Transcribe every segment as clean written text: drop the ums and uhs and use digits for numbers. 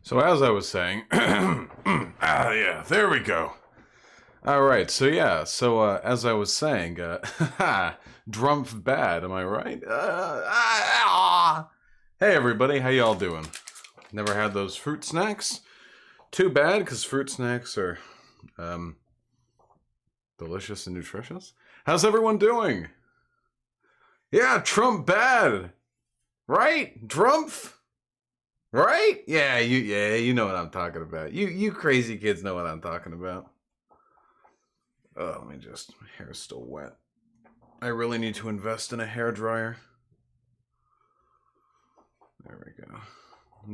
So as I was saying, yeah, there we go. All right, as I was saying, Drumpf bad, am I right? Hey everybody, how y'all doing? Never had those fruit snacks? Too bad, because fruit snacks are, delicious and nutritious. How's everyone doing? Yeah, Trump bad, right? Drumpf? Right? You know what I'm talking about. You crazy kids know what I'm talking about. Oh, let me just, my hair's still wet. I really need to invest in a hair dryer. There we go.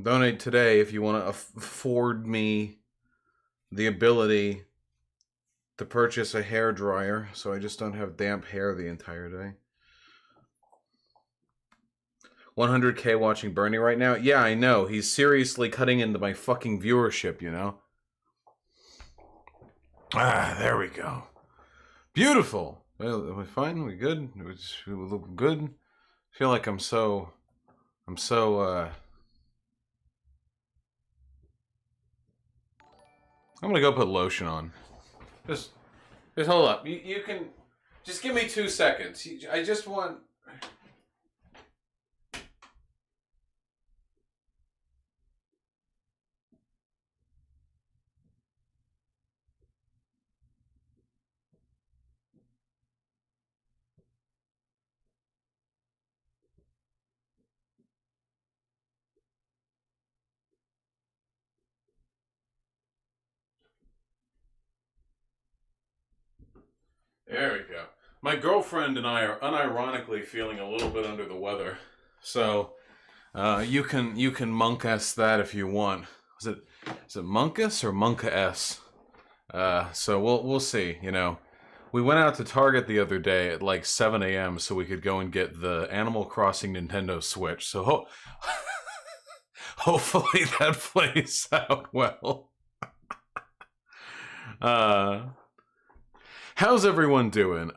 Donate today if you want to afford me the ability to purchase a hair dryer so I just don't have damp hair the entire day. 100K watching Bernie right now? Yeah, I know. He's seriously cutting into my fucking viewership, you know? There we go. Beautiful. Well, am I fine? Are we good? We look good? I feel like I'm so, I'm gonna go put lotion on. Just hold up. You can, just give me 2 seconds. I just want... There we go. My girlfriend and I are unironically feeling a little bit under the weather, so you can monk us that if you want. Is it monkus or monka s? So we'll see. You know, we went out to Target the other day at like 7 a.m. so we could go and get the Animal Crossing Nintendo Switch. So hopefully that plays out well. How's everyone doing?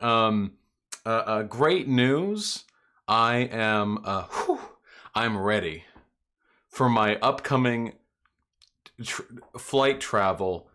Great news. I'm ready for my upcoming flight travel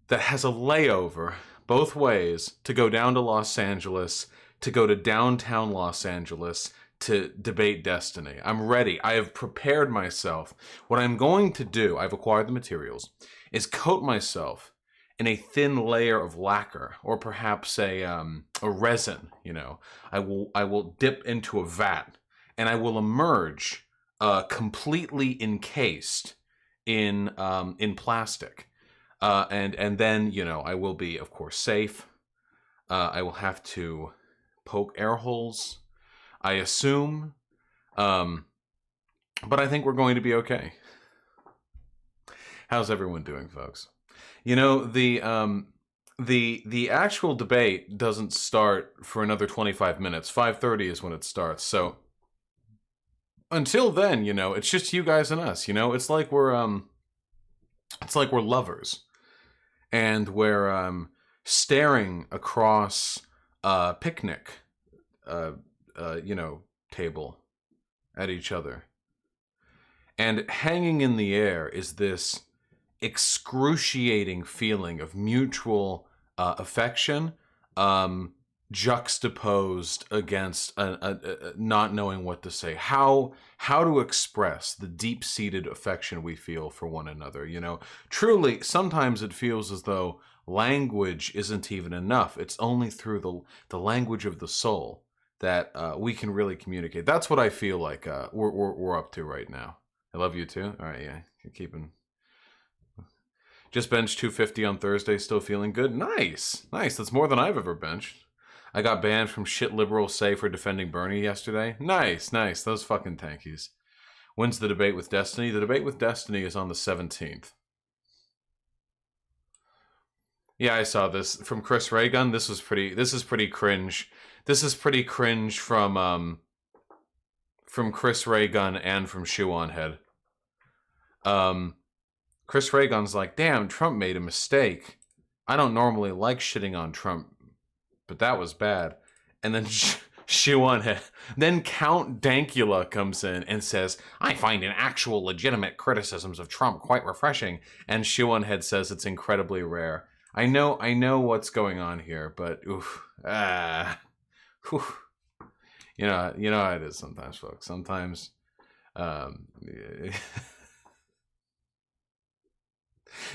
that has a layover both ways to go down to Los Angeles, to go to downtown Los Angeles to debate Destiny. I'm ready. I have prepared myself. What I'm going to do, I've acquired the materials, is coat myself in a thin layer of lacquer, or perhaps a resin. You know, I will dip into a vat, and I will emerge completely encased in plastic, and then I will be, of course, safe. I will have to poke air holes, I assume, but I think we're going to be okay. How's everyone doing, folks? You know, the actual debate doesn't start for another 25 minutes. 5:30 is when it starts. So until then, it's just you guys and us. It's like we're lovers, and we're staring across a picnic, table at each other, and hanging in the air is this excruciating feeling of mutual affection, juxtaposed against not knowing what to say, how to express the deep-seated affection we feel for one another. Truly, sometimes it feels as though language isn't even enough. It's only through the language of the soul that we can really communicate. That's what I feel like we're up to right now. I love you too. All right, yeah, you're keeping. Just benched 250 on Thursday, still feeling good. Nice. That's more than I've ever benched. I got banned from shit liberals say for defending Bernie yesterday. Nice. Those fucking tankies. When's the debate with Destiny? The debate with Destiny is on the 17th. Yeah, I saw this from Chris Raygun. This is pretty cringe. This is pretty cringe from Chris Raygun and from Shoe on Head. Chris Raygun's like, damn, Trump made a mistake. I don't normally like shitting on Trump, but that was bad. And then Shiwan. Then Count Dankula comes in and says, I find an actual legitimate criticisms of Trump quite refreshing. And Shiwanhead says it's incredibly rare. I know what's going on here, but oof. Oof. You know how it is sometimes, folks. Sometimes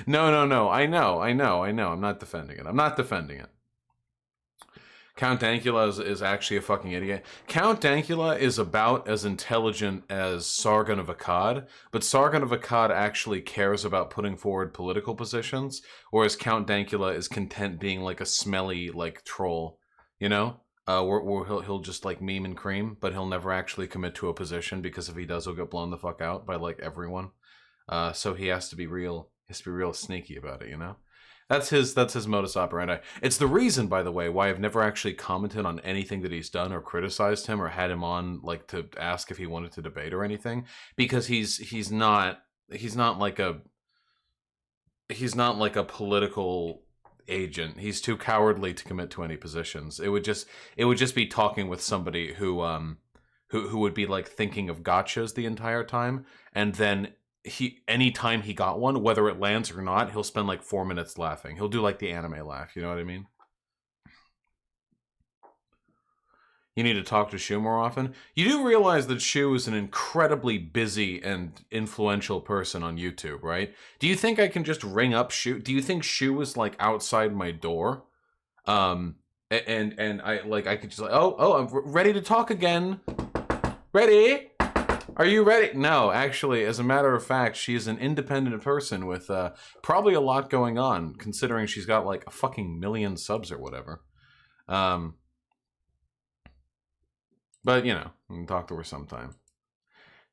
No. I know. I'm not defending it. Count Dankula is actually a fucking idiot. Count Dankula is about as intelligent as Sargon of Akkad, but Sargon of Akkad actually cares about putting forward political positions, whereas Count Dankula is content being like a smelly like troll, you know? Where he'll just like meme and cream, but he'll never actually commit to a position, because if he does, he'll get blown the fuck out by like everyone. So he has to be real sneaky about it, you know? That's his modus operandi. It's the reason, by the way, why I've never actually commented on anything that he's done or criticized him or had him on like to ask if he wanted to debate or anything, because he's not like a political agent. He's too cowardly to commit to any positions. It would just be talking with somebody who would be like thinking of gotchas the entire time, and then anytime he got one, whether it lands or not, he'll spend like 4 minutes laughing. He'll do like the anime laugh, you know what I mean? You need to talk to Shu more often. You do realize that Shu is an incredibly busy and influential person on YouTube, right? Do you think I can just ring up Shu? Do you think Shu is like outside my door? And I could just like, oh, I'm ready to talk again. Ready? Are you ready? No, actually, as a matter of fact, she's an independent person with probably a lot going on, considering she's got like a fucking million subs or whatever. But, you know, we can talk to her sometime.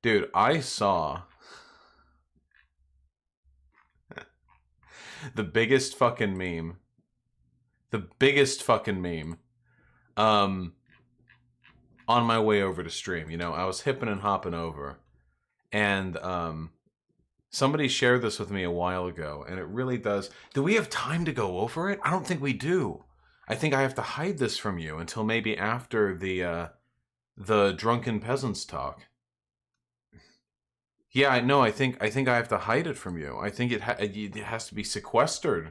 Dude, I saw the biggest fucking meme. On my way over to stream. You know, I was hipping and hopping over. And somebody shared this with me a while ago, and it really does. Do we have time to go over it? I don't think we do. I think I have to hide this from you until maybe after the Drunken Peasants talk. Yeah, I know. I think I have to hide it from you. I think it has to be sequestered.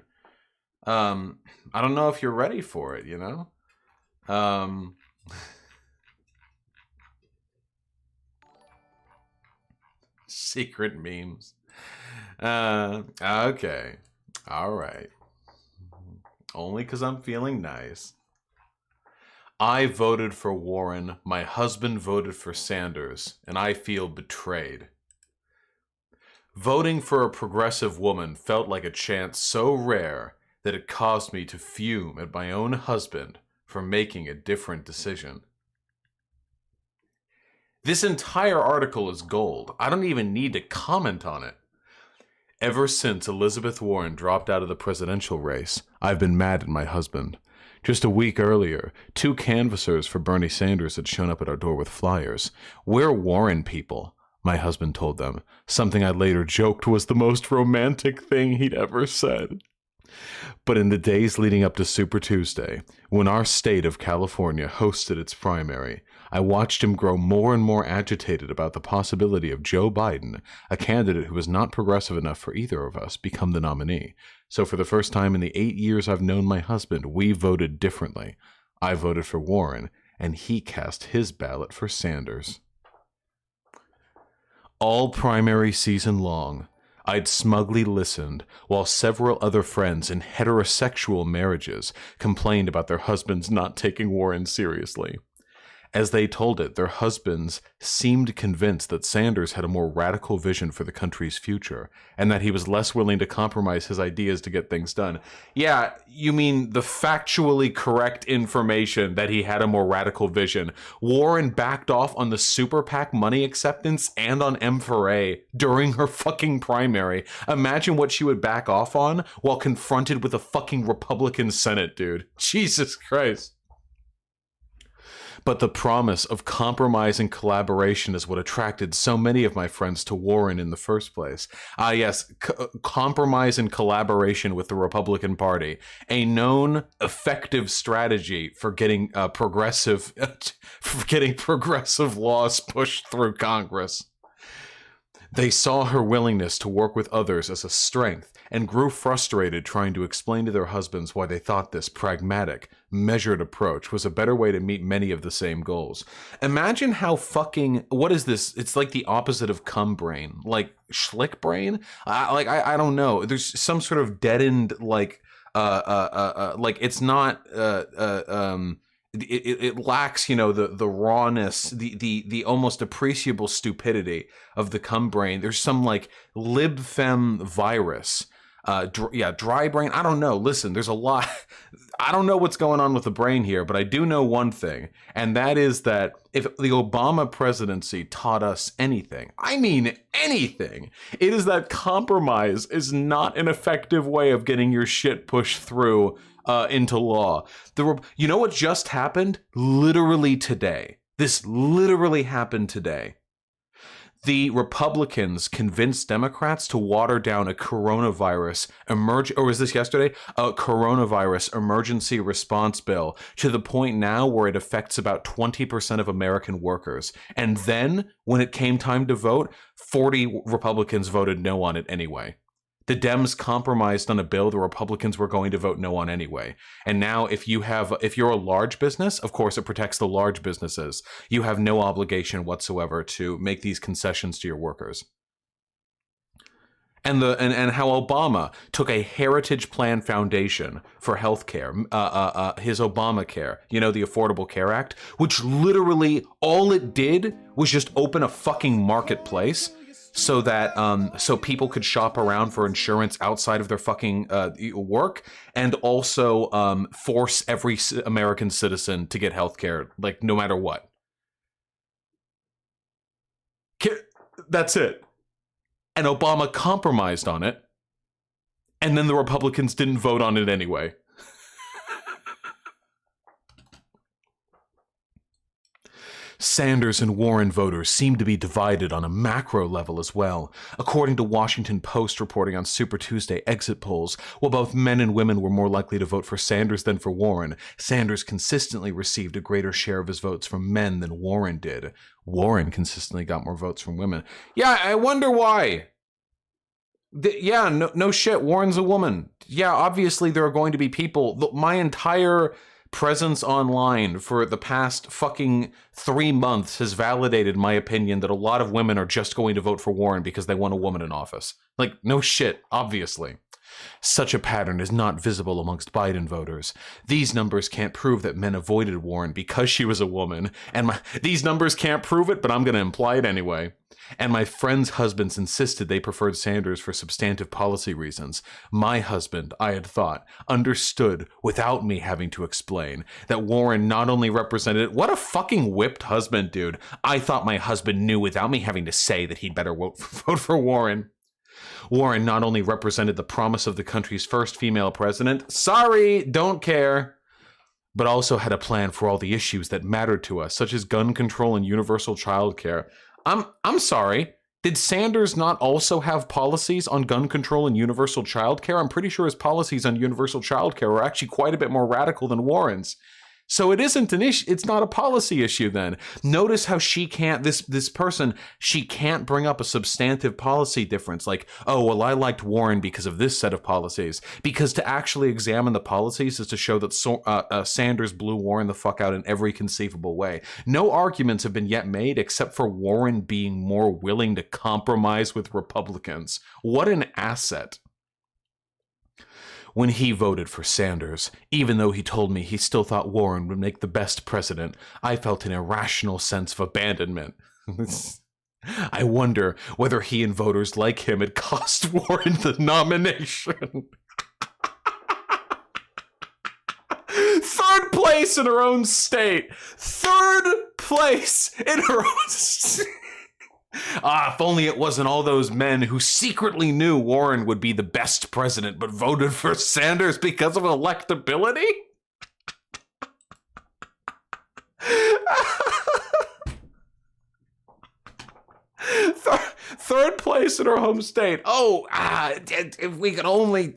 I don't know if you're ready for it, you know? Secret memes. Okay. All right. Only because I'm feeling nice. I voted for Warren. My husband voted for Sanders, and I feel betrayed. Voting for a progressive woman felt like a chance so rare that it caused me to fume at my own husband for making a different decision. This entire article is gold. I don't even need to comment on it. Ever since Elizabeth Warren dropped out of the presidential race, I've been mad at my husband. Just a week earlier, 2 canvassers for Bernie Sanders had shown up at our door with flyers. We're Warren people, my husband told them, something I later joked was the most romantic thing he'd ever said. But in the days leading up to Super Tuesday, when our state of California hosted its primary, I watched him grow more and more agitated about the possibility of Joe Biden, a candidate who was not progressive enough for either of us, become the nominee. So for the first time in the 8 years I've known my husband, we voted differently. I voted for Warren, and he cast his ballot for Sanders. All primary season long, I'd smugly listened while several other friends in heterosexual marriages complained about their husbands not taking Warren seriously. As they told it, their husbands seemed convinced that Sanders had a more radical vision for the country's future, and that he was less willing to compromise his ideas to get things done. Yeah, you mean the factually correct information that he had a more radical vision. Warren backed off on the super PAC money acceptance and on M4A during her fucking primary. Imagine what she would back off on while confronted with a fucking Republican Senate, dude. Jesus Christ. But the promise of compromise and collaboration is what attracted so many of my friends to Warren in the first place. Ah, yes, compromise and collaboration with the Republican Party, a known effective strategy for getting progressive laws pushed through Congress. They saw her willingness to work with others as a strength and grew frustrated trying to explain to their husbands why they thought this pragmatic, measured approach was a better way to meet many of the same goals. Imagine how fucking, what is this? It's like the opposite of cum brain, like schlick brain. I don't know. There's some sort of deadened like it's not it lacks, you know, the rawness, the almost appreciable stupidity of the cum brain. There's some like lib fem virus, dry brain. I don't know. Listen, there's a lot. I don't know what's going on with the brain here, but I do know one thing, and that is that if the Obama presidency taught us anything, I mean anything, it is that compromise is not an effective way of getting your shit pushed through into law. You know what just happened? Literally today. This literally happened today. The Republicans convinced Democrats to water down a coronavirus coronavirus emergency response bill to the point now where it affects about 20% of American workers. And then when it came time to vote, 40 Republicans voted no on it anyway. The Dems compromised on a bill the Republicans were going to vote no on anyway. And now if you're a large business, of course it protects the large businesses. You have no obligation whatsoever to make these concessions to your workers. And how Obama took a Heritage Plan Foundation for healthcare, his Obamacare, you know, the Affordable Care Act, which literally all it did was just open a fucking marketplace so that so people could shop around for insurance outside of their fucking work, and also force every American citizen to get healthcare, like no matter what. That's it. And Obama compromised on it, and then the Republicans didn't vote on it anyway. Sanders and Warren voters seem to be divided on a macro level as well. According to Washington Post reporting on Super Tuesday exit polls, while both men and women were more likely to vote for Sanders than for Warren, Sanders consistently received a greater share of his votes from men than Warren did. Warren consistently got more votes from women. Yeah, I wonder why. No shit, Warren's a woman. Yeah, obviously there are going to be people. My entire presence online for the past fucking 3 months has validated my opinion that a lot of women are just going to vote for Warren because they want a woman in office. Like, no shit, obviously. Such a pattern is not visible amongst Biden voters. These numbers can't prove that men avoided Warren because she was a woman, and these numbers can't prove it, but I'm going to imply it anyway. And my friends' husbands insisted they preferred Sanders for substantive policy reasons. My husband, I had thought, understood without me having to explain that Warren not only represented— what a fucking whipped husband, dude. I thought my husband knew without me having to say that he'd better vote for Warren. Warren not only represented the promise of the country's first female president— sorry, don't care— but also had a plan for all the issues that mattered to us, such as gun control and universal child care. I'm sorry, did Sanders not also have policies on gun control and universal child care? I'm pretty sure his policies on universal child care are actually quite a bit more radical than Warren's. So it isn't an issue. It's not a policy issue then. Notice how she can't, this person, she can't bring up a substantive policy difference. Like, oh, well, I liked Warren because of this set of policies. Because to actually examine the policies is to show that Sanders blew Warren the fuck out in every conceivable way. No arguments have been yet made except for Warren being more willing to compromise with Republicans. What an asset. When he voted for Sanders, even though he told me he still thought Warren would make the best president, I felt an irrational sense of abandonment. I wonder whether he and voters like him had cost Warren the nomination. Third place in her own state. Third place in her own state. If only it wasn't all those men who secretly knew Warren would be the best president but voted for Sanders because of electability. Third place in her home state. Oh, if we could only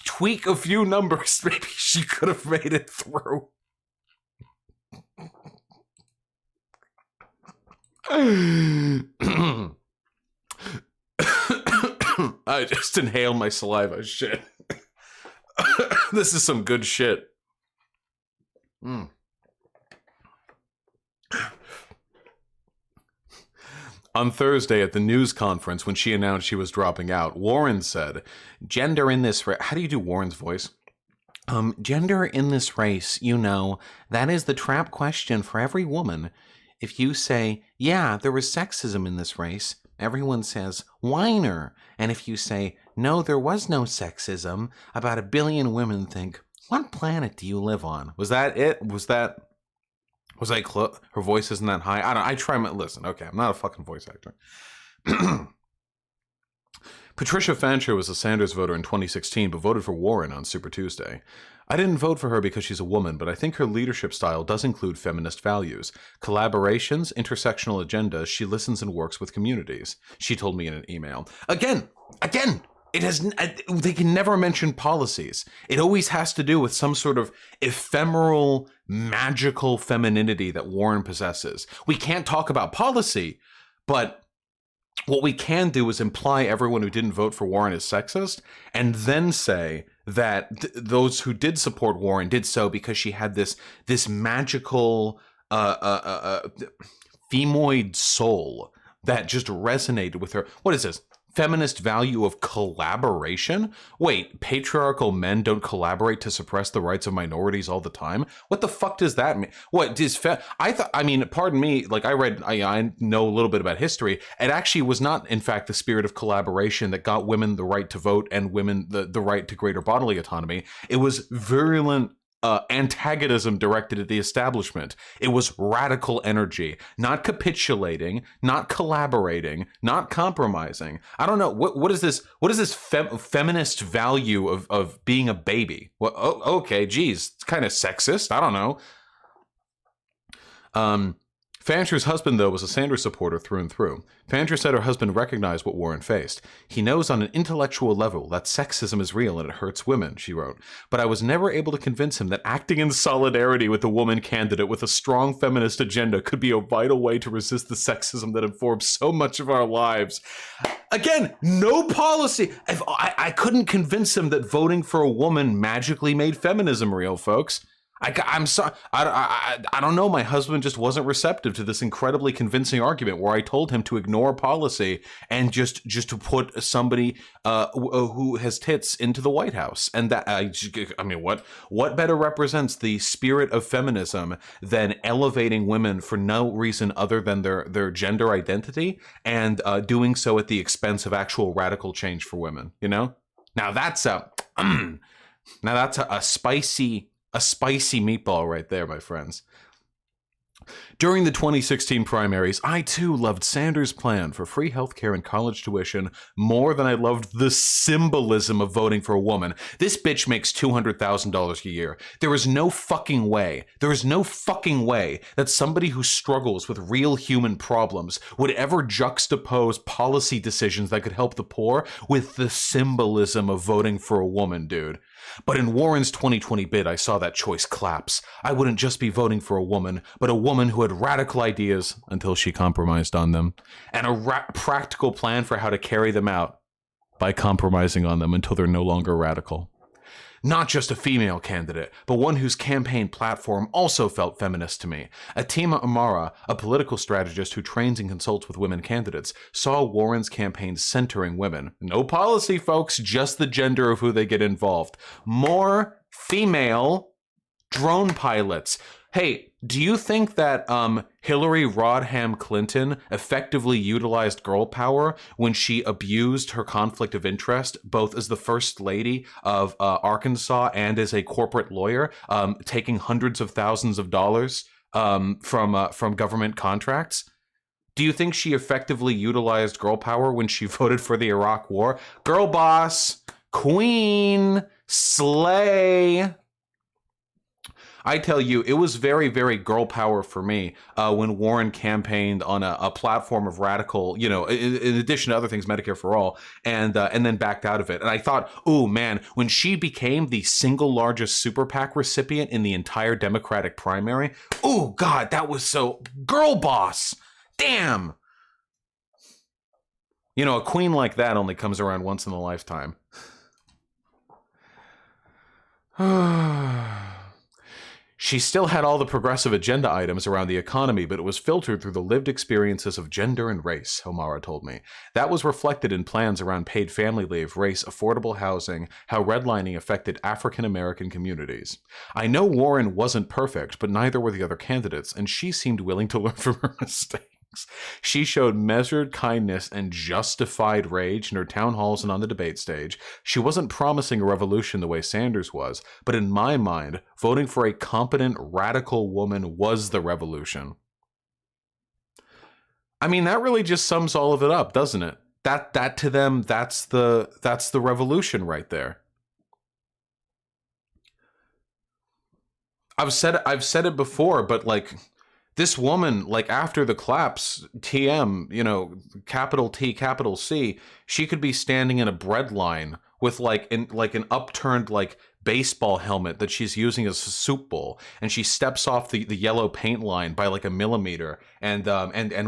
tweak a few numbers, maybe she could have made it through. I just inhaled my saliva. Shit. This is some good shit. On Thursday at the news conference, when she announced she was dropping out, Warren said, "Gender in this race." How do you do Warren's voice? Gender in this race, you know, that is the trap question for every woman. If you say, yeah, there was sexism in this race, everyone says, whiner. And if you say, no, there was no sexism, about 1 billion women think, what planet do you live on? Was that it? Was I her voice isn't that high? I try my, listen, okay, I'm not a fucking voice actor. Patricia Fancher was a Sanders voter in 2016, but voted for Warren on Super Tuesday. I didn't vote for her because she's a woman, but I think her leadership style does include feminist values. Collaborations, intersectional agendas, she listens and works with communities. She told me in an email. Again, it has. They can never mention policies. It always has to do with some sort of ephemeral, magical femininity that Warren possesses. We can't talk about policy, but what we can do is imply everyone who didn't vote for Warren is sexist, and then say that those who did support Warren did so because she had this magical femoid soul that just resonated with her. What is this? Feminist value of collaboration? Wait, patriarchal men don't collaborate to suppress the rights of minorities all the time? What the fuck does that mean? What does pardon me, like I know a little bit about history. It actually was not, in fact, the spirit of collaboration that got women the right to vote and women the right to greater bodily autonomy. It was virulent antagonism directed at the establishment. It was radical energy, not capitulating, not collaborating, not compromising. I don't know what is this? What is this feminist value of being a baby? Well, okay, geez, it's kind of sexist. I don't know. Fancher's husband, though, was a Sanders supporter through and through. Fancher said her husband recognized what Warren faced. He knows on an intellectual level that sexism is real and it hurts women, she wrote. But I was never able to convince him that acting in solidarity with a woman candidate with a strong feminist agenda could be a vital way to resist the sexism that informs so much of our lives. Again, no policy. I couldn't convince him that voting for a woman magically made feminism real, folks. I'm sorry. I don't know. My husband just wasn't receptive to this incredibly convincing argument where I told him to ignore policy and just to put somebody who has tits into the White House. And that what better represents the spirit of feminism than elevating women for no reason other than their gender identity and doing so at the expense of actual radical change for women? You know, now that's a spicy meatball right there, my friends. During the 2016 primaries, I too loved Sanders' plan for free healthcare and college tuition more than I loved the symbolism of voting for a woman. This bitch makes $200,000 a year. There is no fucking way that somebody who struggles with real human problems would ever juxtapose policy decisions that could help the poor with the symbolism of voting for a woman, dude. But in Warren's 2020 bid, I saw that choice collapse. I wouldn't just be voting for a woman, but a woman who had radical ideas until she compromised on them, and a practical plan for how to carry them out by compromising on them until they're no longer radical. Not just a female candidate, but one whose campaign platform also felt feminist to me. Atima Amara, a political strategist who trains and consults with women candidates, saw Warren's campaign centering women. No policy, folks, just the gender of who they get involved. More female drone pilots. Hey, do you think that Hillary Rodham Clinton effectively utilized girl power when she abused her conflict of interest, both as the first lady of Arkansas and as a corporate lawyer, taking hundreds of thousands of dollars from government contracts? Do you think she effectively utilized girl power when she voted for the Iraq War? Girl boss, queen, slay. I tell you, it was very, very girl power for me when Warren campaigned on a platform of radical, in addition to other things, Medicare for all, and then backed out of it. And I thought, oh man, when she became the single largest super PAC recipient in the entire Democratic primary, oh God, that was so girl boss. Damn. A queen like that only comes around once in a lifetime. She still had all the progressive agenda items around the economy, but it was filtered through the lived experiences of gender and race, Homara told me. That was reflected in plans around paid family leave, race, affordable housing, how redlining affected African American communities. I know Warren wasn't perfect, but neither were the other candidates, and she seemed willing to learn from her mistakes. She showed measured kindness and justified rage in her town halls and on the debate stage. She wasn't promising a revolution the way Sanders was, but in my mind, voting for a competent, radical woman was the revolution. I mean, that really just sums all of it up, doesn't it? That to them, that's the revolution right there. I've said it before, but like, this woman, like after the collapse, TM, capital T, capital C, she could be standing in a bread line with like an upturned like baseball helmet that she's using as a soup bowl, and she steps off the yellow paint line by like a millimeter, and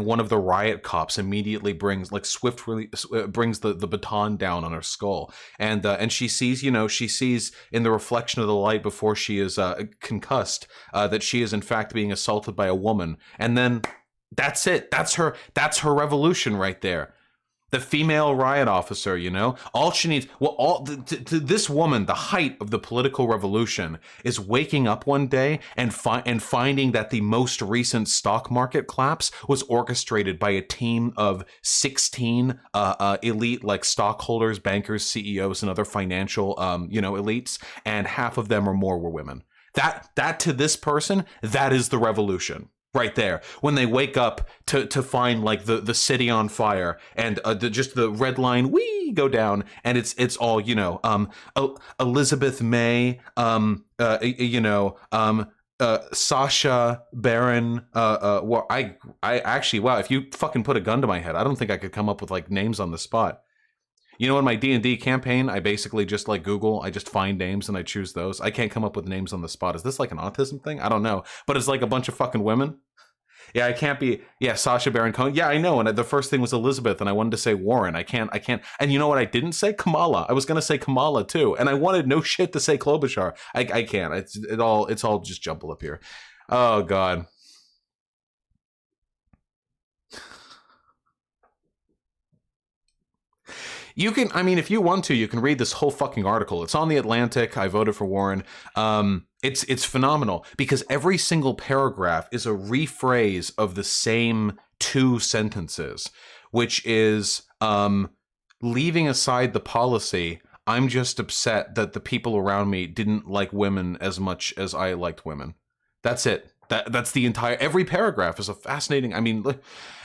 one of the riot cops immediately brings the baton down on her skull, and she sees in the reflection of the light before she is concussed that she is in fact being assaulted by a woman, and then that's it. That's her revolution right there. The female riot officer, all she needs, to this woman, the height of the political revolution is waking up one day and finding that the most recent stock market collapse was orchestrated by a team of 16 elite like stockholders, bankers, CEOs, and other financial elites, and half of them or more were women. That to this person, that is the revolution. Right there, when they wake up to find like the city on fire, and just the red line go down, and it's all Elizabeth May, Sasha Baron. Well, I actually, wow, if you fucking put a gun to my head, I don't think I could come up with like names on the spot. In my D&D campaign, I basically just like Google, I just find names and I choose those. I can't come up with names on the spot. Is this like an autism thing? I don't know. But it's like a bunch of fucking women. Yeah, I can't be. Yeah, Sasha Baron Cohen. Yeah, I know. And the first thing was Elizabeth, and I wanted to say Warren. I can't. And you know what I didn't say? Kamala. I was going to say Kamala too. And I wanted no shit to say Klobuchar. I can't. It's all just jumbled up here. Oh, God. You can, if you want to, you can read this whole fucking article. It's on The Atlantic. I voted for Warren. It's phenomenal because every single paragraph is a rephrase of the same two sentences, which is leaving aside the policy. I'm just upset that the people around me didn't like women as much as I liked women. That's it. That's the entire, every paragraph is a fascinating,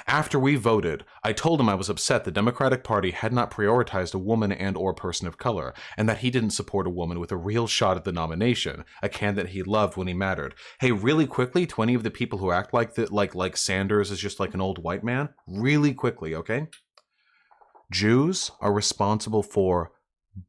after we voted, I told him I was upset the Democratic Party had not prioritized a woman and or person of color, and that he didn't support a woman with a real shot at the nomination, a candidate he loved when he mattered. Hey, really quickly, to any of the people who act like Sanders is just like an old white man, really quickly, okay? Jews are responsible for,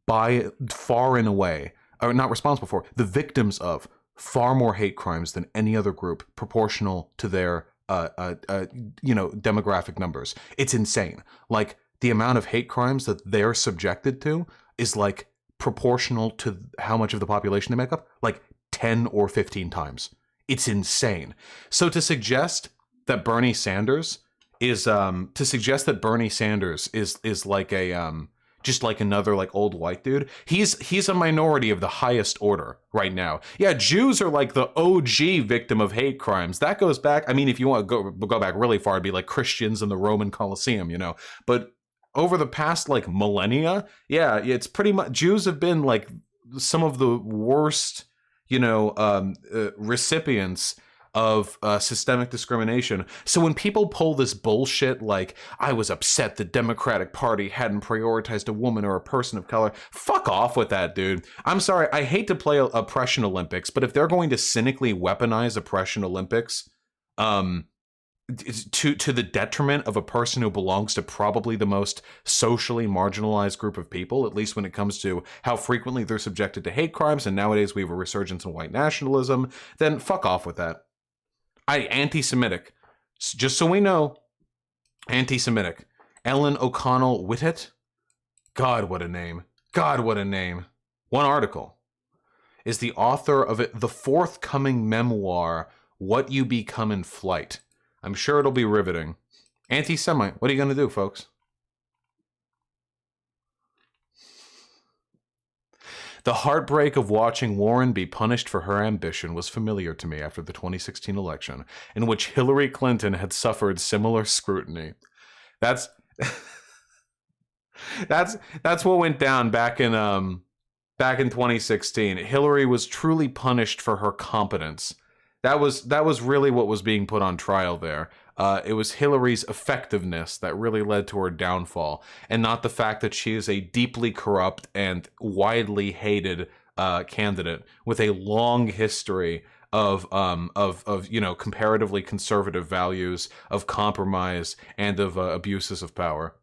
by far and away, are not responsible for, the victims of far more hate crimes than any other group proportional to their demographic numbers. It's insane. Like, the amount of hate crimes that they're subjected to is like proportional to how much of the population they make up, like 10 or 15 times. It's insane. So to suggest that Bernie Sanders is like a just like another like old white dude. He's a minority of the highest order right now. Yeah, Jews are like the OG victim of hate crimes. That goes back, if you want to go back really far, it'd be like Christians in the Roman Colosseum, But over the past like millennia, yeah, it's pretty much, Jews have been like some of the worst, recipients of systemic discrimination. So when people pull this bullshit like, I was upset the Democratic Party hadn't prioritized a woman or a person of color, fuck off with that, dude. I'm sorry, I hate to play Oppression Olympics, but if they're going to cynically weaponize Oppression Olympics, to the detriment of a person who belongs to probably the most socially marginalized group of people, at least when it comes to how frequently they're subjected to hate crimes, and nowadays we have a resurgence in white nationalism, then fuck off with that. Anti-Semitic. Just so we know, anti-Semitic. Ellen O'Connell Whittet? God, what a name. God, what a name. One article. Is the author of the forthcoming memoir, What You Become in Flight. I'm sure it'll be riveting. Anti-Semite. What are you going to do, folks? The heartbreak of watching Warren be punished for her ambition was familiar to me after the 2016 election, in which Hillary Clinton had suffered similar scrutiny. That's what went down back in 2016. Hillary was truly punished for her competence. That was really what was being put on trial there. It was Hillary's effectiveness that really led to her downfall, and not the fact that she is a deeply corrupt and widely hated candidate with a long history of comparatively conservative values, of compromise, and of abuses of power.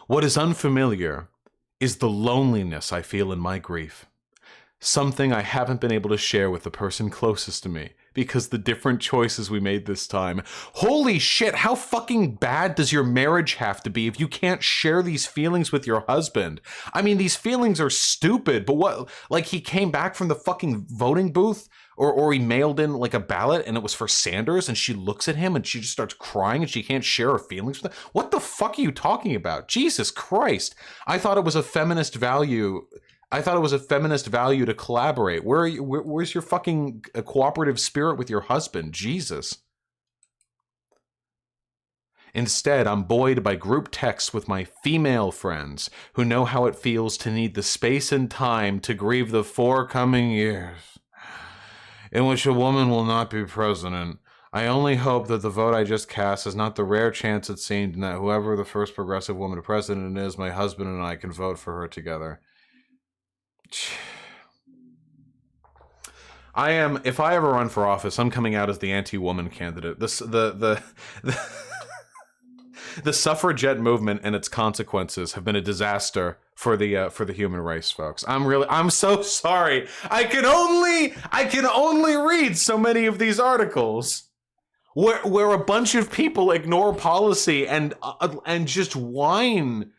What is unfamiliar is the loneliness I feel in my grief. Something I haven't been able to share with the person closest to me because the different choices we made this time. Holy shit, how fucking bad does your marriage have to be if you can't share these feelings with your husband? I mean, these feelings are stupid, but what, like he came back from the fucking voting booth or he mailed in like a ballot and it was for Sanders and she looks at him and she just starts crying and she can't share her feelings with him? What the fuck are you talking about? Jesus Christ. I thought it was a feminist value. I thought it was a feminist value to collaborate. Where's your fucking cooperative spirit with your husband? Jesus. Instead, I'm buoyed by group texts with my female friends who know how it feels to need the space and time to grieve the forthcoming years in which a woman will not be president. I only hope that the vote I just cast is not the rare chance it seemed, and that whoever the first progressive woman president is, my husband and I can vote for her together. If I ever run for office, I'm coming out as the anti-woman candidate. The suffragette movement and its consequences have been a disaster for the human race, folks. I'm so sorry. I can only read so many of these articles where a bunch of people ignore policy and just whine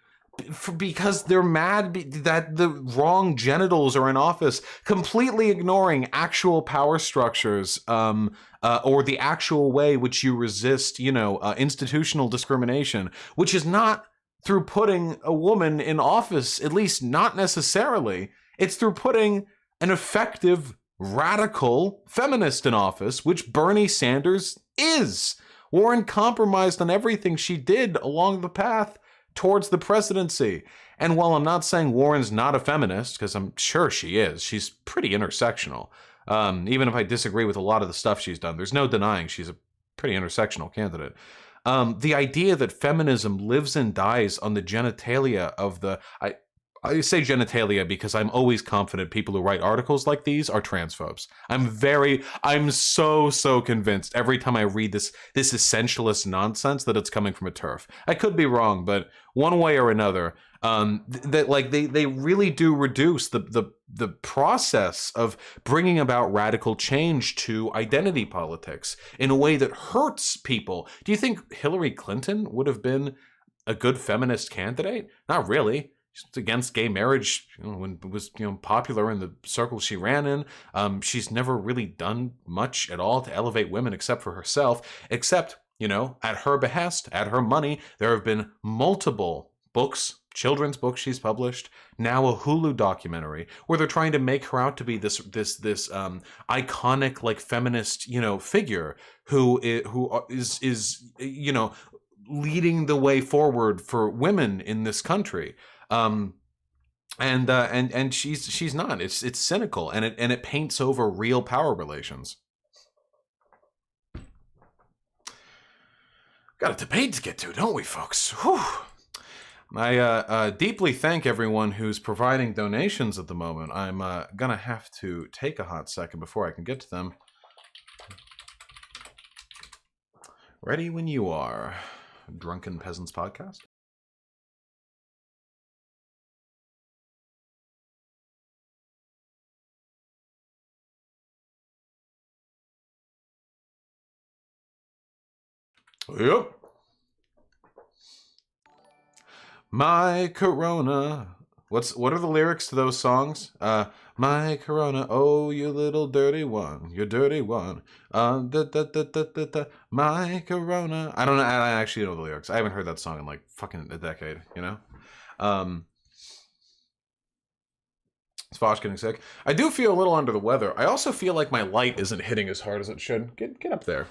because they're mad that the wrong genitals are in office, completely ignoring actual power structures, or the actual way which you resist, institutional discrimination, which is not through putting a woman in office, at least not necessarily. It's through putting an effective, radical feminist in office, which Bernie Sanders is. Warren compromised on everything she did along the path towards the presidency. And while I'm not saying Warren's not a feminist, because I'm sure she is, she's pretty intersectional. Even if I disagree with a lot of the stuff she's done, there's no denying she's a pretty intersectional candidate. The idea that feminism lives and dies on the genitalia of the... I say genitalia because I'm always confident people who write articles like these are transphobes. I'm so convinced every time I read this essentialist nonsense that it's coming from a TERF. I could be wrong, but one way or another, they really do reduce the process of bringing about radical change to identity politics in a way that hurts people. Do you think Hillary Clinton would have been a good feminist candidate? Not really. She's against gay marriage when it was popular in the circles she ran in. She's never really done much at all to elevate women except for herself, except, at her behest, at her money. There have been multiple books, children's books she's published, now a Hulu documentary where they're trying to make her out to be this iconic, like, feminist, figure who is leading the way forward for women in this country. And she's not. It's cynical, and it paints over real power relations. Got a debate to get to, don't we, folks? Whew. I deeply thank everyone who's providing donations at the moment. I'm gonna have to take a hot second before I can get to them. Ready when you are. Drunken Peasants Podcast. Yep. My Corona. What are the lyrics to those songs? My Corona, oh you little dirty one, you dirty one. My Corona. I don't know. I actually know the lyrics. I haven't heard that song in like fucking a decade. You know. Is Vosh getting sick? I do feel a little under the weather. I also feel like my light isn't hitting as hard as it should. Get up there.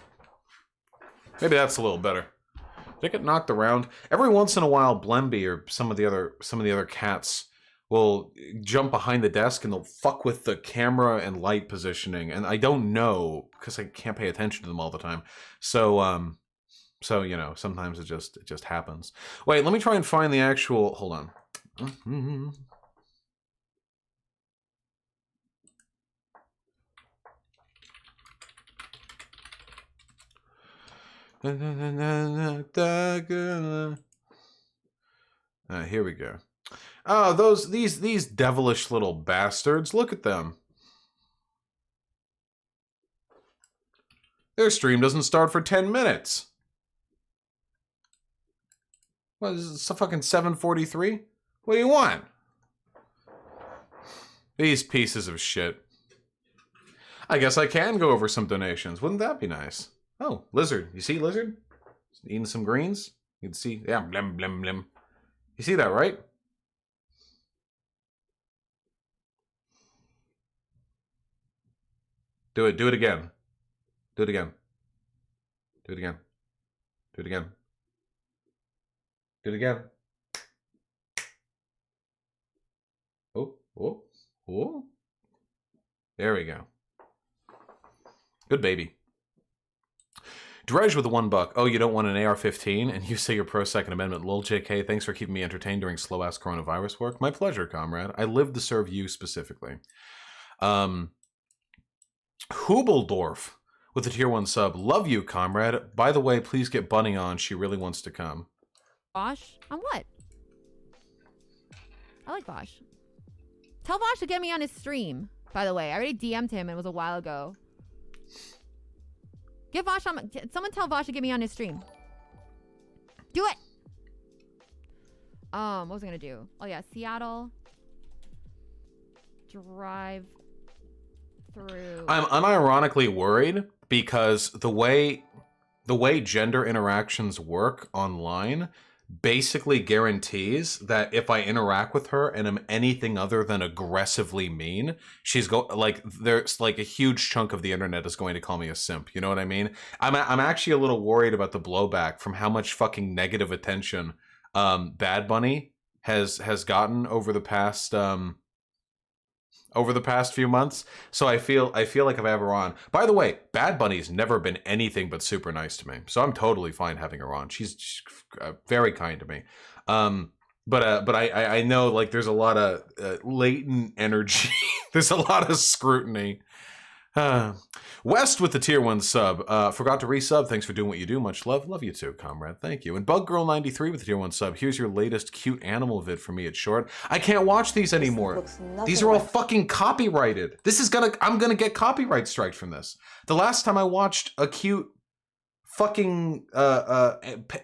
Maybe that's a little better. Did I get knocked around? Every once in a while, Blemby or some of the other cats will jump behind the desk and they'll fuck with the camera and light positioning, and I don't know because I can't pay attention to them all the time. So you know, sometimes it just happens. Wait, let me try and find the actual. Hold on. Here we go. Oh, these devilish little bastards. Look at them. Their stream doesn't start for 10 minutes. What is this, a fucking 7:43? What do you want? These pieces of shit. I guess I can go over some donations. Wouldn't that be nice? Oh, Lizard. You see Lizard? Eating some greens? You can see, yeah, blim, blim, blim. You see that, right? Do it again. Do it again. Do it again. Do it again. Do it again. Oh. There we go. Good baby. Dredge with the $1. Oh, you don't want an AR-15? And you say you're pro-Second Amendment. Lol JK, thanks for keeping me entertained during slow-ass coronavirus work. My pleasure, comrade. I live to serve you specifically. Hubeldorf with the tier 1 sub. Love you, comrade. By the way, please get Bunny on. She really wants to come. Vosh? On what? I like Vosh. Tell Vosh to get me on his stream, by the way. I already DM'd him. It was a while ago. Get Vosh on. Someone tell Vosh to get me on his stream. Do it! What was I gonna do? Oh yeah, Seattle. Drive through. I'm unironically worried because the way gender interactions work online basically guarantees that if I interact with her and am anything other than aggressively mean, there's like a huge chunk of the internet is going to call me a simp. You know what I mean? I'm actually a little worried about the blowback from how much fucking negative attention Bad Bunny has gotten over the past few months. So I feel like if I have her on. By the way, Bad Bunny's never been anything but super nice to me, so I'm totally fine having her on. She's very kind to me. But I know like there's a lot of latent energy. There's a lot of scrutiny. West with the tier 1 sub. Forgot to resub. Thanks for doing what you do. Much love. Love you too, comrade. Thank you. And BugGirl93 with the tier 1 sub. Here's your latest cute animal vid for me. It's short. I can't watch these anymore. These are all fucking copyrighted. I'm gonna get copyright striked from this. The last time I watched a cute fucking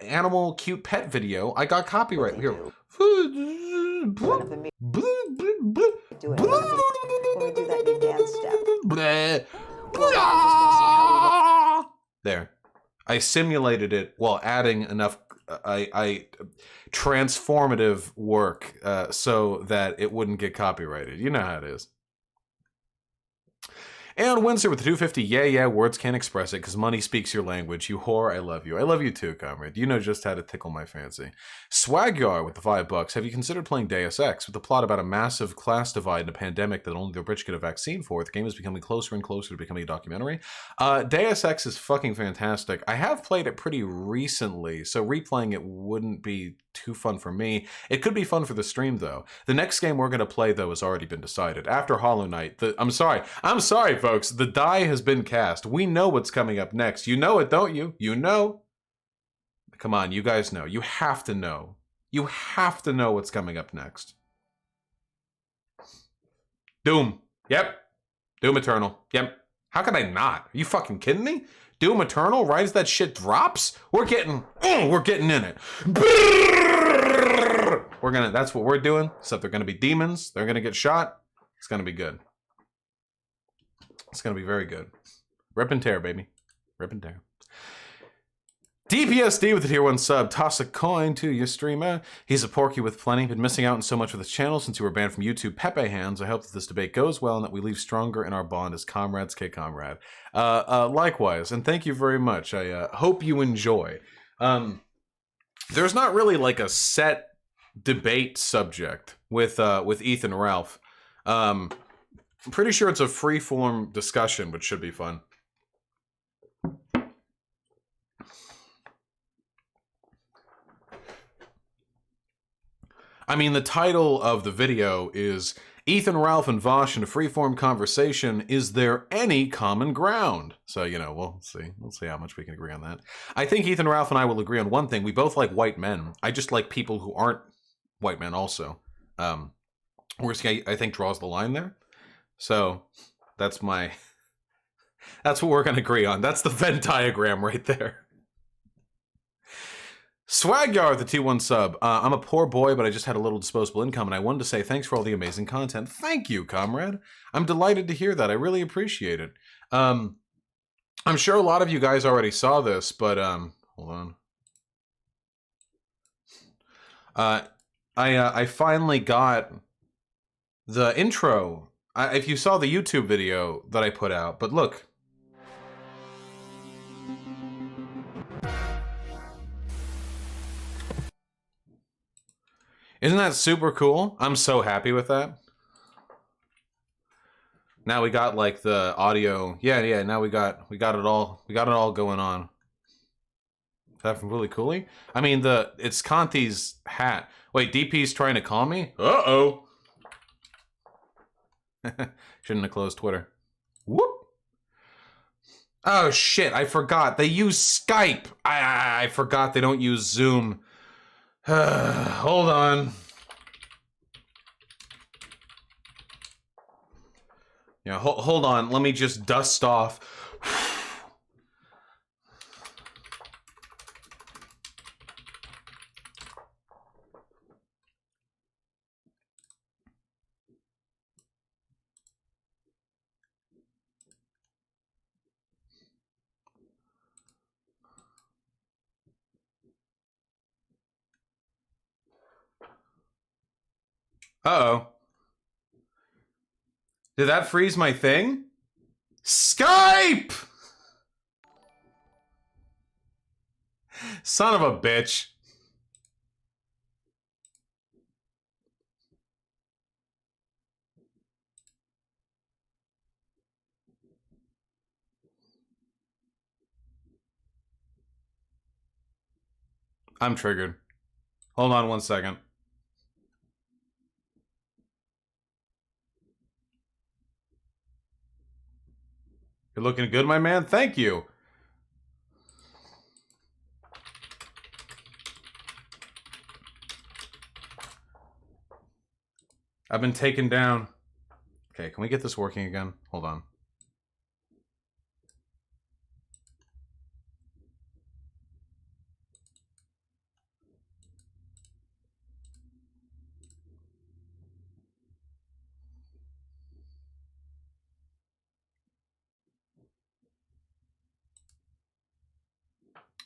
animal cute pet video, I got copyright. Here. Do it. When we do that new dance step. There. I simulated it while adding enough transformative work so that it wouldn't get copyrighted. You know how it is. And Windsor with the 250. Yeah, words can't express it because money speaks your language. You whore, I love you. I love you too, comrade. You know just how to tickle my fancy. Swagyar with the $5. Have you considered playing Deus Ex? With the plot about a massive class divide and a pandemic that only the rich get a vaccine for, the game is becoming closer and closer to becoming a documentary. Deus Ex is fucking fantastic. I have played it pretty recently, so replaying it wouldn't be too fun for me. It could be fun for the stream, though. The next game we're going to play, though, has already been decided. After Hollow Knight, I'm sorry, folks. The die has been cast. We know what's coming up next. You know it, don't you? You know? Come on, you guys know. You have to know. You have to know what's coming up next. Doom. Yep. Doom Eternal. Yep. How could I not? Are you fucking kidding me? Doom Eternal, right as that shit drops, we're getting in it. That's what we're doing. Except they're gonna be demons. They're gonna get shot. It's gonna be good. It's gonna be very good. Rip and tear, baby. Rip and tear. DPSD with the tier 1 sub. Toss a coin to your streamer. He's a porky with plenty. Been missing out on so much with his channel since you were banned from YouTube. Pepe hands. I hope that this debate goes well and that we leave stronger in our bond as comrades. K-comrade. Likewise, and thank you very much. I hope you enjoy. There's not really like a set debate subject with Ethan Ralph. I'm pretty sure it's a free-form discussion, which should be fun. I mean, the title of the video is Ethan, Ralph, and Vosh in a freeform conversation. Is there any common ground? So, you know, we'll see. We'll see how much we can agree on that. I think Ethan, Ralph, and I will agree on one thing. We both like white men. I just like people who aren't white men also. Worski, I think, draws the line there. So, that's what we're going to agree on. That's the Venn diagram right there. Swagyar, the T1 sub. I'm a poor boy, but I just had a little disposable income, and I wanted to say thanks for all the amazing content. Thank you, comrade. I'm delighted to hear that. I really appreciate it. I'm sure a lot of you guys already saw this, but hold on. I finally got the intro. If you saw the YouTube video that I put out, but look. Isn't that super cool? I'm so happy with that. Now we got like the audio. Yeah, now we got it all going on. Is that from Really Cooley? I mean, it's Conti's hat. Wait, DP's trying to call me? Uh-oh. Shouldn't have closed Twitter. Whoop. Oh shit, I forgot. They use Skype. I forgot they don't use Zoom. Hold on. Yeah, hold on. Let me just dust off. Uh-oh. Did that freeze my thing? Skype! Son of a bitch. I'm triggered. Hold on 1 second. You're looking good, my man. Thank you. I've been taken down. Okay, can we get this working again? Hold on.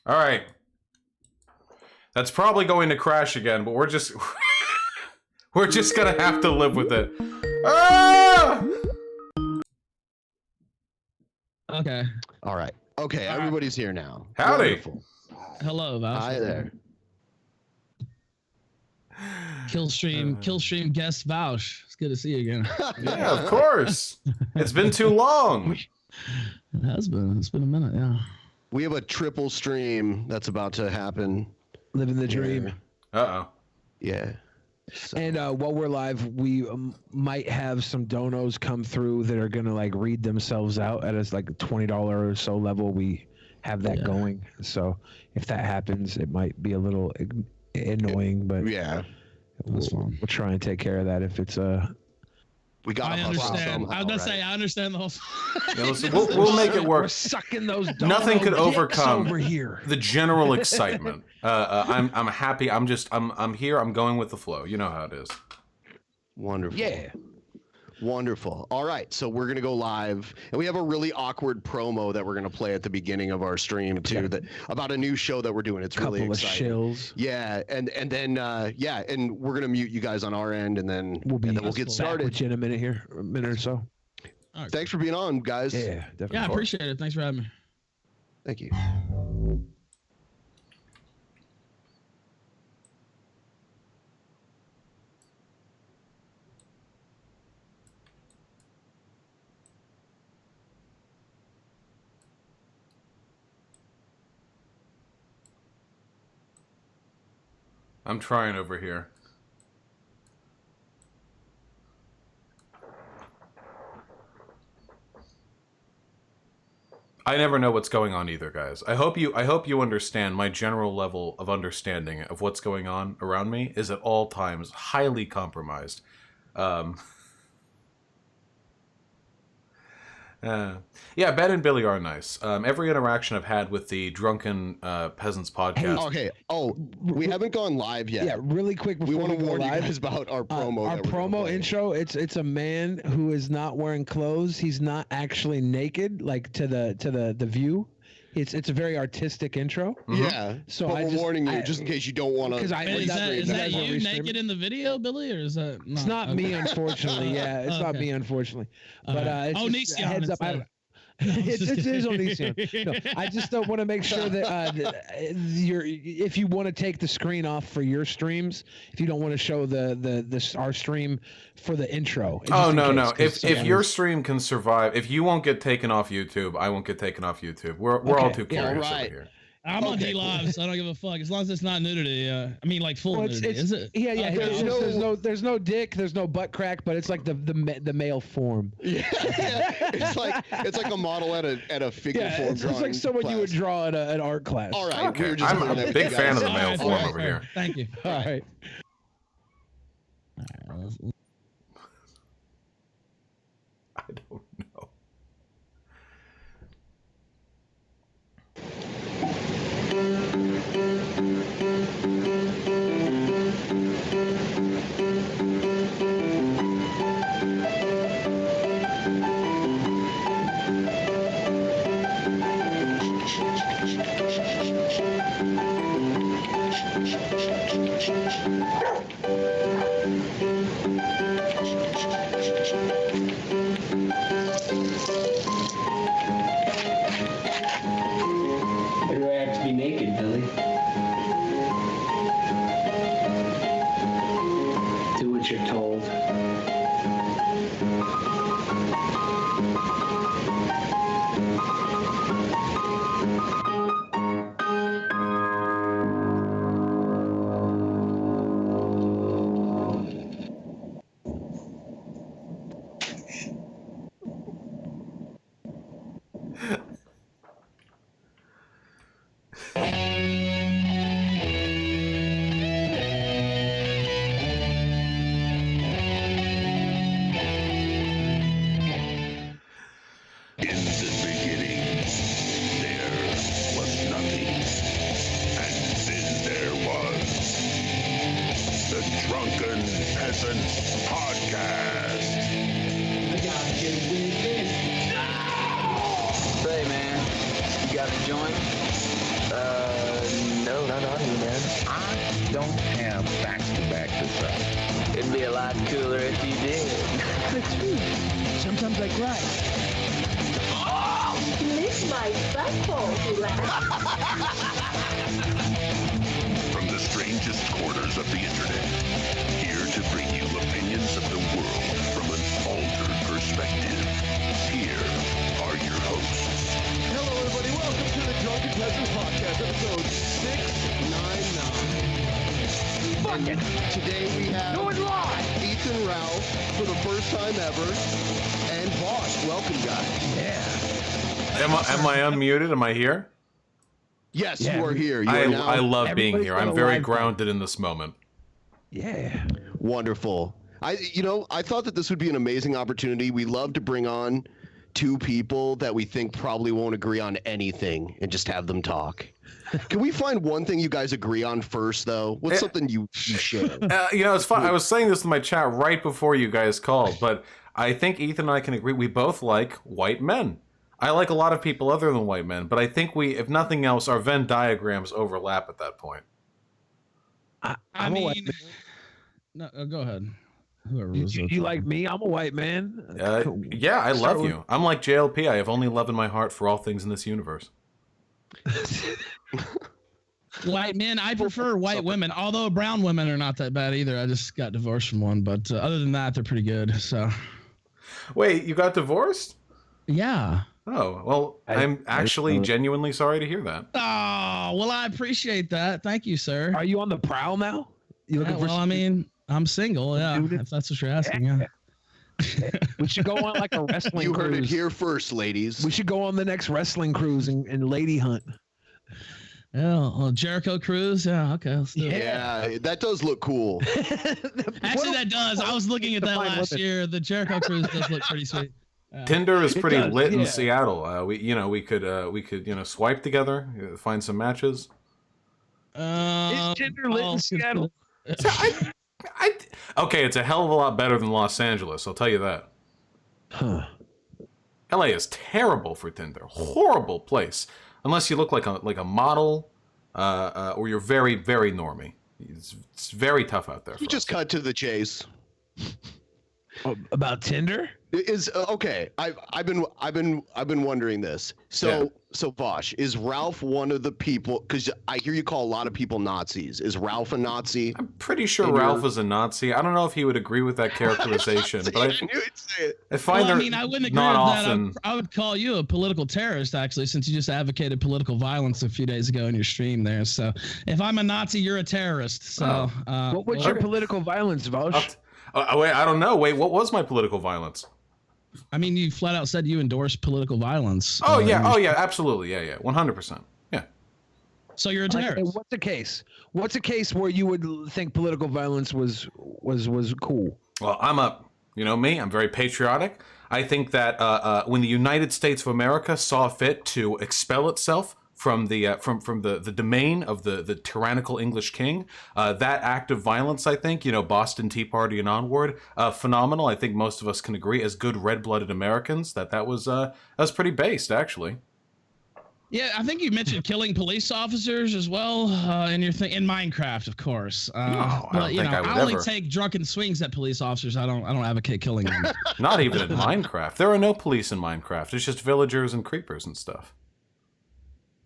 All right. That's probably going to crash again, but we're just gonna have to live with it. Ah! Okay. All right. Okay, everybody's here now. Howdy. Wonderful. Hello, Vouch. Hi there. Killstream guest Vouch. It's good to see you again. Yeah, of course. It's been too long. It has been. It's been a minute, yeah. We have a triple stream that's about to happen. Living the dream. Uh-oh. Yeah. So. And while we're live, we might have some donos come through that are gonna like read themselves out at us like a $20 or so level. We have that going. So if that happens, it might be a little annoying, but yeah, we'll try and take care of that if it's we got. I understand. Somehow, I was gonna right? say I understand the whole. Yeah, listen, we'll make it work. We're sucking those. Nothing could overcome over here. the general excitement. I'm happy. I'm here. I'm going with the flow. You know how it is. Wonderful. Yeah. Wonderful. All right, so we're gonna go live, and we have a really awkward promo that we're gonna play at the beginning of our stream too, that about a new show that we're doing. It's really exciting. Couple of shills. Yeah, and then and we're gonna mute you guys on our end, and then we'll get started. With you in a minute or so. All right. Thanks for being on, guys. Yeah, definitely. Yeah, I appreciate it. Thanks for having me. Thank you. I'm trying over here. I never know what's going on either, guys. I hope you understand my general level of understanding of what's going on around me is at all times highly compromised. Yeah, Ben and Billy are nice. Every interaction I've had with the Drunken Peasants podcast. Okay. Oh, we haven't gone live yet. Yeah, really quick before we want to warn you live, guys about our promo. Our promo intro. It's a man who is not wearing clothes. He's not actually naked, like to the view. It's a very artistic intro. Mm-hmm. Yeah. So but we're warning you just in case you don't want to. Is that you naked in the video, Billy, or is that? It's not me, unfortunately. Yeah, it's not me, unfortunately. But it's just a heads up. It is Onision. No, I just don't want to make sure that if you want to take the screen off for your streams, if you don't want to show our stream for the intro. Oh no. If your stream can survive, if you won't get taken off YouTube, I won't get taken off YouTube. We're all too curious over here. I'm on D Live, so I don't give a fuck. As long as it's not nudity. I mean, like full nudity. Is it? Yeah. There's no dick. There's no butt crack, but it's like the male form. Yeah. It's like a model at a figure form. It's like someone you would draw at an art class. All right. Okay. I'm a big fan of the male form over here. Thank you. All right. I don't know. Why do I have to be naked, Billy? Do what you're told. Drunken Peasants Podcast. I gotta get with this. Say, man, you got a joint? No, not on you, man. I don't have facts to back this up. It'd be a lot cooler if you did. Sometimes I cry. My butthole, he laughed. From the strangest corners of the internet, here to bring you opinions of the world from an altered perspective. Here are your hosts. Hello, everybody. Welcome to the Drunken Peasants podcast, episode 699. Fuck it. Today we have Ethan Ralph for the first time ever, and Boss. Welcome, guys. Yeah. Am I unmuted? Am I here? Yes, Yeah, you are here. You I are now. love being everybody's here. got I'm a very live grounded in this moment. Yeah. Wonderful. I thought that this would be an amazing opportunity. We love to bring on two people that we think probably won't agree on anything and just have them talk. Can we find one thing you guys agree on first, though? What's something you share? It's fun. I was saying this in my chat right before you guys called, but I think Ethan and I can agree. We both like white men. I like a lot of people other than white men, but I think if nothing else, our Venn diagrams overlap at that point. I mean, no, go ahead. Whoever was You like me? I'm a white man. Yeah, I love you. I'm like JLP. I have only love in my heart for all things in this universe. White men, I prefer white women, although brown women are not that bad either. I just got divorced from one, but other than that, they're pretty good. So, wait, you got divorced? Yeah. Oh, well, I'm actually genuinely sorry to hear that. Oh, well, I appreciate that. Thank you, sir. Are you on the prowl now? You looking for? Well, I mean, I'm single. Yeah, if that's what you're asking. Yeah. We should go on like a wrestling. You heard cruise. it here first, ladies. We should go on the next wrestling cruise and lady hunt. Yeah, well, Jericho cruise. Yeah, okay. Let's do it. Yeah, that does look cool. Actually, that does. I was looking at that last year. The Jericho cruise does look pretty sweet. Tinder is pretty lit in Seattle. We could swipe together, find some matches. Is Tinder lit in Seattle? Okay, it's a hell of a lot better than Los Angeles. I'll tell you that. Huh. LA is terrible for Tinder. Horrible place. Unless you look like a model, or you're very, very normy. It's very tough out there. You just cut to the chase. About Tinder? Is okay. I've been wondering this. So Vosh, is Ralph one of the people? Because I hear you call a lot of people Nazis. Is Ralph a Nazi? I'm pretty sure Ralph is a Nazi. I don't know if he would agree with that characterization, but I find I wouldn't agree with that. I would call you a political terrorist, actually, since you just advocated political violence a few days ago in your stream there. So if I'm a Nazi, you're a terrorist. So what's your political violence, Vosh? Wait, I don't know. Wait, what was my political violence? I mean, you flat out said you endorse political violence. Oh yeah, absolutely, yeah, 100%, yeah. So you're a terrorist. What's the case? What's a case where you would think political violence was cool? Well, I'm very patriotic. I think that when the United States of America saw fit to expel itself from the domain of the tyrannical English king, that act of violence, I think, Boston Tea Party and onward, phenomenal. I think most of us can agree, as good red-blooded Americans, that was pretty based, actually. Yeah, I think you mentioned killing police officers as well in your thing in Minecraft, of course. No, I don't think I would I only ever. take drunken swings at police officers. I don't advocate killing them. Not even in Minecraft. There are no police in Minecraft. It's just villagers and creepers and stuff.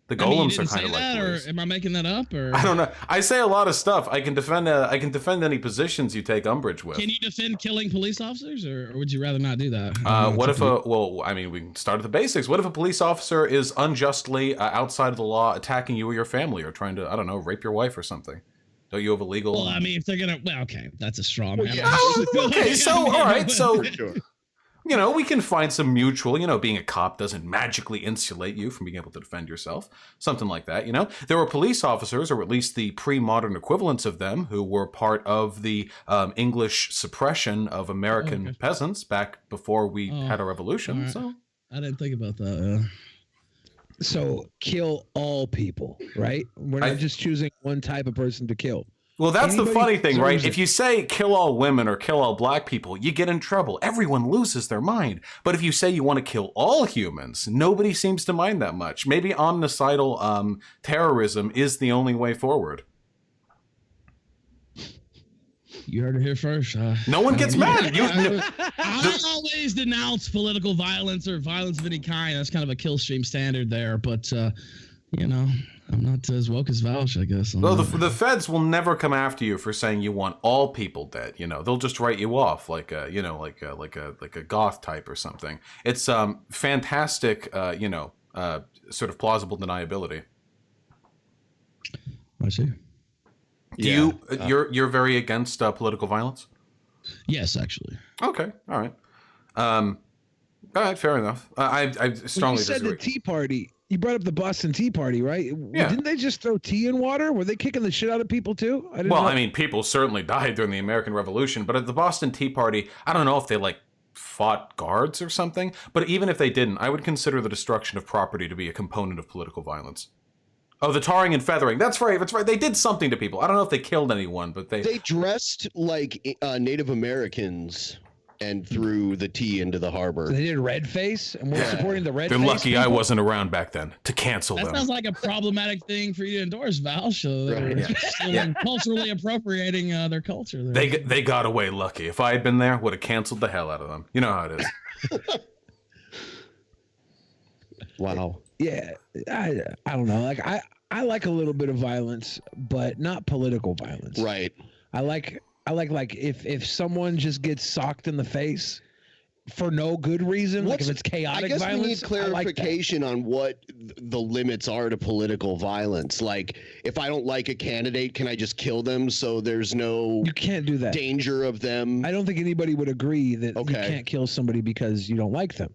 The golems are kind of like police. Or am I making that up? Or I don't know. I say a lot of stuff. I can defend any positions you take umbrage with. Can you defend killing police officers, or would you rather not do that? We can start at the basics. What if a police officer is unjustly outside of the law attacking you or your family, or trying to, I don't know, rape your wife or something? Don't you have a legal? Well, I mean, if they're gonna, okay, that's a straw man. Okay, so all right, so. We can find some mutual, being a cop doesn't magically insulate you from being able to defend yourself. Something like that, There were police officers, or at least the pre-modern equivalents of them, who were part of the English suppression of American peasants back before we had a revolution. Right. So I didn't think about that. So kill all people, right? We're not just choosing one type of person to kill. Well, that's the funny thing, right? If you say kill all women or kill all black people, you get in trouble. Everyone loses their mind. But if you say you want to kill all humans, nobody seems to mind that much. Maybe omnicidal terrorism is the only way forward. You heard it here first. No one gets mad. I always denounce political violence or violence of any kind. That's kind of a kill stream standard there. But, you know, I'm not as woke as Vouch, I guess. Well, the feds will never come after you for saying you want all people dead. You know, they'll just write you off like a, you know, like a goth type or something. It's fantastic, you know, sort of plausible deniability. I see. You're very against political violence? Yes, actually. Okay, all right. All right, fair enough. I strongly you said disagree. the Tea Party. You brought up the Boston Tea Party, right? Yeah. Didn't they just throw tea in water? Were they kicking the shit out of people too? I mean, people certainly died during the American Revolution, but at the Boston Tea Party, I don't know if they like fought guards or something, but even if they didn't, I would consider the destruction of property to be a component of political violence. Oh, the tarring and feathering. That's right. That's right. They did something to people. I don't know if they killed anyone, but they dressed like Native Americans and threw the tea into the harbor. So they did red face, and we're supporting the red face. They're lucky people? I wasn't around back then to cancel them. That sounds like a problematic thing for you to endorse, Val. So they're culturally appropriating their culture. There. They got away lucky. If I had been there, would have canceled the hell out of them. You know how it is. Wow. Yeah, I don't know. Like I like a little bit of violence, but not political violence. Right. I like if someone just gets socked in the face for no good reason, like if it's chaotic violence. I guess we need clarification on what the limits are to political violence. Like, if I don't like a candidate, can I just kill them so there's no you can't do that danger of them? I don't think anybody would agree that you can't kill somebody because you don't like them.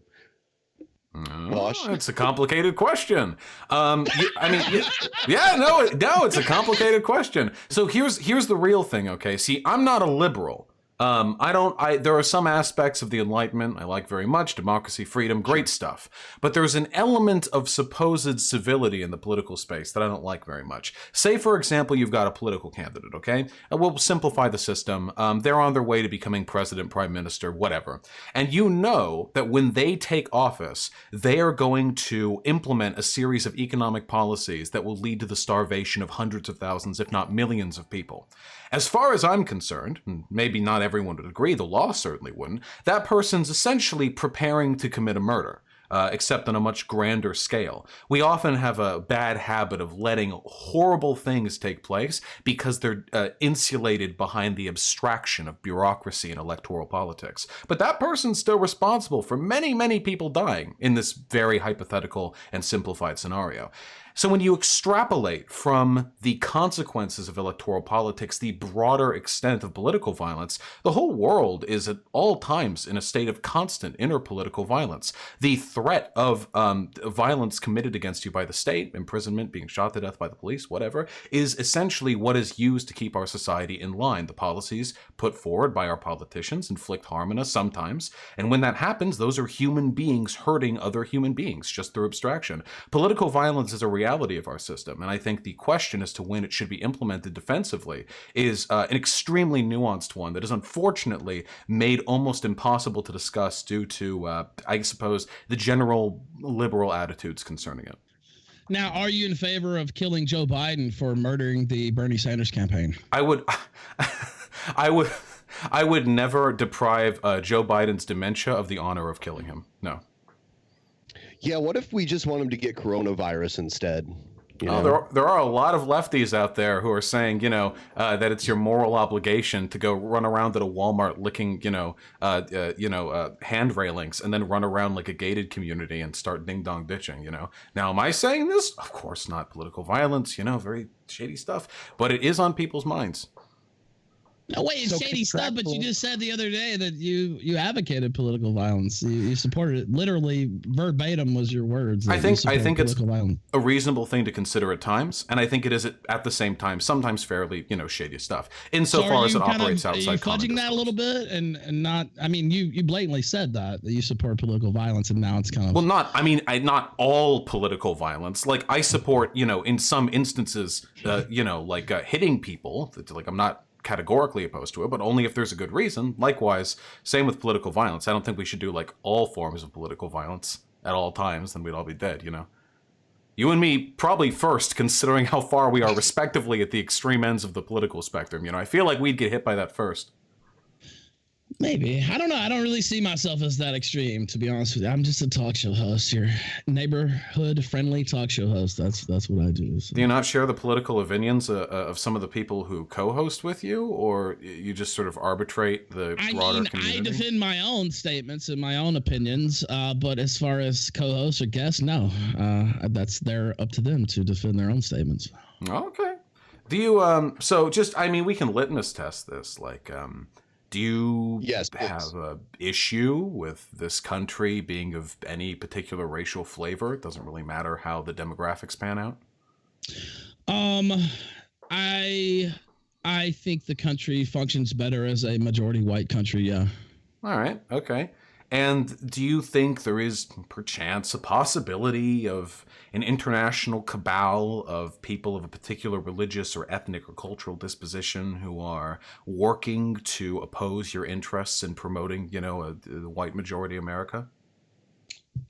It's a complicated question. No, it's a complicated question. So here's the real thing. Okay, see, I'm not a liberal. There are some aspects of the Enlightenment I like very much, democracy, freedom, great stuff. But there's an element of supposed civility in the political space that I don't like very much. Say, for example, you've got a political candidate, okay? We'll simplify the system. They're on their way to becoming president, prime minister, whatever. And you know that when they take office, they are going to implement a series of economic policies that will lead to the starvation of hundreds of thousands, if not millions of people. As far as I'm concerned, and maybe not everyone would agree, the law certainly wouldn't, that person's essentially preparing to commit a murder, except on a much grander scale. We often have a bad habit of letting horrible things take place because they're insulated behind the abstraction of bureaucracy and electoral politics. But that person's still responsible for many, many people dying in this very hypothetical and simplified scenario. So when you extrapolate from the consequences of electoral politics, the broader extent of political violence, the whole world is at all times in a state of constant interpolitical violence. The threat of violence committed against you by the state, imprisonment, being shot to death by the police, whatever, is essentially what is used to keep our society in line. The policies put forward by our politicians inflict harm on us sometimes, and when that happens, those are human beings hurting other human beings, just through abstraction. Political violence is a reality of our system, and I think the question as to when it should be implemented defensively is an extremely nuanced one that is unfortunately made almost impossible to discuss due to, I suppose, the general liberal attitudes concerning it. Now, are you in favor of killing Joe Biden for murdering the Bernie Sanders campaign? I would never deprive Joe Biden's dementia of the honor of killing him. No. Yeah, what if we just want him to get coronavirus instead? You know? There are a lot of lefties out there who are saying, that it's your moral obligation to go run around at a Walmart licking, hand railings and then run around like a gated community and start ding-dong ditching, Now, am I saying this? Of course not. Political violence, very shady stuff. But it is on people's minds. No way, it's shady stuff, but you just said the other day that you advocated political violence. You supported it. Literally, verbatim was your words. I think it's a reasonable thing to consider at times, and I think it is at the same time sometimes fairly, shady stuff. Insofar as it operates outside. Are you fudging that a little bit and not? I mean, you blatantly said that you support political violence, and now it's kind of not all political violence. Like I support, in some instances, hitting people. Like I'm not categorically opposed to it, but only if there's a good reason. Likewise, same with political violence. I don't think we should do like all forms of political violence at all times, then we'd all be dead, You and me probably first, considering how far we are respectively at the extreme ends of the political spectrum. You know, I feel like we'd get hit by that first. Maybe. I don't know. I don't really see myself as that extreme, to be honest with you. I'm just a talk show host, your neighborhood-friendly talk show host. That's what I do. So. Do you not share the political opinions of some of the people who co-host with you, or you just sort of arbitrate the broader community? I defend my own statements and my own opinions, but as far as co-hosts or guests, no. They're up to them to defend their own statements. Okay. Do you, so just, I mean, we can litmus test this, like, do you have an issue with this country being of any particular racial flavor? It doesn't really matter how the demographics pan out. I think the country functions better as a majority white country. Yeah. All right. Okay. And do you think there is perchance a possibility of an international cabal of people of a particular religious or ethnic or cultural disposition who are working to oppose your interests in promoting, you know, the white majority America?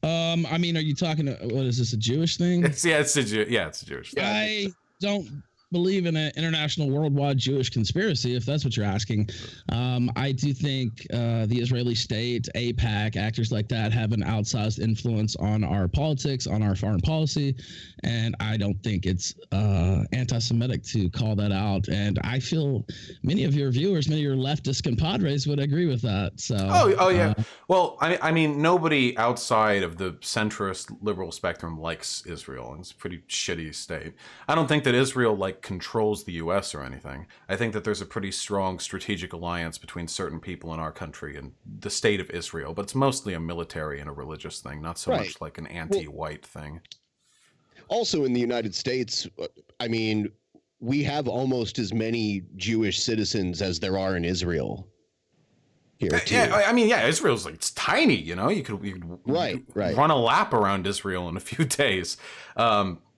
I mean, are you talking? What is this? A Jewish thing? It's a Jewish thing. I don't believe in an international worldwide Jewish conspiracy, if that's what you're asking. I do think the Israeli state, AIPAC, actors like that have an outsized influence on our politics, on our foreign policy, and I don't think it's anti-Semitic to call that out. And I feel many of your viewers, many of your leftist compadres would agree with that. So, oh yeah. Well, I mean, nobody outside of the centrist liberal spectrum likes Israel. It's a pretty shitty state. I don't think that Israel controls the U.S. or anything. I think that there's a pretty strong strategic alliance between certain people in our country and the state of Israel, but it's mostly a military and a religious thing, not so much like an anti-white thing. Also in the United States, I mean, we have almost as many Jewish citizens as there are in Israel. Here too. Yeah, I mean, yeah, Israel's it's tiny, you know. You could run a lap around Israel in a few days.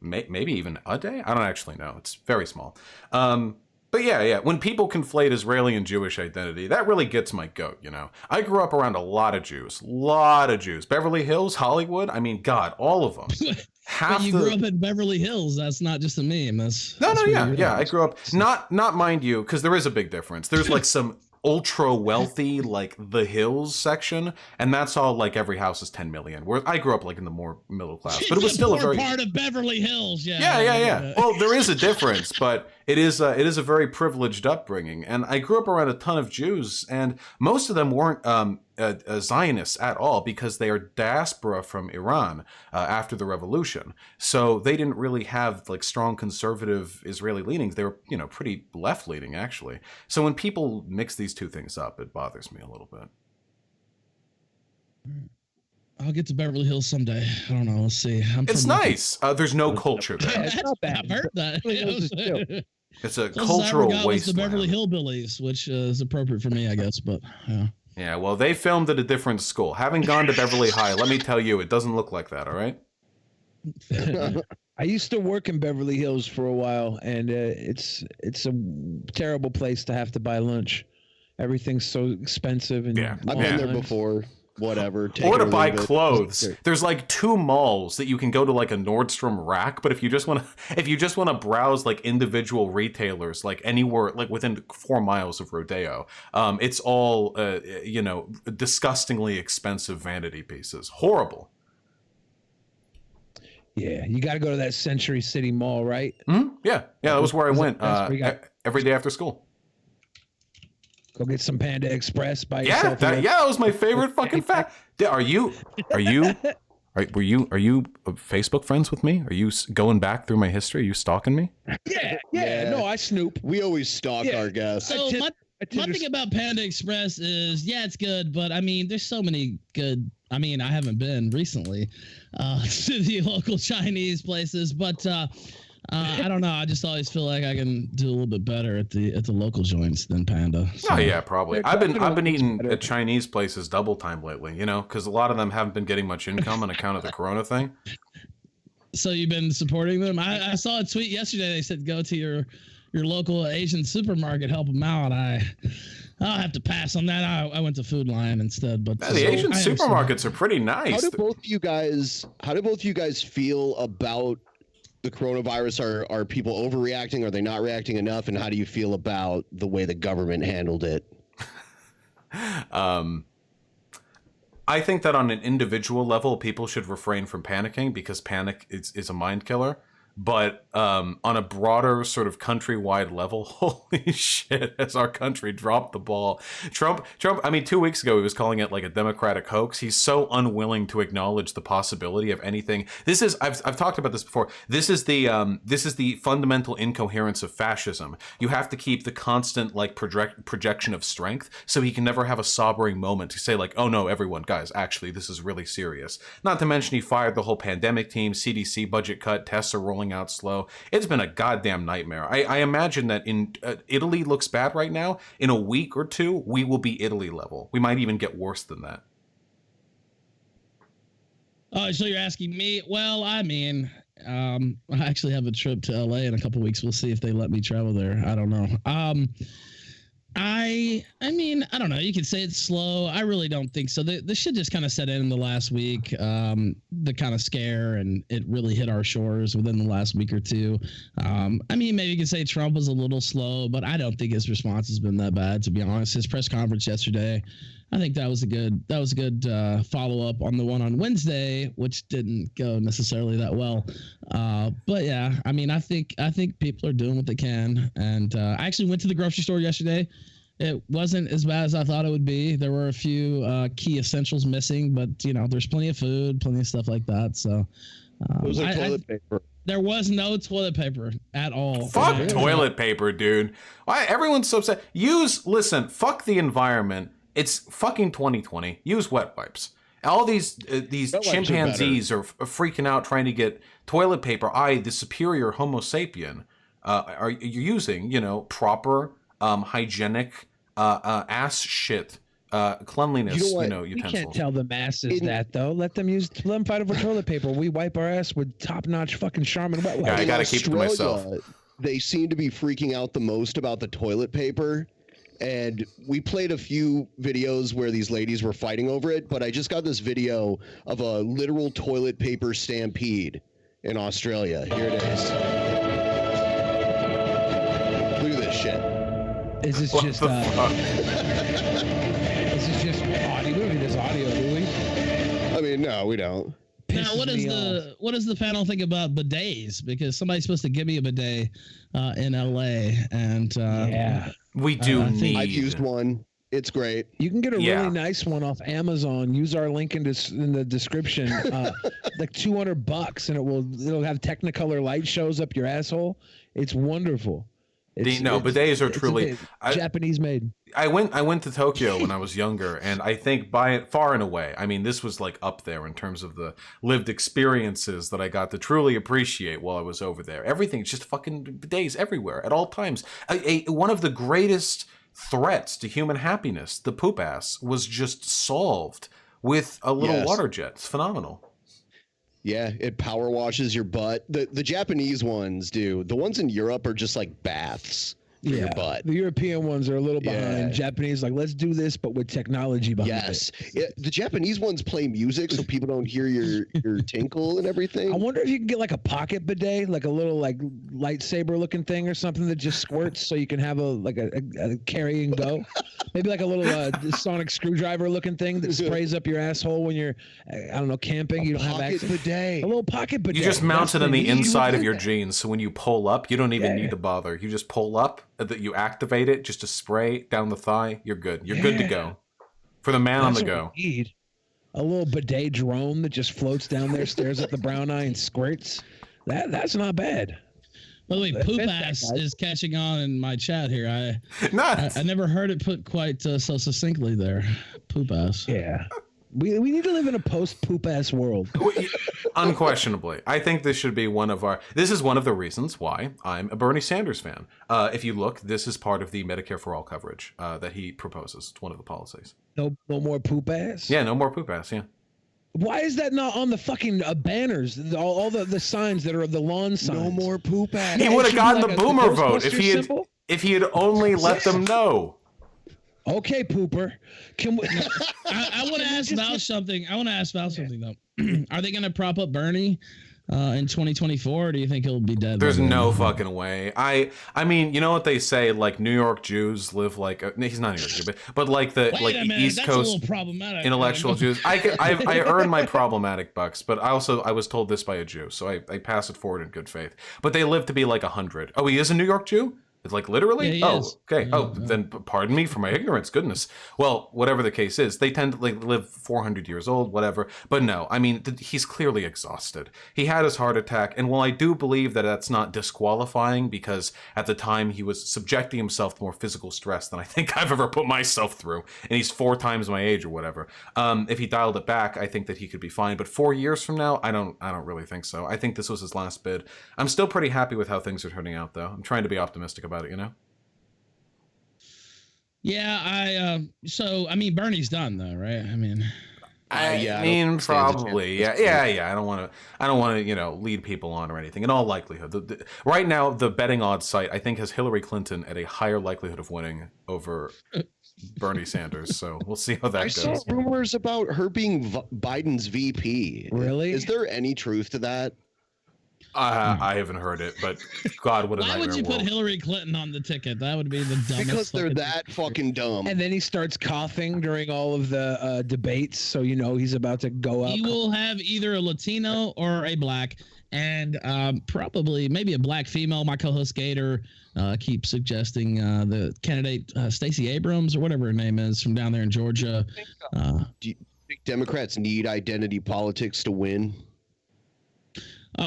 Maybe even a day. I don't actually know. It's very small. But yeah. When people conflate Israeli and Jewish identity, that really gets my goat, you know. I grew up around a lot of Jews. Beverly Hills, Hollywood. I mean, God, all of them. But you grew up in Beverly Hills. That's not just a meme. Yeah. I grew up not mind you, because there is a big difference. There's some ultra wealthy the Hills section, and that's all every house is 10 million, where I grew up in the more middle class, but it was still a very part of Beverly Hills. Yeah. Well, there is a difference, but it is a very privileged upbringing, and I grew up around a ton of Jews, and most of them weren't Zionists at all, because they are diaspora from Iran after the revolution, so they didn't really have strong conservative Israeli leanings. They were pretty left leaning actually. So when people mix these two things up, it bothers me a little bit. I'll get to Beverly Hills someday. I don't know. We'll see. It's nice. There's no culture there. Yeah, it's not bad. I've heard that. It's a cultural wasteland. The Beverly Hillbillies, which is appropriate for me, I guess. But yeah. Yeah, well, they filmed at a different school. Having gone to Beverly High, let me tell you, it doesn't look like that, all right? I used to work in Beverly Hills for a while, and it's a terrible place to have to buy lunch. Everything's so expensive. And I've been there before. Whatever. Or to buy clothes. There's 2 malls that you can go to a Nordstrom Rack, but if you just want to browse individual retailers anywhere within 4 miles of Rodeo, it's all disgustingly expensive vanity pieces. Horrible. Yeah, you got to go to that Century City Mall, right? Mm-hmm. Yeah, that was where I went every day after school. Go get some Panda Express by yourself. That was my favorite fucking fact. Were you Facebook friends with me? Are you going back through my history? Are you stalking me? Yeah. No, I snoop. We always stalk our guests. So my thing about Panda Express is, it's good, but I mean, there's so many good. I mean, I haven't been recently to the local Chinese places, but I don't know. I just always feel like I can do a little bit better at the local joints than Panda. So. Oh yeah, probably. I've been eating at Chinese places double time lately. Because a lot of them haven't been getting much income on account of the Corona thing. So you've been supporting them? I saw a tweet yesterday. They said go to your local Asian supermarket, help them out. I'll have to pass on that. I went to Food Lion instead. But the Asian supermarkets are pretty nice. How do both of you guys feel about the coronavirus? Are people overreacting? Are they not reacting enough? And how do you feel about the way the government handled it? I think that on an individual level, people should refrain from panicking because panic is a mind killer. But on a broader sort of countrywide level, holy shit, has our country dropped the ball. Trump, I mean, 2 weeks ago, he was calling it like a Democratic hoax. He's so unwilling to acknowledge the possibility of anything. This is, I've talked about this before. This is the fundamental incoherence of fascism. You have to keep the constant like projection of strength so he can never have a sobering moment to say like, oh no, everyone, guys, actually, this is really serious. Not to mention he fired the whole pandemic team, CDC budget cut, tests are rolling out slow. It's been a goddamn nightmare. I imagine that in Italy looks bad right now. In a week or two, we will be Italy level. We might even get worse than that. So you're asking me? Well, I mean, I actually have a trip to LA in a couple weeks. We'll see if they let me travel there. I don't know. I mean, I don't know. You could say it's slow. I really don't think so. The shit just kind of set in the last week. The kind of scare, and it really hit our shores within the last week or two. I mean, maybe you could say Trump was a little slow, but I don't think his response has been that bad, to be honest. His press conference yesterday, I think that was a good follow up on the one on Wednesday, which didn't go necessarily that well. But yeah, I mean, I think people are doing what they can. And I actually went to the grocery store yesterday. It wasn't as bad as I thought it would be. There were a few key essentials missing, but you know, there's plenty of food, plenty of stuff like that. So it was like toilet paper. There was no toilet paper at all. Fuck toilet paper, dude. Why everyone's so upset? Listen, fuck the environment. It's fucking 2020. Use wet wipes. All these chimpanzees are freaking out trying to get toilet paper. The superior Homo sapien, are you using, proper hygienic ass shit cleanliness, utensils. You can't tell the masses that though. Let them fight over toilet paper. We wipe our ass with top-notch fucking Charmin wet wipes. Yeah, I gotta keep it to myself. They seem to be freaking out the most about the toilet paper. And we played a few videos where these ladies were fighting over it, but I just got this video of a literal toilet paper stampede in Australia. Here it is. Look at this shit. Is this just is this just audio? We don't need this audio, do we? I mean, no, we don't. Now, what does the panel think about bidets? Because somebody's supposed to give me a bidet in LA, and yeah, we do need. I've used one. It's great. You can get a really nice one off Amazon. Use our link in the description. Like $200, and it'll have Technicolor light shows up your asshole. It's wonderful. Bidets are truly Japanese made. I went to Tokyo when I was younger, and I think by it far and away, I mean, this was like up there in terms of the lived experiences that I got to truly appreciate while I was over there. Everything's just fucking bidets everywhere at all times. One of the greatest threats to human happiness, the poop ass, was just solved with a little water jet. It's phenomenal. Yeah, it power washes your butt. The Japanese ones do. The ones in Europe are just like baths for your butt. The European ones are a little behind. Japanese, like, let's do this, but with technology behind it. Yes. The Japanese ones play music so people don't hear your tinkle and everything. I wonder if you can get like a pocket bidet, like a little like lightsaber looking thing or something that just squirts so you can have a carry and go. Maybe like a little sonic screwdriver looking thing that sprays up your asshole when you're, I don't know, camping. You don't have access. Bidet. A little pocket bidet. You just mount it on the inside of your jeans, so when you pull up, you don't even need to bother. You just pull up, that you activate it, just to spray down the thigh. You're good. You're good to go. For the man on the go. A little bidet drone that just floats down there, stares at the brown eye, and squirts. That's not bad. By the way, poop ass is catching on in my chat here. I never heard it put quite so succinctly there. Poop ass. Yeah. We need to live in a post-poop ass world. Unquestionably. I think this should be this is one of the reasons why I'm a Bernie Sanders fan. If you look, this is part of the Medicare for All coverage that he proposes. It's one of the policies. No more poop ass? Yeah, no more poop ass, yeah. Why is that not on the fucking banners? All the signs that are the lawn signs. No more poop ass. He would have gotten the boomer vote if he had only let them know. Okay, pooper. Can we? I want to ask Val something. I want to ask Val something though. Are they going to prop up Bernie in 2024? Or do you think he'll be dead? There's no fucking way. I mean, you know what they say? Like New York Jews live like he's not New York Jew, but like the East Coast intellectual Jews. I earn my problematic bucks, but I was told this by a Jew, so I pass it forward in good faith. But they live to be like 100. Oh, he is a New York Jew? It's like literally? Yeah, he is. Okay. Yeah, Then pardon me for my ignorance. Goodness. Well, whatever the case is, they tend to like live 400 years old, whatever. But no, I mean, he's clearly exhausted. He had his heart attack, and while I do believe that that's not disqualifying, because at the time he was subjecting himself to more physical stress than I think I've ever put myself through, and he's 4 times my age or whatever. If he dialed it back, I think that he could be fine. But 4 years from now, I don't really think so. I think this was his last bid. I'm still pretty happy with how things are turning out, though. I'm trying to be optimistic about it, you know? Yeah, so I mean, Bernie's done though, right? I mean, I mean, probably, yeah. I don't want to, lead people on or anything. In all likelihood, right now, the betting odds site I think has Hillary Clinton at a higher likelihood of winning over Bernie Sanders. So we'll see how that goes. I saw rumors about her being Biden's VP. Really? Is there any truth to that? I haven't heard it, but God, what a nightmare Why would you world. put Hillary Clinton on the ticket? That would be the dumbest. Because they're that fucking dumb. And then he starts coughing during all of the debates, so you know he's about to go up. He will have either a Latino or a black, and probably maybe a black female. My co-host Gator keeps suggesting the candidate Stacey Abrams or whatever her name is from down there in Georgia. Do you think Democrats need identity politics to win?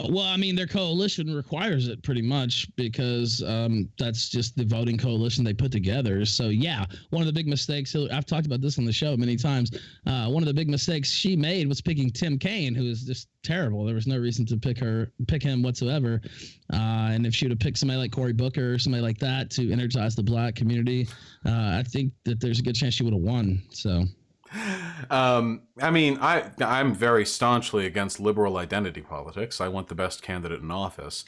Well, I mean, their coalition requires it pretty much because that's just the voting coalition they put together. So, yeah, one of the big mistakes, I've talked about this on the show many times. One of the big mistakes she made was picking Tim Kaine, who is just terrible. There was no reason to pick him whatsoever. And if she would have picked somebody like Cory Booker or somebody like that to energize the black community, I think that there's a good chance she would have won. So. I mean, I'm very staunchly against liberal identity politics. I want the best candidate in office.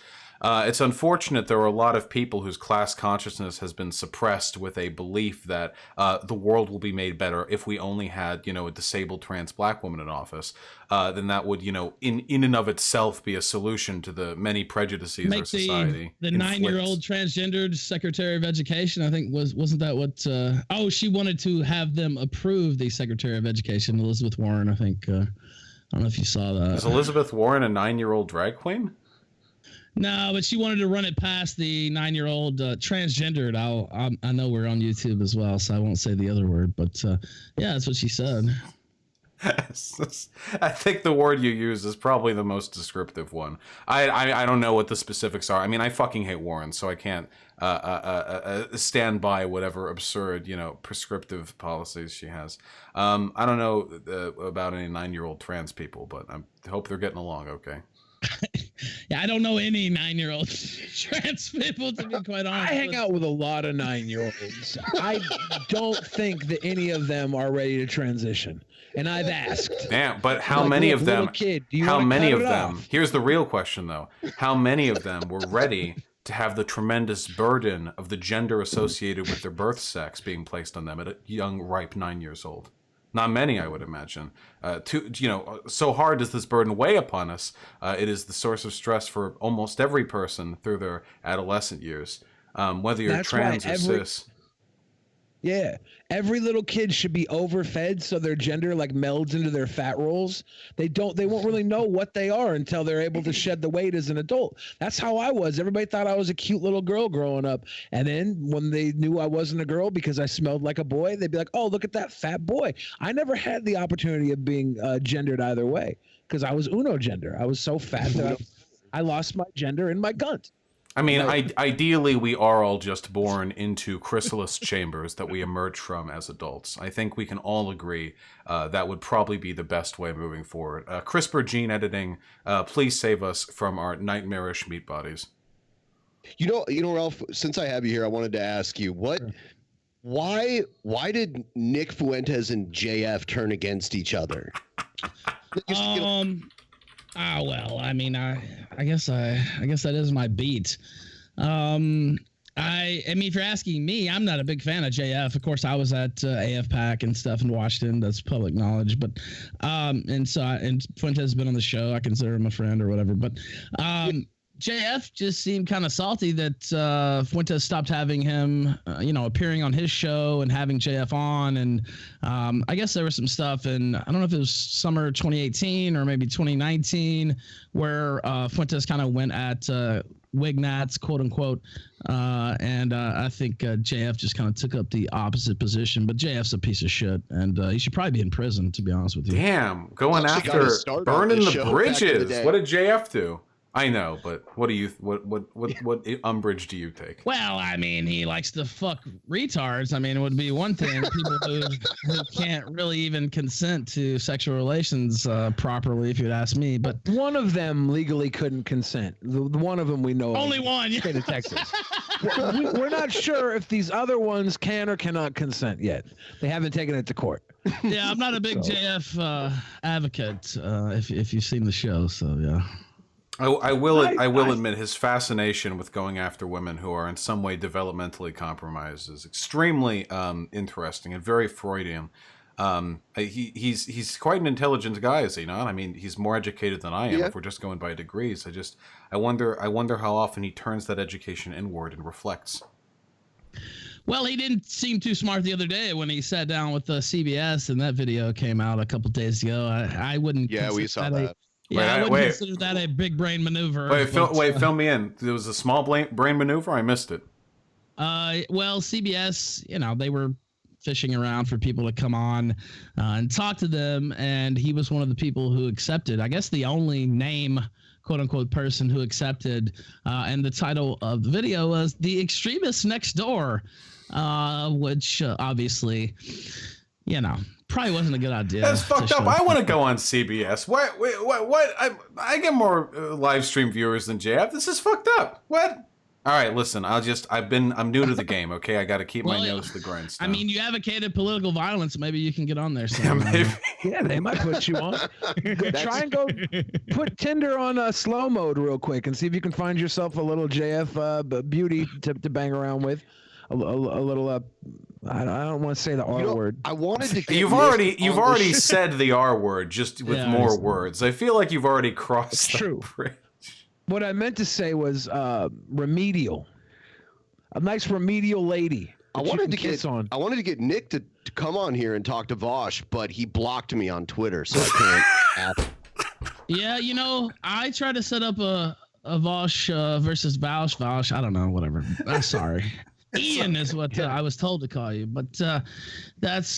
It's unfortunate there are a lot of people whose class consciousness has been suppressed with a belief that the world will be made better if we only had, a disabled trans black woman in office. Then that would, in and of itself be a solution to the many prejudices our society. The 9-year-old transgendered Secretary of Education, I think wasn't that what? She wanted to have them approve the Secretary of Education, Elizabeth Warren. I think I don't know if you saw that. Is Elizabeth Warren a 9-year-old drag queen? No, but she wanted to run it past the 9-year-old transgendered. I know we're on YouTube as well, so I won't say the other word. But yeah, that's what she said. I think the word you use is probably the most descriptive one. I don't know what the specifics are. I mean, I fucking hate Warren, so I can't stand by whatever absurd, prescriptive policies she has. I don't know about any 9-year-old trans people, but I hope they're getting along okay. Yeah, I don't know any 9-year-old trans people, to be quite honest. I hang out with a lot of 9-year-olds. I don't think that any of them are ready to transition. And I've asked. Yeah, but how many of them? Kid, how many of them? Here's the real question, though. How many of them were ready to have the tremendous burden of the gender associated with their birth sex being placed on them at a young, ripe 9 years old? Not many, I would imagine. So hard does this burden weigh upon us. It is the source of stress for almost every person through their adolescent years, whether you're trans or cis. Yeah, every little kid should be overfed so their gender melds into their fat rolls. They won't really know what they are until they're able to shed the weight as an adult. That's how I was. Everybody thought I was a cute little girl growing up. And then when they knew I wasn't a girl because I smelled like a boy, they'd be like, oh, look at that fat boy. I never had the opportunity of being gendered either way because I was uno gender. I was so fat that I lost my gender in my gunt. I mean, ideally, we are all just born into chrysalis chambers that we emerge from as adults. I think we can all agree that would probably be the best way moving forward. CRISPR gene editing, please save us from our nightmarish meat bodies. Ralph, since I have you here, I wanted to ask you, why did Nick Fuentes and JF turn against each other? Well, I mean, I guess that is my beat. I mean, if you're asking me, I'm not a big fan of JF. Of course, I was at AFPAC and stuff in Washington. That's public knowledge. But and Fuentes has been on the show. I consider him a friend or whatever. But JF just seemed kind of salty that Fuentes stopped having him, appearing on his show and having JF on. And I guess there was some stuff, and I don't know if it was summer 2018 or maybe 2019, where Fuentes kind of went at Wignats, quote unquote, and I think JF just kind of took up the opposite position. But JF's a piece of shit, and he should probably be in prison, to be honest with you. Damn, going after burning the bridges. What did JF do? I know, but what umbrage do you take? Well, I mean, he likes to fuck retards. I mean, it would be one thing, people who can't really even consent to sexual relations properly, if you'd ask me. But one of them legally couldn't consent. The one of them we know. Only one. State of Texas. We're not sure if these other ones can or cannot consent yet. They haven't taken it to court. Yeah, I'm not a big JF advocate. If you've seen the show, so yeah. I will admit his fascination with going after women who are in some way developmentally compromised is extremely interesting and very Freudian. He's quite an intelligent guy, is he not? I mean, he's more educated than I am. Yeah. If we're just going by degrees, I wonder how often he turns that education inward and reflects. Well, he didn't seem too smart the other day when he sat down with CBS, and that video came out a couple days ago. I wouldn't. Yeah, we saw that. Yeah, I wouldn't consider that a big brain maneuver. Fill me in. There was a small brain maneuver. I missed it. Well, CBS, they were fishing around for people to come on and talk to them, and he was one of the people who accepted. I guess the only name, quote unquote, person who accepted. And the title of the video was "The Extremists Next Door," which obviously, probably wasn't a good idea. That's fucked up. I want to go on CBS. What? I get more live stream viewers than JF. This is fucked up. What? All right, listen. I'm new to the game. Okay, I got to keep my nose to the grindstone. I mean, you advocated political violence. Maybe you can get on there. Yeah, maybe. Yeah, they might put you on. Try and go put Tinder on slow mode real quick and see if you can find yourself a little JF beauty to bang around with. A little I don't want to say the R word. I wanted to get you've already said the R word, just with more words. I feel like you've already crossed that bridge. What I meant to say was remedial. A nice remedial lady. I wanted to get Nick to come on here and talk to Vosh, but he blocked me on Twitter, so I can't. Yeah, I tried to set up a Vosh versus Vouch. Vouch, I don't know, whatever. I'm sorry. Ian is what I was told to call you, but that's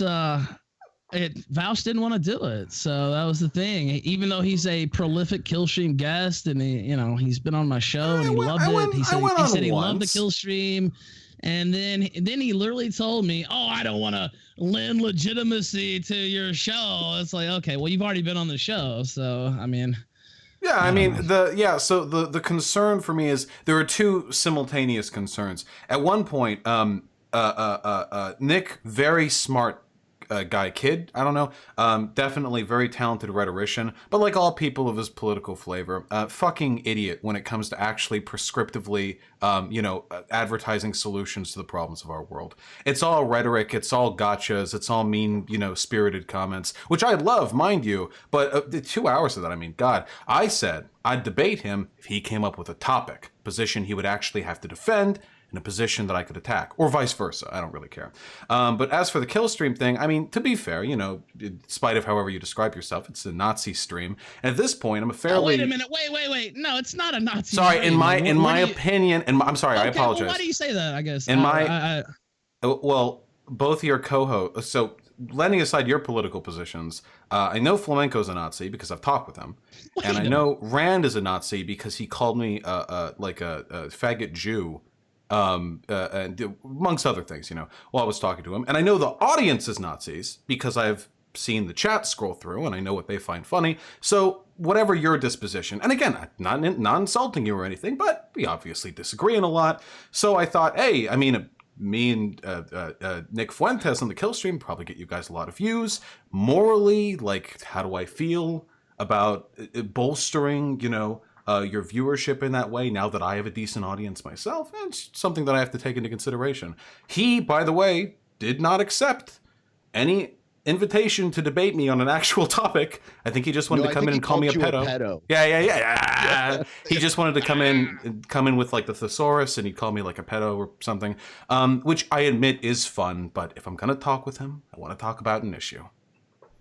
it. Vouch didn't want to do it, so that was the thing. Even though he's a prolific kill stream guest, and he's been on my show and he loved it. He said he loved the kill stream, and then he literally told me, "Oh, I don't want to lend legitimacy to your show." It's like, okay, well, you've already been on the show, so I mean. Yeah, I mean, so the concern for me is there are two simultaneous concerns. At one point, Nick, very smart kid, I don't know, definitely very talented rhetorician, but like all people of his political flavor, fucking idiot when it comes to actually prescriptively, advertising solutions to the problems of our world. It's all rhetoric, it's all gotchas, it's all mean, spirited comments, which I love, mind you, but the 2 hours of that, I mean, God, I said I'd debate him if he came up with a topic, position he would actually have to defend, in a position that I could attack, or vice versa. I don't really care. But as for the kill stream thing, I mean, to be fair, in spite of however you describe yourself, it's a Nazi stream. And at this point, I'm a fairly... Oh, wait a minute. Wait. No, it's not a Nazi Sorry, stream. in my opinion, and I'm sorry, I apologize. Well, why do you say that, I guess? Well, both your co-hosts, so letting aside your political positions, I know Flamenco's a Nazi because I've talked with him. And I know Rand is a Nazi because he called me like a faggot Jew. And amongst other things, while I was talking to him. And I know the audience is Nazis because I've seen the chat scroll through and I know what they find funny. So whatever your disposition, and again, not insulting you or anything, but we obviously disagree on a lot. So I thought, hey, I mean, me and Nick Fuentes on the kill stream probably get you guys a lot of views. Morally, like, how do I feel about bolstering, your viewership in that way, now that I have a decent audience myself, it's something that I have to take into consideration. He, by the way, did not accept any invitation to debate me on an actual topic. I think he just wanted to come in and call me a pedo. Yeah. He just wanted to come in with like the thesaurus, and he'd call me like a pedo or something, which I admit is fun. But if I'm gonna talk with him, I want to talk about an issue.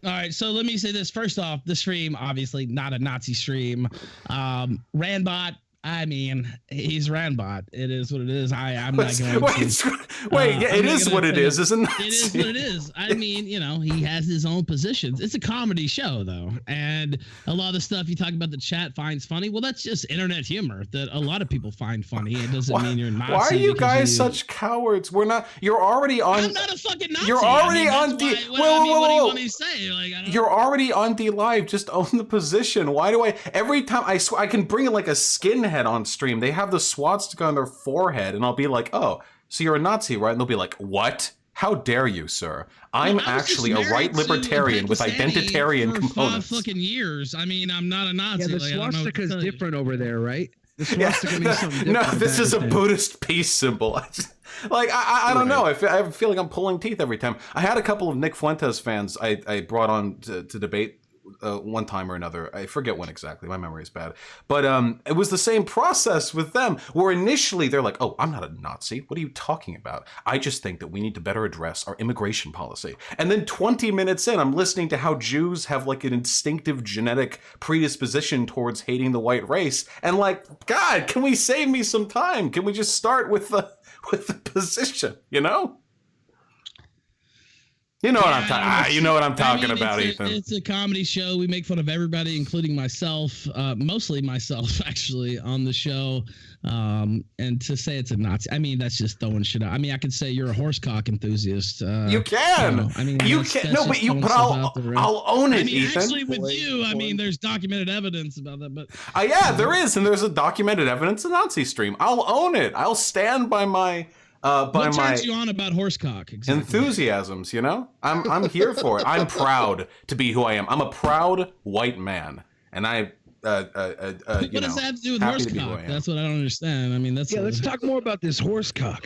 All right, so let me say this. First off, the stream, obviously not a Nazi stream. Randbot, I mean, he's Randbot. It is what it is. I'm not going to... Wait, yeah, it is what it is, isn't it? It is what it is. I mean, you know, he has his own positions. It's a comedy show, though. And a lot of the stuff you talk about the chat finds funny, well, that's just internet humor that a lot to find funny. It doesn't mean you're Nazi. Why are you guys such cowards? We're not... You're already on... I'm not a fucking Nazi. You're already on D... What do you want me to say? Like, you're already on D Live. Just own the position. Why do I... Every time I swear, I can bring in like a skinhead on stream. They have the swastika on their forehead, and I'll be like, oh, so you're a Nazi, right? And they'll be like, what? How dare you, sir? I'm actually a right libertarian with identitarian components. 5 fucking years. I mean, I'm not a Nazi. Yeah, the swastika is different over there, right? The swastika means something different. No, this is a Buddhist peace symbol. I don't know. I feel like I'm pulling teeth every time. I had a couple of Nick Fuentes fans I brought on to debate one time or another. I forget when exactly. My memory is bad. But it was the same process with them, where initially they're like, oh, I'm not a Nazi. What are you talking about? I just think that we need to better address our immigration policy. And then 20 minutes in, I'm listening to how Jews have like an instinctive genetic predisposition towards hating the white race. And like, God, can we save me some time? Can we just start with the position, you know? You know what I'm talking. You know what I'm talking about, Ethan. It's a comedy show. We make fun of everybody, including myself, mostly myself, actually, on the show. And to say it's a Nazi, I mean, that's just throwing shit out. I mean, I could say you're a horsecock enthusiast. You can. You know, I mean, you can. No, but I'll own it, I mean, Ethan. Actually, with you, I mean, there's documented evidence about that. But yeah, there is, and there's a documented evidence of Nazi stream. I'll own it. I'll stand by my. What turns you on about horsecock? Exactly. Enthusiasms, you know? I'm here for it. I'm proud to be who I am. I'm a proud white man, and I what does that have to do with horsecock? That's what I don't understand. I mean, that's let's talk more about this horsecock.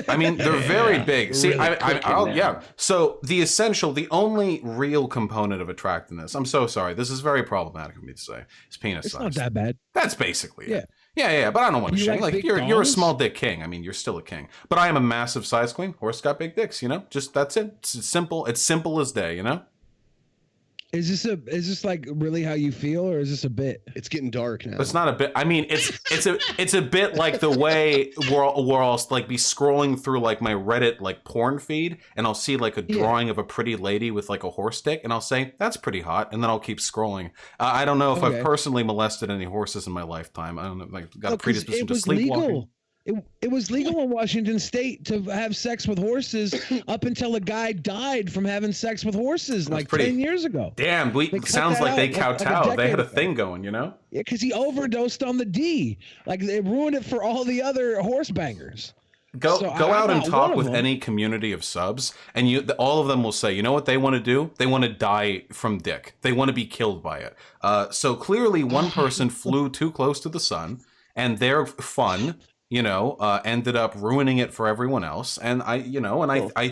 I mean, they're very big. See, yeah. So the only real component of attractiveness. I'm so sorry. This is very problematic for me to say. Is penis size. It's not that bad. That's basically it. Yeah, but I don't want to shame. Like you're a small dick king. I mean, you're still a king. But I am a massive size queen. Horse got big dicks, you know? Just that's it. It's simple. It's simple as day, you know? Is this like really how you feel, or is this a bit? It's getting dark now. It's not a bit. I mean, it's a bit like the way where I'll like be scrolling through like my Reddit like porn feed, and I'll see like a drawing of a pretty lady with like a horse dick, and I'll say that's pretty hot, and then I'll keep scrolling. I don't know if I've personally molested any horses in my lifetime. I don't know. Like got a predisposition to sleepwalking. It was legal in Washington State to have sex with horses up until a guy died from having sex with horses like 10 years ago. Damn, sounds like they kowtowed. They had a thing going, you know? Yeah, because he overdosed on the D. Like, they ruined it for all the other horse bangers. Go out and talk with any community of subs, and all of them will say, you know what they want to do? They want to die from dick. They want to be killed by it. So clearly one person flew too close to the sun, and their fun... ended up ruining it for everyone else. And I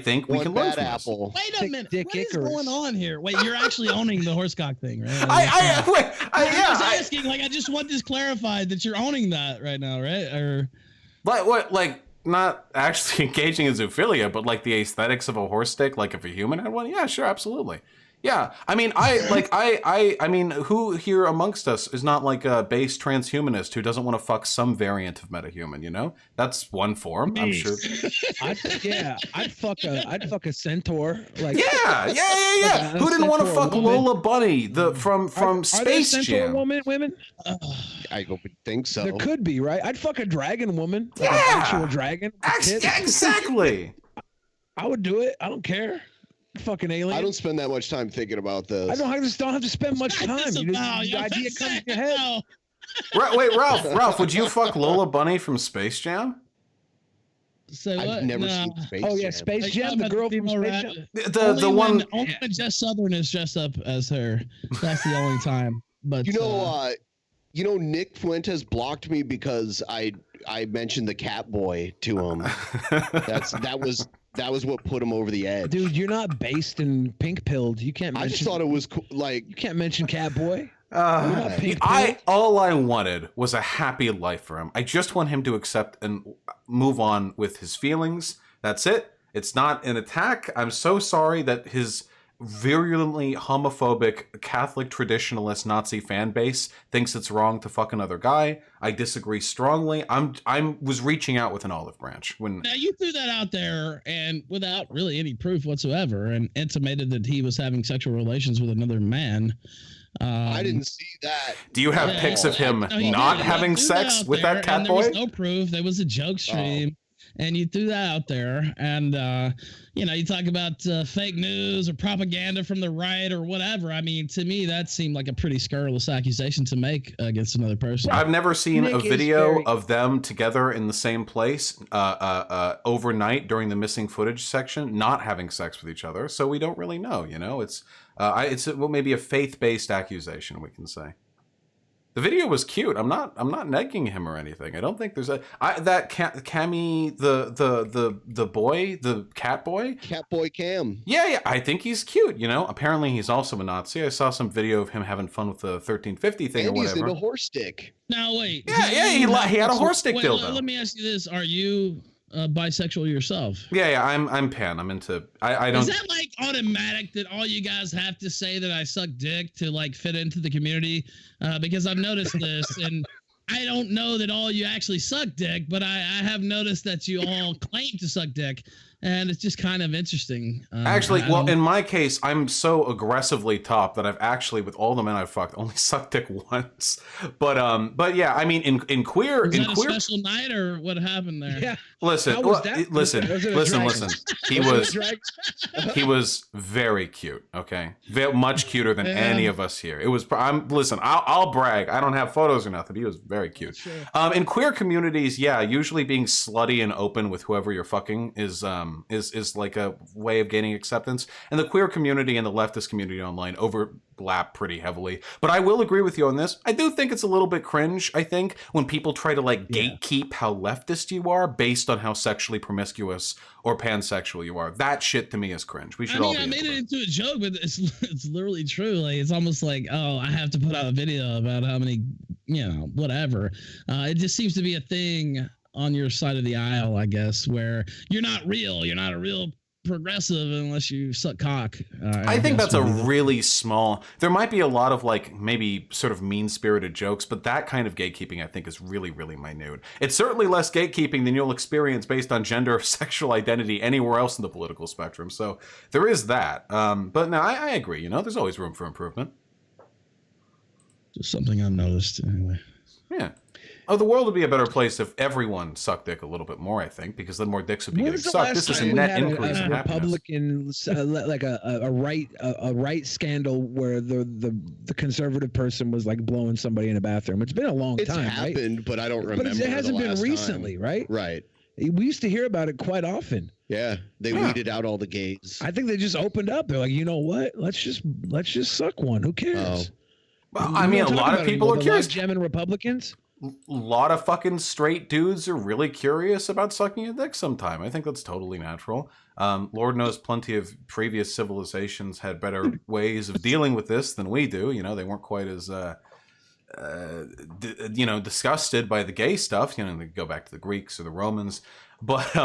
think we can learn from this. Wait a minute. What is going on here? Wait, you're actually owning the horsecock thing, right? I was asking, like, I just want this clarified that you're owning that right now, right? Or like not actually engaging in zoophilia, but like the aesthetics of a horse dick, like if a human had one, yeah, sure, absolutely. Yeah, I mean, I mean, who here amongst us is not like a base transhumanist who doesn't want to fuck some variant of metahuman? You know, that's one form. I'm sure. I'd fuck a centaur. Like yeah. Who didn't want to fuck Lola Bunny from Space Jam? Women? I would think so. There could be, right? I'd fuck a dragon woman. Yeah, like an actual dragon. Exactly. I would do it. I don't care. Fucking alien. I don't spend that much time thinking about this. I just don't have to spend much time. The idea comes in your head. Wait, Ralph, would you fuck Lola Bunny from Space Jam? I've never seen Space Jam. Oh yeah, Space Jam, the girl from Space Jam. The one only when Jess Southern is dressed up as her. That's the only time. But Nick Fuentes blocked me because I mentioned the cat boy to him. that was what put him over the edge. Dude, you're not based in pink pilled. You can't mention, I just thought it was like you can't mention cat boy. All I wanted was a happy life for him. I just want him to accept and move on with his feelings. That's it. It's not an attack. I'm so sorry that his virulently homophobic Catholic traditionalist Nazi fan base thinks it's wrong to fuck another guy. I disagree strongly. I was reaching out with an olive branch when now you threw that out there and without really any proof whatsoever and intimated that he was having sexual relations with another man. I didn't see that. Do you have pics of him not having sex with that cat boy? There was no proof. There was a joke stream. And you threw that out there, and you talk about fake news or propaganda from the right or whatever. I mean, to me, that seemed like a pretty scurrilous accusation to make against another person. I've never seen a video of them together in the same place overnight during the missing footage section, not having sex with each other. So we don't really know. It's maybe a faith-based accusation, we can say. The video was cute. I'm not negging him or anything. I don't think there's Cammy the boy, the cat boy. Cat boy Cam. Yeah. I think he's cute. Apparently he's also a Nazi. I saw some video of him having fun with the 1350 thing and or whatever. He's in a horse stick. Now wait. Yeah. He had a horse stick dildo. Let me ask you this: are you bisexual yourself? Yeah. I'm pan. I'm into. I don't. Is that like automatic that all you guys have to say that I suck dick to like fit into the community? Because I've noticed this, and I don't know that all you actually suck dick, but I have noticed that you all claim to suck dick, and it's just kind of interesting. Actually, in my case, I'm so aggressively top that I've actually, with all the men I've fucked, only sucked dick once. But yeah, I mean, in queer, was that a special night or what happened there? Yeah. Listen. He was very cute. Okay, much cuter than any of us here. It was. I'll brag. I don't have photos or nothing. He was very cute. Sure. In queer communities, yeah, usually being slutty and open with whoever you're fucking is like a way of gaining acceptance. And the queer community and the leftist community online overlap pretty heavily. But I will agree with you on this. I do think it's a little bit cringe, I think, when people try to gatekeep how leftist you are based on how sexually promiscuous or pansexual you are. That shit to me is cringe. We should all be. I made it into a joke, but it's literally true. Like, it's almost like, oh, I have to put out a video about how many, whatever. It just seems to be a thing on your side of the aisle, I guess, where you're not a real progressive unless you suck cock. I think that's a really small. There might be a lot of maybe sort of mean-spirited jokes, but that kind of gatekeeping I think is really, really minute. It's certainly less gatekeeping than you'll experience based on gender or sexual identity anywhere else in the political spectrum. So there is that. But no, I agree. There's always room for improvement. Just something I've noticed anyway. Yeah. Oh, the world would be a better place if everyone sucked dick a little bit more, I think, because then more dicks would be getting sucked. This is a net increase in Republican, like a right scandal where the conservative person was like blowing somebody in a bathroom. It's been a long time, It's happened, but I don't remember. But it hasn't been recently, right? Right. We used to hear about it quite often. Yeah, they weeded out all the gays. I think they just opened up. They're like, you know what? Let's just suck one. Who cares? Well, I mean, a lot of people are curious. German Republicans. A lot of fucking straight dudes are really curious about sucking a dick sometime. I think that's totally natural. Lord knows plenty of previous civilizations had better ways of dealing with this than we do. They weren't quite as, disgusted by the gay stuff. They go back to the Greeks or the Romans. But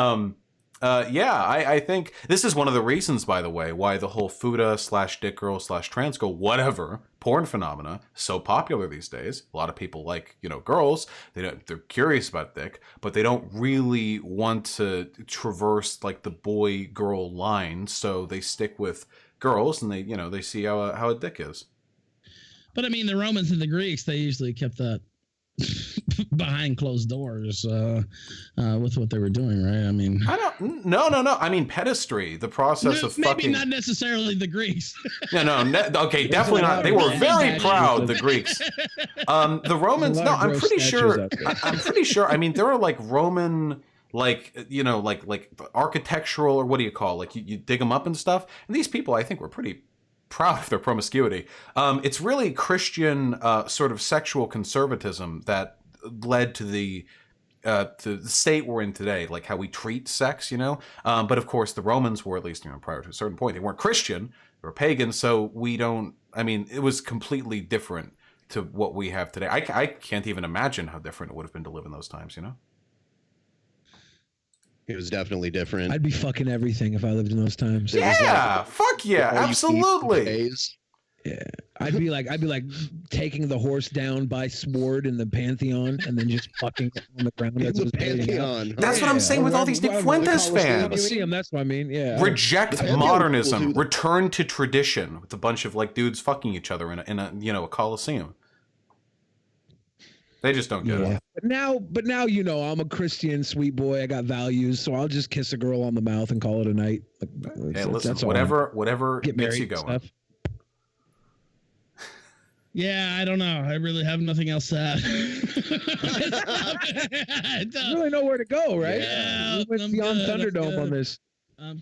I think this is one of the reasons, by the way, why the whole Fuda/dick girl/trans girl, whatever, porn phenomena so popular these days. A lot of people like, girls. They're curious about dick, but they don't really want to traverse the boy-girl line, so they stick with girls and they see how a dick is. But I mean, the Romans and the Greeks, they usually kept that behind closed doors with what they were doing, right? I mean, no. I mean, pedestry, the process of fucking. Maybe not necessarily the Greeks. Okay, definitely not. They were very proud, the Greeks. The Romans, no, I'm pretty sure. I mean, there are Roman, architectural, or what do you call, you dig them up and stuff. And these people, I think, were pretty proud of their promiscuity. It's really Christian sort of sexual conservatism that led to the state we're in today, like how we treat sex, you know. But of course, the Romans were, at least, you know, prior to a certain point, they weren't Christian, they were pagan. So we don't. I mean, it was completely different to what we have today. I can't even imagine how different it would have been to live in those times, you know. It was definitely different. I'd be fucking everything if I lived in those times. Yeah, fuck yeah, absolutely. Yeah, I'd be like taking the horse down by sword in the Pantheon and then just fucking on the ground. That's the Pantheon. That's what I'm saying with all these Nick Fuentes fans. That's what I mean. Yeah. Reject modernism. Return to tradition with a bunch of like dudes fucking each other in a you know, a coliseum. They just don't get it. But now you know I'm a Christian sweet boy. I got values, so I'll just kiss a girl on the mouth and call it a night. Hey, listen, whatever gets you going. Yeah, I don't know. I really have nothing else to add. You really know where to go, right? Yeah, we went beyond Thunderdome on this. I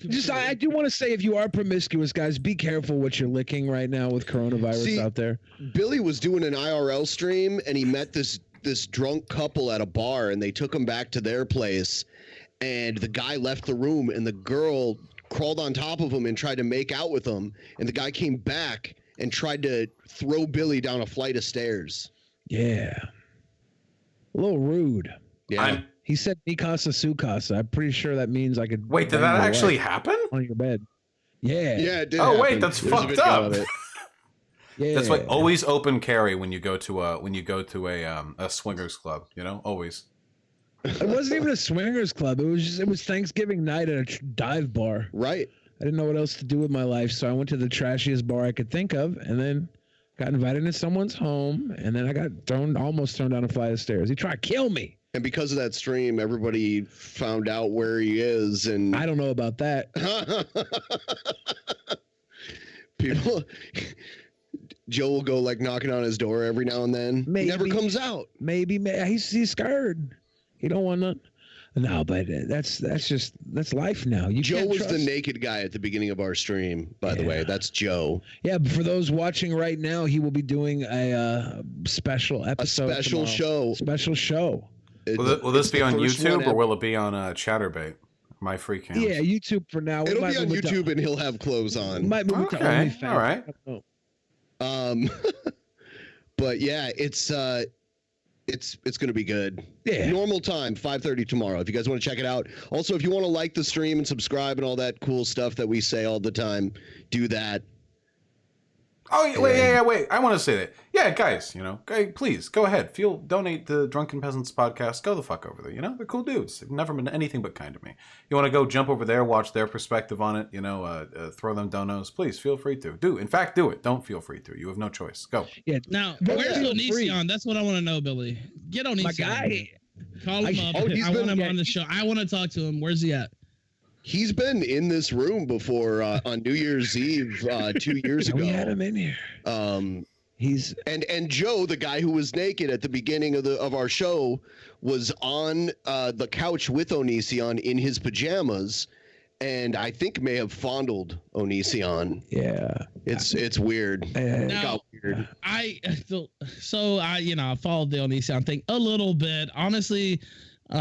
do want to say, if you are promiscuous, guys, be careful what you're licking right now with coronavirus out there. Billy was doing an IRL stream, and he met this drunk couple at a bar, and they took him back to their place, and the guy left the room, and the girl crawled on top of him and tried to make out with him, and the guy came back and tried to throw Billy down a flight of stairs. Yeah. A little rude. Yeah. He said "Mi casa, su casa." I'm pretty sure that means I could. Wait, did that actually happen? On your bed. Yeah. Yeah, it did. Oh, wait, that's fucked up. Yeah. That's why always open carry when you go to a swingers club. You know, always. It wasn't even a swingers club. It was Thanksgiving night at a dive bar. Right. I didn't know what else to do with my life, so I went to the trashiest bar I could think of, and then got invited to someone's home, and then I got almost thrown down a flight of stairs. He tried to kill me. And because of that stream, everybody found out where he is, and I don't know about that. People, Joe will go like knocking on his door every now and then. He never comes out. Maybe he's scared. He don't want nothing. No, but that's life now. Joe was the naked guy at the beginning of our stream, by the way. That's Joe. Yeah, but for those watching right now, he will be doing a special episode. Special show. Special show. Will this be on YouTube or will it be on Chatterbait? My free cam. Yeah, YouTube for now. It'll be on YouTube and he'll have clothes on. Might move to OnlyFans. All right. But yeah, it's going to be good. Yeah. Normal time, 5:30 tomorrow. If you guys want to check it out. Also, if you want to like the stream and subscribe and all that cool stuff that we say all the time, do that. Oh, wait. I want to say that. Yeah, guys, you know, please go ahead. Donate the Drunken Peasants podcast. Go the fuck over there. You know, they're cool dudes. They've never been anything but kind to me. You want to go jump over there, watch their perspective on it, you know, throw them donos. Please feel free to. In fact, do it. Don't feel free to. You have no choice. Go. Yeah. Now, where's Onision? That's what I want to know, Billy. Get Onision. My guy. Call him up. I want him on the show. I want to talk to him. Where's he at? He's been in this room before on New Year's Eve 2 years ago. We had him in here. He's and Joe, the guy who was naked at the beginning of our show, was on the couch with Onision in his pajamas, and I think may have fondled Onision. Yeah, it's weird. It got weird. I followed the Onision thing a little bit. Honestly,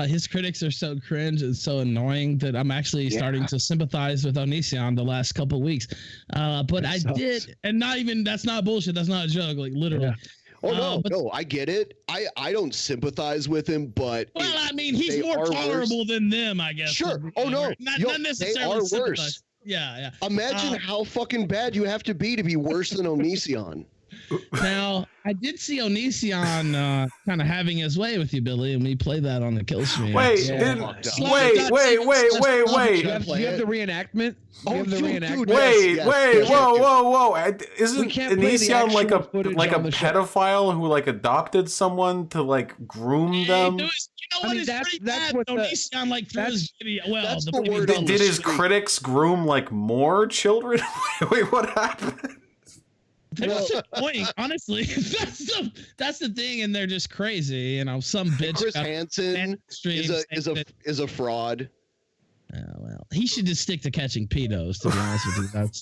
his critics are so cringe and so annoying that I'm actually starting to sympathize with Onision the last couple of weeks. But I did, and that's not bullshit. That's not a joke. Like literally. Yeah. Oh no, I get it. I don't sympathize with him, but I mean, he's more tolerable than them, I guess. Sure. Not necessarily they are worse. Yeah. Imagine how fucking bad you have to be worse than Onision. Now, I did see Onision kind of having his way with you, Billy, and we played that on the kill stream. Wait. Do you have the reenactment? Whoa. Isn't Onision like a pedophile who like adopted someone to like groom them? That's what Onision like threw his video. Well, that's the word. Did his critics groom like more children? Wait, what happened? That's the point, honestly. That's the thing, and they're just crazy. You know, some bitch. Chris Hansen is a fraud. Well, he should just stick to catching pedos. To be honest with you, that's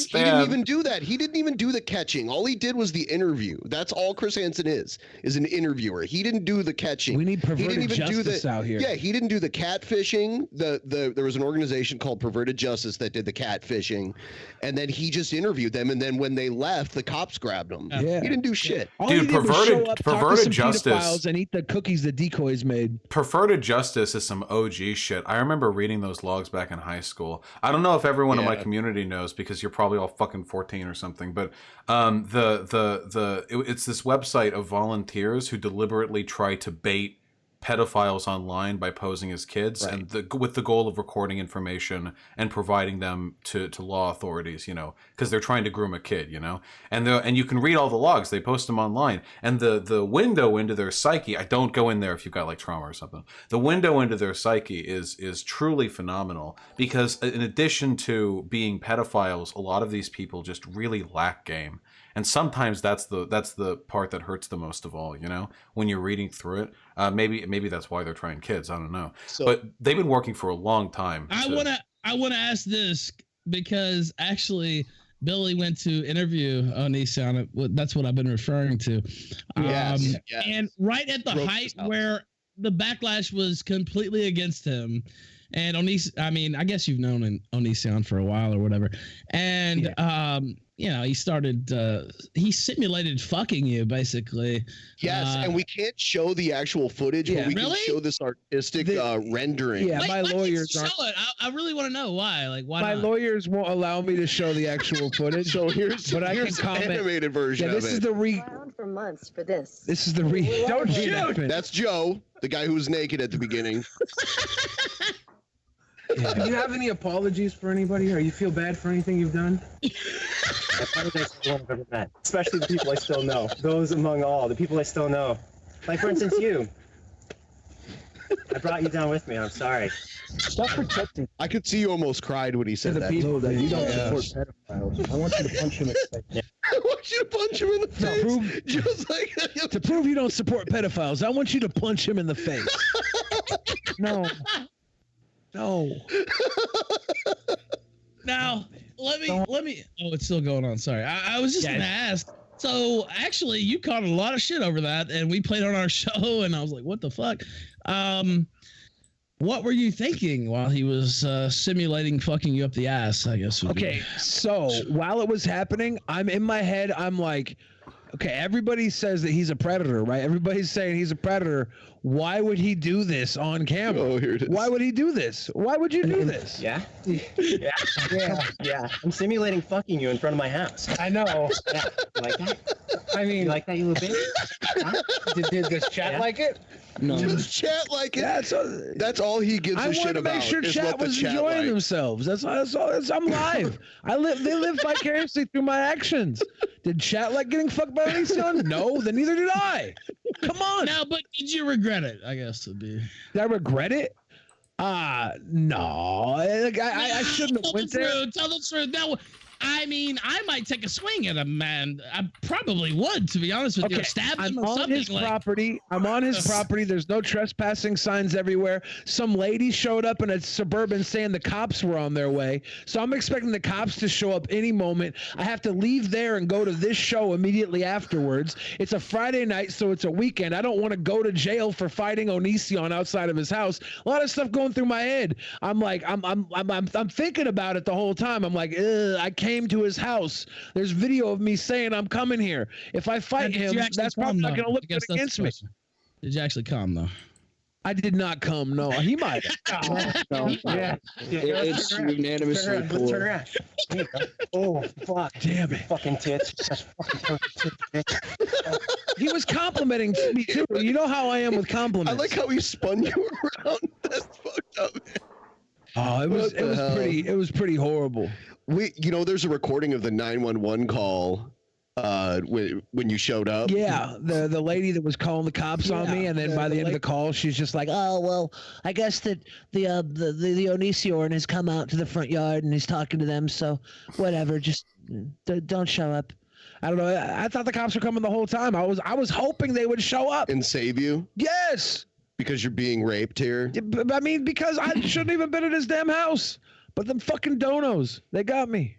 He didn't even do that. He didn't even do the catching. All he did was the interview. That's all Chris Hansen is an interviewer. He didn't do the catching. We need perverted justice out here. Yeah, he didn't do the catfishing. There was an organization called Perverted Justice that did the catfishing, and then he just interviewed them. And then when they left, the cops grabbed them. Yeah. He didn't do shit. Dude, perverted justice and eat the cookies the decoys made. Perverted justice is some OG shit. I remember reading those logs back in high school. I don't know if everyone in my community knows because you're probably all fucking 14 or something, but it's this website of volunteers who deliberately try to bait pedophiles online by posing as kids, right. and with the goal of recording information and providing them to law authorities, you know, because they're trying to groom a kid, you know, and you can read all the logs. They post them online, and the window into their psyche. I don't go in there if you've got like trauma or something. The window into their psyche is truly phenomenal because in addition to being pedophiles, a lot of these people just really lack game. And sometimes that's the part that hurts the most of all, you know, when you're reading through it. Maybe that's why they're trying kids. I don't know. But they've been working for a long time. I wanna ask this because actually Billy went to interview Onision. That's what I've been referring to. Yes. And right at the height where the backlash was completely against him. And Onision, I mean, I guess you've known Onision for a while or whatever. And you know, he started he simulated fucking you basically. Yes, and we can't show the actual footage, but we can show this artistic rendering. Yeah, my lawyers aren't. Show it. I really want to know why. Like, why? My lawyers won't allow me to show the actual footage. So here's an animated version of it. This is the around for months for this. This is the Don't shoot. That's Joe, the guy who was naked at the beginning. Yeah. Do you have any apologies for anybody, or you feel bad for anything you've done? I apologize to everyone I've ever met, especially the people I still know. Those among all, the people I still know. Like, for instance, you. I brought you down with me. I'm sorry. Stop protecting. I could see you almost cried when he said the that. people that you don't support pedophiles. I want you to punch him in the face. Yeah. I want you to punch him in the face. Just like to prove you don't support pedophiles, I want you to punch him in the face. No. Now, let me. Oh, it's still going on. Sorry, I was just gonna ask. So actually, you caught a lot of shit over that, and we played on our show, and I was like, "What the fuck?" What were you thinking while he was simulating fucking you up the ass? I guess. Okay, so while it was happening, I'm in my head. I'm like, okay, everybody says that he's a predator, right? Everybody's saying he's a predator. Why would he do this on camera? Oh, here it is. Why would he do this? Why would you do this? Yeah. I'm simulating fucking you in front of my house. I know. Yeah. You like that? I mean, you like that, you little bitch? Huh? Does chat like it? No. Just chat like it. That's all he gives a shit about. I wanted to make sure chat was enjoying themselves. That's all. I'm live. They live vicariously through my actions. Did chat like getting fucked by Onision? No, then neither did I. Come on. Now, but did you regret it? I guess would be. Did I regret it? No. I shouldn't have went there. Tell the truth. Now, I mean, I might take a swing at him, man. I probably would, to be honest with you. Stab him or something. I'm on his property. There's no trespassing signs everywhere. Some lady showed up in a Suburban saying the cops were on their way. So I'm expecting the cops to show up any moment. I have to leave there and go to this show immediately afterwards. It's a Friday night, so it's a weekend. I don't want to go to jail for fighting Onision outside of his house. A lot of stuff going through my head. I'm like, I'm thinking about it the whole time. I'm like, I came to his house. There's video of me saying I'm coming here. If I fight him, that's probably not going to look good against me. Did you actually come though? I did not come. No, he might have. Yeah. It's unanimously let's turn around. Oh, fuck. Damn it. Fucking tits. Just fucking tits. He was complimenting me too. You know how I am with compliments. I like how he spun you around. That's fucked up, man. Oh, it was pretty horrible. There's a recording of the 911 call when you showed up. Yeah, the lady that was calling the cops on me, and then by the end of the call, she's just like, "Oh well, I guess that the Onision has come out to the front yard and he's talking to them. So whatever, just don't show up." I don't know. I thought the cops were coming the whole time. I was hoping they would show up and save you. Yes. Because you're being raped here? I mean, because I shouldn't even been in his damn house. But them fucking donos, they got me.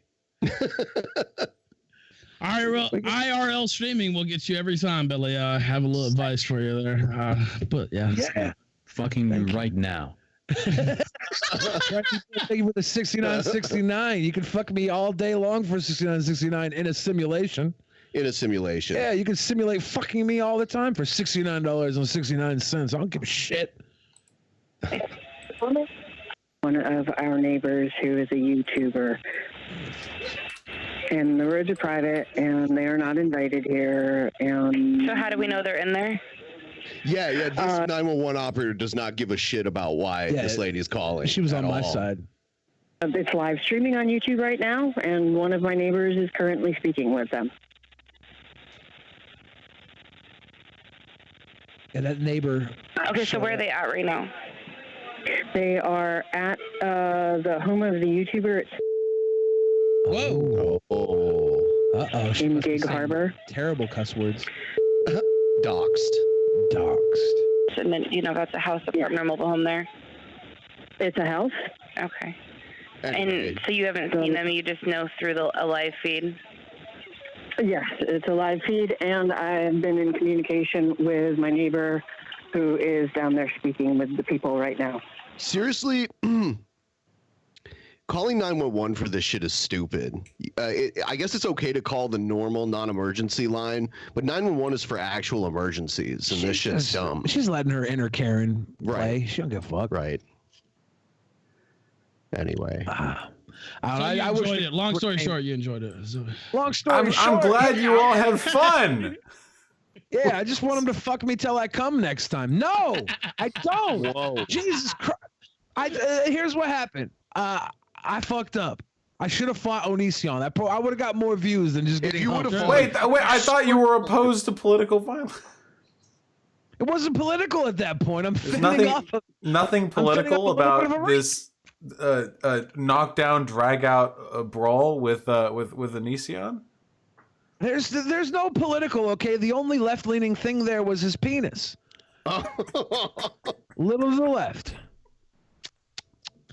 IRL streaming will get you every time, Billy. I have a little advice for you there. But yeah. Fucking you right now. Thank you for the 69.69. You can fuck me all day long for 69.69 in a simulation. In a simulation. Yeah, you can simulate fucking me all the time for $69.69. I don't give a shit. One of our neighbors who is a YouTuber. And the roads are private, and they are not invited here. And so how do we know they're in there? Yeah. This 911 operator does not give a shit about why this lady is calling. She was on my side. It's live streaming on YouTube right now, and one of my neighbors is currently speaking with them. Yeah, that neighbor. Okay, so where are they at right now? They are at the home of the YouTuber. Whoa. Uh-oh. In Gig Harbor. Terrible cuss words. Doxed. And then, that's a house, apartment, or mobile home there? It's a house. Okay. And so you haven't seen them, you just know through a live feed? Yes, it's a live feed, and I've been in communication with my neighbor who is down there speaking with the people right now. Seriously, calling 911 for this shit is stupid. I guess it's okay to call the normal non-emergency line, but 911 is for actual emergencies, and this shit's dumb. She's letting her inner Karen play. She don't give a fuck. Right. Anyway. I enjoyed it. Long story short, you enjoyed it. Long story short. I'm glad you all had fun. Yeah, I just want him to fuck me till I come next time. No, I don't. Whoa. Jesus Christ. Here's what happened. I fucked up. I should have fought Onision. I would have got more views than just getting. Wait, I thought you were opposed to political violence. It wasn't political at that point. Nothing political about this knockdown, drag out brawl with Onision. There's no political. Okay, the only left leaning thing there was his penis. Little to the left.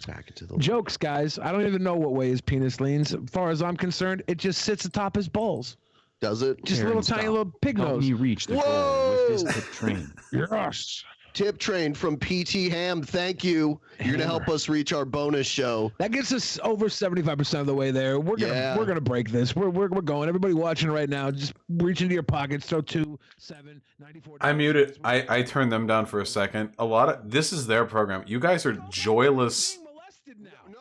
Back into the jokes, guys. I don't even know what way his penis leans. As far as I'm concerned, it just sits atop his balls. Does it? Just a tiny little pig nose. Help me reach the goal with this tip train. Yes. Tip train from PT Ham. Thank you. You're gonna help us reach our bonus show. That gets us over 75% of the way there. We're gonna break this. We're going. Everybody watching right now, just reach into your pockets. Throw 2, 7, 94. I muted. I turned them down for a second. This is their program. You guys are joyless.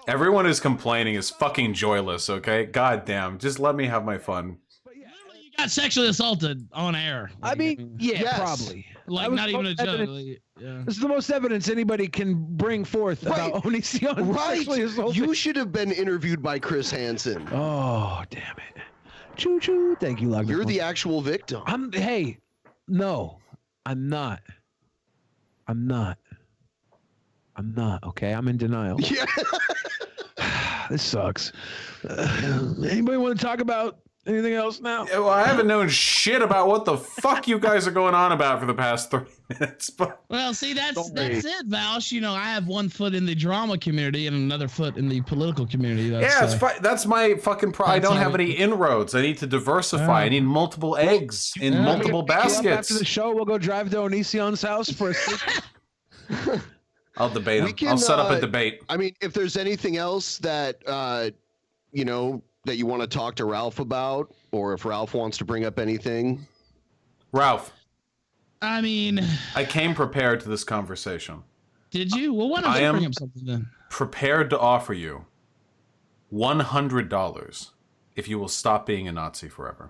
Everyone is complaining is fucking joyless. Okay, goddamn. Just let me have my fun. You got sexually assaulted on air. I mean, yes. Probably. Like, not even a joke. This is the most evidence anybody can bring forth about Onision. Right. You should have been interviewed by Chris Hansen. Oh, damn it. Choo choo. Thank you, Logger. You're the actual victim. No, I'm not. Okay, I'm in denial. Yeah. This sucks. Anybody want to talk about anything else now? Yeah, well, I haven't known shit about what the fuck you guys are going on about for the past 30 minutes. But well, see, that's it, Vaush. I have one foot in the drama community and another foot in the political community. That's my fucking problem. I don't have any inroads. I need to diversify. I need multiple eggs in multiple baskets. After the show, we'll go drive to Onision's house for a I'll debate him. I'll set up a debate. I mean, if there's anything else that that you want to talk to Ralph about, or if Ralph wants to bring up anything. Ralph. I mean, I came prepared to this conversation. Did you? Well, why don't you bring up something then? Prepared to offer you $100 if you will stop being a Nazi forever.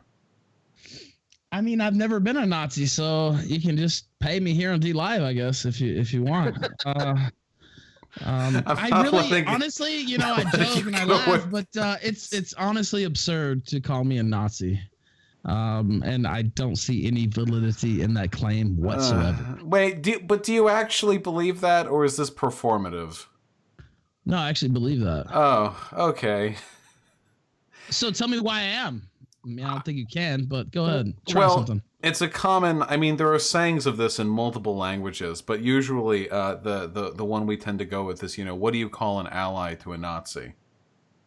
I mean, I've never been a Nazi, so you can just pay me here on D Live, I guess, if you want. I really, honestly, I joke and I laugh, but it's honestly absurd to call me a Nazi, and I don't see any validity in that claim whatsoever. Wait, do you actually believe that, or is this performative? No, I actually believe that. Oh, okay. So tell me why I am. I mean, I don't think you can, but go ahead. Try something. It's a common. I mean, there are sayings of this in multiple languages, but usually the one we tend to go with is, what do you call an ally to a Nazi?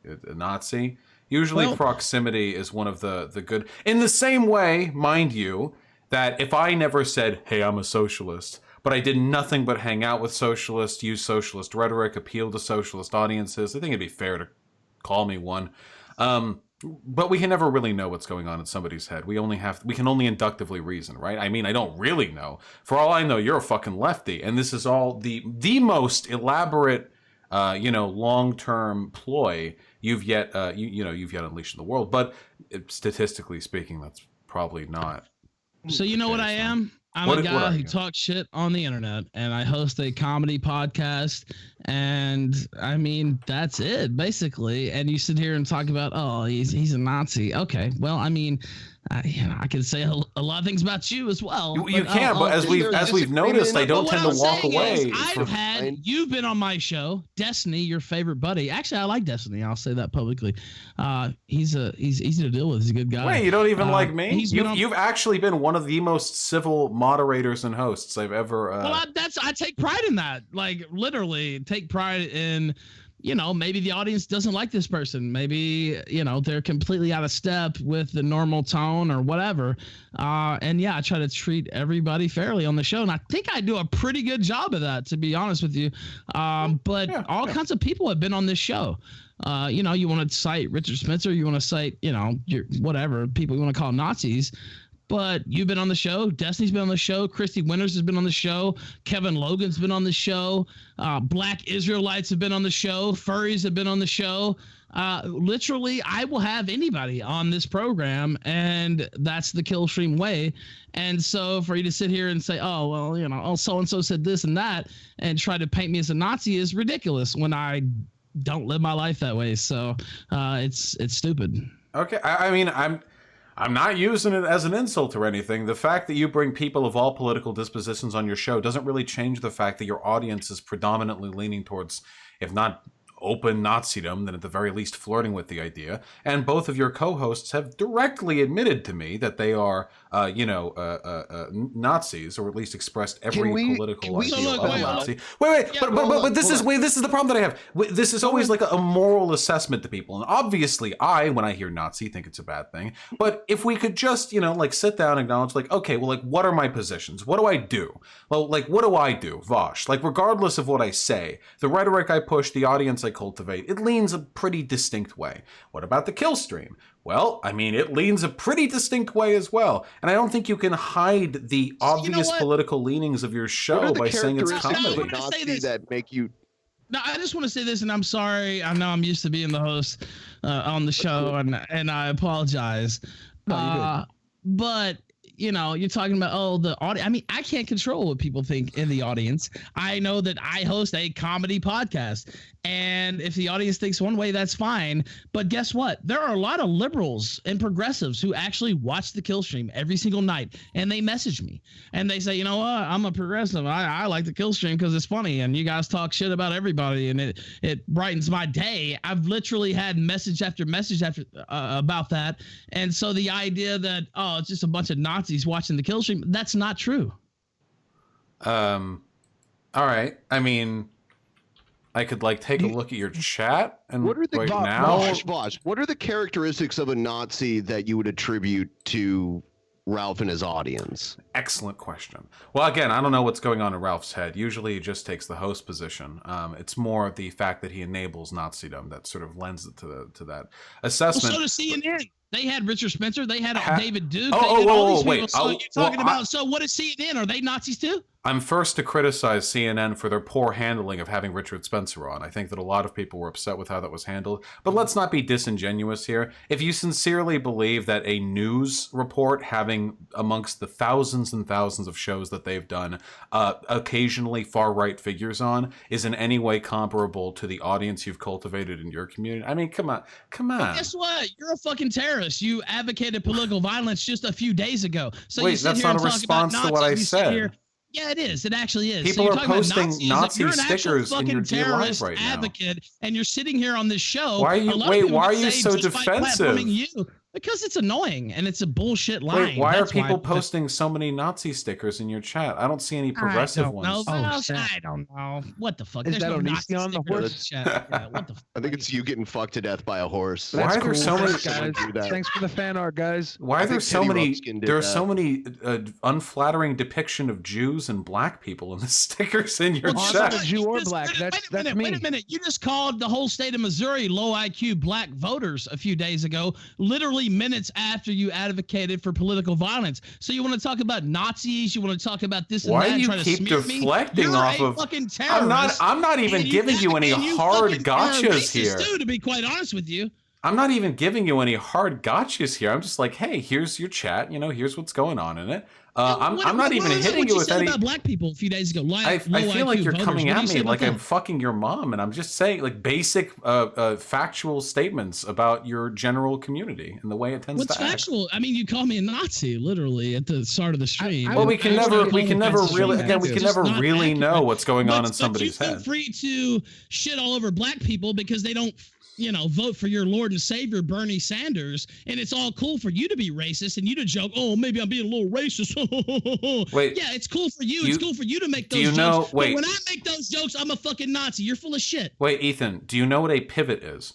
A Nazi? Usually proximity is one of the good. In the same way, mind you, that if I never said, hey, I'm a socialist, but I did nothing but hang out with socialists, use socialist rhetoric, appeal to socialist audiences, I think it'd be fair to call me one. But we can never really know what's going on in somebody's head. We can only inductively reason, right? I mean, I don't really know. For all I know, you're a fucking lefty, and this is all the most elaborate, long-term ploy you've yet unleashed in the world. But statistically speaking, that's probably not. So you know what I am? I'm a guy who talks shit on the internet, and I host a comedy podcast, and I mean, that's it basically. And you sit here and talk about, oh, he's a Nazi. Okay, well, I mean, I can say a lot of things about you as well. You can, but as we've noticed, I don't tend to walk away. You've been on my show, Destiny, your favorite buddy. Actually, I like Destiny. I'll say that publicly. He's easy to deal with. He's a good guy. Wait, you don't even like me? You've actually been one of the most civil moderators and hosts I've ever. Well, I take pride in that. Like literally, take pride in. Maybe the audience doesn't like this person. Maybe, they're completely out of step with the normal tone or whatever. And yeah, I try to treat everybody fairly on the show. And I think I do a pretty good job of that, to be honest with you. But all kinds of people have been on this show. You want to cite Richard Spencer, you want to cite, your whatever, people you want to call Nazis. But you've been on the show. Destiny's been on the show. Christy Winters has been on the show. Kevin Logan's been on the show. Black Israelites have been on the show. Furries have been on the show. Literally, I will have anybody on this program, and that's the Kill Stream way. And so for you to sit here and say, oh, well, so-and-so said this and that, and try to paint me as a Nazi is ridiculous when I don't live my life that way. So it's stupid. Okay. I mean, I'm not using it as an insult or anything. The fact that you bring people of all political dispositions on your show doesn't really change the fact that your audience is predominantly leaning towards, if not open Nazism, then at the very least flirting with the idea. And both of your co-hosts have directly admitted to me that they are, Nazis, or at least expressed every political ideal of a Nazi. But this is the problem that I have. This is always like a moral assessment to people. And obviously when I hear Nazi, think it's a bad thing. But if we could just, sit down and acknowledge, okay, well, what are my positions? What do I do? Well, what do I do, Vosh? Regardless of what I say, the rhetoric I push, the audience I cultivate, it leans a pretty distinct way. What about the kill stream? Well, I mean, it leans a pretty distinct way as well. And I don't think you can hide the obvious political leanings of your show by saying it's comedy. That make you... No, I just want to say this, and I'm sorry. I know I'm used to being the host on the show, and I apologize. No, but... you're talking about, the audience. I mean, I can't control what people think in the audience. I know that I host a comedy podcast, and if the audience thinks one way, that's fine. But guess what? There are a lot of liberals and progressives who actually watch the Kill Stream every single night, and they message me, and they say, you know what? I'm a progressive. I like the Kill Stream because it's funny, and you guys talk shit about everybody, and it brightens my day. I've literally had message after message about that, and so the idea that, it's just a bunch of Nazis watching the Kill Stream, that's not true. All right. I mean, I could take a look at your chat and what are the now. What are the characteristics of a Nazi that you would attribute to Ralph and his audience? Excellent question. Well, again, I don't know what's going on in Ralph's head. Usually he just takes the host position. It's more the fact that he enables Nazism that sort of lends it to that assessment. Well, so does CNN. They had Richard Spencer. They had David Duke. Wait. So you're talking about. So what is CNN? Are they Nazis too? I'm first to criticize CNN for their poor handling of having Richard Spencer on. I think that a lot of people were upset with how that was handled. But let's not be disingenuous here. If you sincerely believe that a news report having amongst the thousands and thousands of shows that they've done, occasionally far-right figures on, is in any way comparable to the audience you've cultivated in your community, I mean, come on. But guess what? You're a fucking terrorist. You advocated political violence just a few days ago. So wait, that's not a response to what I said. Yeah, it is. It actually is. People are posting Nazi stickers in your DLive right now. Advocate, and you're sitting here on this show. Why are you so defensive? Because it's annoying and it's a bullshit line. Wait, why are people posting so many Nazi stickers in your chat? I don't see any progressive ones. I don't know. What the fuck? Is that Nazi on the horse? Chat. Yeah, what the fuck? I think it's you getting fucked to death by a horse. Why are there so many guys? Thanks for the fan art, guys. Why are there so many? There are so many unflattering depiction of Jews and black people in the stickers in your chat. I'm not a Jew or black. That's me. Wait a minute. You just called the whole state of Missouri low IQ black voters a few days ago, literally minutes after you advocated for political violence. So you want to talk about Nazis? You want to talk about this and Why that? do you try to keep smear deflecting me? off You're of? a fucking terrorist. I'm not even giving you any hard gotchas here. Too, to be quite honest with you. I'm not even giving you any hard gotchas here. I'm just like, hey, here's your chat. Here's what's going on in it. I'm not even hitting you with any. About black people a few days ago. I feel like you're coming at me like I'm fucking your mom, and I'm just saying like basic factual statements about your general community and the way it tends to act. What's factual? I mean, you call me a Nazi literally at the start of the stream. Well, we can never really know what's going on in somebody's head. Feel free to shit all over black people because they don't vote for your Lord and Savior, Bernie Sanders, and it's all cool for you to be racist and you to joke, oh, maybe I'm being a little racist. Wait. Yeah, it's cool for you. It's cool for you to make those jokes. But when I make those jokes, I'm a fucking Nazi. You're full of shit. Wait, Ethan, do you know what a pivot is?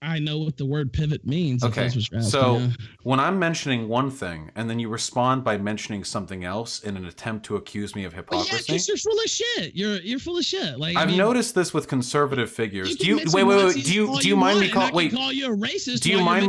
I know what the word pivot means. Okay, so when I'm mentioning one thing and then you respond by mentioning something else in an attempt to accuse me of hypocrisy. Yeah, because you're full of shit. You're full of shit. Like I've noticed this with conservative figures. Do you mind me calling? Call you a racist? Do you mind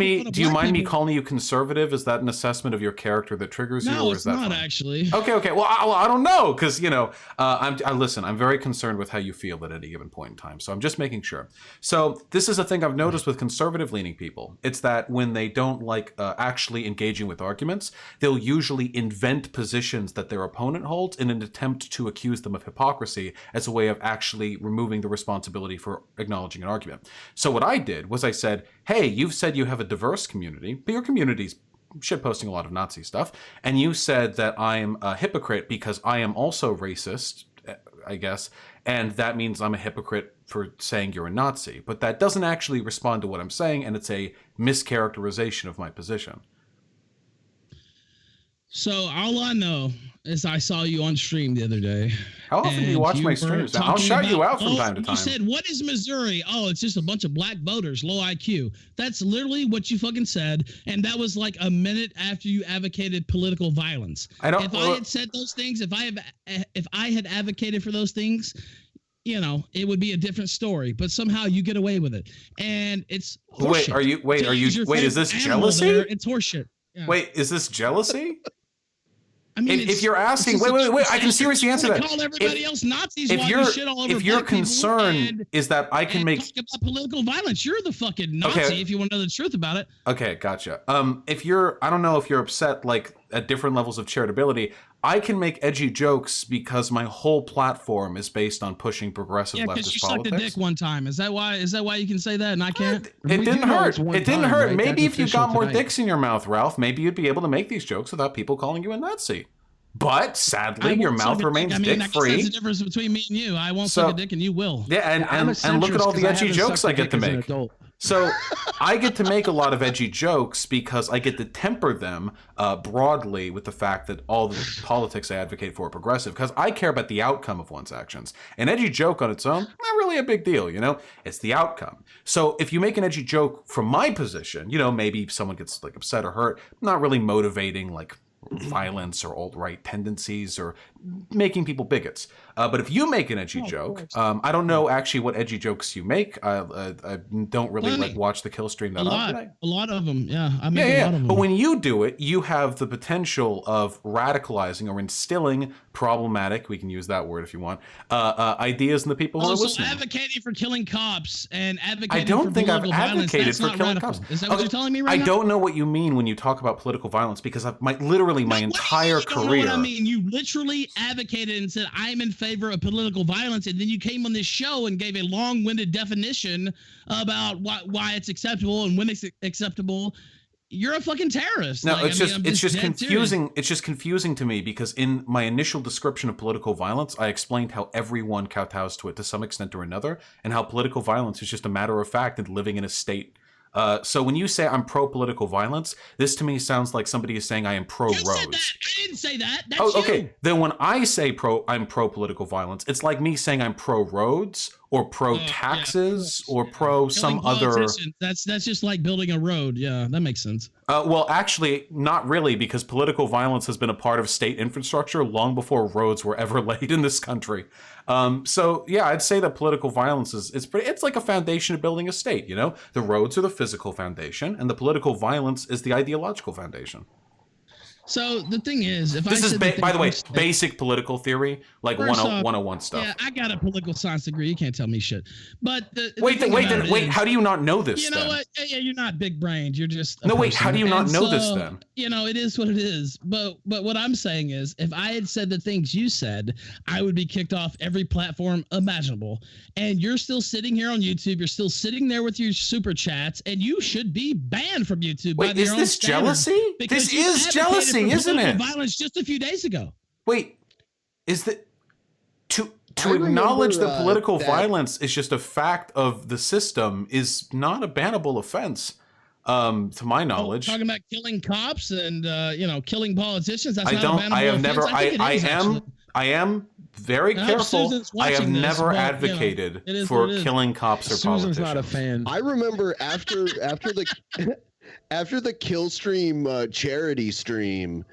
me calling you conservative? Is that an assessment of your character that triggers you, or is that not actually? Okay. Well, I don't know because listen. I'm very concerned with how you feel at any given point in time. So I'm just making sure. So this is a thing I've noticed with conservative-leaning people. It's that when they don't like actually engaging with arguments, they'll usually invent positions that their opponent holds in an attempt to accuse them of hypocrisy as a way of actually removing the responsibility for acknowledging an argument. So what I did was I said, hey, you've said you have a diverse community, but your community's shitposting a lot of Nazi stuff, and you said that I'm a hypocrite because I am also racist, I guess, and that means I'm a hypocrite for saying you're a Nazi. But that doesn't actually respond to what I'm saying, and it's a mischaracterization of my position. So all I know is I saw you on stream the other day. How often do you watch my streams? I'll shout you out from time to time. You said, what is Missouri? Oh, it's just a bunch of black voters, low IQ. That's literally what you fucking said. And that was like a minute after you advocated political violence. If I had said those things, if I had advocated for those things, it would be a different story, but somehow you get away with it. And it's horseshit. Wait, is this jealousy? It's horseshit. Yeah. Wait, is this jealousy? I mean, if you're asking, wait, I can seriously answer that. Call everybody else Nazis if while you shit all over if your concern is that I can make talk about political violence, you're the fucking Nazi if you want to know the truth about it. Okay, gotcha. I don't know if you're upset like at different levels of charitability. I can make edgy jokes because my whole platform is based on pushing progressive leftist politics. Yeah, because you sucked a dick one time. Is that why you can say that and I can't? It didn't hurt. It didn't hurt. Right? Maybe if you got more dicks in your mouth, Ralph, maybe you'd be able to make these jokes without people calling you a Nazi. But sadly, your mouth remains dick-free. That's the difference between me and you. I won't suck a dick and you will. Yeah, and look at all the edgy jokes I get to make. So I get to make a lot of edgy jokes because I get to temper them broadly with the fact that all the politics I advocate for are progressive, because I care about the outcome of one's actions. An edgy joke on its own, not really a big deal, It's the outcome. So if you make an edgy joke from my position, maybe someone gets like upset or hurt, not really motivating like violence or alt-right tendencies or making people bigots. But if you make an edgy joke, I don't know actually what edgy jokes you make. I don't really watch the kill stream that often. A lot of them, yeah. I make a lot of them. But when you do it, you have the potential of radicalizing or instilling problematic, we can use that word if you want, ideas in the people who are listening. Advocating for killing cops and advocating for I don't think I've advocated for killing cops. Is that what you're telling me right now? I don't know what you mean when you talk about political violence because I've my entire career. You know what I mean? You literally advocated and said, I'm in favor of political violence, and then you came on this show and gave a long-winded definition about why it's acceptable and when it's acceptable. You're a fucking terrorist. No, it's just confusing. Serious. It's just confusing to me because in my initial description of political violence, I explained how everyone kowtows to it to some extent or another, and how political violence is just a matter of fact and living in a state So when you say I'm pro-political violence, this to me sounds like somebody is saying I am pro-Rose. I didn't say that. That's okay. You. Then when I say I'm pro-political violence, it's like me saying I'm pro-roads or pro-taxes or pro some other. That's just like building a road. Yeah, that makes sense. Well, actually, not really, because political violence has been a part of state infrastructure long before roads were ever laid in this country. So yeah, I'd say that political violence it's like a foundation of building a state. You know, the roads are the physical foundation, and the political violence is the ideological foundation. So the thing is, if this is by the way, basic political theory, like 101 stuff. Yeah, I got a political science degree. You can't tell me shit. But wait. How do you not know this? You know what? Yeah, you're not big brained. You're just no. Wait, how do you not know this then? You know, it is what it is. But what I'm saying is, if I had said the things you said, I would be kicked off every platform imaginable. And you're still sitting here on YouTube. You're still sitting there with your super chats, and you should be banned from YouTube. Wait, is this jealousy? This is jealousy, isn't it? Violence just a few days ago. Wait, is that to acknowledge that political violence is just a fact of the system is not a bannable offense, to my knowledge. Talking about killing cops and killing politicians. That's I am very careful. I have never advocated for killing cops or politicians. Susan's not a fan. I remember after the Kill Stream charity stream,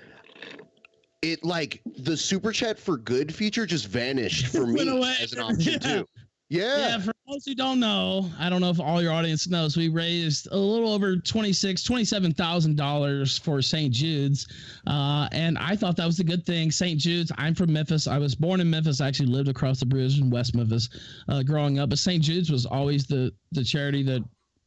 it like the super chat for good feature just vanished for me as an option too. Yeah. For those who don't know, I don't know if all your audience knows, we raised a little over $27,000 for St. Jude's, and I thought that was a good thing. St. Jude's. I'm from Memphis. I was born in Memphis. I actually lived across the bridge in West Memphis, growing up. But St. Jude's was always the charity that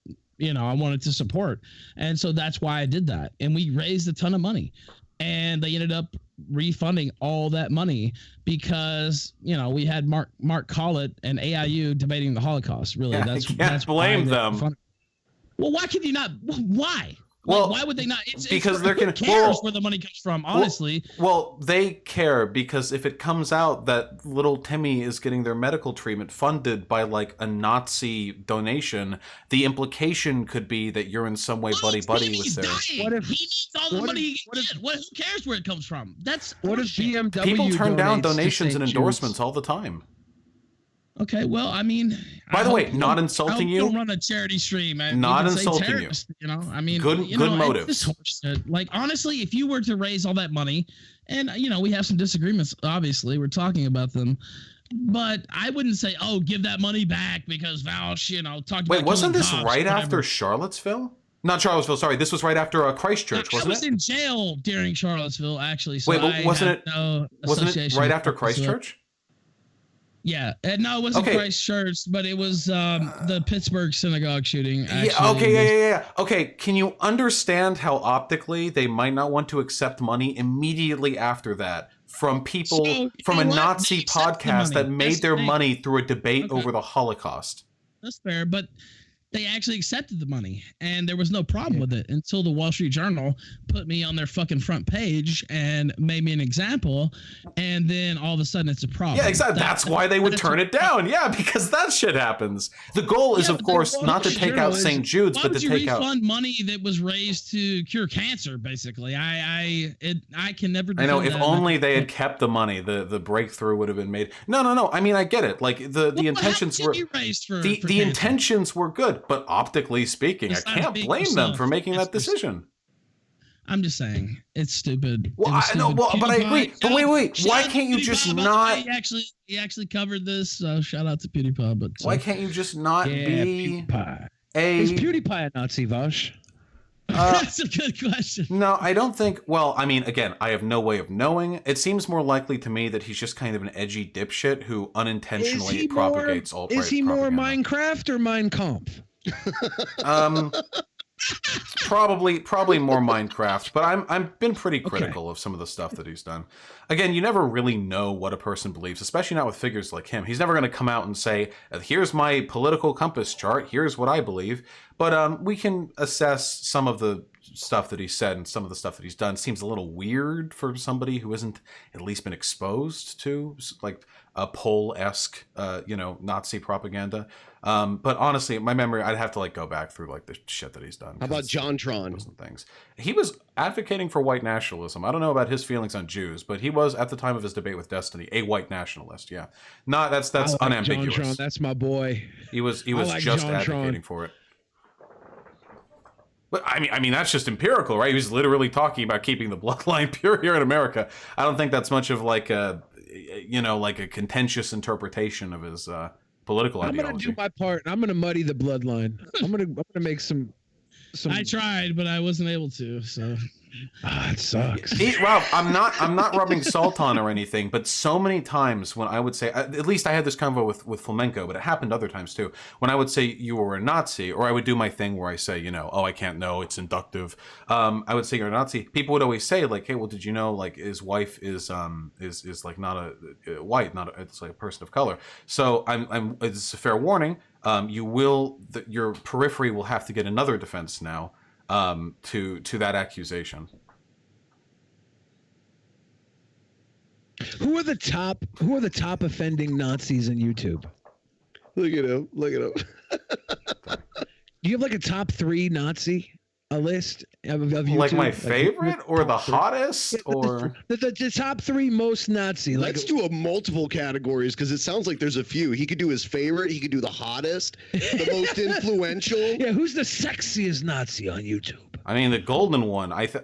I wanted to support, and so that's why I did that. And we raised a ton of money, and they ended up refunding all that money because we had Mark Collett and AIU debating the Holocaust. Really, yeah, that's blame them. Well, why could you not? Why? Well, why would they not? Because they're going to care where the money comes from. Honestly, well, they care because if it comes out that little Timmy is getting their medical treatment funded by like a Nazi donation, the implication could be that you're in some way buddy with their. What if he needs all the money he can get? Who cares where it comes from? That's what if BMW people turn down donations and endorsements all the time. Okay, well, I mean, by the way, not insulting you. Don't run a charity stream. Not insulting you. I mean, good motives. Like honestly, if you were to raise all that money, and we have some disagreements. Obviously, we're talking about them, but I wouldn't say, "Oh, give that money back," because Vaush, talked about. Wait, wasn't this right after Charlottesville? Not Charlottesville. Sorry, this was right after Christchurch, wasn't it? I was in jail during Charlottesville, actually. So wait, but wasn't it right after Christchurch? Yeah, no, it wasn't Christchurch, but it was the Pittsburgh synagogue shooting. Actually. Yeah. Okay, can you understand how optically they might not want to accept money immediately after that from people from a Nazi podcast that made their money through a debate over the Holocaust? That's fair, but they actually accepted the money, and there was no problem with it until the Wall Street Journal put me on their fucking front page and made me an example, and then all of a sudden it's a problem. Yeah, exactly. That's why they would turn it down. Yeah, because that shit happens. The goal is, of course, not to take out St. Jude's, but to take out money that was raised to cure cancer. Basically, I can never. I know. If only they had kept the money, the breakthrough would have been made. No. I mean, I get it. Like the intentions were the intentions were good. But optically speaking, I can't blame them for making that decision. I'm just saying it's stupid. Well, I know, but I agree. But wait, why can't you just not? He actually covered this. So shout out to PewDiePie. But why can't you just not be PewDiePie? Is PewDiePie a Nazi, Vaush? That's a good question. No, I don't think. Well, I mean, again, I have no way of knowing. It seems more likely to me that he's just kind of an edgy dipshit who unintentionally propagates alt-right propaganda. Is he more Minecraft or Mein Kampf? Probably more Minecraft, but I've been pretty critical of some of the stuff that he's done. Again, you never really know what a person believes, especially not with figures like him. He's never going to come out and say, "Here's my political compass chart. Here's what I believe." But we can assess some of the stuff that he said and some of the stuff that he's done seems a little weird for somebody who hasn't at least been exposed to like a Pole-esque, Nazi propaganda. But honestly, my memory, I'd have to like go back through like the shit that he's done. How about JonTron? Things. He was advocating for white nationalism. I don't know about his feelings on Jews, but he was at the time of his debate with Destiny a white nationalist. Yeah, that's I like unambiguous. JonTron, that's my boy. He was like just JonTron. advocating for it. But I mean that's just empirical, right? He was literally talking about keeping the bloodline pure here in America. I don't think that's much of like a contentious interpretation of his political ideology. I'm gonna do my part. I'm gonna muddy the bloodline. I'm gonna make some. I tried, but I wasn't able to. So. It sucks. Ralph, I'm not rubbing salt on or anything, but so many times when I would say, at least I had this convo with Flamenco, but it happened other times too. When I would say you were a Nazi, or I would do my thing where I say, I can't know, it's inductive. I would say you're a Nazi. People would always say like, hey, well, did you know like his wife is like not a white, it's like a person of color. So it's a fair warning. Your periphery will have to get another defense now. To that accusation. Who are the top offending Nazis on YouTube? Look at him. Do you have like a top 3 Nazi? A list of YouTube? Like my favorite or the hottest or the top 3 most Nazi. Let's do a multiple categories because it sounds like there's a few. He could do his favorite. He could do the hottest, the most influential. Yeah, who's the sexiest Nazi on YouTube? I mean, the golden one. That's a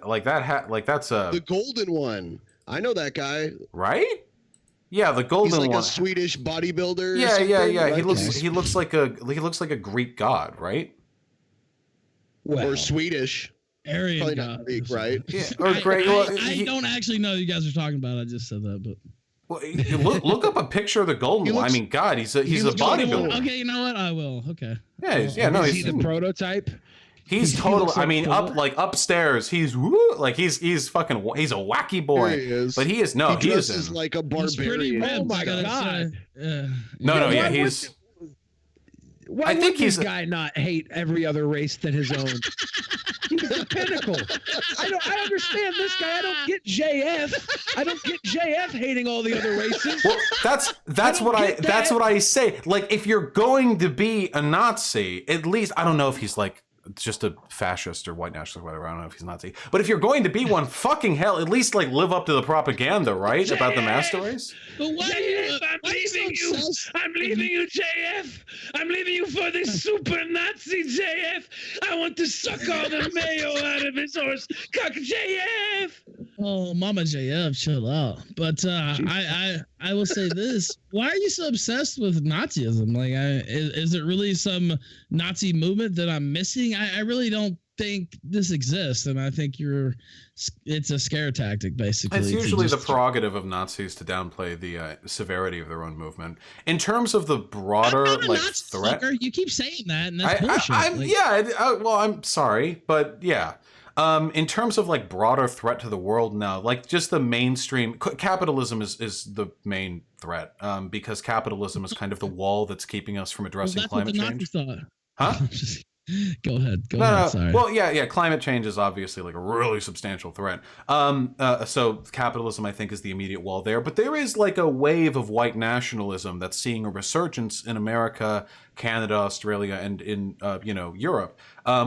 the golden one. I know that guy. Right? Yeah, the golden one. He's like a Swedish bodybuilder. Yeah. Right? He looks like a Greek god, right? Or Swedish. Aryan Probably god. not Greek, right? Yeah, or Greek. I don't actually know what you guys are talking about. I just said that, but. Well, look up a picture of the golden one. I mean, God, he's a bodybuilder. Okay, you know what? I will. Okay. Yeah, Is he the prototype? He's totally. I mean, upstairs, he's fucking. He's a wacky boy. There he is. But he is He dresses like a barbarian. Oh my God! No, he's. Why would this guy not hate every other race than his own? He's the pinnacle. I understand this guy. I don't get JF. I don't get JF hating all the other races. Well, that's what I say. Like, if you're going to be a Nazi, at least I don't know if he's like just a fascist or white nationalist or whatever. I don't know if he's Nazi. But if you're going to be one, fucking hell, at least like live up to the propaganda, right? About the master race. But why I'm leaving you. I'm leaving you, JF. I'm leaving you for this super Nazi JF. I want to suck all the mayo out of his horse. Cock JF. Oh, Mama JF, chill out. But I will say this: why are you so obsessed with Nazism? Like, is it really some Nazi movement that I'm missing? I really don't think this exists, and I think it's a scare tactic, basically. It's usually the prerogative of Nazis to downplay the severity of their own movement. In terms of the broader threat, you keep saying that, and that's bullshit. I'm sorry, but yeah. In terms of like broader threat to the world now, like just the mainstream capitalism is the main threat, because capitalism is kind of the wall that's keeping us from addressing climate change. Huh? Go ahead. Sorry. Well, yeah. Climate change is obviously like a really substantial threat. So capitalism, I think, is the immediate wall there. But there is like a wave of white nationalism that's seeing a resurgence in America, Canada, Australia, and in Europe,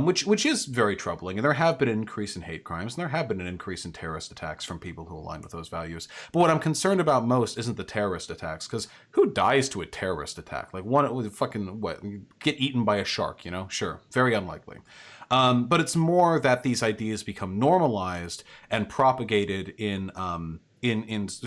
which is very troubling. And there have been an increase in hate crimes, and there have been an increase in terrorist attacks from people who align with those values. But what I'm concerned about most isn't the terrorist attacks, because who dies to a terrorist attack? Like get eaten by a shark? Sure, very unlikely. But it's more that these ideas become normalized and propagated in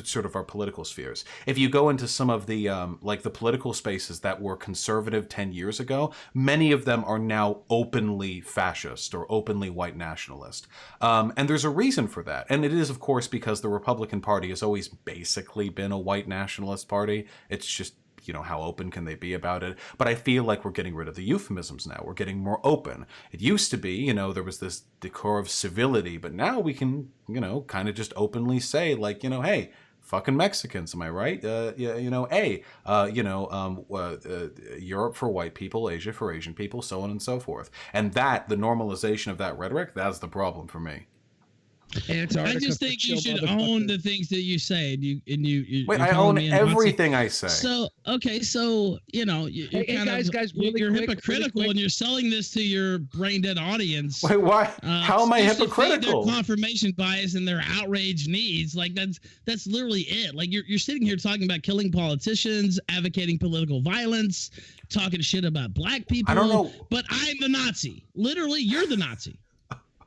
sort of our political spheres. If you go into some of the the political spaces that were conservative 10 years ago, many of them are now openly fascist or openly white nationalist. And there's a reason for that. And it is, of course, because the Republican Party has always basically been a white nationalist party. It's just, how open can they be about it? But I feel like we're getting rid of the euphemisms now. We're getting more open. It used to be, there was this decor of civility, but now we can, kind of just openly say like, hey, Fucking Mexicans, am I right? Yeah, Europe for white people, Asia for Asian people, so on and so forth. And that, the normalization of that rhetoric, that's the problem for me. I just think you should own the things that you say, and you. Wait, I own everything I say. So okay, so you're you're hypocritical, and you're selling this to your brain dead audience. Wait, why? How am I hypocritical? Their confirmation bias and their outrage needs, like that's literally it. Like you're sitting here talking about killing politicians, advocating political violence, talking shit about black people. I don't know, but I'm the Nazi. Literally, you're the Nazi.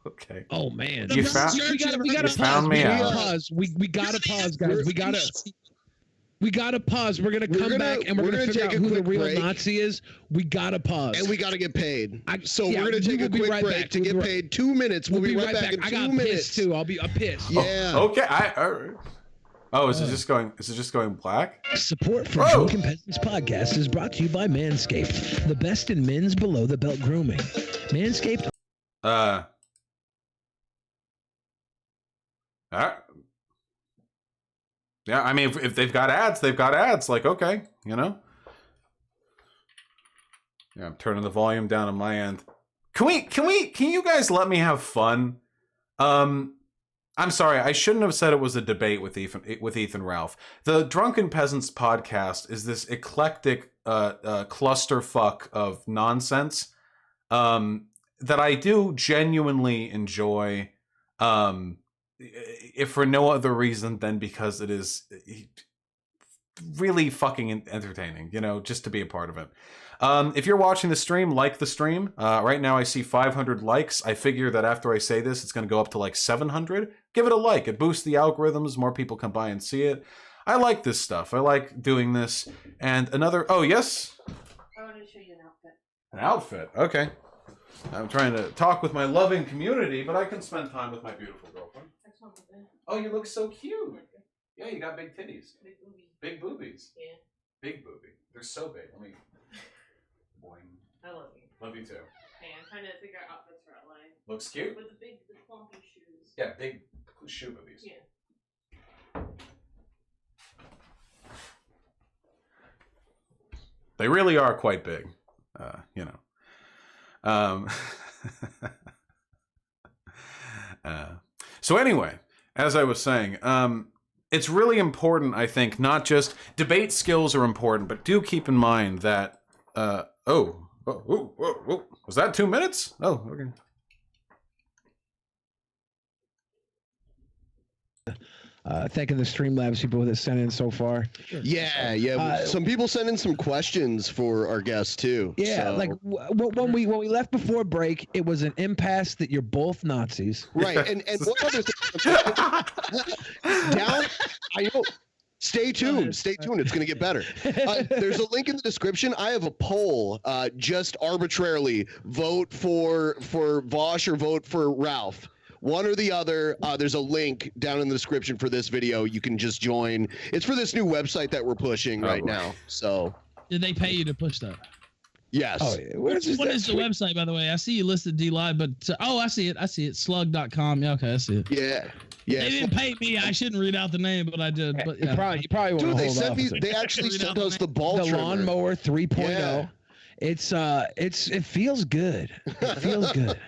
Okay. Oh man, you found me out. We gotta pause, guys. We gotta pause. We're gonna come back and we're gonna figure out who the real Nazi is. We gotta pause, and we gotta get paid. We're gonna take a quick break to get paid. 2 minutes. We'll be right back in 2 minutes. I got pissed too. I'll be pissed. Yeah. Okay. All right. Oh, is it just going black? Support for Drunken Peasants podcast is brought to you by Manscaped, the best in men's below the belt grooming. Manscaped. Yeah, I mean, if they've got ads, they've got ads. Like, okay, Yeah, I'm turning the volume down on my end. Can you guys let me have fun? I'm sorry, I shouldn't have said it was a debate with Ethan Ralph. The Drunken Peasants podcast is this eclectic clusterfuck of nonsense that I do genuinely enjoy. If for no other reason than because it is really fucking entertaining, just to be a part of it. If you're watching the stream, like the stream. Right now I see 500 likes. I figure that after I say this, it's going to go up to like 700. Give it a like. It boosts the algorithms. More people come by and see it. I like this stuff. I like doing this. And another... Oh, yes? I want to show you an outfit. An outfit? Okay. I'm trying to talk with my loving community, but I can spend time with my beautiful girlfriend. Oh, you look so cute. Yeah, you got big titties. Big boobies. Big boobies. Yeah. Big boobie. They're so big. Let me... Boing. I love you. Love you too. Hey, I'm trying to figure out outfits for outline. Looks cute. With the clumpy shoes. Yeah, big shoe boobies. Yeah. They really are quite big. So anyway, as I was saying, it's really important, I think, not just debate skills are important, but do keep in mind that, was that 2 minutes? Oh, okay. Thanking the Streamlabs people that sent in so far. Yeah. Some people sent in some questions for our guests too. Yeah, so. like when we left before break, it was an impasse that you're both Nazis. Right, and one other thing. Stay tuned. It's going to get better. There's a link in the description. I have a poll. Just arbitrarily vote for Vosh or vote for Ralph. One or the other. There's a link down in the description for this video. You can just join. It's for this new website that we're pushing right now. So, did they pay you to push that? Yes. Oh, yeah. What is the website, by the way? I see you listed D Live, but I see it. Slug.com. Yeah, okay, I see it. Yeah. They didn't pay me. I shouldn't read out the name, but I did. But yeah. You probably want to hold off. They actually sent us the ball trimmer. Lawnmower 3.0. Yeah. It feels good. It feels good.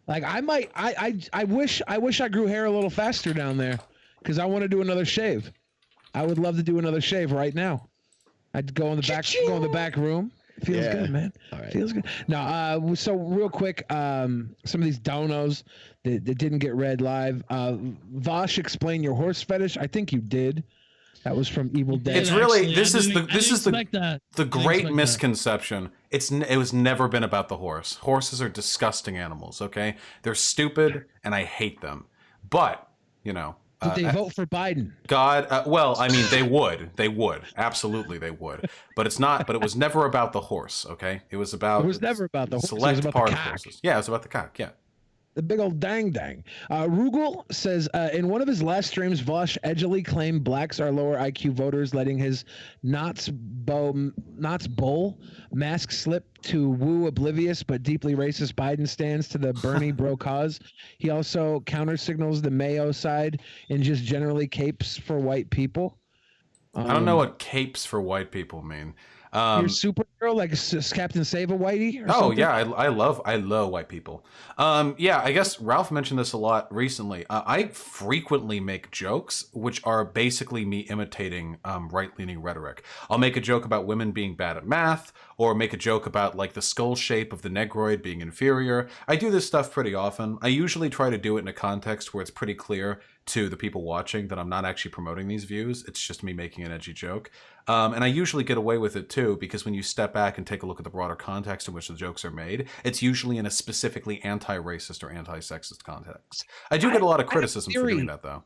Like I wish I grew hair a little faster down there, because I want to do another shave. I would love to do another shave right now. I'd go in the back room. Feels good, man. All right. Feels good. Now, so real quick, some of these donos that didn't get read live. Vosh, explain your horse fetish. I think you did. That was from Evil Dead. It's really this is the great misconception. It was never been about the horse. Horses are disgusting animals. Okay, they're stupid and I hate them. But did they vote for Biden? Well, I mean, they would, absolutely, they would. But it's not. But it was never about the horse. Okay, it was never about the horse. Select part of horses. Yeah, it was about the cock. Yeah. The big old dang. Rugel says, in one of his last streams, Vosh edgily claimed blacks are lower IQ voters, letting his Knott's Bowl mask slip to woo oblivious but deeply racist Biden stands to the Bernie bro cause. He also counter-signals the Mayo side and just generally capes for white people. I don't know what capes for white people mean. You're Supergirl, like Captain Save-A-Whitey? Oh, something? yeah, I love white people. Yeah, I guess Ralph mentioned this a lot recently. I frequently make jokes which are basically me imitating right-leaning rhetoric. I'll make a joke about women being bad at math, or make a joke about like the skull shape of the negroid being inferior. I do this stuff pretty often. I usually try to do it in a context where it's pretty clear to the people watching that I'm not actually promoting these views. It's just me making an edgy joke. And I usually get away with it too, because when you step back and take a look at the broader context in which the jokes are made, it's usually in a specifically anti-racist or anti-sexist context. I do get a lot of criticism for doing that, though.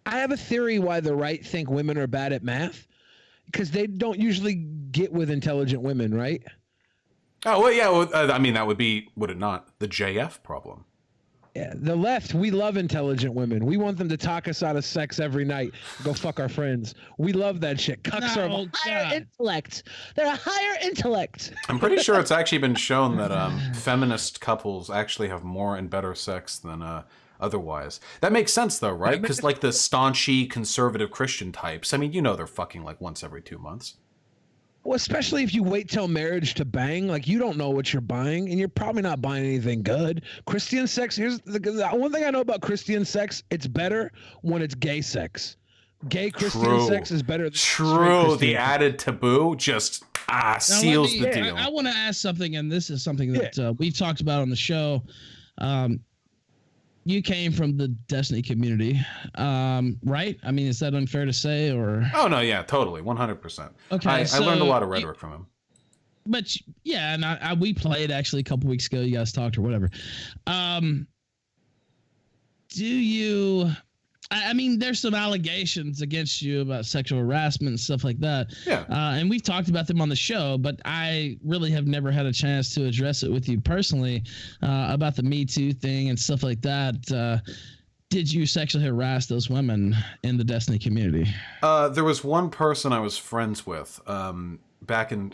I have a theory why the right think women are bad at math, because they don't usually get with intelligent women, right? Oh, well, yeah. Well, I mean, that would be, would it not, the JF problem? Yeah, the left, we love intelligent women. We want them to talk us out of sex every night. Go fuck our friends. We love that shit. Cucks are of a higher intellect. They're a higher intellect. I'm pretty sure it's actually been shown that feminist couples actually have more and better sex than otherwise. That makes sense, though, right? Because like the staunchy conservative Christian types, I mean, you know they're fucking like once every 2 months. Well, especially if you wait till marriage to bang, like you don't know what you're buying, and you're probably not buying anything good. Christian sex, here's the one thing I know about Christian sex, it's better when it's gay sex. Gay Christian sex is better than True. The added taboo just seals the deal. I want to ask something, and this is something that we've talked about on the show. You came from the Destiny community, right? I mean, is that unfair to say, or? Oh no, yeah, totally, 100%. Okay, I learned a lot of rhetoric from him. But yeah, and we played actually a couple weeks ago. You guys talked or whatever. Do you? I mean, there's some allegations against you about sexual harassment and stuff like that. Yeah. And we've talked about them on the show, but I really have never had a chance to address it with you personally about the Me Too thing and stuff like that. Did you sexually harass those women in the Destiny community? There was one person I was friends with back in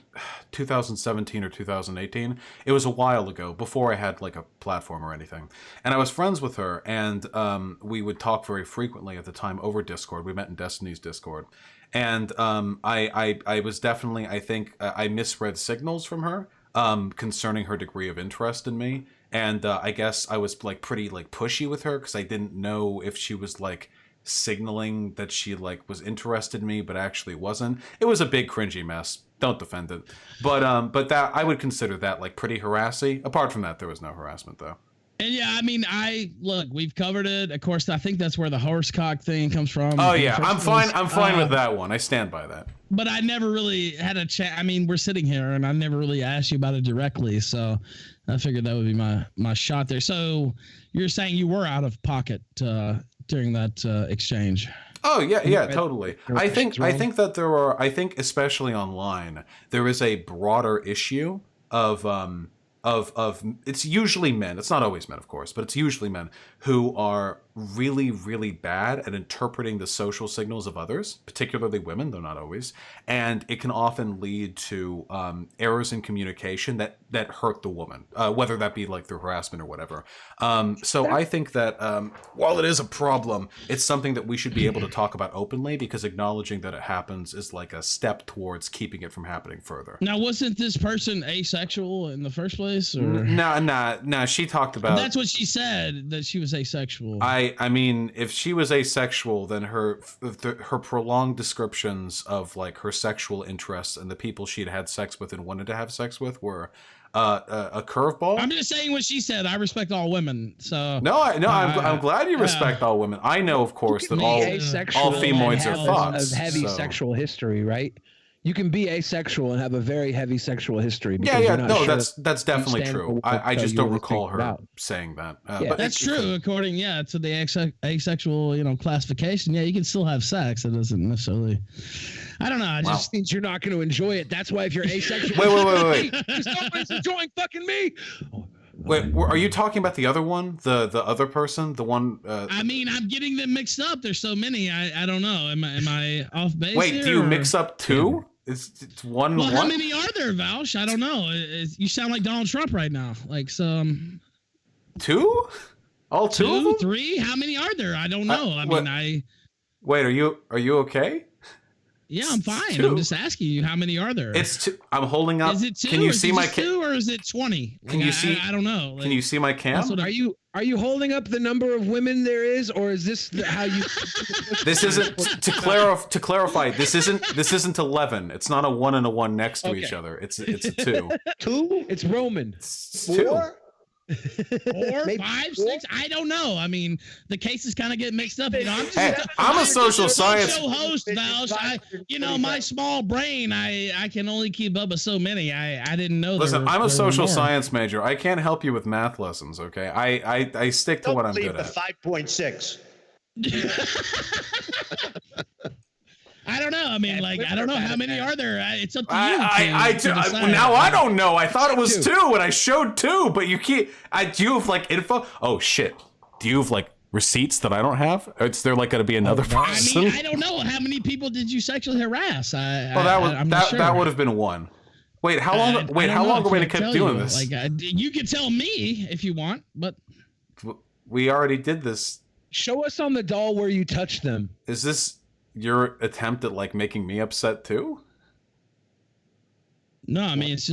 2017 or 2018. It was a while ago, before I had like a platform or anything. And I was friends with her, and we would talk very frequently at the time over Discord. We met in Destiny's Discord. And I was definitely, I think, I misread signals from her concerning her degree of interest in me. And I guess I was like pretty like pushy with her, because I didn't know if she was like signaling that she like was interested in me but actually wasn't. It was a big cringy mess. Don't defend it. But that I would consider that like pretty harassy. Apart from that, there was no harassment though. And yeah, I mean, we've covered it. Of course, I think that's where the horsecock thing comes from. Oh yeah, I'm fine with that one. I stand by that. But I never really had a chat. I mean, we're sitting here and I never really asked you about it directly. So I figured that would be my shot there. So you're saying you were out of pocket during that exchange? Oh yeah, totally. I think that there are. I think especially online, there is a broader issue of it's usually men. It's not always men, of course, but it's usually men who are really, really bad at interpreting the social signals of others, particularly women, though not always. And it can often lead to errors in communication that hurt the woman, whether that be like through harassment or whatever. So I think that while it is a problem, it's something that we should be able to talk about openly, because acknowledging that it happens is like a step towards keeping it from happening further. Now, wasn't this person asexual in the first place? Or? No. She talked about. That's what she said, that she was asexual. I mean, if she was asexual, then her prolonged descriptions of like her sexual interests and the people she'd had sex with and wanted to have sex with were a curveball. I'm just saying what she said. I respect all women. So I'm glad you respect all women. I know, of course, that all femoids are thoughts. A heavy sexual history, right? You can be asexual and have a very heavy sexual history. That's definitely true. I just don't recall her saying that. But that's true. According, to the asexual, classification. Yeah, you can still have sex. It doesn't necessarily. I don't know. It just means you're not going to enjoy it. That's why if you're asexual, wait. Someone's enjoying fucking me. Wait, are you talking about the other one? The other person? The one? I mean, I'm getting them mixed up. There's so many. I don't know. Am I off base? Wait, here, do you or? mix up two? It's one. Well, one? how many are there, Vouch? I don't know. You sound like Donald Trump right now. Like some. Two? All two? Two, three? How many are there? I don't know. Wait, are you okay? Yeah, I'm fine. Two. I'm just asking you, how many are there? It's two. I'm holding up. Is it two? Can you see my two or is it 20? Can you see? I don't know. Can you see my cam? Are you holding up the number of women there is, or is this how you? This isn't to clarify. This isn't 11. It's not a 1 and a 1 next to each other. It's a 2. Two? It's Roman. It's 2. 4, 5, 6. I don't know. I mean, the cases kind of get mixed up. You know, I'm a social science show host, Vouch. My small brain, I can only keep up with so many. I didn't know. Listen, I'm a social science major. I can't help you with math lessons. Okay, I stick to what I'm good at. 5.6. I don't know. I mean, I don't know how many are there. It's up to you. Now I don't know. I thought it was 2, and I showed 2, but you can't. Do you have like info? Oh shit! Do you have like receipts that I don't have? Is there like going to be another person? I mean, I don't know. How many people did you sexually harass? That would have been 1. Wait, how long? How long are we going to keep doing this? You can tell me if you want, but we already did this. Show us on the doll where you touched them. Is this your attempt at like making me upset too? No, I mean it's a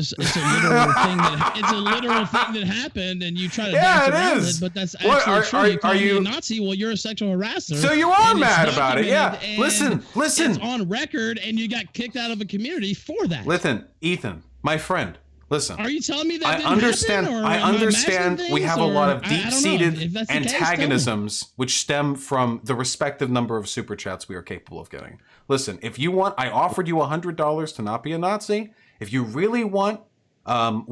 literal thing that happened, and you try to dance around it, but that's actually true. Are you a Nazi? Well, you're a sexual harasser. So you are mad about it, yeah? Listen. It's on record, and you got kicked out of a community for that. Listen, Ethan, my friend. Listen. Are you telling me that? I understand. We have a lot of deep-seated antagonisms which stem from the respective number of super chats we are capable of getting. Listen, if you want, I offered you $100 to not be a Nazi. If you really want, I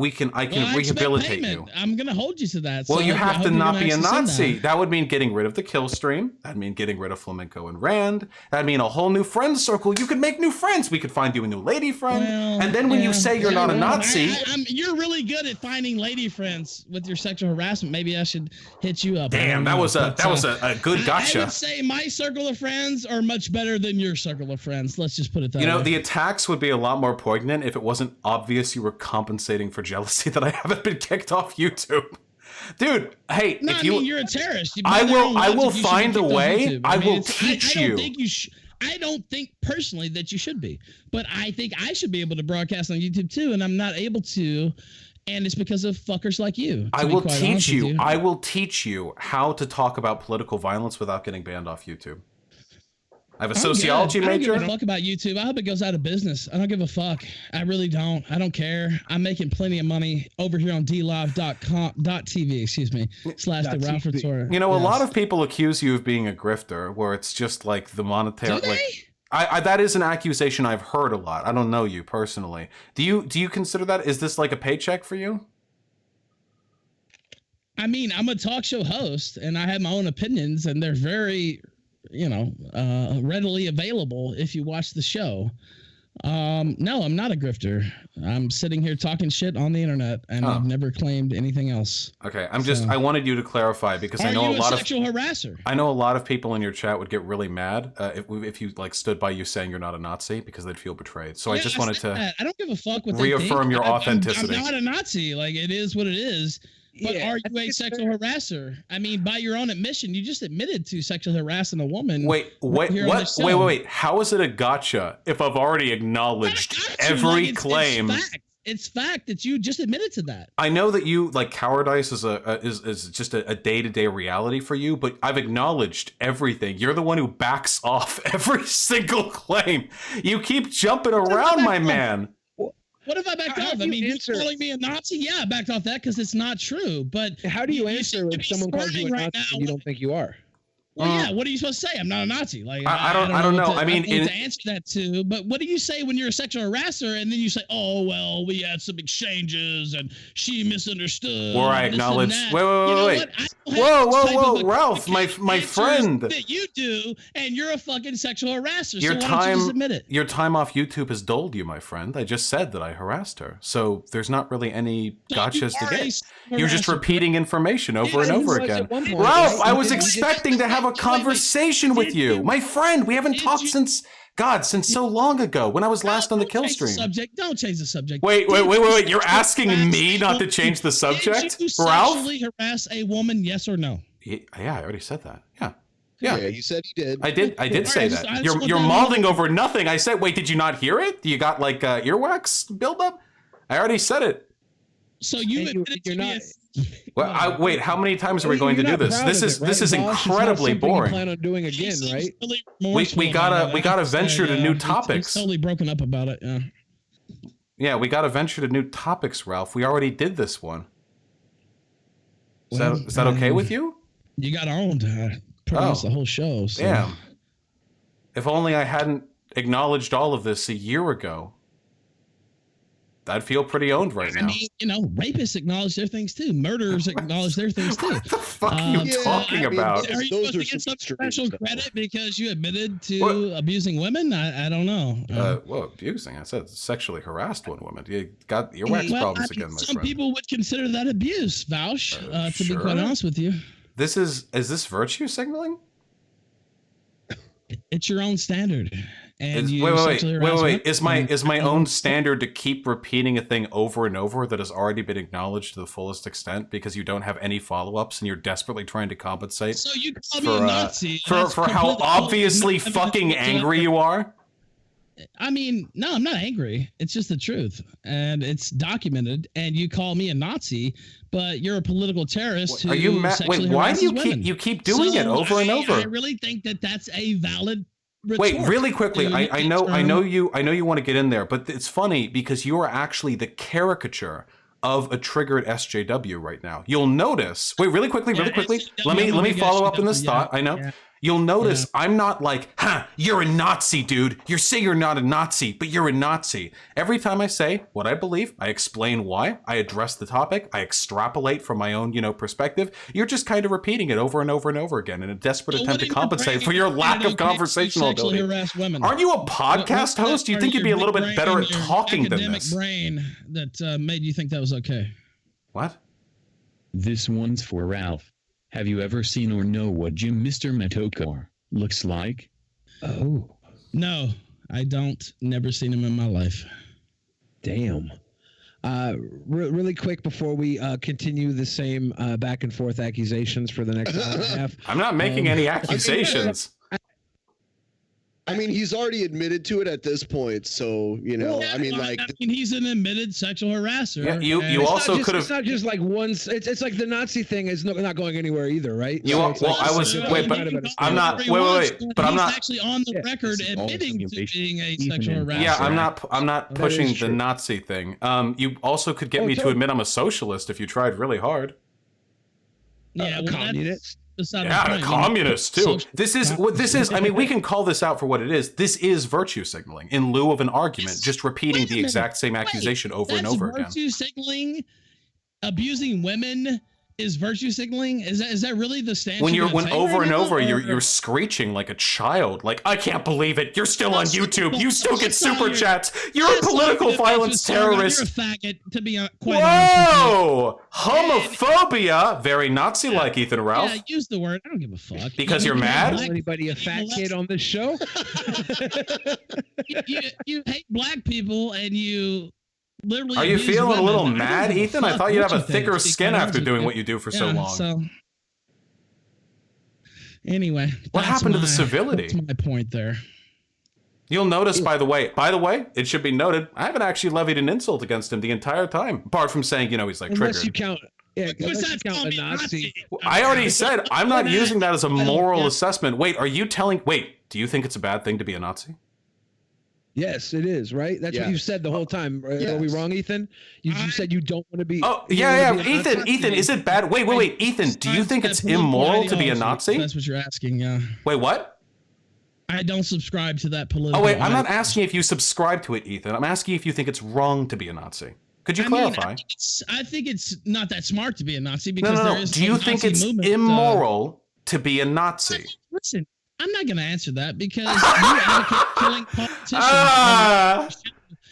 can rehabilitate you. I'm gonna hold you to that. Well, you have to not be a Nazi. That would mean getting rid of the kill stream. That'd mean getting rid of Flamenco and Rand. That'd mean a whole new friend circle. You could make new friends. We could find you a new lady friend. And then when you say you're not a Nazi, you're really good at finding lady friends with your sexual harassment. Maybe I should hit you up. Damn, that was a good gotcha. I would say my circle of friends are much better than your circle of friends. Let's just put it that way. You know, the attacks would be a lot more poignant if it wasn't obvious you were compensating for jealousy that I haven't been kicked off YouTube. Dude, hey, no, if you're a terrorist. I will find a way. I will teach you. I don't think personally that you should be, but I think I should be able to broadcast on YouTube too, and I'm not able to, and it's because of fuckers like you. I will teach you. I will teach you how to talk about political violence without getting banned off YouTube. I have a sociology major. I don't give a fuck about YouTube. I hope it goes out of business. I don't give a fuck. I really don't. I don't care. I'm making plenty of money over here on dlive.com.tv, excuse me, / the Ralph Retore. You know, a lot of people accuse you of being a grifter, where it's just like the monetary. Do they? Like, that is an accusation I've heard a lot. I don't know you personally. Do you consider that? Is this like a paycheck for you? I mean, I'm a talk show host, and I have my own opinions, and they're very, readily available if you watch the show. No, I'm not a grifter. I'm sitting here talking shit on the internet, and I've never claimed anything else. Okay, I wanted you to clarify because I know a lot of sexual harasser. I know a lot of people in your chat would get really mad if you like stood by you saying you're not a Nazi because they'd feel betrayed. So I just wanted to I don't give a fuck what reaffirm your authenticity. I'm not a Nazi. Like, it is what it is. But are you a sexual harasser? I mean, by your own admission, you just admitted to sexually harassing a woman. Wait. How is it a gotcha if I've already acknowledged every claim? It's fact that you just admitted to that. I know that you like cowardice is just a day-to-day reality for you, but I've acknowledged everything. You're the one who backs off every single claim. You keep jumping around, my man. What if I backed off? I mean, you're calling me a Nazi? Yeah, I backed off that because it's not true. But how do you answer if someone calls you a Nazi and you don't think you are? Well, yeah. What are you supposed to say? I'm not a Nazi. Like I don't know. I mean, to answer that too. But what do you say when you're a sexual harasser and then you say, "Oh well, we had some exchanges and she misunderstood." Where I acknowledge. Wait. Whoa, Ralph, my friend. That you do, and you're a fucking sexual harasser. Your so why don't you just admit it? Your time off YouTube has dulled you, my friend. I just said that I harassed her, so there's not really any gotchas to get. You're just repeating information over and over again. Ralph, I was expecting to have a conversation with you, my friend. We haven't talked since so long ago when I was last on the kill stream. Don't change the subject. Wait. You're asking me not to change the subject, Did you Ralph? sexually harass a woman? Yes or no? Yeah, I already said that. Yeah, you said you did. I did say that. You're mauling over nothing. I said, wait, did you not hear it? You got like earwax buildup? I already said it. So you're not. Well, wait. How many times are we going to do this? This is incredibly boring. You plan on doing again, right? We gotta venture to new topics. Totally broken up about it. Yeah. Yeah, we gotta venture to new topics, Ralph. We already did this one. Is that okay with you? You got owned pretty much the whole show. So. Damn. If only I hadn't acknowledged all of this a year ago. I'd feel pretty owned right now. I mean, rapists acknowledge their things too. Murderers acknowledge their things too. What the fuck are you talking about? Are you supposed to get some special credit because you admitted to abusing women? I don't know. Well, abusing. I said sexually harassed one woman. You got earwax problems again, my friend. Some people would consider that abuse, Vouch, to be quite honest with you. Is this virtue signaling? It's your own standard. And wait. Is my own standard to keep repeating a thing over and over that has already been acknowledged to the fullest extent because you don't have any follow-ups and you're desperately trying to compensate? So you call me a Nazi for how obviously fucking angry you are? I mean, no, I'm not angry. It's just the truth, and it's documented. And you call me a Nazi, but you're a political terrorist. Are you mad? Wait, why do you keep doing it over and over? I really think that's a valid. Wait, really quickly. I know you want to get in there, but it's funny because you are actually the caricature of a triggered SJW right now. You'll notice. Wait, really quickly. Let me follow up in this thought. I know. You'll notice I'm not like, you're a Nazi, dude. You say you're not a Nazi, but you're a Nazi. Every time I say what I believe, I explain why, I address the topic, I extrapolate from my own, perspective. You're just kind of repeating it over and over and over again in a desperate attempt to compensate for your lack of conversational ability. Aren't you a podcast host? You think you'd be a little bit better at talking than this? Brain that made you think that was okay. What? This one's for Ralph. Have you ever seen or know what Mr. Metokar looks like? Oh. No, I don't. Never seen him in my life. Damn. Really quick before we continue the same back and forth accusations for the next hour and a half. I'm not making any accusations. I mean, he's already admitted to it at this point, so he's an admitted sexual harasser. Yeah, you also could have. It's not just like once. It's like the Nazi thing is not going anywhere either, right? I'm not. Wait. But I'm not actually on the record admitting to being a sexual harasser. Yeah, I'm not pushing the Nazi thing. You also could get me to admit I'm a socialist if you tried really hard. Yeah, communist. A communist too. This is what this is. I mean, we can call this out for what it is. This is virtue signaling in lieu of an argument, just repeating the exact same accusation over and over again. Virtue signaling, abusing women is virtue signaling. Is that really the stance? When over and over you're screeching like a child, like I can't believe it. You're still on YouTube. You still get super chats. You're a political violence terrorist. You're a faggot, to be quite honest. Whoa! Homophobia, very Nazi-like, Ethan Ralph. Yeah, use the word. I don't give a fuck. Because you're mad. Anybody a fat kid on this show? you hate black people and you. Literally. Are you feeling a little mad, Ethan? I thought you'd have a thicker skin after doing what you do for so long. So, anyway, what happened to the civility? That's my point there. You'll notice, by the way, it should be noted, I haven't actually levied an insult against him the entire time, apart from saying, he's like triggered. Unless you count a Nazi. I already said I'm not using that as a moral assessment. Wait, do you think it's a bad thing to be a Nazi? Yes, it is, right? That's what you said the whole time. Are we wrong, Ethan? You said you don't want to be. Oh, yeah. Ethan, is it bad? Wait. Ethan, do you think it's immoral to be a Nazi? That's what you're asking, yeah. Wait, what? I don't subscribe to that political. Oh, wait, I'm not asking if you subscribe to it, Ethan. I'm asking if you think it's wrong to be a Nazi. Could you clarify? I think it's not that smart to be a Nazi because no. there is. Do you think it's immoral to be a Nazi? Listen, I'm not going to answer that because you advocate killing politicians.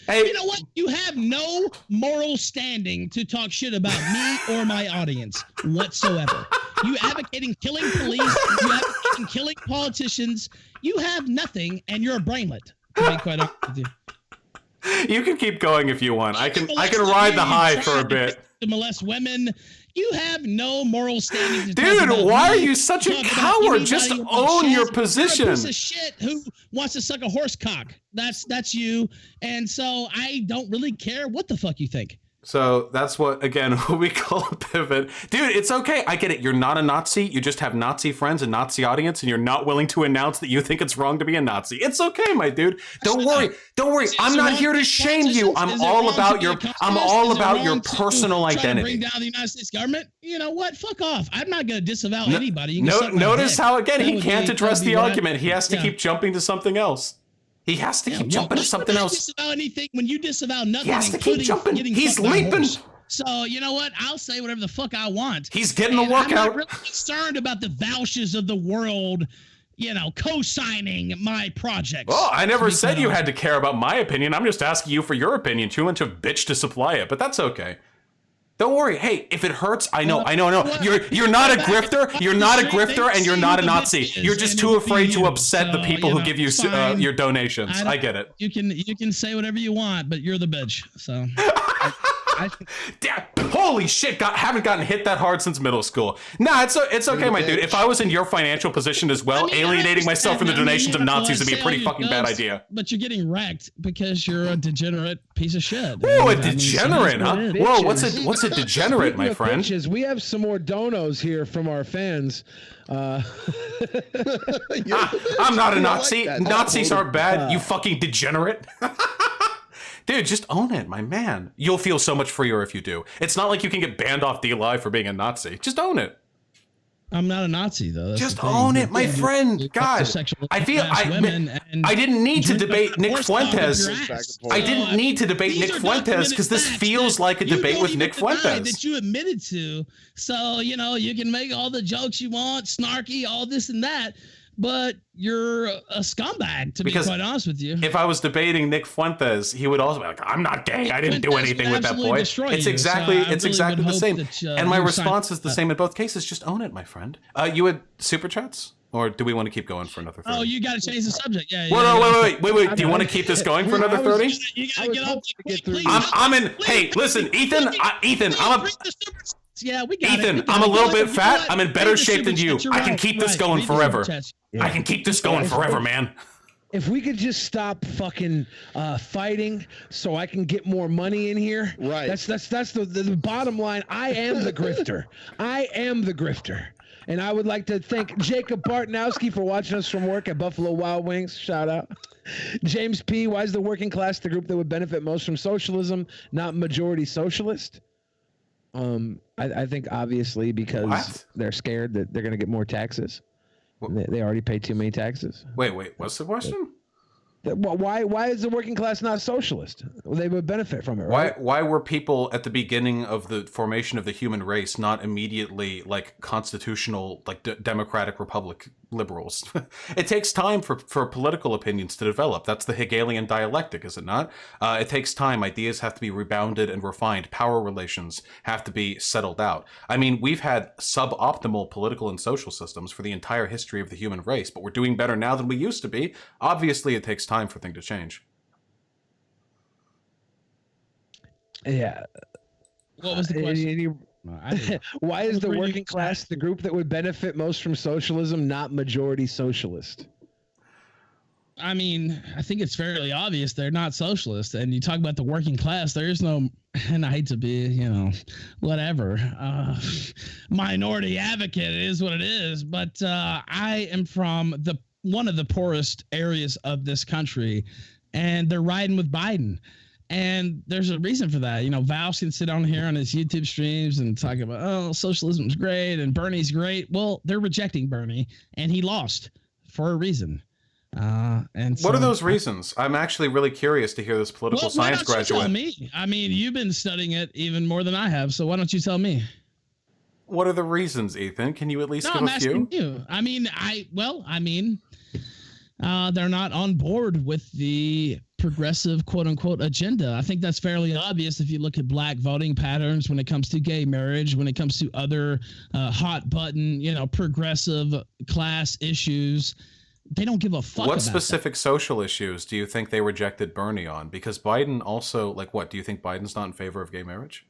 Hey. You know what? You have no moral standing to talk shit about me or my audience whatsoever. You advocating killing police, you advocating killing politicians. You have nothing, and you're a brainlet. To be quite honest with you. You can keep going if you want. I can ride the high for a bit. To molest women. You have no moral standing to Dude, talk about why me, are you such a coward? Just own your position. You're a piece of shit who wants to suck a horse cock. That's you. And so I don't really care what the fuck you think. So that's what we call a pivot. Dude, it's okay. I get it. You're not a Nazi. You just have Nazi friends and Nazi audience, and you're not willing to announce that you think it's wrong to be a Nazi. It's okay, my dude. Don't worry. I'm not here to shame you. I'm all about your personal identity. Bring down the United States government? You know what? Fuck off. I'm not going to disavow anybody. Notice how, again, he can't address the argument. He has to keep jumping to something else. He has to keep jumping to something else. Disavow anything when you disavow nothing. He has to keep jumping. He's leaping. So you know what? I'll say whatever the fuck I want. He's getting the workout. I'm not really concerned about the vouchers of the world, co-signing my projects. Oh, I never said you had to care about my opinion. I'm just asking you for your opinion. Too much of a bitch to supply it, but that's okay. Don't worry. Hey, if it hurts, I know. You're not a grifter. You're not a grifter, and you're not a Nazi. You're just too afraid to upset the people who give you your donations. I get it. You can say whatever you want, but you're the bitch. So. Holy shit! Haven't gotten hit that hard since middle school. Nah, it's okay, my dude. If I was in your financial position as well, alienating myself from the donations of Nazis would be a pretty fucking bad idea. But you're getting wrecked because you're a degenerate piece of shit. Oh, a degenerate, huh? Whoa, what's a degenerate, my friend? Bitches, we have some more donos here from our fans. I'm not a Nazi. Nazis aren't bad. You fucking degenerate. Dude, just own it, my man. You'll feel so much freer if you do. It's not like you can get banned off DLive for being a Nazi. Just own it. I'm not a Nazi, though. Just own it, my friend. God, I feel I didn't need to debate Nick Fuentes. I didn't need to debate Nick Fuentes because this feels like a debate with Nick Fuentes. That you admitted to. So, you can make all the jokes you want, snarky, all this and that. But you're a scumbag, to be quite honest with you. If I was debating Nick Fuentes, he would also be like, I'm not gay. I didn't do anything with that boy. It's exactly the same. And my response is the same in both cases. Just own it, my friend. You had super chats? Or do we want to keep going for another 30? Oh, you got to change the subject. Yeah. Wait. Do you want to keep this going for another 30? You got to get off. I'm in. Hey, listen, Ethan. Yeah, we got Ethan, I'm a little bit fat. I'm in better shape than you. I can keep this going forever. I can keep this going forever, man. If we could just stop fucking fighting so I can get more money in here. Right. That's the bottom line. I am the grifter. I am the grifter. And I would like to thank Jacob Bartnowski for watching us from work at Buffalo Wild Wings. Shout out. James P. Why is the working class the group that would benefit most from socialism, not majority socialist? I think obviously because they're scared that they're going to get more taxes. They already pay too many taxes. Wait, what's the question? Why is the working class not socialist? They would benefit from it, right? Why were people at the beginning of the formation of the human race not immediately like constitutional, like democratic republic liberals? It takes time for political opinions to develop. That's the Hegelian dialectic, is it not? It takes time. Ideas have to be rebounded and refined. Power relations have to be settled out. I mean, we've had suboptimal political and social systems for the entire history of the human race, but we're doing better now than we used to be. Obviously, it takes time for things to change. Yeah. What was the question? Why is the working class the group that would benefit most from socialism, not majority socialist? I mean, I think it's fairly obvious they're not socialist. And you talk about the working class, there is no, and I hate to be, whatever, minority advocate. It is what it is. But I am from one of the poorest areas of this country. and they're riding with Biden. And there's a reason for that. You know, Vaush can sit on here on his YouTube streams and talk about, oh, socialism's great and Bernie's great. Well, they're rejecting Bernie, and he lost for a reason. And what are those reasons? I'm actually really curious to hear this political science graduate. Tell me. I mean, you've been studying it even more than I have, so why don't you tell me? What are the reasons, Ethan? Can you at least give I'm a few? asking you. I mean, they're not on board with the progressive quote unquote agenda. I think that's fairly obvious if you look at black voting patterns when it comes to gay marriage, when it comes to other hot button, progressive class issues. They don't give a fuck. What specific social issues do you think they rejected Bernie on? Because Biden also, do you think Biden's not in favor of gay marriage?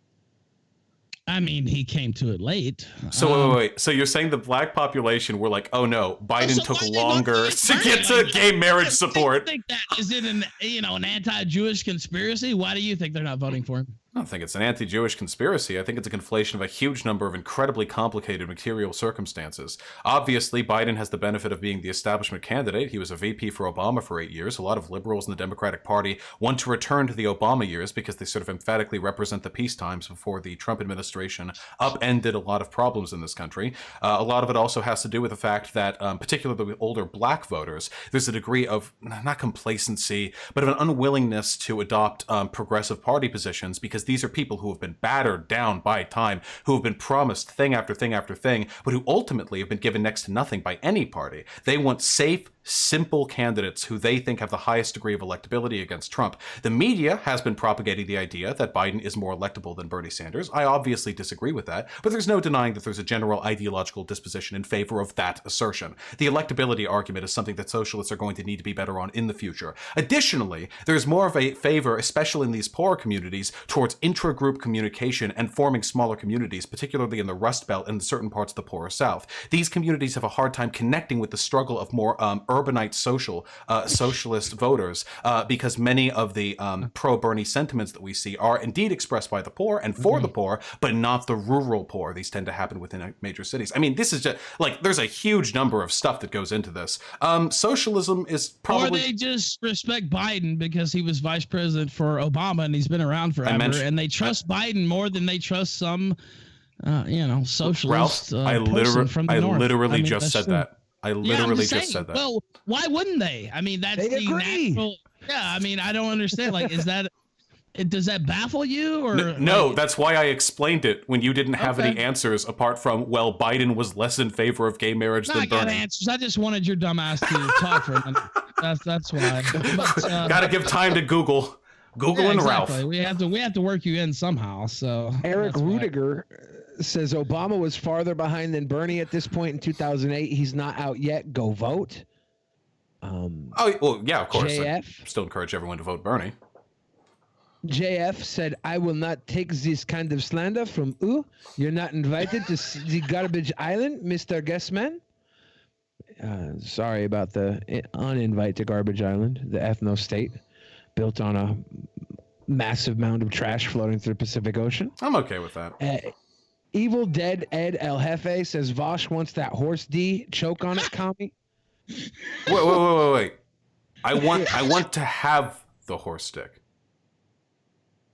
I mean, he came to it late. So wait. So you're saying the black population were like, oh no, Biden took longer to get to gay marriage support. Is it an anti-Jewish conspiracy? Why do you think they're not voting for him? I don't think it's an anti-Jewish conspiracy. I think it's a conflation of a huge number of incredibly complicated material circumstances. Obviously, Biden has the benefit of being the establishment candidate. He was a VP for Obama for 8 years. A lot of liberals in the Democratic Party want to return to the Obama years because they sort of emphatically represent the peace times before the Trump administration upended a lot of problems in this country. A lot of it also has to do with the fact that, particularly with older black voters, there's a degree of, not complacency, but of an unwillingness to adopt progressive party positions because these are people who have been battered down by time, who have been promised thing after thing after thing, but who ultimately have been given next to nothing by any party. They want safe, simple candidates who they think have the highest degree of electability against Trump. The media has been propagating the idea that Biden is more electable than Bernie Sanders. I obviously disagree with that, but there's no denying that there's a general ideological disposition in favor of that assertion. The electability argument is something that socialists are going to need to be better on in the future. Additionally, there's more of a favor, especially in these poorer communities, towards intra-group communication and forming smaller communities, particularly in the Rust Belt and certain parts of the poorer South. These communities have a hard time connecting with the struggle of more urbanite socialist voters because many of the pro-Bernie sentiments that we see are indeed expressed by the poor and for the poor, but not the rural poor. These tend to happen within major cities. I mean, this is just there's a huge number of stuff that goes into this. Socialism is probably... Or they just respect Biden because he was vice president for Obama and he's been around forever, and they trust Biden more than they trust some, socialist. Ralph, I literally just said that. I literally just said that. Well, why wouldn't they? I mean, that's the natural. Yeah, I mean, I don't understand. Does that baffle you or no? That's why I explained it when you didn't have any answers apart from Biden was less in favor of gay marriage than Bernie. I got answers. I just wanted your dumb ass to talk for a minute. That's why. But, gotta give time to Google. And exactly. Ralph. We have to work you in somehow. So Eric Rudiger says Obama was farther behind than Bernie at this point in 2008. He's not out yet. Go vote. Yeah, of course. JF I still encourage everyone to vote Bernie. JF said, I will not take this kind of slander from you. You're not invited to the garbage island, Mr. Guestman. Sorry about the uninvite to Garbage Island, the ethno state built on a massive mound of trash floating through the Pacific Ocean. I'm okay with that. Evil Dead Ed El Jefe says Vosh wants that horse D. Choke on it, commie. Wait. I want to have the horse stick.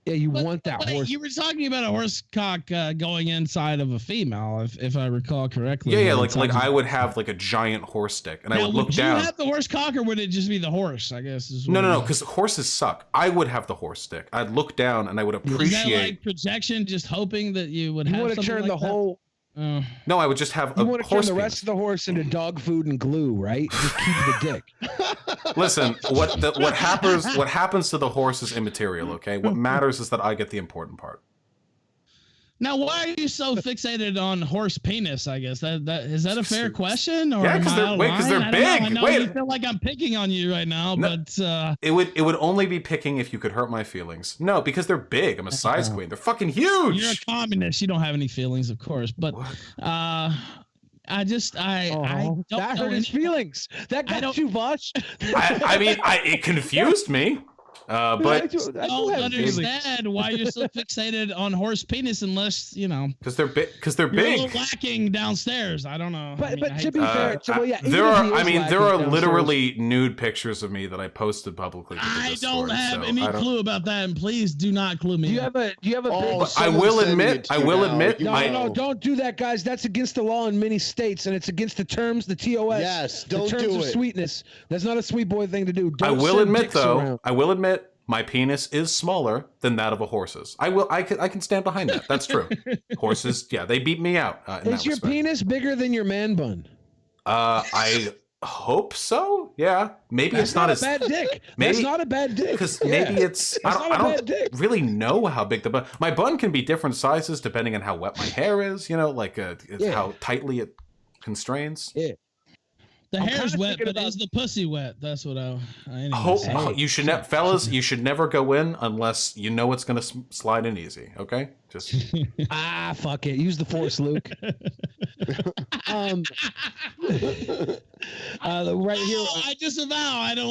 Yeah, you want that horse. You were talking about a horse cock going inside of a female, if I recall correctly. Yeah, like I would have a giant horse stick, and I would look down. Would you have the horse cock, or would it just be the horse? I guess. No, because horses suck. I would have the horse stick. I'd look down, and I would appreciate. Is that like projection, just hoping that you would have. You want to turn the whole. No, I would just have. You want to turn the rest of the horse into dog food and glue, right? Just keep the dick. Listen, what happens to the horse is immaterial. Okay, what matters is that I get the important part. Now, why are you so fixated on horse penis? I guess that is that a fair question? Or because they're big. I know you feel like I'm picking on you right now, but it would only be picking if you could hurt my feelings. No, because they're big. I'm a size queen. They're fucking huge. You're a communist. You don't have any feelings, of course. But I don't that hurt his feelings. That got you, Vosh. I mean, it confused me. But I don't understand why you're so fixated on horse penis unless, because they're big. You're a little lacking downstairs. I don't know. But to be fair, there are literally nude pictures of me that I posted publicly. To the I Discord, don't have so any I don't- clue about that, and please do not clue me. Do you have a big? I will admit. No, don't do that, guys. That's against the law in many states, and it's against the terms, the TOS. Yes, the don't terms do of it. Sweetness. That's not a sweet boy thing to do. I Don't will send admit dicks though. around. I will admit my penis is smaller than that of a horse's. I can stand behind that. That's true. Horses, yeah, they beat me out. In Is that your respect. penis bigger than your man bun? I hope so. Yeah, maybe That's it's not a as bad dick. Maybe, That's not a bad dick. Because Yeah. maybe it's. That's I not a don't bad dick. really know how big the bun. My bun can be different sizes depending on how wet my hair is. How tightly it constrains. Yeah. The I'm hair's kinda wet, thinking but is the pussy wet? That's what I. You should fellas. You should never go in unless you know it's gonna slide in easy. Okay, just fuck it. Use the force, Luke. Right here. I disavow. I don't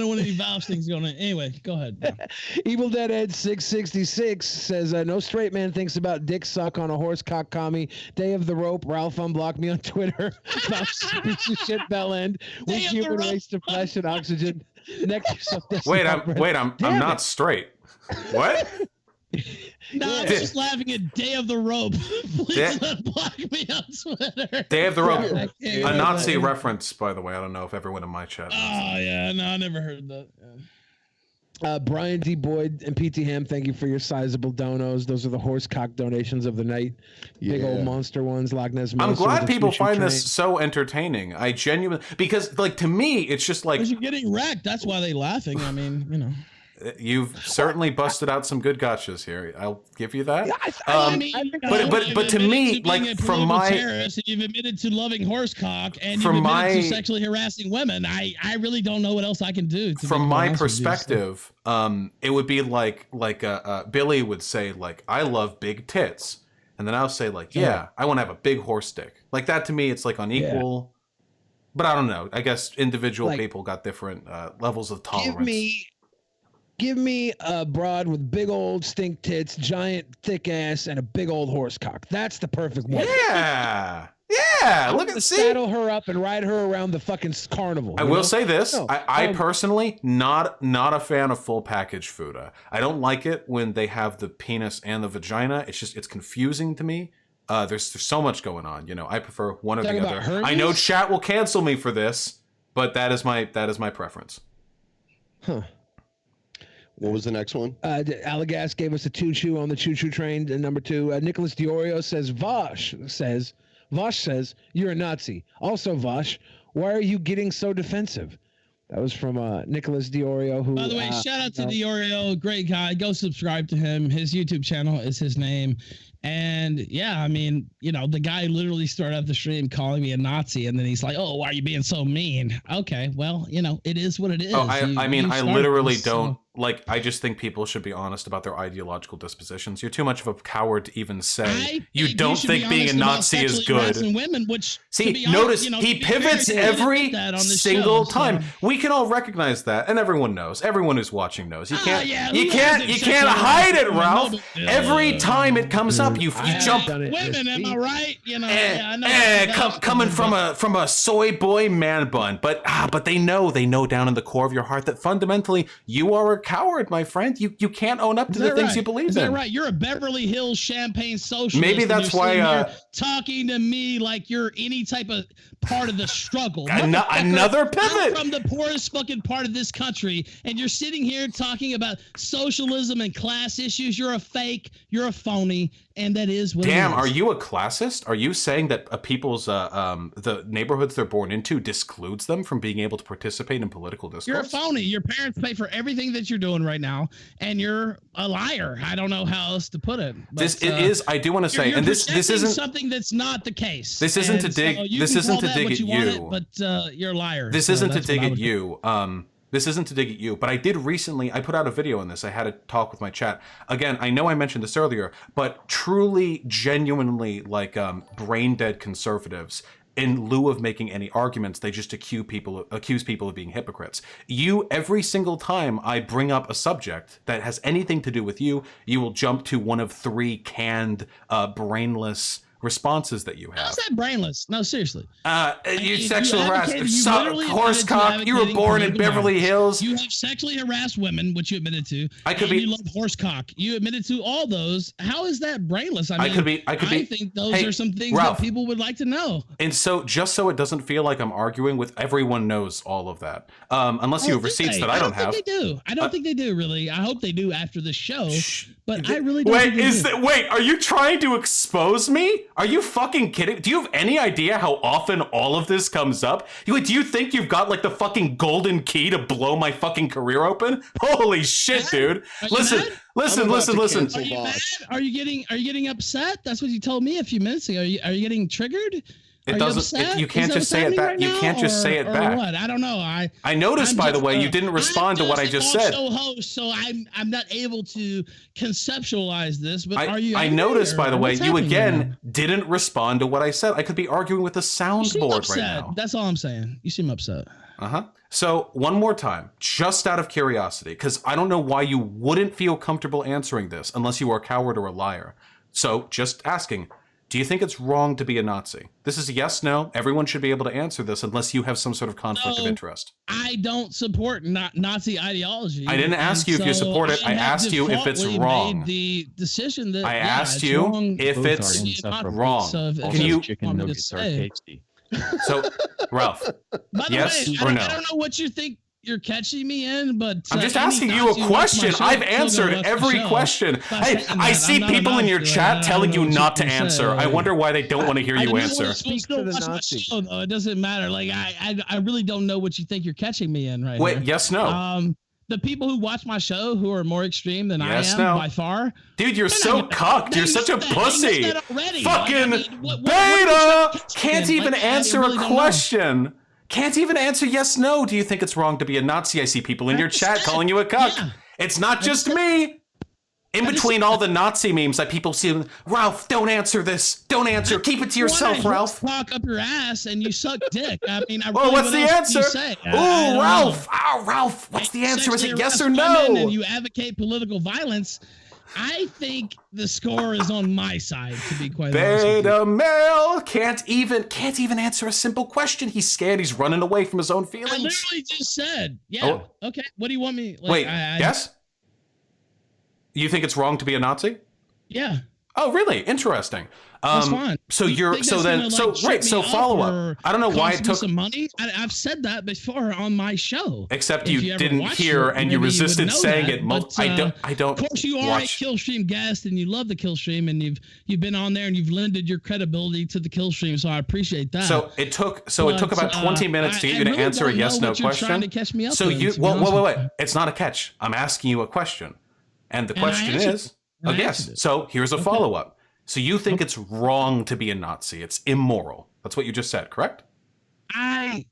want any vows things going on. Anyway, go ahead. Evil Dead Ed 666 says no straight man thinks about dick suck on a horse cock commie. Day of the rope. Ralph unblocked me on Twitter about piece of shit bell end. Weak human race to flesh and oxygen. Next. wait. I'm not straight. What? No, I was just laughing at Day of the Rope. Please unblock me on Twitter. Day of the Rope. A Nazi reference, by the way. I don't know if everyone in my chat knows. Oh, yeah. No, I never heard that. Yeah. Brian D. Boyd and PT Ham, thank you for your sizable donos. Those are the horse cock donations of the night. Big old monster ones, Loch Ness I'm monster. glad people find this so entertaining. I genuinely, because to me, it's just like you're getting wrecked. That's why they're laughing. I mean, You've certainly busted out some good gotchas here. I'll give you that. But to me, from my terrorist, you've admitted to loving horse cock, and you've admitted to sexually harassing women. I really don't know what else I can do. From my perspective, it would be like Billy would say, I love big tits, and then I'll say I want to have a big horse dick. Like that to me, it's unequal. Yeah. But I don't know. I guess individual people got different levels of tolerance. Give me a broad with big old stink tits, giant thick ass, and a big old horse cock. That's the perfect one. Yeah. Look at saddle her up and ride her around the fucking carnival. I will say this: I personally not a fan of full package food. I don't like it when they have the penis and the vagina. It's confusing to me. There's so much going on. I prefer one or the other. Hermes? I know chat will cancel me for this, but that is my preference. Huh. What was the next one? Allegas gave us a choo-choo on the choo-choo train. Number 2, Nicholas Diorio says, Vosh says, you're a Nazi. Also, Vosh, why are you getting so defensive? That was from Nicholas Diorio. Who, by the way, shout out to Diorio. Great guy. Go subscribe to him. His YouTube channel is his name. And yeah, I mean, the guy literally started out the stream calling me a Nazi, and then he's like, "Oh, why are you being so mean?" Okay, well, it is what it is. Oh, I literally don't like. I just think people should be honest about their ideological dispositions. You're too much of a coward to even say you don't think being a Nazi is good. Women, which, notice he pivots every single time. We can all recognize that, and everyone knows. Everyone who's watching knows. You can't hide it, Ralph. Every time it comes up. You jump. Women, am I right? Coming from a soy boy man bun, but they know down in the core of your heart that fundamentally you are a coward, my friend. You can't own up to the things you believe in. Is that right? You're a Beverly Hills Champagne socialist. Maybe that's why talking to me like you're any type of part of the struggle. Another pivot. I'm from the poorest fucking part of this country, and you're sitting here talking about socialism and class issues. You're a fake. You're a phony. And that is what Damn, it is. Are you a classist? Are you saying that people's the neighborhoods they're born into discludes them from being able to participate in political discourse? You're a phony. Your parents pay for everything that you're doing right now, and you're a liar. I don't know how else to put it. But, I do want to say, you're and this isn't something that's not the case. This isn't to dig. This isn't to dig at you. But you're a liar. This isn't to dig at you. This isn't to dig at you, but I did recently, I put out a video on this. I had a talk with my chat. Again, I know I mentioned this earlier, but truly, genuinely, brain dead conservatives, in lieu of making any arguments, they just accuse people of being hypocrites. Every single time I bring up a subject that has anything to do with you, you will jump to one of 3 canned, brainless responses that you have. How's that brainless? No, seriously. You sexual harassed, horsecock. You were born in Beverly Hills. You have sexually harassed women, which you admitted to. You love horsecock. You admitted to all those. How is that brainless? I think those are some things Ralph, that people would like to know. And so, just so it doesn't feel like I'm arguing with, everyone knows all of that. Unless you have receipts that I don't have. They do. I don't think they do, really. I hope they do after the show. But I really don't. Wait, are you trying to expose me? Are you fucking kidding? Do you have any idea how often all of this comes up? Do you think you've got like the fucking golden key to blow my fucking career open? Holy shit, dude. Listen. Are you mad? Are you getting upset? That's what you told me a few minutes ago. Are you getting triggered? It doesn't. You can't just say it back. You can't just say it back. What? I don't know. I noticed, by the way, you didn't respond to what I just said. I'm just a host, so I'm not able to conceptualize this. But are you? I noticed, by the way, you again didn't respond to what I said. I could be arguing with a soundboard right now. That's all I'm saying. You seem upset. So one more time, just out of curiosity, because I don't know why you wouldn't feel comfortable answering this unless you are a coward or a liar. So just asking. Do you think it's wrong to be a Nazi? This is a yes, no. Everyone should be able to answer this unless you have some sort of conflict of interest. I don't support Nazi ideology. I didn't ask you if you support it. I asked you if it's wrong. Made the decision that I asked you if it's wrong. So Can you? Chicken nuggets are tasty. So, Ralph, yes or no? I don't know what you think you're catching me in, but I'm just asking you a question. I've answered every question. Hey, I see people in your chat telling you not to answer. I wonder why they don't want to hear you answer. It doesn't matter. Like I really don't know what you think you're catching me in right now. Wait, yes, no. The people who watch my show who are more extreme than I am by far. Dude, you're so cucked. You're such a pussy. Fucking beta. Can't even answer a question. Can't even answer yes, no. Do you think it's wrong to be a Nazi? I see people in your chat calling you a cuck. Yeah. It's not just me. In between all the Nazi memes that people see, Ralph, don't answer this. Don't answer. Keep it to yourself, Ralph. Talk up your ass and you suck dick. I mean, what's the answer? Ooh, Ralph. Oh, Ralph. What's the answer? Is it yes or no? And you advocate political violence. I think the score is on my side, to be quite honest with you. Beta male can't even answer a simple question. He's scared. He's running away from his own feelings. I literally just said, yeah. Oh. Okay. What do you want me? Like, wait. Yes. You think it's wrong to be a Nazi? Yeah. Oh, really? Interesting. That's fine. So follow up. I don't know why it took some money. I've said that before on my show. Except you didn't hear and you resisted saying it. I don't. Of course, you are a Killstream guest and you love the Killstream and you've been on there and you've lended your credibility to the Killstream. So I appreciate that. So it took about 20 minutes to get you to answer a yes/no question. Trying to catch me up. So wait. It's not a catch. I'm asking you a question, and the question is, yes. So here's a follow up. So you think it's wrong to be a Nazi? It's immoral. That's what you just said, correct? Are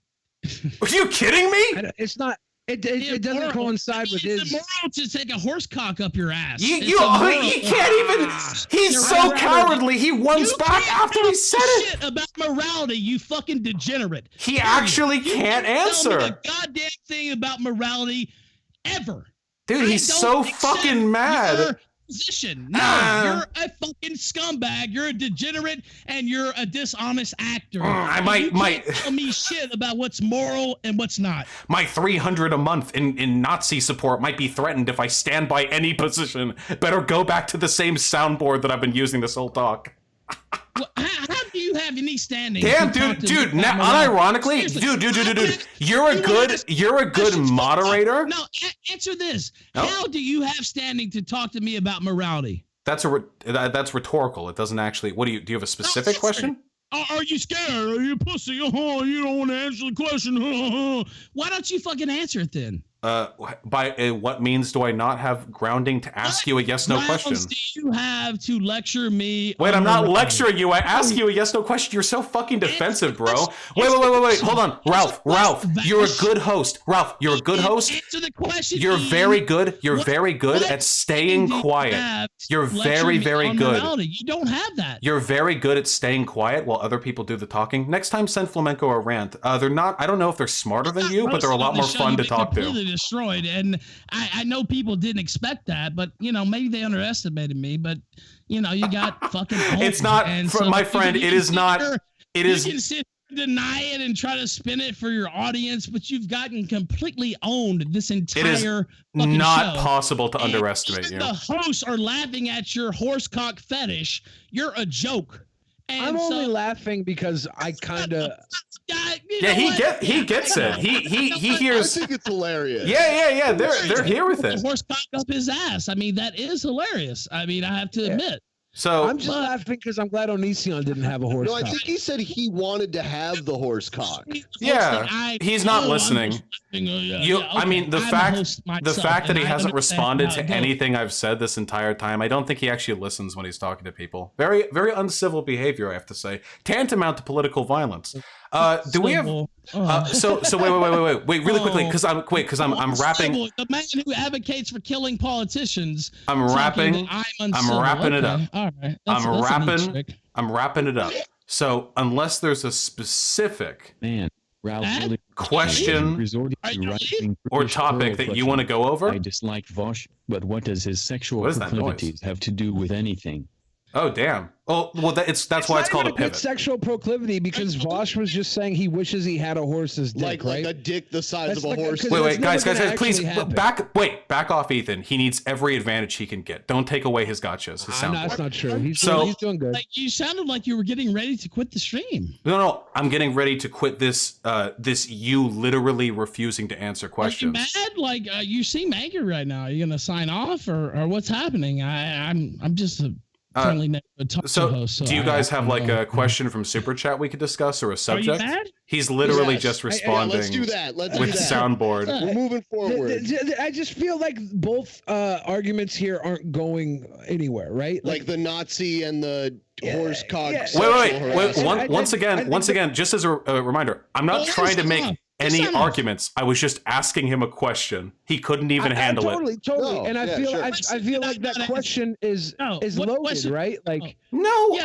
you kidding me? It's not. It doesn't coincide with his. It's immoral to take a horse cock up your ass. He can't even. He's so cowardly. He runs back after he said it. Shit about morality, you fucking degenerate. He actually can't answer. Tell me the goddamn thing about morality ever. Dude, he's so fucking mad. Position. No, you're a fucking scumbag. You're a degenerate and you're a dishonest actor. You can't tell me shit about what's moral and what's not. My $300 a month in Nazi support might be threatened if I stand by any position. Better go back to the same soundboard that I've been using this whole talk. Well, how do you have any standing? Damn, dude. Now, unironically, dude, you're a good moderator. No, answer this. Oh. How do you have standing to talk to me about morality? That's rhetorical. It doesn't actually. Do you have a specific question? Are you scared? Are you pussy? You don't want to answer the question. Why don't you fucking answer it then? By what means do I not have grounding to ask you a yes/no question? Do you have to lecture me? Wait, I'm not lecturing you. I ask you a yes/no question. You're so fucking defensive, bro. Wait. Hold on, Ralph. You're a good host. Ralph, you're a good host. Answer the question. You're very good. You're very good at staying quiet. You're very, very good. You don't have that. You're very good at staying quiet while other people do the talking. Next time, send Flamenco a rant. They're not. I don't know if they're smarter than you, but they're a lot more fun to talk to. Destroyed, and I know people didn't expect that, but maybe they underestimated me. But you got fucking. It's not, my friend. It is not. It is. You can sit deny it and try to spin it for your audience, but you've gotten completely owned this entire. It is not possible to underestimate you. The hosts are laughing at your horsecock fetish. You're a joke. And I'm only laughing because I kind of. Yeah, he gets it. He hears. I think it's hilarious. Yeah. They're here with it. Horsecock up his ass. I mean, that is hilarious. I mean, I have to admit. So I'm just laughing because I'm glad Onision didn't have a horse. No, I cock. think he said he wanted to have the horse cock. Yeah, he's not listening. I mean, the fact that he hasn't responded to anything I've said this entire time, I don't think he actually listens when he's talking to people. Very, very uncivil behavior, I have to say. Tantamount to political violence. Do we have? So wait, really quickly, because I'm wrapping. The man who advocates for killing politicians. I'm wrapping. I'm wrapping it up. All right. I'm wrapping it up. So unless there's a specific question or topic that you want to go over, I dislike Vosh, but what does his sexual proclivities have to do with anything? Oh damn! Oh well, that's why it's called a pivot. Sexual proclivity, because Vosh was just saying he wishes he had a horse's dick, like a dick the size of a horse. Wait, guys, please back off, Ethan. He needs every advantage he can get. Don't take away his gotchas. That's not true. He's doing good. Like, you sounded like you were getting ready to quit the stream. No, I'm getting ready to quit this. This you literally refusing to answer questions. Are you mad? Like you seem angry right now. Are you gonna sign off or what's happening? I'm just a. So do you guys have like a question from Super Chat we could discuss or a subject? Are you mad? He's literally just responding. Let's do that. Let's with do that. soundboard. We're moving forward. I just feel like both arguments here aren't going anywhere, right? Like the Nazi and the horse cock. Wait. Once again, just as a reminder, I'm not trying to make any arguments. I was just asking him a question. He couldn't even handle it. Totally. And I feel like that question is loaded, right? Like no.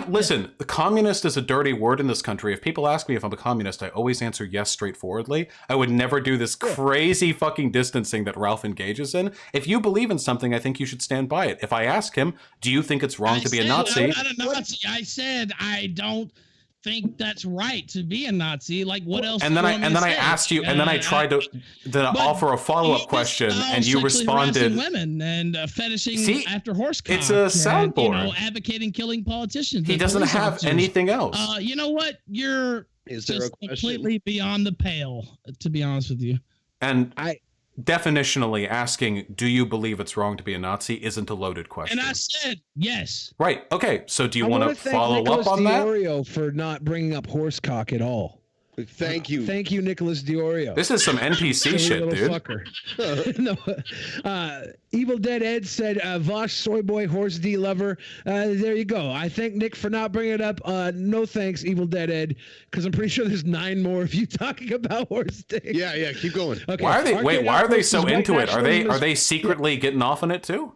Listen, the communist is a dirty word in this country. If people ask me if I'm a communist, I always answer yes straightforwardly. I would never do this crazy fucking distancing that Ralph engages in. If you believe in something, I think you should stand by it. If I ask him, do you think it's wrong to be a Nazi? I'm not a Nazi. I said I don't think that's right to be a Nazi. Like what else? And then I asked you, and then I tried to offer a follow-up question, and you responded. Women and fetishing after horse cock. It's a soundboard. And, advocating killing politicians. He doesn't have anything else. You know what? You're just completely beyond the pale, to be honest with you. And definitionally asking, do you believe it's wrong to be a Nazi isn't a loaded question. And I said yes. Right. Okay. So do you want to follow up on that? Diorio for not bringing up horsecock at all. Thank you, Nicholas Diorio. This is some NPC shit, dude. Fucker. Evil Dead Ed said, "Vosh soy boy horse D lover." There you go. I thank Nick for not bringing it up. No thanks, Evil Dead Ed, because I'm pretty sure there's 9 more of you talking about horse dick. Yeah. Keep going. Okay. Why are they so into it? Are they secretly getting off on it too?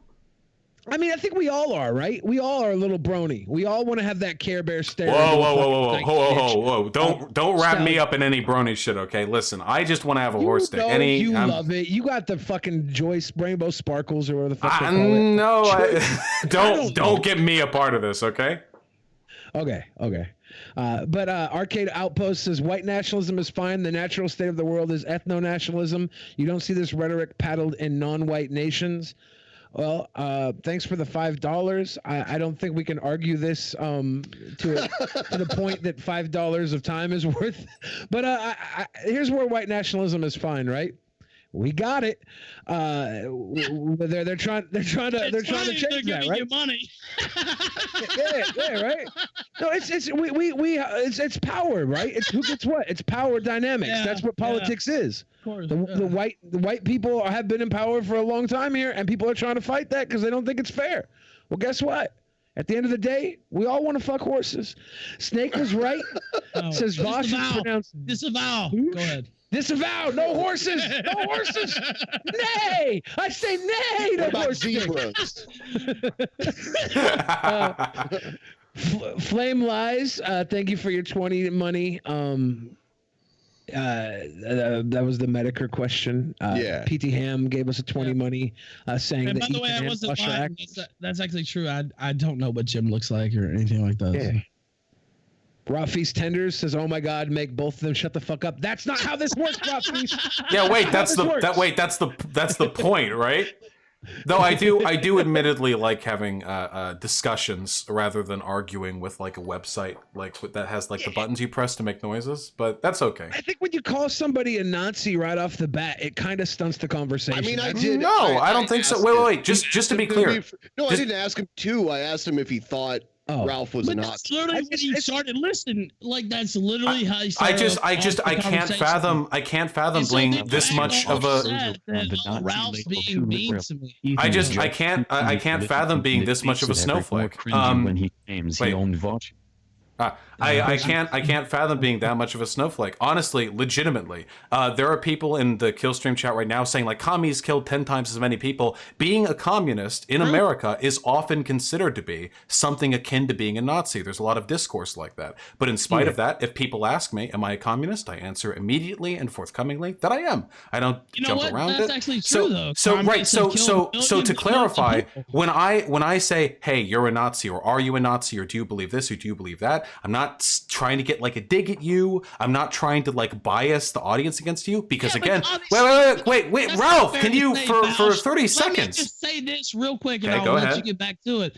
I mean, I think we all are, right? We all are a little brony. We all want to have that Care Bear stare. Whoa! Don't wrap me up in any brony shit, okay? Listen, I just want to have a horse dick. You love it. You got the fucking Joyce Rainbow Sparkles or whatever the fuck they call it. No, don't get me a part of this, okay? Okay. But Arcade Outpost says white nationalism is fine. The natural state of the world is ethno-nationalism. You don't see this rhetoric paddled in non-white nations. Well, thanks for the $5. I don't think we can argue this to the point that $5 of time is worth. But here's where white nationalism is fine, right? We got it. They're trying to change that, right? Money. yeah, right. No, it's power, right? It's who gets what. It's power dynamics. Yeah, that's what politics is. Of course. The white people have been in power for a long time here, and people are trying to fight that because they don't think it's fair. Well, guess what? At the end of the day, we all want to fuck horses. Snake was right. Says Vosh is pronounced disavow. Go ahead. Disavow. No horses. No horses. Nay. I say nay to horses. Flame Lies. Thank you for your 20 money. That was the Medicare question. PT Ham gave us a 20 money, saying and that. By the way, I wasn't lying. That's actually true. I don't know what Jim looks like or anything like that. Yeah. Raw Feast Tenders says, "Oh my God, make both of them shut the fuck up." That's not how this works, Raw Feast. Yeah, wait, that's the point, right? Though I do admittedly like having discussions rather than arguing with like a website like that has like the buttons you press to make noises, but that's okay. I think when you call somebody a Nazi right off the bat, it kind of stunts the conversation. I mean, I don't think so. Wait. Just to be clear. No, I didn't ask him to. I asked him if he thought Ralph was a Nazi. That's literally when he started listening. Like that's literally how he started. I can't fathom being this much of a. Ralph's being mean to me. I can't fathom being this much of a snowflake. When he claims he owned Vosh. I can't fathom being that much of a snowflake. Honestly, legitimately, there are people in the Killstream chat right now saying like commies killed 10 times as many people. Being a communist in America is often considered to be something akin to being a Nazi. There's a lot of discourse like that. But in spite of that, if people ask me, "Am I a communist?" I answer immediately and forthcomingly that I am. I don't jump around it. That's actually true, though. So to clarify, when I say, "Hey, you're a Nazi," or "Are you a Nazi?" or "Do you believe this?" or "Do you believe that?" I'm not trying to get like a dig at you. I'm not trying to like bias the audience against you because again, wait, Ralph, can you for 30 seconds? Let me just say this real quick and I'll let you get back to it.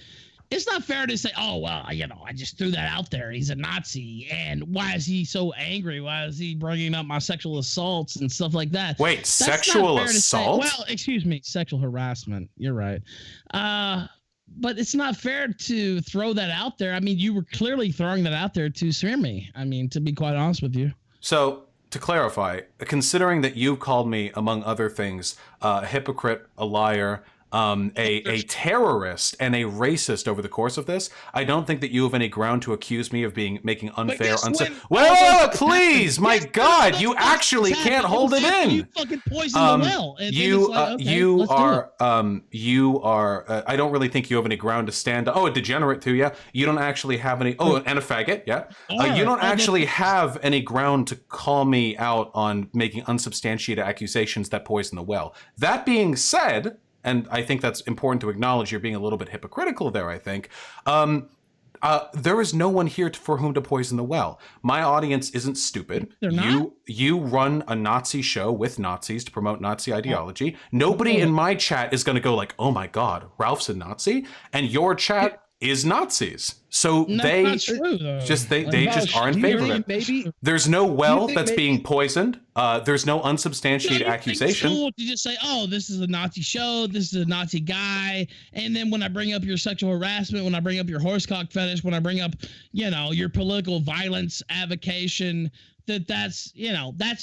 It's not fair to say, "Oh, well, I just threw that out there. He's a Nazi. And why is he so angry? Why is he bringing up my sexual assaults and stuff like that?" Wait, that's sexual assault? Well, excuse me, sexual harassment. You're right. But it's not fair to throw that out there. I mean, you were clearly throwing that out there to smear me. I mean, to be quite honest with you. So, to clarify, considering that you called me, among other things, a hypocrite, a liar, a terrorist and a racist over the course of this, I don't think that you have any ground to accuse me of making unfair. Well, please, my God, you actually can't hold it in. You fucking poisoned the well. You are. I don't really think you have any ground to stand. Oh, a degenerate too, yeah. You don't actually have any. Oh, and a faggot, yeah. You don't actually have any ground to call me out on making unsubstantiated accusations that poison the well. That being said. And I think that's important to acknowledge. You're being a little bit hypocritical there, I think. There is no one here for whom to poison the well. My audience isn't stupid. They're not? You run a Nazi show with Nazis to promote Nazi ideology. Nobody in my chat is going to go like, "Oh my God, Ralph's a Nazi," and your chat is Nazis. So they just aren't in favor of it. There's no well that's being poisoned. There's no unsubstantiated accusation. It's cool to just say, "Oh, this is a Nazi show. This is a Nazi guy." And then when I bring up your sexual harassment, when I bring up your horsecock fetish, when I bring up, your political violence avocation, that's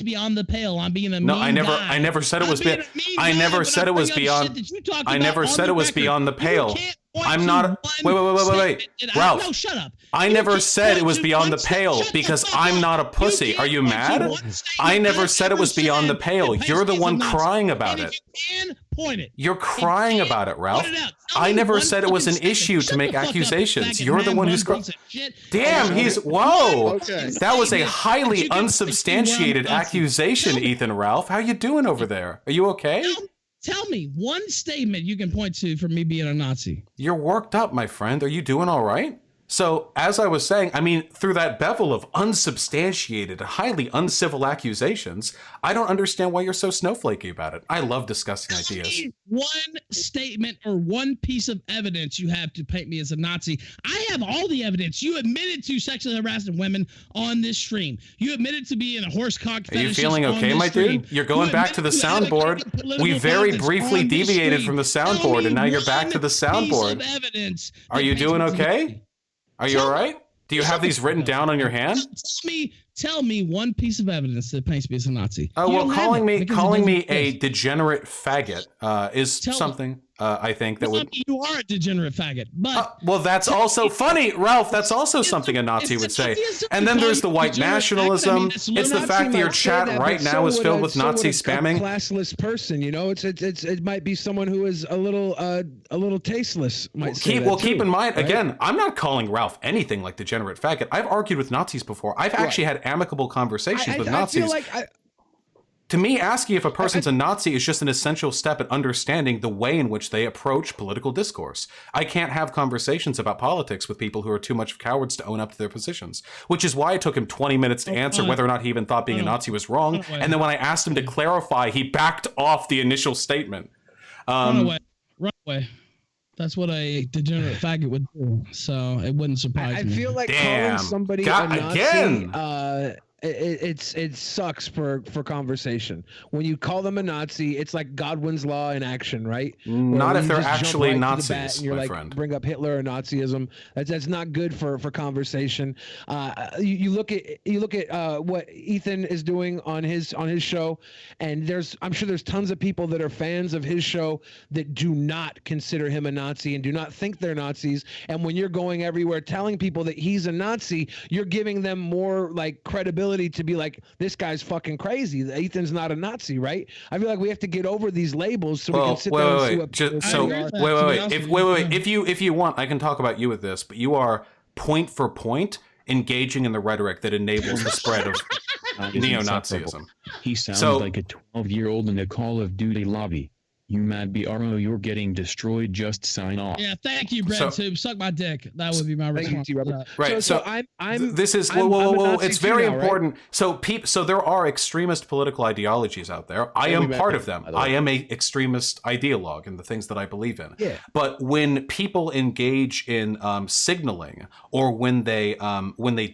beyond the pale. I'm being a mean guy. I never said it was beyond. I never said it was beyond. I never said it was beyond the pale. I'm not. Wait, Ralph. No, shut up. I never said it was beyond the pale because I'm not a pussy. Are you mad? I never said it was beyond the pale. You're the one crying about it. You're crying about it, Ralph. I never said it was an issue to make accusations. You're the one who's crying. Damn, whoa. That was a highly unsubstantiated accusation, Ethan Ralph. How you doing over there? Are you okay? Tell me one statement you can point to for me being a Nazi. You're worked up, my friend. Are you doing all right? So, as I was saying, I mean, through that bevel of unsubstantiated, highly uncivil accusations, I don't understand why you're so snowflakey about it. I love discussing ideas. One statement or one piece of evidence you have to paint me as a Nazi. I have all the evidence. You admitted to sexually harassing women on this stream. You admitted to being a horse cock fetishist. Are you feeling okay, my dude? You're going back to the soundboard. We very briefly deviated from the soundboard, and now you're back to the soundboard. Are you doing okay? Are you all right? Do you have these written down on your hand? Tell me one piece of evidence that paints me as a Nazi. Oh, well, calling me a degenerate faggot is something I think that would. You are a degenerate faggot, but well, that's also funny, Ralph. That's also something a Nazi would say. And then there's the white nationalism. It's the fact that your chat right now is filled with Nazi spamming. Classless person, you know, it might be someone who is a little tasteless. Keep in mind, right? Again, I'm not calling Ralph anything like degenerate faggot. I've argued with Nazis before. I've actually had amicable conversations with Nazis. I feel like to me, asking if a person's a Nazi is just an essential step in understanding the way in which they approach political discourse. I can't have conversations about politics with people who are too much cowards to own up to their positions, which is why it took him 20 minutes to answer whether or not he even thought being a Nazi was wrong. And then when I asked him to clarify, he backed off the initial statement. Run away. That's what a degenerate faggot would do. So it wouldn't surprise me. I feel like calling somebody a Nazi, it sucks for conversation. When you call them a Nazi, it's like Godwin's law in action, right? Not if they're actually Nazis, and you're my like, friend. Bring up Hitler or Nazism. That's not good for conversation. You look at what Ethan is doing on his show, and I'm sure there's tons of people that are fans of his show that do not consider him a Nazi and do not think they're Nazis. And when you're going everywhere telling people that he's a Nazi, you're giving them more like credibility to be like, this guy's fucking crazy. Ethan's not a Nazi, right? I feel like we have to get over these labels so we can sit down and see what people If you want, I can talk about you with this, but you are point for point engaging in the rhetoric that enables the spread of neo-Nazism. He sounds like a 12-year-old in a Call of Duty lobby. You mad BRO, you're getting destroyed, just sign off. Yeah, thank you, Brad Tube. Suck my dick. That would be my response. Right. So I'm this is it's very important. Right? So there are extremist political ideologies out there. I am part of them. I am a extremist ideologue in the things that I believe in. Yeah. But when people engage in signaling, or when they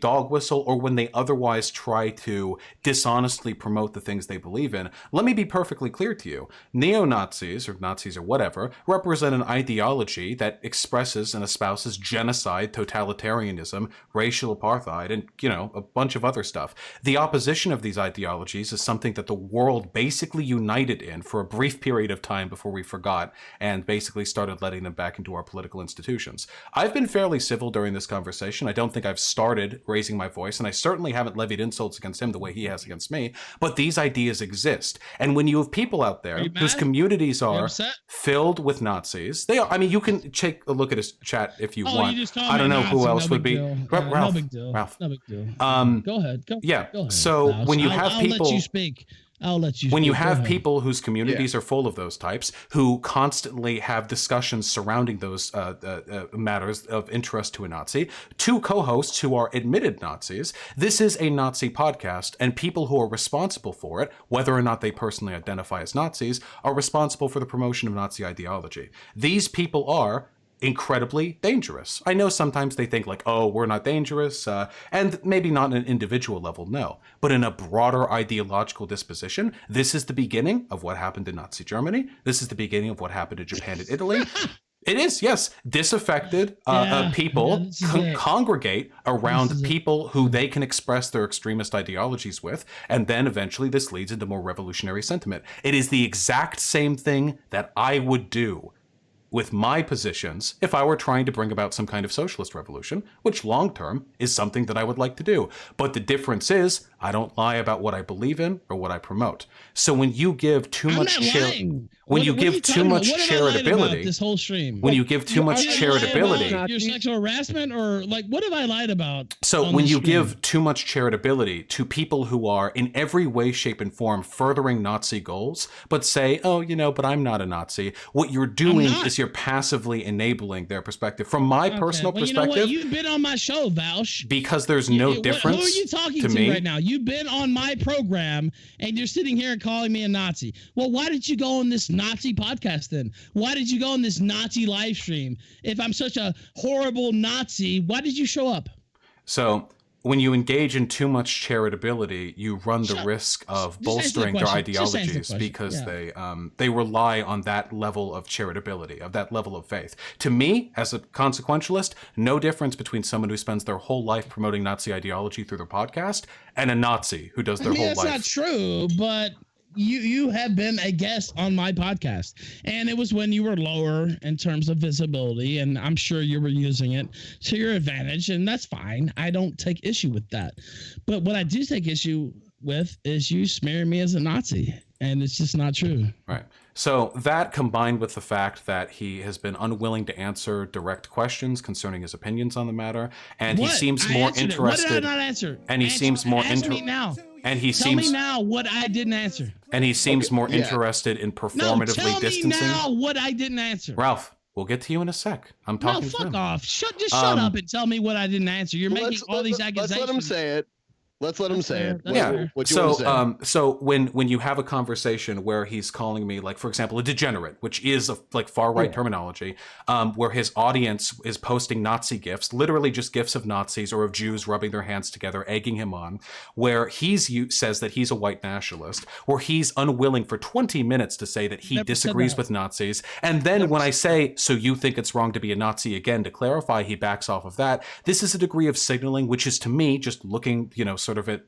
dog whistle, or when they otherwise try to dishonestly promote the things they believe in, let me be perfectly clear to you. Neo-Nazis or Nazis or whatever represent an ideology that expresses and espouses genocide, totalitarianism, racial apartheid, and a bunch of other stuff. The opposition of these ideologies is something that the world basically united in for a brief period of time before we forgot and basically started letting them back into our political institutions. I've been fairly civil during this conversation. I don't think I've started raising my voice, and I certainly haven't levied insults against him the way he has against me, but these ideas exist. And when you have people out there whose communities are filled with Nazis, they are. I mean, you can take a look at his chat if you want. I don't know who else would be. Ralph. No big deal. Go ahead. Go ahead. So when you have people, I'll let you speak. I'll let you. When you have people whose communities are full of those types, who constantly have discussions surrounding those matters of interest to a Nazi, two co-hosts who are admitted Nazis, this is a Nazi podcast, and people who are responsible for it, whether or not they personally identify as Nazis, are responsible for the promotion of Nazi ideology. These people are incredibly dangerous. I know sometimes they think like, oh, we're not dangerous, and maybe not on an individual level, no. But in a broader ideological disposition, this is the beginning of what happened in Nazi Germany. This is the beginning of what happened in Japan and Italy. It is, yes. Disaffected people congregate around people who they can express their extremist ideologies with, and then eventually this leads into more revolutionary sentiment. It is the exact same thing that I would do with my positions if I were trying to bring about some kind of socialist revolution, which long term is something that I would like to do. But the difference is I don't lie about what I believe in or what I promote. So when you give too much charitability, when you give too much charitability, your sexual harassment, or like, what have I lied about? So when you give too much charitability to people who are in every way, shape, and form furthering Nazi goals, but say, oh, but I'm not a Nazi, what you're doing is means you're passively enabling their perspective. From my personal well, perspective, you know what? You've been on my show, Vaush. Because there's no difference. Who are you talking to to me right now? You've been on my program, and you're sitting here and calling me a Nazi. Well, why did you go on this Nazi podcast then? Why did you go on this Nazi live stream? If I'm such a horrible Nazi, why did you show up? So when you engage in too much charitability, you run the risk of bolstering their ideologies because they rely on that level of charitability, of that level of faith. To me, as a consequentialist, no difference between someone who spends their whole life promoting Nazi ideology through their podcast and a Nazi who does their whole life. That's not true, but you have been a guest on my podcast, and it was when you were lower in terms of visibility, and I'm sure you were using it to your advantage, and that's fine. I don't take issue with that. But what I do take issue with is you smearing me as a Nazi, and it's just not true. Right. So that combined with the fact that he has been unwilling to answer direct questions concerning his opinions on the matter, and he seems more interested. What did I not answer? And he seems more interested. now. And he tell me now what I didn't answer. And he seems more interested in performatively distancing. Tell me now what I didn't answer. Ralph, we'll get to you in a sec. I'm talking. No, fuck off. Just shut up and tell me what I didn't answer. You're making all these accusations. Let's let him say it. Let's let him say it. Yeah. So when you have a conversation where he's calling me, like, for example, a degenerate, which is like far right terminology, where his audience is posting Nazi gifs, literally just gifs of Nazis or of Jews rubbing their hands together, egging him on, where says that he's a white nationalist, where he's unwilling for 20 minutes to say that he disagrees with Nazis, and then when I say, so you think it's wrong to be a Nazi again, to clarify, he backs off of that. This is a degree of signaling, which is to me, just looking, sort of it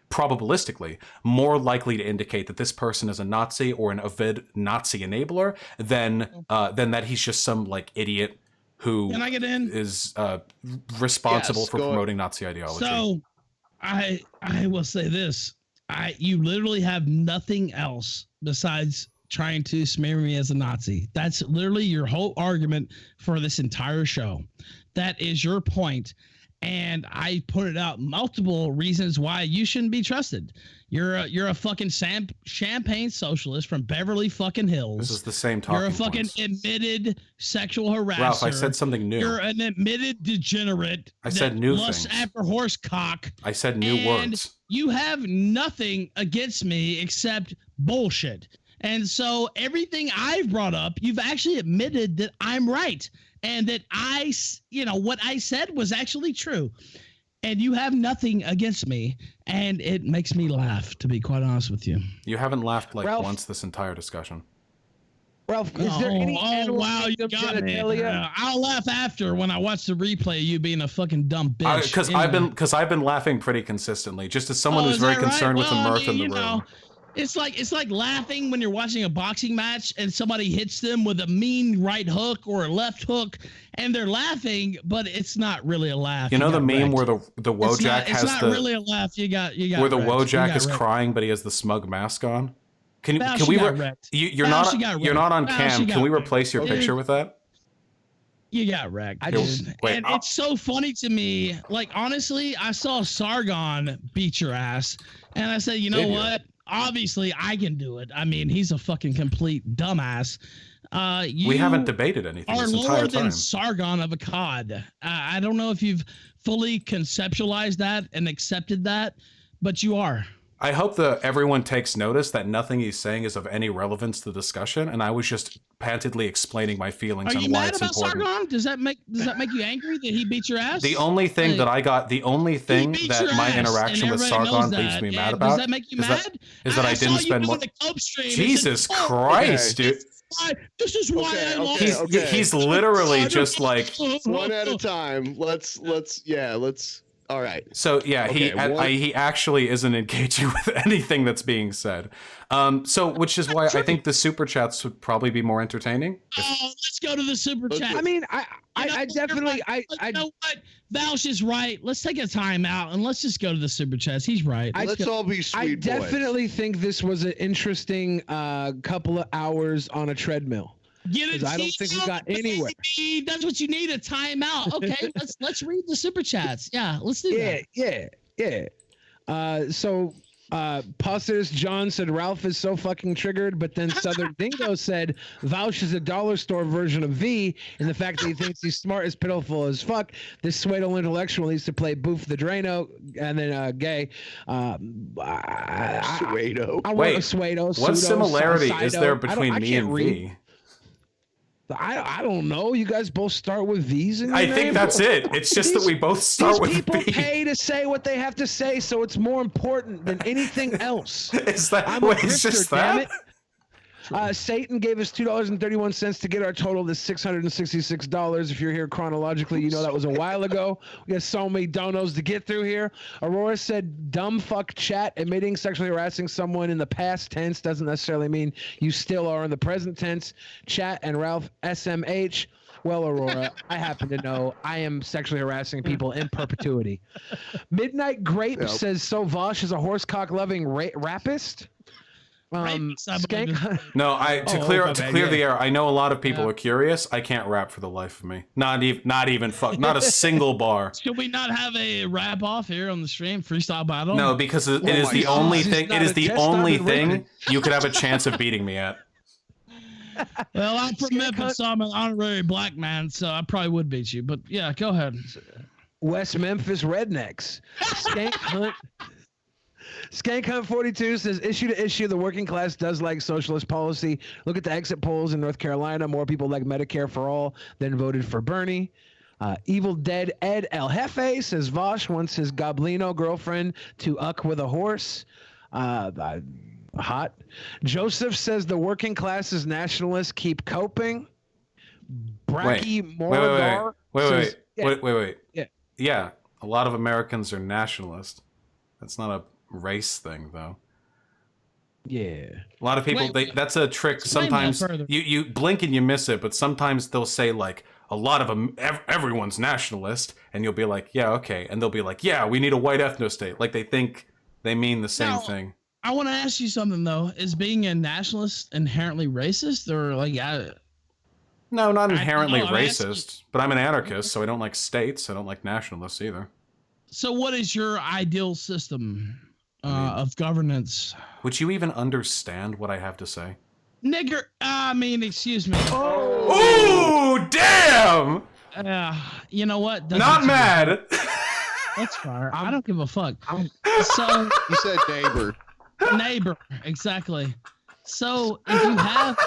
probabilistically, more likely to indicate that this person is a Nazi or an avid Nazi enabler than that he's just some like idiot who is responsible for promoting Nazi ideology. So I will say this. You literally have nothing else besides trying to smear me as a Nazi. That's literally your whole argument for this entire show. That is your point. And I pointed out multiple reasons why you shouldn't be trusted. You're a fucking champagne socialist from Beverly fucking Hills. This is the same talking You're a fucking points. Admitted sexual harasser. Ralph, I said something new. You're an admitted degenerate. I said new lusts things. After horse cock. I said new words. You have nothing against me except bullshit. And so everything I've brought up, you've actually admitted that I'm right. And that what I said was actually true. And you have nothing against me. And it makes me laugh, to be quite honest with you. You haven't laughed like Ralph, once this entire discussion. Ralph, is there any wow, you got me. I'll laugh after when I watch the replay of you being a fucking dumb bitch. Because I've been laughing pretty consistently, just as someone who's very concerned with the mirth in the room. It's like laughing when you're watching a boxing match and somebody hits them with a mean right hook or a left hook, and they're laughing, but it's not really a laugh. You know the meme where the Wojak has it's not really a laugh. You got where the Wojak is crying, but he has the smug mask on. Can we? You're not on cam. Can we replace your picture with that? You got wrecked. It's so funny to me. Like, honestly, I saw Sargon beat your ass, and I said, you know what? Obviously, I can do it. I mean, he's a fucking complete dumbass. We haven't debated anything this entire time. Are lower than Sargon of Akkad. I don't know if you've fully conceptualized that and accepted that, but you are. I hope that everyone takes notice that nothing he's saying is of any relevance to the discussion, and I was just pantedly explaining my feelings on why it's important. Sargon? Does that make you angry that he beat your ass? The only thing that my interaction with Sargon leaves me mad about does that make you mad? Is that I didn't spend more. Jesus Christ, dude. This is why I lost. He's literally just like one at a time. Let's. All right. So yeah, he actually isn't engaging with anything that's being said. Which is why I think the super chats would probably be more entertaining. Let's go to the super chat. I mean, I definitely, you know what? Vaush is right. Let's take a time out and let's just go to the super chats. He's right. Let's all be sweet I boys. definitely think this was an interesting couple of hours on a treadmill. I don't think we got anywhere. Baby. That's what you need, a timeout. Okay, let's read the super chats. Yeah, let's do that. Yeah. So Positus John said Ralph is so fucking triggered, but then Southern Dingo said Vouch is a dollar store version of V, and the fact that he thinks he's smart is pitiful as fuck. This Suedo intellectual needs to play Boof the Drano, and then Gay. Suedo. I want a Suedo. What Pseudo, similarity Sido. is there between me and V? I don't know. You guys both start with V's in your I name? think that's it. It's just that we both start with people B. pay to say what they have to say, so it's more important than anything else. Is that I'm a wait, it's grifter, just damn that? it. Satan gave us $2.31 to get our total to $666. If you're here chronologically, you know that was a while ago. We got so many donos to get through here. Aurora said, dumb fuck chat. Admitting sexually harassing someone in the past tense doesn't necessarily mean you still are in the present tense. Chat and Ralph SMH. Well, Aurora, I happen to know I am sexually harassing people in perpetuity. Midnight Grape says, so Vosh is a horsecock-loving rapist? Skank. No, to clear the air. I know a lot of people are curious. I can't rap for the life of me. Not a single bar. Should we not have a rap off here on the stream freestyle battle? No, because it is the only thing. It is the only thing you could have a chance of beating me at. Well, I'm from Memphis, so I'm an honorary black man, so I probably would beat you. But yeah, go ahead. West Memphis Rednecks. Skank Hunt. Skank Hunt 42 says, issue to issue, the working class does like socialist policy. Look at the exit polls in North Carolina. More people like Medicare for all than voted for Bernie. Evil Dead Ed El Jefe says, Vosh wants his Goblino girlfriend to uck with a horse. Hot. Joseph says, the working class's nationalists keep coping. Bracky Morigar. Wait. Yeah. Yeah, a lot of Americans are nationalist. That's not a race thing, though. Yeah. A lot of people, that's a trick. Sometimes you blink and you miss it, but sometimes they'll say, like, a lot of them, everyone's nationalist, and you'll be like, yeah, okay. And they'll be like, yeah, we need a white ethno-state. Like, they think they mean the same thing. I want to ask you something, though. Is being a nationalist inherently racist? Or, like, no, not inherently racist, but I'm an anarchist, so I don't like states. I don't like nationalists either. So what is your ideal system of governance? Would you even understand what I have to say? Nigger, excuse me. Oh, damn! You know what? Not mad. That's fair. I don't give a fuck. So you said neighbor. Neighbor, exactly. So if you have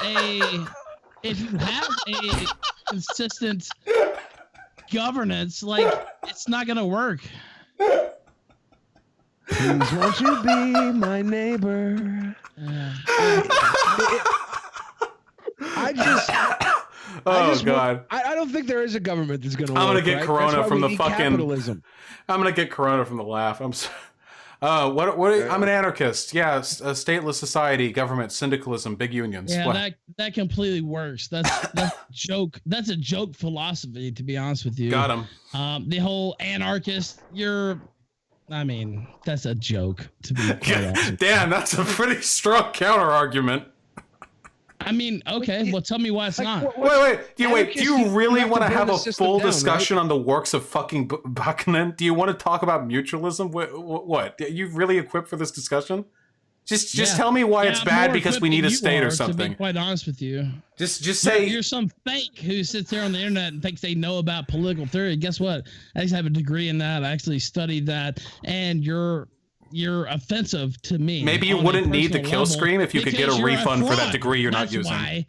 a consistent governance, like, it's not gonna work. Please won't you be my neighbor? God. I don't think there is a government that's gonna work. I'm gonna get corona from the fucking capitalism. I'm gonna get corona from the laugh. I'm sorry. I'm an anarchist. Yeah, a stateless society, government, syndicalism, big unions. Yeah, that completely works. That's a joke. That's a joke philosophy, to be honest with you. Got him. The whole anarchist. That's a joke, to be quite honest. Damn, that's a pretty strong counter argument. Okay. Well, tell me why it's not. Wait. Do you really want to have a full discussion on the works of fucking Bakunin? Do you want to talk about mutualism? What? Are you really equipped for this discussion? Just tell me why it's bad because we need a state or something. To be quite honest with you, just say you're some fake who sits there on the internet and thinks they know about political theory. Guess what? I actually have a degree in that. I actually studied that, and you're offensive to me. Maybe you wouldn't need the kill scream if you could get a refund for that degree you're not using. Why.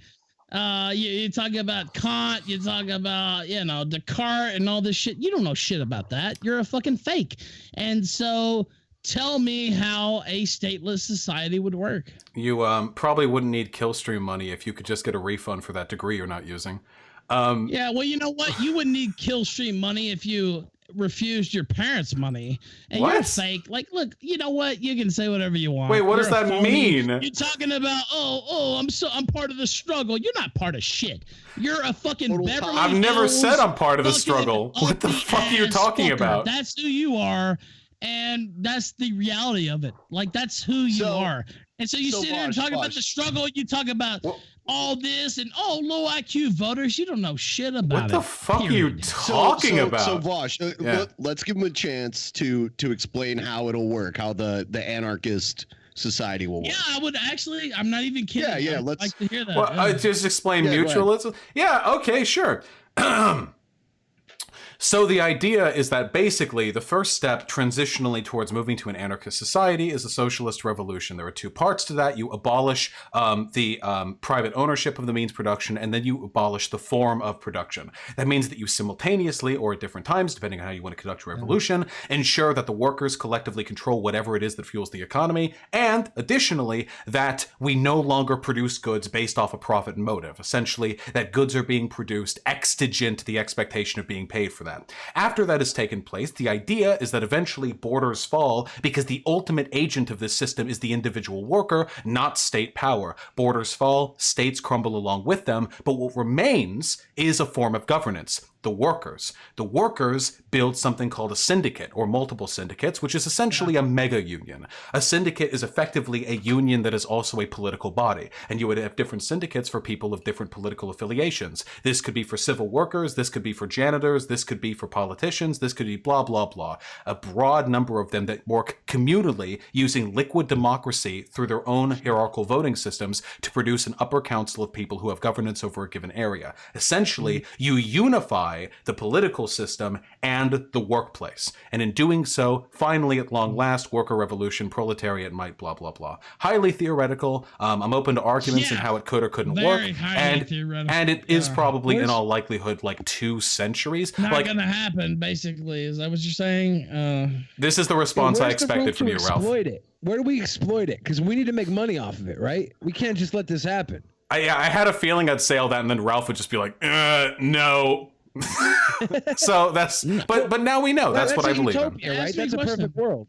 You talk about Kant, you talk about, Descartes and all this shit. You don't know shit about that. You're a fucking fake. And so tell me how a stateless society would work. You probably wouldn't need kill stream money if you could just get a refund for that degree you're not using. Yeah, well, you know what? You wouldn't need kill stream money if you refused your parents' money, and you're fake. Like, look, you know what? You can say whatever you want. Wait, what does that mean? You're talking about I'm part of the struggle. You're not part of shit. You're a fucking Beverly I've never Hills said I'm part of the struggle. What the fuck are you talking about? That's who you are, and that's the reality of it. Like, that's who you are. And so you sit there and talk about the struggle. You talk about all this and low IQ voters. You don't know shit about What it. the fuck are you talking about? So Vosh, let's give him a chance to explain how it'll work, how the anarchist society will work. Yeah, I would actually. I'm not even kidding. Yeah. I'd Let's like to hear that. Well, just explain mutualism. Yeah. Okay. Sure. So the idea is that basically the first step transitionally towards moving to an anarchist society is a socialist revolution. There are two parts to that. You abolish the private ownership of the means of production, and then you abolish the form of production. That means that you simultaneously, or at different times, depending on how you want to conduct your revolution, ensure that the workers collectively control whatever it is that fuels the economy, and additionally, that we no longer produce goods based off a profit motive. Essentially, that goods are being produced exigent the expectation of being paid for that. After that has taken place, the idea is that eventually borders fall because the ultimate agent of this system is the individual worker, not state power. Borders fall, states crumble along with them, but what remains is a form of governance. The workers. The workers build something called a syndicate or multiple syndicates, which is essentially a mega union. A syndicate is effectively a union that is also a political body, and you would have different syndicates for people of different political affiliations. This could be for civil workers, this could be for janitors, this could be for politicians, this could be blah, blah, blah. A broad number of them that work communally using liquid democracy through their own hierarchical voting systems to produce an upper council of people who have governance over a given area. Essentially, you unify the political system and the workplace. And in doing so, finally, at long last, worker revolution, proletariat might, blah, blah, blah. Highly theoretical. I'm open to arguments on how it could or couldn't work. And it is probably, in all likelihood, like 2 centuries. Not like, going to happen, basically. Is that what you're saying? This is the response I expected from you, Ralph. Where do we exploit it? Because we need to make money off of it, right? We can't just let this happen. I had a feeling I'd say all that, and then Ralph would just be like, no. So that's but now we know that's what I believe in. Right? That's a perfect world.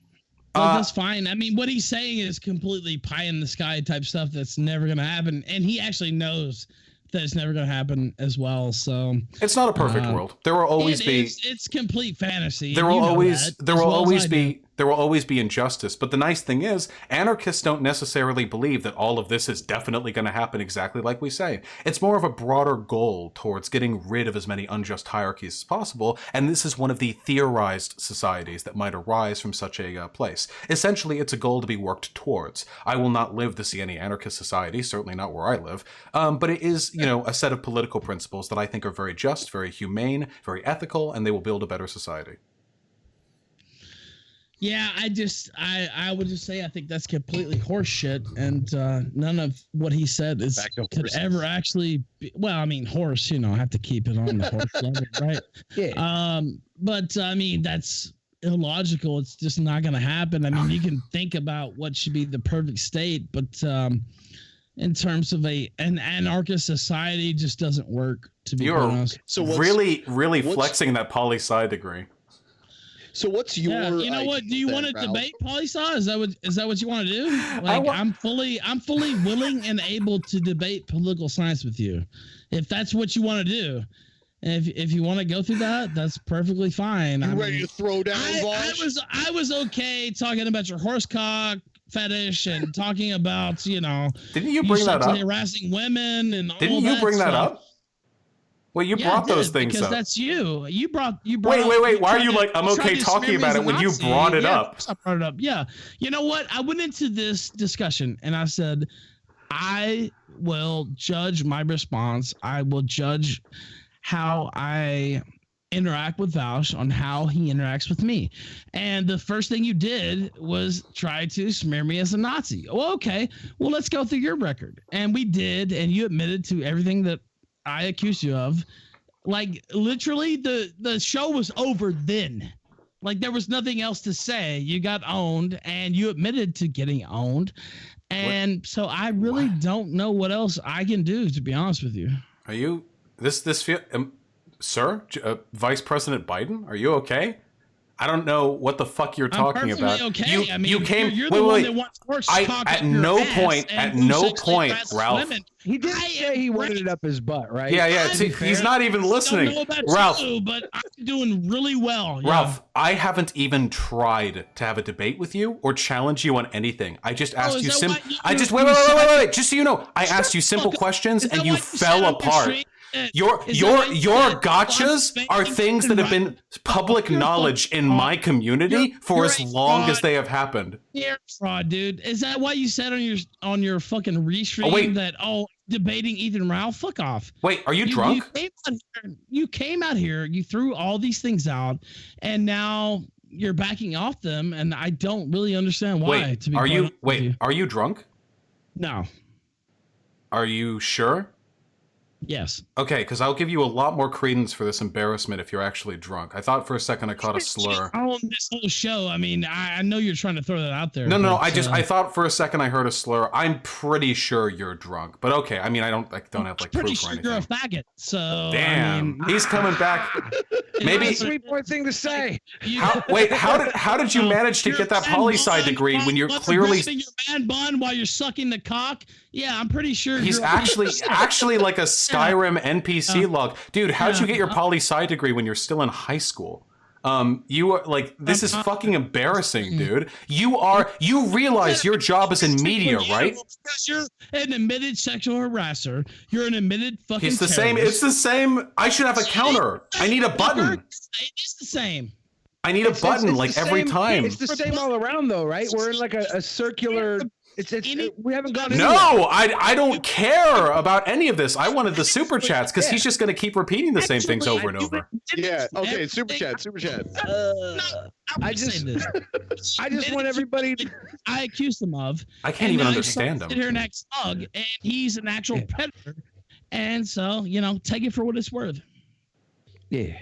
Well, that's fine. I mean, what he's saying is completely pie in the sky type stuff that's never going to happen, and he actually knows that it's never going to happen as well. So it's not a perfect world. There will always be. It's complete fantasy. There will always be injustice. But the nice thing is, anarchists don't necessarily believe that all of this is definitely going to happen exactly like we say. It's more of a broader goal towards getting rid of as many unjust hierarchies as possible, and this is one of the theorized societies that might arise from such a place. Essentially, it's a goal to be worked towards. I will not live to see any anarchist society, certainly not where I live, but it is, a set of political principles that I think are very just, very humane, very ethical, and they will build a better society. Yeah, I would just say I think that's completely horseshit, and none of what he said could ever actually be, well, I mean, horse, I have to keep it on the horse level, right? Yeah. But I mean, that's illogical. It's just not going to happen. I mean, you can think about what should be the perfect state, but in terms of an anarchist society, just doesn't work, to be honest. So really flexing that poli-sci degree. So what's your? Yeah, you know what? Do you want to debate poli-sci? Is that what you want to do? Like, I'm fully willing and able to debate political science with you, if that's what you want to do. And if you want to go through that, that's perfectly fine. You ready to throw down? I was okay talking about your horsecock fetish and talking about Didn't you bring that up? Harassing women and didn't you bring that up? Well, you brought those things because up. That's you. You brought. Wait. Why are you like, I'm okay talking about it when you brought it up? I brought it up. Yeah. You know what? I went into this discussion and I said, I will judge my response. I will judge how I interact with Vaush on how he interacts with me. And the first thing you did was try to smear me as a Nazi. Well, okay. Well, let's go through your record. And we did. And you admitted to everything that I accused you of. Like, literally the show was over then. Like, there was nothing else to say. You got owned and you admitted to getting owned. And so I really don't know what else I can do, to be honest with you. Are you sir, Vice President Biden? Are you okay? I don't know what the fuck you're talking about. Okay. You came. You're wait, the one wait. that wants horse I cock at up your no ass point, and at who no sexually point, harasses Ralph. women. He did say he wanted it up his butt, right? Yeah. See, he's not even listening. I don't know about Ralph, you, but I'm doing really well. Ralph, I haven't even tried to have a debate with you or challenge you on anything. I just asked you simple. I just wait. Just so you know, I asked you simple questions and you fell apart. Your gotchas are things that have been public knowledge in my community for as long as they have happened. You're fraud, dude. Is that why you said on your fucking restream that debating Ethan Ralph? Fuck off. Wait, are you drunk? You came out here, you threw all these things out, and now you're backing off them, and I don't really understand why. Are you drunk? No. Are you sure? Yes. Okay, because I'll give you a lot more credence for this embarrassment if you're actually drunk. I thought for a second I caught a slur. On this whole show, I mean, I know you're trying to throw that out there. No. I thought for a second I heard a slur. I'm pretty sure you're drunk, but okay. I mean, I don't have like proof or anything. You're a faggot. So damn, he's coming back. Maybe a sweet boy thing to say. How did you manage to get that poli-sci degree when you're clearly your man bun while you're sucking the cock? Yeah, I'm pretty sure he's actually like a Skyrim NPC log. Dude, how did you get your poli-sci degree when you're still in high school? You are like, this is fucking embarrassing, dude. You realize your job is in media, right? Because you're an admitted sexual harasser. You're an admitted fucking It's the same. I should have a counter. I need a button. It is the same. I need a button like every time. It's the same all around though, right? We're in like a circular... we haven't gone anywhere. No, I don't care about any of this. I wanted the super chats because he's just going to keep repeating the same things over and over. Yeah. Okay. Super chat. I just want everybody to... I accused him of. I can't even understand him. Here next mug, and he's an actual predator, and so take it for what it's worth. Yeah.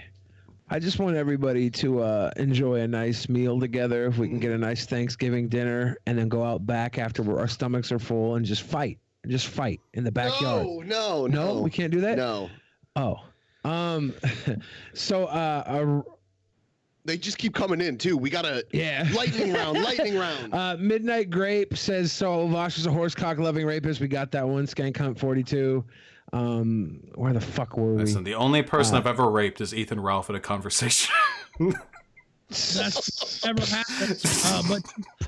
I just want everybody to enjoy a nice meal together. If we can get a nice Thanksgiving dinner and then go out back after our stomachs are full and just fight in the backyard. No, we can't do that. No. Oh, so they just keep coming in too. We got a lightning round. Midnight Grape says so. Vosh is a horsecock loving rapist. We got that one. Skank Hunt 42. Where the fuck were we? Listen, the only person I've ever raped is Ethan Ralph in a conversation. That's never happened. But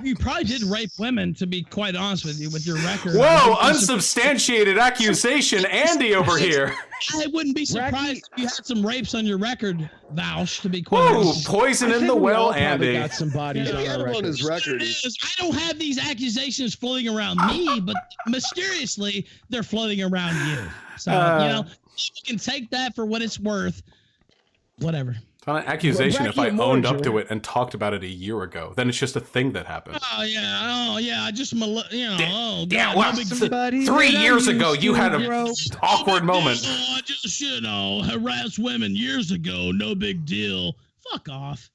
you probably did rape women, to be quite honest with you, with your record. Whoa, unsubstantiated accusation, Andy over here. I wouldn't be surprised if you had some rapes on your record, Vouch, to be quite honest. Poison in the well, Andy. Got some bodies on our record. On his record. I don't have these accusations floating around me, but mysteriously they're floating around you. So you can take that for what it's worth. Whatever. It's not an accusation if I owned up to it and talked about it a year ago. Then it's just a thing that happened. Oh yeah. I just oh God. Well, 3 years ago, you had an awkward moment. I just harassed women years ago. No big deal. Fuck off.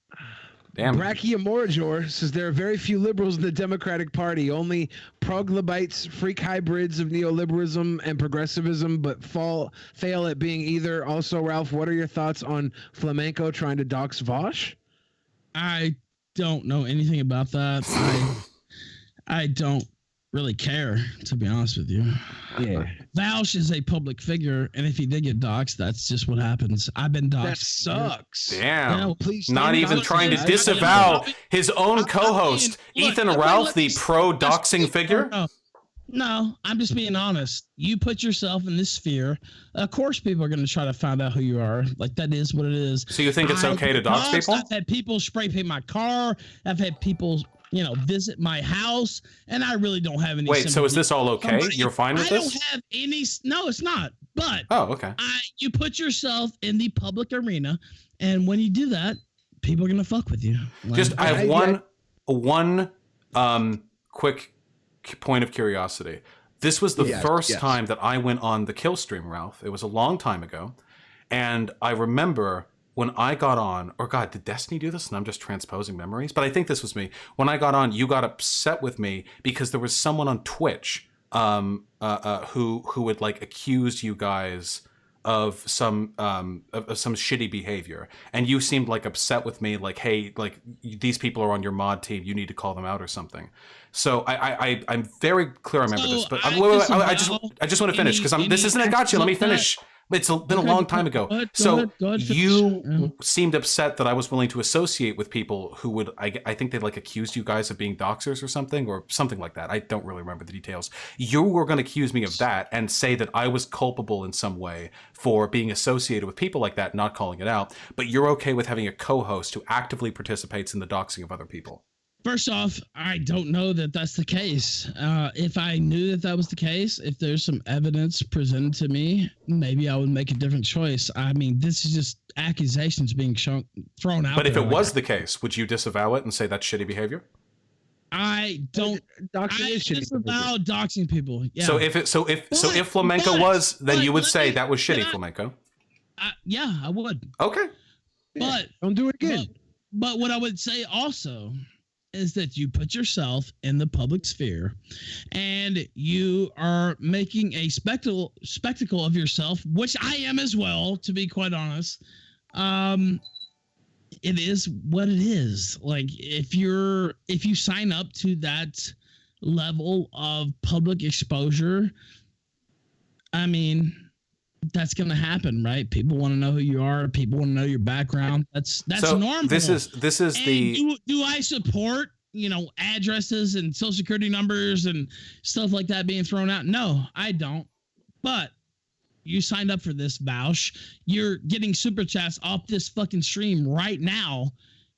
Damn. Brachiomorijor says there are very few liberals in the Democratic Party. Only proglobites, freak hybrids of neoliberalism and progressivism, but fail at being either. Also, Ralph, what are your thoughts on Flamenco trying to dox Vosh? I don't know anything about that. I don't really care, to be honest with you. Yeah. Vouch is a public figure, and if he did get doxxed, that's just what happens. I've been doxxed. That sucks. Damn. Not even trying to disavow his own co-host, Ethan Ralph, the pro-doxing figure? No, I'm just being honest. You put yourself in this sphere. Of course, people are going to try to find out who you are. Like, that is what it is. So you think it's okay to dox people? I've had people spray paint my car. I've had people... visit my house, and I really don't have any. Wait, so is this all okay? You're fine with this? I don't have any. No, it's not. But okay. You put yourself in the public arena, and when you do that, people are gonna fuck with you. I have one quick point of curiosity. This was the first time that I went on the kill stream, Ralph. It was a long time ago, and I remember. When I got on, or God, did Destiny do this? And I'm just transposing memories. But I think this was me. When I got on, you got upset with me because there was someone on Twitch who had like accused you guys of some shitty behavior, and you seemed like upset with me, like, hey, like these people are on your mod team, you need to call them out or something. So I'm very clear I remember this, but I just want to finish because this isn't a gotcha. Let me finish. It's been a long time ago. Go ahead, you seemed upset that I was willing to associate with people who would, I think they like accused you guys of being doxers or something like that. I don't really remember the details. You were going to accuse me of that and say that I was culpable in some way for being associated with people like that, not calling it out. But you're okay with having a co-host who actively participates in the doxing of other people. First off, I don't know that that's the case. If I knew that was the case, if there's some evidence presented to me, maybe I would make a different choice. I mean, this is just accusations being thrown out. But if it was the case, would you disavow it and say that's shitty behavior? I don't. I disavow doxing people. Yeah. So if Flamenco was, then you would say that was shitty, Flamenco. Yeah, I would. Okay. But don't do it again. But what I would say also is that you put yourself in the public sphere and you are making a spectacle of yourself, which I am as well, to be quite honest. It is what it is. Like if you sign up to that level of public exposure, I mean, that's going to happen, right? People want to know who you are. People want to know your background. That's so normal. This is and do I support, addresses and social security numbers and stuff like that being thrown out? No, I don't. But you signed up for this, Bausch. You're getting super chats off this fucking stream right now.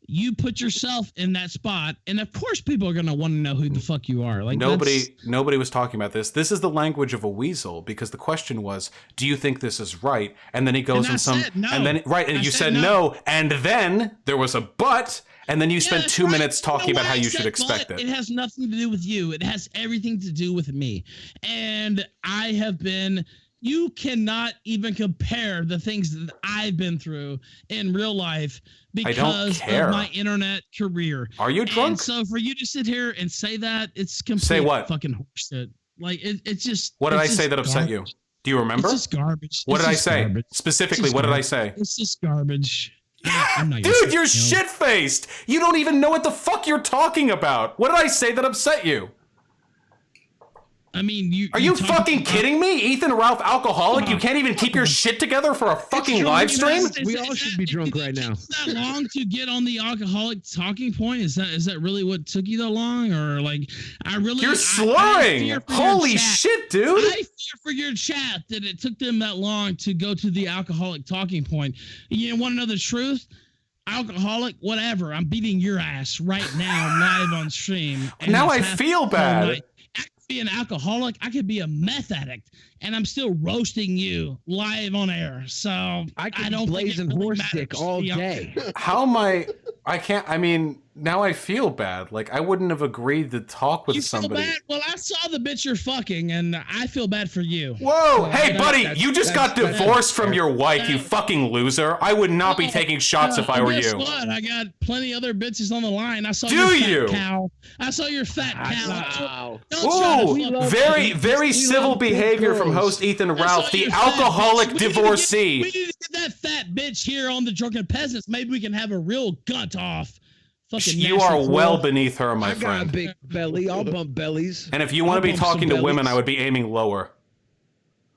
You put yourself in that spot, and of course people are going to want to know who the fuck you are. Like nobody was talking about this. This is the language of a weasel, because the question was, do you think this is right? And then he goes and you said no, and then there was a but, and then you spent 2 minutes talking about how you should expect it. It has nothing to do with you. It has everything to do with me. And you cannot even compare the things that I've been through in real life because of my internet career. Are you drunk? And so for you to sit here and say that, it's complete fucking horseshit. Like it's just. What did I say that upset you? Do you remember? It's just garbage. What did I say? Specifically, what did I say? It's just garbage. I'm not Dude, you're shit-faced. You don't even know what the fuck you're talking about. What did I say that upset you? I mean, are you fucking kidding me? Ethan Ralph, alcoholic? You can't even keep your shit together for a fucking live stream? We all should be drunk right now. Is that long to get on the alcoholic talking point? Is that really what took you that long? Or like, you're slurring. Holy shit, dude. I fear for your chat that it took them that long to go to the alcoholic talking point. You want to know the truth? Alcoholic, whatever. I'm beating your ass right now live on stream. Now I feel bad. Be an alcoholic, I could be a meth addict, and I'm still roasting you live on air. So I don't blazing really horse dick all day. How am I can't. I mean, now I feel bad. Like I wouldn't have agreed to talk with somebody. Bad? Well, I saw the bitch you're fucking, and I feel bad for you. Whoa, hey buddy, you just got divorced from your wife, you fucking loser. I would not be taking shots if I were you. What? I got plenty other bitches on the line. I saw your fat cow. I saw your fat cow. Ooh, very civil behavior from host Ethan Ralph, the alcoholic divorcee. We need to get that fat bitch here on the Drunken Peasants. Maybe we can have a real gunt off. You are well beneath her, my friend. I got a big belly. I'll bump bellies. And if you want to be talking to women, I would be aiming lower.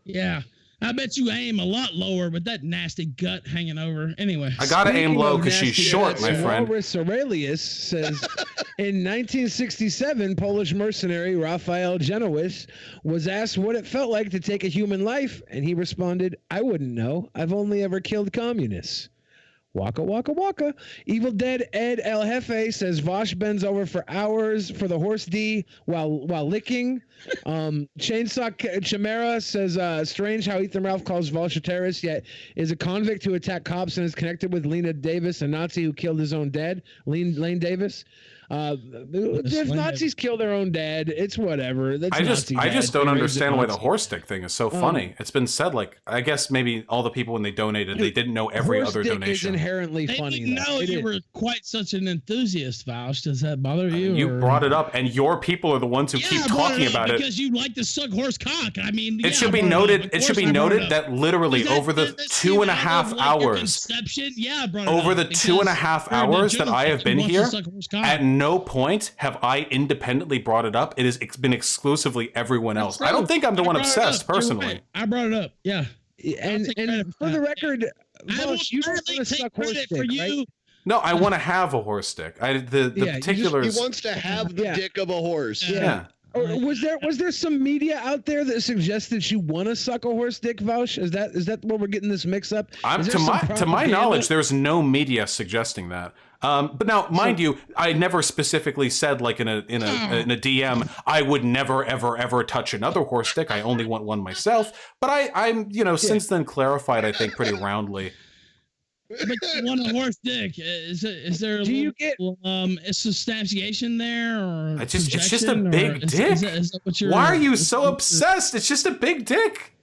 Yeah. I bet you aim a lot lower with that nasty gut hanging over. Anyway. I got to aim low because she's short, my friend. Walrus Aurelius says, in 1967, Polish mercenary Raphael Genowitz was asked what it felt like to take a human life, and he responded, I wouldn't know. I've only ever killed communists. Waka, waka, waka. Evil Dead Ed El Jefe says Vosh bends over for hours for the horse D while licking. Chainsaw Chimera says, strange how Ethan Ralph calls Vosh a terrorist, yet is a convict who attacked cops and is connected with Lena Davis, a Nazi who killed his own dad, Lane Davis. If Nazis kill their own dead, it's whatever. That's I just Nazi don't dad. understand why the Nazi. horse stick thing is so funny. It's been said, like, I guess maybe all the people when they donated, they didn't know every Horse other dick donation. is inherently They funny. didn't know you were quite such an enthusiast, Vouch. Does that bother you? You or- brought it up, and your people are the ones who keep I brought talking up about it. because you like to suck horse cock. I mean, It should be noted. It should be noted that literally over the this 2.5 came out of, like, your hours, conception? Yeah, I brought it over up the because 2.5 you're a hours that I degenerate have who been wants to here, suck horse cock. at no point have I independently brought it up. It has been exclusively everyone else. I don't think I'm the one obsessed personally. I brought it up. Yeah. And for the record, I will Vosh, you don't gladly want to take suck horse credit dick, for you. right? No, I want to have a horse dick. The Yeah, particulars. He wants to have the dick of a horse. Yeah. Or was there some media out there that suggests that you want to suck a horse dick, Vouch? Is that where we're getting this mix up? Is there some To my propaganda? knowledge, there's no media suggesting that. But now, mind you, I never specifically said, like in a DM, I would never ever touch another horse dick. I only want one myself. But I'm since then clarified, I think, pretty roundly. But you want a horse dick? Is there a substantiation there, or It's just a projection, big or dick. Is that what you're, Why are you so obsessed? It's just a big dick.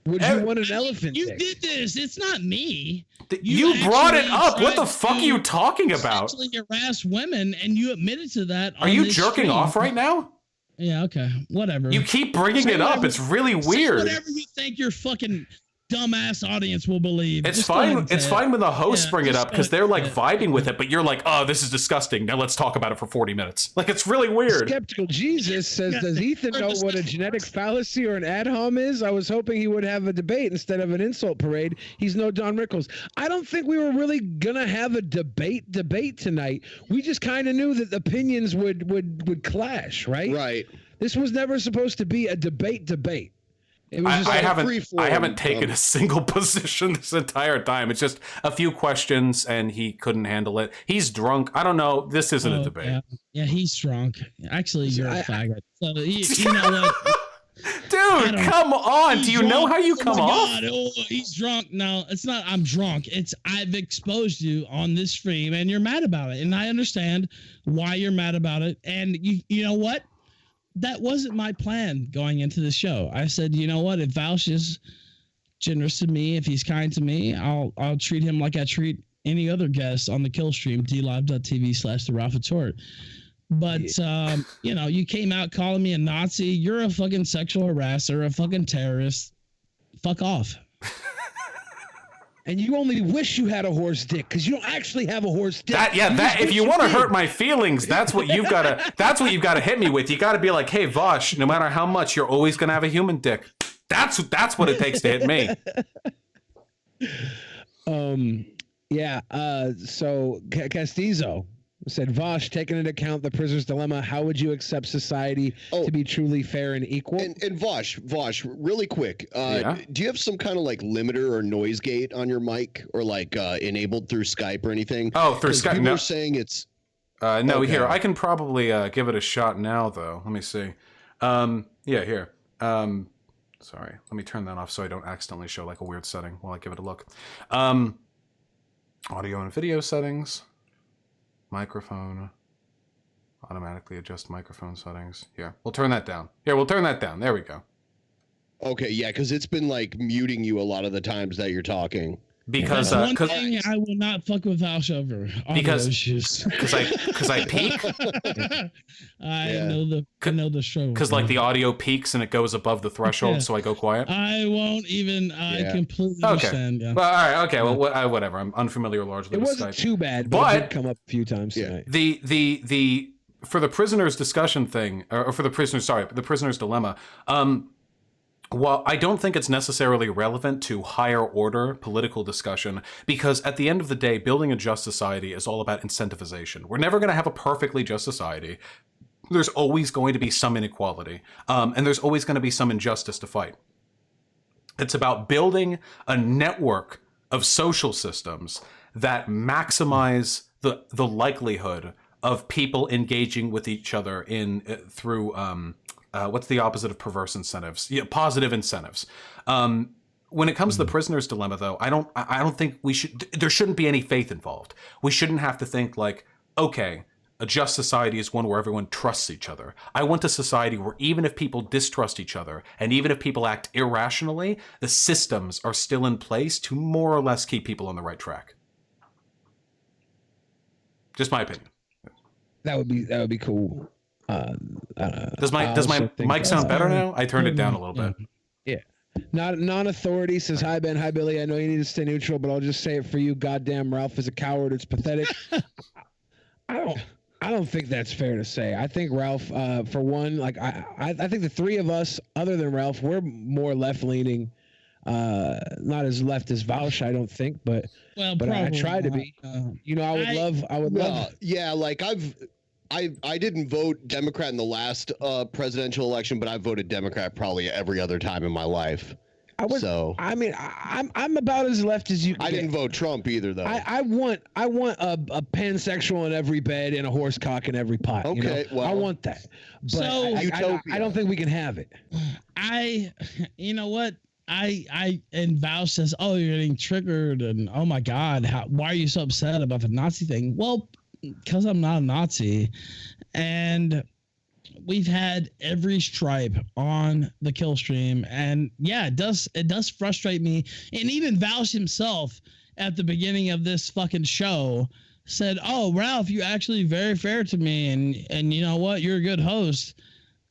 Would you want an elephant You dick? did this. It's not me. You brought it actually up. What the tried fuck are to you talking about? Sexually harass women, and you admitted to that. Are you jerking off right now? Yeah. Okay. Whatever. You keep bringing it up. It's really weird. Say whatever you think your fucking dumbass audience will believe. It's Just go ahead fine. and It's say fine it. when the hosts Yeah, bring it just up because go they're ahead like and say it. vibing with it, but you're like, oh, this is disgusting. Now let's talk about it for 40 minutes. Like, it's really weird. Skeptical Jesus says, does Ethan know what a genetic fallacy or an ad hom is? I was hoping he would have a debate instead of an insult parade. He's no Don Rickles. I don't think we were really gonna have a debate tonight. We just kind of knew that opinions would clash, right? Right. This was never supposed to be a debate. It was just I like a haven't taken a single position this entire time. It's just a few questions, and he couldn't handle it. He's drunk. I don't know. This isn't a debate. Yeah, he's drunk. Actually, you're a faggot. So you know what? Dude, come on. Do you know how you come off? God, oh, he's drunk. No, it's not. I'm drunk. It's I've exposed you on this stream, and you're mad about it, and I understand why you're mad about it. And you know what? That wasn't my plan going into the show. I said, you know what? If Vouch is generous to me, if he's kind to me, I'll treat him like I treat any other guest on the kill stream, dlive.tv/the Ralph Retort. But you came out calling me a Nazi. You're a fucking sexual harasser, a fucking terrorist. Fuck off. And you only wish you had a horse dick because you don't actually have a horse dick. If you want to hurt my feelings, that's what you've got to hit me with. You got to be like, hey, Vosh, no matter how much, you're always going to have a human dick. That's what it takes to hit me. So Castizo said, Vosh, taking into account the prisoner's dilemma, how would you accept society to be truly fair and equal? And Vosh, really quick, do you have some kind of like limiter or noise gate on your mic, or like enabled through Skype or anything? Oh, through Skype. People No. are saying it's no. Okay. Here, I can probably give it a shot now, though. Let me see. Here. Sorry, let me turn that off so I don't accidentally show like a weird setting while I give it a look. Audio and video settings. Microphone. Automatically adjust microphone settings. Here, we'll turn that down. There we go. Okay, yeah, because it's been like muting you a lot of the times that you're talking. Because one thing I will not fuck with Vouch over. Because I peak. I know the show. Because like the audio peaks and it goes above the threshold, so I go quiet. I won't even. I completely understand. Yeah. Well, all right. Okay. Well, whatever. I'm unfamiliar largely. It with wasn't Skype. too bad, but it did come up a few times tonight. The for the prisoner's discussion thing, or for the prisoner's dilemma. Well, I don't think it's necessarily relevant to higher order political discussion, because at the end of the day, building a just society is all about incentivization. We're never going to have a perfectly just society. There's always going to be some inequality, and there's always going to be some injustice to fight. It's about building a network of social systems that maximize the likelihood of people engaging with each other through what's the opposite of perverse incentives? Yeah, positive incentives. When it comes to the prisoner's dilemma, though, I don't think there shouldn't be any faith involved. We shouldn't have to think like, okay, A just society is one where everyone trusts each other. I want a society where even if people distrust each other, and even if people act irrationally, the systems are still in place to more or less keep people on the right track. Just my opinion. That would be cool. Does my mic sound better now? I turned it down a little bit. Yeah. Non-authority says, hi, Ben. Hi, Billy. I know you need to stay neutral, but I'll just say it for you. Goddamn, Ralph is a coward. It's pathetic. I don't think that's fair to say. I think Ralph, for one, like I think the three of us, other than Ralph, we're more left-leaning. Not as left as Vaush, I don't think, but I try to be. You know, I would love. Yeah, like I didn't vote Democrat in the last presidential election, but I voted Democrat probably every other time in my life. I mean, I'm about as left as you can. I didn't vote Trump either, though. I want a pansexual in every bed and a horse cock in every pot. Okay, you know? well, I want that. But so I don't think we can have it. You know what? And Val says, "Oh, you're getting triggered," and oh my God, why are you so upset about the Nazi thing? Well, because I'm not a Nazi, and we've had every stripe on the kill stream, and yeah, it does frustrate me. And even Vaush himself at the beginning of this fucking show said, "Oh, Ralph, you're actually very fair to me, and you know what, you're a good host."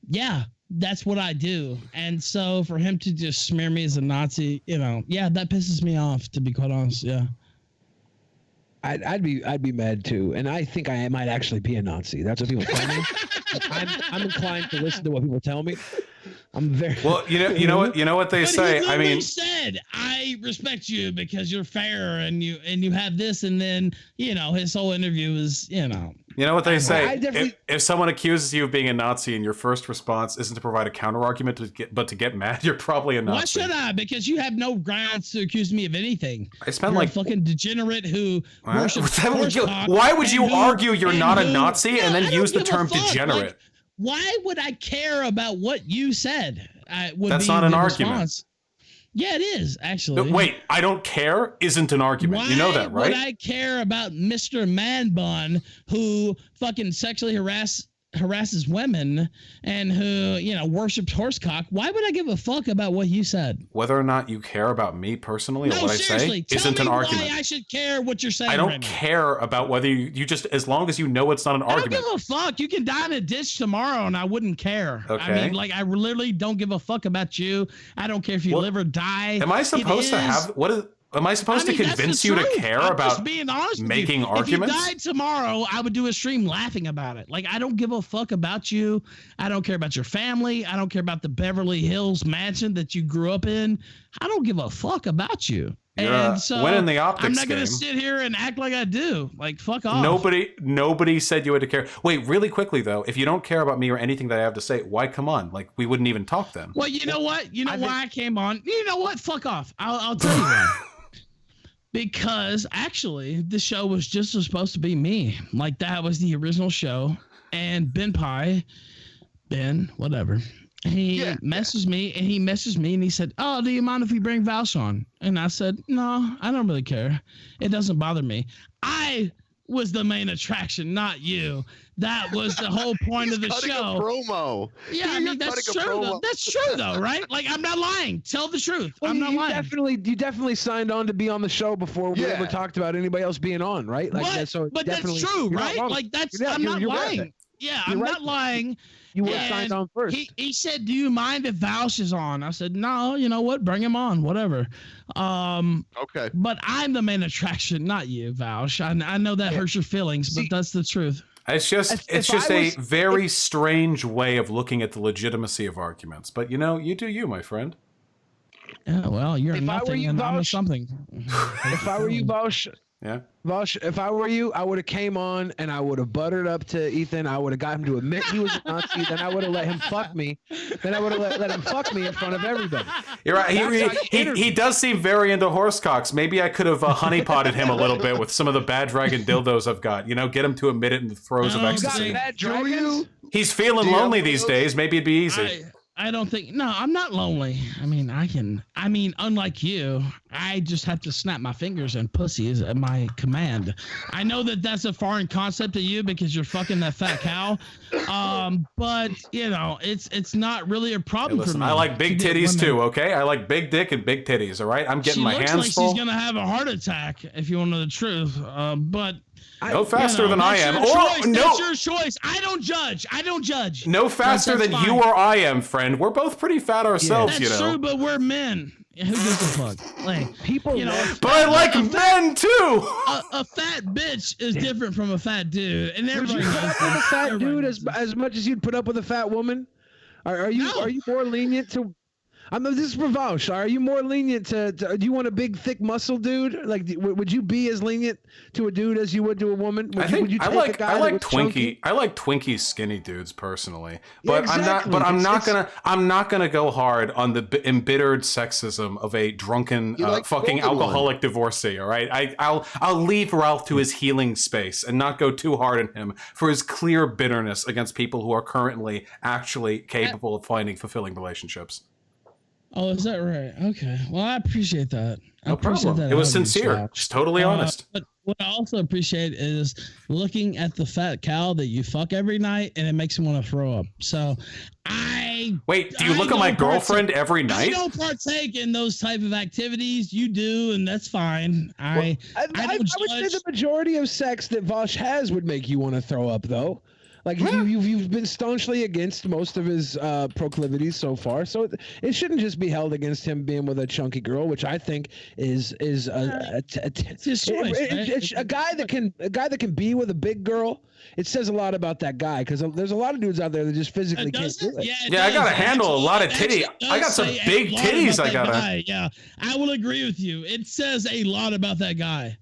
Yeah, that's what I do. And so for him to just smear me as a Nazi, you know, yeah, that pisses me off, to be quite honest. Yeah. I'd be mad too, and I think I might actually be a Nazi. That's what people tell me. I'm inclined to listen to what people tell me. I'm very well. You know what they say. He I mean, said, "I respect you because you're fair and you have this," and then his whole interview is You know what they say? If someone accuses you of being a Nazi and your first response isn't to provide a counter argument, but to get mad, you're probably a Nazi. Why should I? Because you have no grounds to accuse me of anything. I spent you're like a fucking degenerate who worships Why would you argue you're not a Nazi and then use the term degenerate? Like, why would I care about what you said? That's not an argument. Response. Yeah, it is, actually. Wait, I don't care isn't an argument. You know that, right? Why would I care about Mr. Man Bun who fucking sexually harasses women and who, worships horsecock? Why would I give a fuck about what you said? Whether or not you care about me personally or what I say isn't an argument. Why I should care what you're saying. I don't care about whether you just, as long as you know it's not an argument. I don't give a fuck. You can die in a ditch tomorrow and I wouldn't care. Okay. I mean, like, I literally don't give a fuck about you. I don't care if you live or die. Am I supposed to have, am I supposed to convince you to care about making arguments? If you died tomorrow, I would do a stream laughing about it. Like, I don't give a fuck about you. I don't care about your family. I don't care about the Beverly Hills mansion that you grew up in. I don't give a fuck about you. And so winning the optics I'm not going to sit here and act like I do. Like, fuck off. Nobody said you had to care. Wait, really quickly, though, if you don't care about me or anything that I have to say, why come on? Like, we wouldn't even talk then. Well, you know what? You know why I came on? You know what? Fuck off. I'll tell you why. Because actually, the show was just supposed to be me. Like, that was the original show. And Ben, whatever. He messaged me and he said, "Oh, do you mind if we bring Vaush on?" And I said, "No, I don't really care. It doesn't bother me. I was the main attraction, not you. That was the whole point of the show." A promo. Yeah, I mean, that's true. That's true, though, right? Like, I'm not lying. Tell the truth. Well, I'm not lying. You definitely signed on to be on the show before we ever talked about anybody else being on, right? Like, but that's true, right? Like, I'm not lying. Yeah, I'm not lying. You were signed on first. He said, "Do you mind if Vaush is on?" I said, "No, you know what? Bring him on, whatever." Okay. But I'm the main attraction, not you, Vaush. I know that hurts your feelings, but that's the truth. It's just a very strange way of looking at the legitimacy of arguments. But you do you, my friend. Yeah, well, you're nothing and I'm a something. If I were you, Vaush. Yeah. Vaush, if I were you, I would have came on and I would have buttered up to Ethan. I would have got him to admit he was a Nazi. Then I would have let him fuck me. Then I would have let him fuck me in front of everybody. You're right. He does seem very into horsecocks. Maybe I could have honeypotted him a little bit with some of the bad dragon dildos I've got. Get him to admit it in the throes of ecstasy. Bad dragons? He's feeling lonely these days. Maybe it'd be easy. I don't think. No, I'm not lonely. I mean, unlike you, I just have to snap my fingers and pussy is at my command. I know that that's a foreign concept to you because you're fucking that fat cow. But you know, it's not really a problem for me. I like big titties too. Okay, I like big dick and big titties. All right, I'm getting my hands like full. She's gonna have a heart attack if you want to know the truth. But. No faster than I am. That's your choice. I don't judge. No faster than you or I am, friend. We're both pretty fat ourselves, That's you know. true, but we're men. Who gives a fuck? Like people, you know. But I like men too. A fat bitch is different from a fat dude, and Would you put up with a fat dude as much as you'd put up with a fat woman? Are you more lenient to? This is for Vaush. Are you more lenient to? Do you want a big, thick muscle dude? Like, would you be as lenient to a dude as you would to a woman? I like Twinkie skinny dudes personally, but I'm not gonna go hard on the embittered sexism of a drunken fucking alcoholic divorcee. All right, I'll leave Ralph to his healing space and not go too hard on him for his clear bitterness against people who are currently actually capable of finding fulfilling relationships. Oh, is that right? Okay. Well, I appreciate that. No problem. It was sincere. Just totally honest. But what I also appreciate is looking at the fat cow that you fuck every night, and it makes me want to throw up. So, wait. Do you look at my girlfriend every night? I don't partake in those type of activities. You do, and that's fine. I would say the majority of sex that Vaush has would make you want to throw up, though. Like you've been staunchly against most of his proclivities so far, so it shouldn't just be held against him being with a chunky girl, which I think is a guy that can be with a big girl. It says a lot about that guy because there's a lot of dudes out there that just physically can't do it. Yeah, I gotta handle a lot of titty. I got some big titties. I gotta. Yeah, I will agree with you. It says a lot about that guy.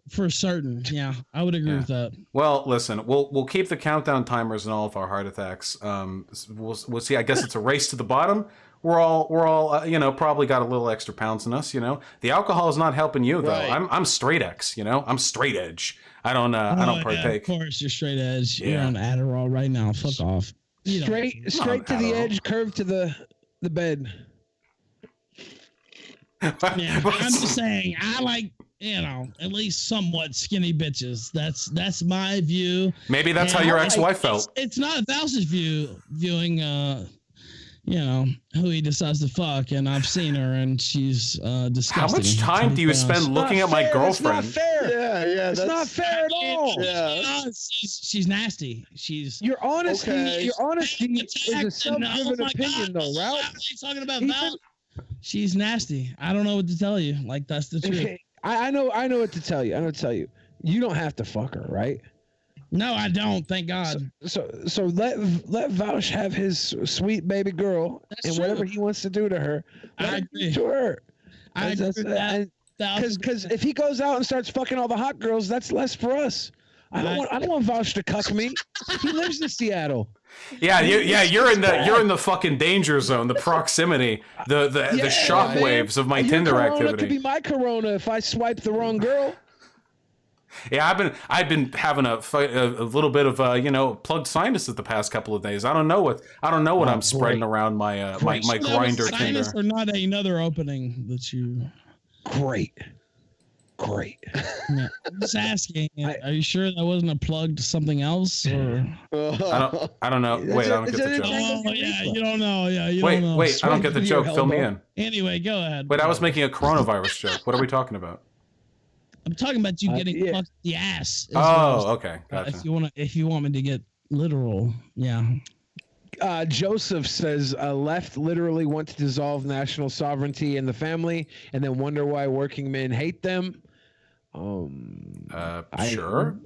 For certain, yeah, I would agree with that. Well, listen, we'll keep the countdown timers and all of our heart attacks. We'll see. I guess it's a race to the bottom. We're all you know, probably got a little extra pounds in us. You know, the alcohol is not helping you though. Right. I'm straight X. You know, I'm straight edge. I don't partake. Yeah, of course, you're straight edge. Yeah. You're on Adderall right now. Fuck off. Straight to the edge, curved to the bed. Yeah, I'm just saying. I like. You know, at least somewhat skinny bitches. That's my view. Maybe that's how your ex-wife felt. It's not Vouch's viewing, you know, who he decides to fuck, and I've seen her, and she's disgusting. How much time do you spend looking at my girlfriend? It's not fair. Yeah, it's not fair at all. Yeah. She's nasty. Your honesty. Okay. Your honesty is a self-driven opinion, though, Ralph. What are you talking about, Val? She's nasty. I don't know what to tell you. Like, that's the truth. Okay. I know what to tell you. You don't have to fuck her, right? No, I don't. Thank God. So let Vaush have his sweet baby girl. That's and true. Whatever he wants to do to her, I agree. To her. I agree with that. Because if he goes out and starts fucking all the hot girls, that's less for us. I don't want Vaush to cuck me. He lives in Seattle. Yeah, you're in the fucking danger zone, the proximity, the shock waves of my Tinder corona activity. Could be my corona if I swipe the wrong girl. Yeah, I've been having a little bit of you know, plugged sinuses the past couple of days. I don't know what I'm spreading around my my grinder Tinder. Sinus or not another opening that you. Great. Yeah, I'm just asking. Are you sure that wasn't a plug to something else? Or I don't know. Wait, I don't get the joke. Oh yeah, you don't know. Yeah, you don't know. Wait, I don't get the joke. Fill me in. Anyway, go ahead. Wait, I was making a coronavirus joke. What are we talking about? I'm talking about you getting fucked the ass. Oh, okay, gotcha. If you want me to get literal, yeah. Joseph says left literally want to dissolve national sovereignty and the family, and then wonder why working men hate them. Sure.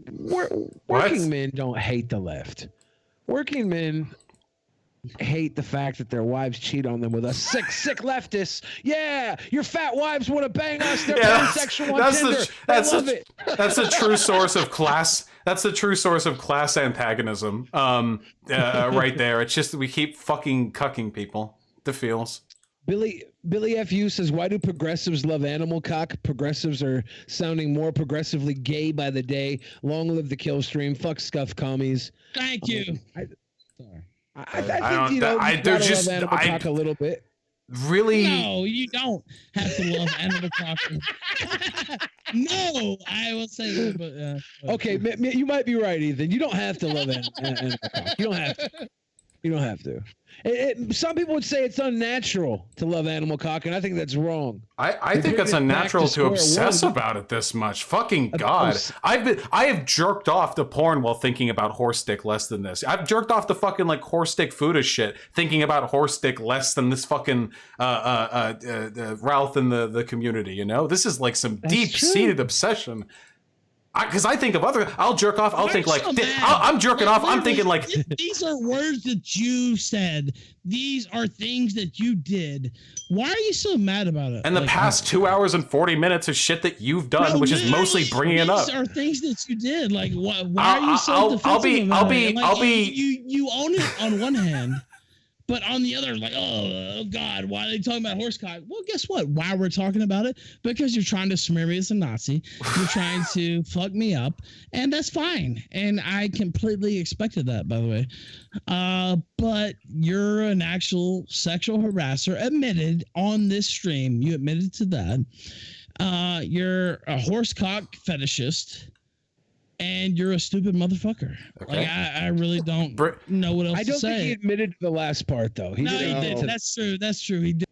Working men don't hate the left. Working men hate the fact that their wives cheat on them with us. Sick leftists. Yeah, your fat wives want to bang us. They're pansexual on Tinder. That's a true source of class. That's the true source of class antagonism. Right there. It's just that we keep fucking cucking people. The feels. Billy FU says, why do progressives love animal cock? Progressives are sounding more progressively gay by the day. Long live the kill stream. Fuck scuff commies. Thank you. I think you gotta love animal cock a little bit. Really? No, you don't have to love animal cock. No, I will say that, but okay, you might be right, Ethan. You don't have to love animal cock. You don't have to. You don't have to. Some people would say it's unnatural to love animal cock, and I think that's wrong. I think it's unnatural to obsess about it this much. Fucking God. I have jerked off to porn while thinking about horse dick less than this. I've jerked off to fucking like horse dick food as shit, thinking about horse dick less than this fucking Ralph in the community, you know? This is like some deep-seated obsession. Because I think of I'll jerk off. I'll think like, I'm jerking off. I'm thinking like, these are words that you said. These are things that you did. Why are you so mad about it? And the past 2 hours and 40 minutes of shit that you've done, which is mostly bringing it up. These are things that you did. Like, why are you so defensive about it? You own it on one hand. But on the other, like, oh God, why are they talking about horse cock? Well, guess what? Why we're talking about it? Because you're trying to smear me as a Nazi. You're trying to fuck me up, and that's fine. And I completely expected that, by the way. But you're an actual sexual harasser, admitted on this stream. You admitted to that. You're a horse cock fetishist. And you're a stupid motherfucker. Okay. Like I really don't know what else to say. I don't think he admitted to the last part though. He did. That's true. That's true. He did.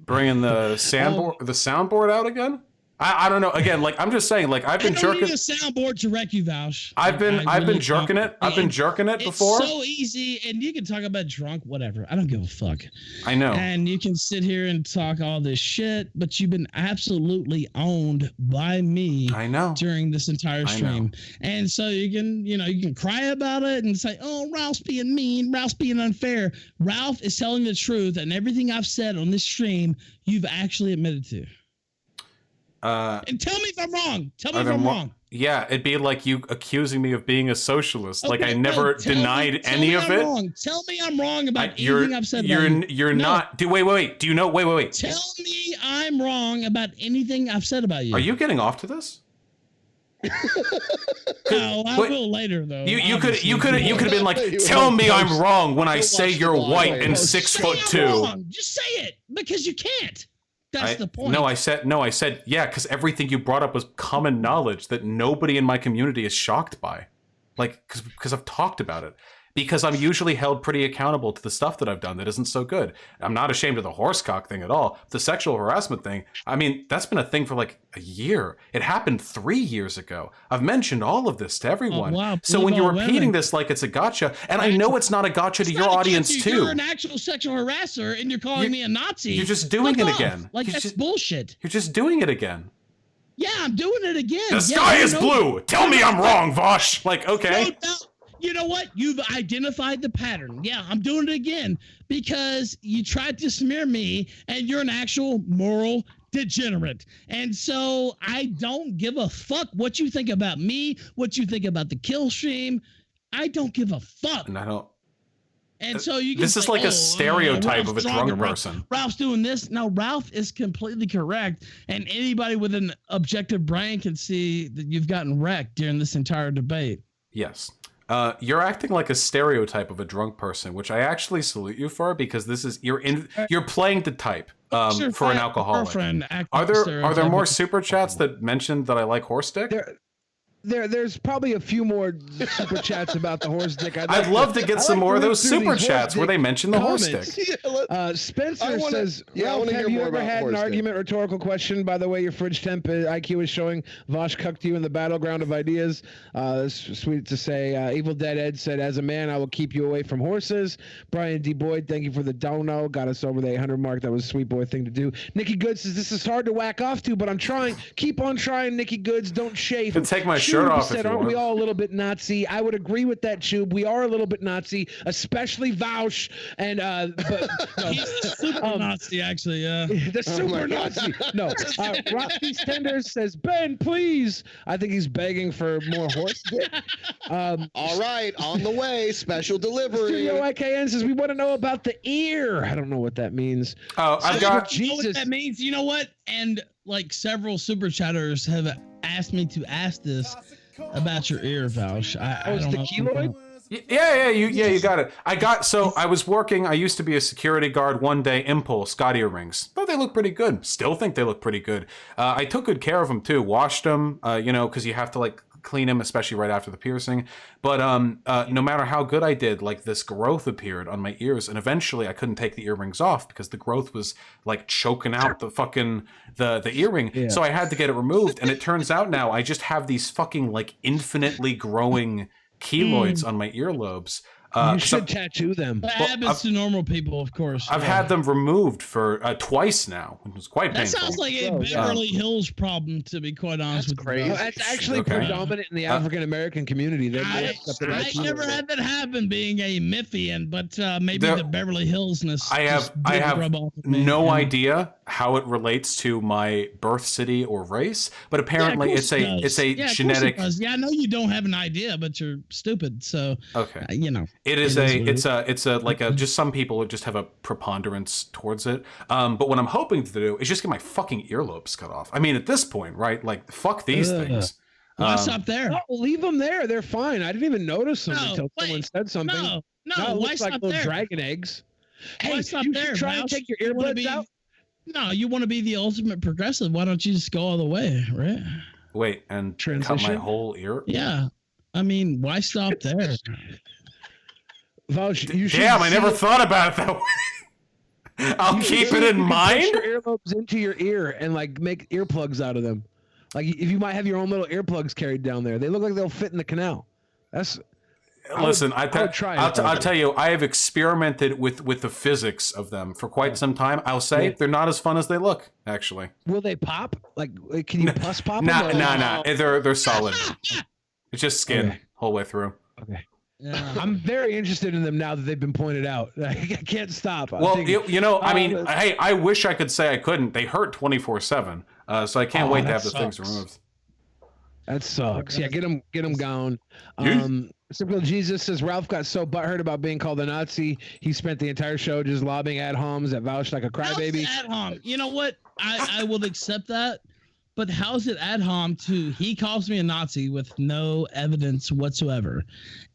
Bringing the soundboard out again. I don't know. Again, like I'm just saying, like I've been jerking. I don't need a soundboard to wreck you, Vaush. I've been jerking it. I've been jerking it before. It's so easy, and you can talk about drunk, whatever. I don't give a fuck. I know. And you can sit here and talk all this shit, but you've been absolutely owned by me. I know. During this entire stream, and so you can cry about it and say, "Oh, Ralph's being mean. Ralph's being unfair." Ralph is telling the truth, and everything I've said on this stream, you've actually admitted to. And tell me if I'm wrong. Tell me if I'm wrong. Yeah, it'd be like you accusing me of being a socialist. Okay, like I never denied any of it. Wrong. Tell me I'm wrong about anything I've said about you. You're not. Wait. Do you know? Wait. Tell me I'm wrong about anything I've said about you. Are you getting off to this? No, I will later though. You could have been like, tell me I'm wrong when I say you're white and 6'2". Just say it because you can't. That's the point. No, I said, yeah, because everything you brought up was common knowledge that nobody in my community is shocked by. Like, because I've talked about it. Because I'm usually held pretty accountable to the stuff that I've done that isn't so good. I'm not ashamed of the horsecock thing at all. The sexual harassment thing, I mean, that's been a thing for like a year. It happened 3 years ago. I've mentioned all of this to everyone. Oh, wow. So when you're repeating this like it's a gotcha, and I know it's not a gotcha to your audience too. You're an actual sexual harasser and you're calling me a Nazi. You're just doing it again. Like, that's bullshit. You're just doing it again. Yeah, I'm doing it again. The sky is blue. Tell me I'm wrong, Vaush. Like, okay. No. You know what? You've identified the pattern. Yeah, I'm doing it again because you tried to smear me and you're an actual moral degenerate. And so I don't give a fuck what you think about me, what you think about the kill stream. I don't give a fuck. And I don't. And so you can This is like a stereotype of a drunk person. Ralph's doing this. No, Ralph is completely correct. And anybody with an objective brain can see that you've gotten wrecked during this entire debate. Yes. You're acting like a stereotype of a drunk person, which I actually salute you for, because this is you're playing the type for an alcoholic. Are there more super chats that mentioned that I like horse dick? There's probably a few more super chats about the horse dick. I'd love to get some more of those super chats where they mention the horse dick. Spencer says, have you ever had an argument, rhetorical question? By the way, your fridge temp IQ is showing. Vaush cucked you in the battleground of ideas. It's sweet to say. Evil Dead Ed said, as a man, I will keep you away from horses. Brian D. Boyd, thank you for the dono. Got us over the 800 mark. That was a sweet boy thing to do. Nikki Goods says, this is hard to whack off to, but I'm trying. Keep on trying, Nikki Goods. Don't chafe. And take my shirt off said, aren't we all a little bit Nazi? I would agree with that, Chube. We are a little bit Nazi, especially Vaush. And he's the super Nazi, actually. Yeah, the super Nazi. No, Rocky's Tenders says, Ben, please. I think he's begging for more horse dick. All right, on the way. Special delivery. Studio IKN says, we want to know about the ear. I don't know what that means. Oh, I've got. You know what that means? You know what? And like several super chatters have asked me to ask this about your ear, Vaush. I don't the know. keloid? Yeah, you got it. I was working, I used to be a security guard one day, Impulse, got earrings. Thought they looked pretty good. Still think they look pretty good. I took good care of them too, washed them, because you have to like clean them, especially right after the piercing. But no matter how good I did, like this growth appeared on my ears, and eventually I couldn't take the earrings off because the growth was like choking out the fucking the earring. Yeah. So I had to get it removed, and it turns out now I just have these fucking like infinitely growing keloids on my earlobes. You should tattoo them. That happens to normal people, of course. I've had them removed for twice now. It was quite painful. That sounds like a Beverly Hills problem, to be quite honest with you. That's actually predominant in the African American community. I never had that happen, being a Memphian, but maybe the Beverly Hillsness. I have no idea how it relates to my birth city or race, but apparently it's a genetic. Yeah, I know you don't have an idea, but you're stupid. So okay, It is just some people just have a preponderance towards it. But what I'm hoping to do is just get my fucking earlobes cut off. I mean, at this point, right? Like, fuck these things. Why stop there? No, leave them there. They're fine. I didn't even notice them until someone said something. No, it why looks stop like little there? dragon eggs. Hey, stop you there, should try and take your earbuds out. No, you want to be the ultimate progressive. Why don't you just go all the way, right? Wait, and cut my whole ear? Yeah. I mean, why stop there? Damn, I never thought about it that way. I'll keep it in mind. Push your earlobes into your ear and like make earplugs out of them. Like if you might have your own little earplugs carried down there, they look like they'll fit in the canal. Listen, I'll tell you, I have experimented with the physics of them for quite some time. I'll say they're not as fun as they look. Actually, will they pop? Like, can you pus pop them? Nah. They're solid. It's just skin whole way through. Okay. Yeah. I'm very interested in them now that they've been pointed out. I can't stop. I wish I could say I couldn't. They hurt 24/7, so I can't wait to have the things removed. That sucks. Yeah, get them gone. Simple Jesus says Ralph got so butthurt about being called a Nazi, he spent the entire show just lobbing ad homs at Vouch like a crybaby. Ad hom? You know what? I will accept that. But how's it ad hom to he calls me a Nazi with no evidence whatsoever?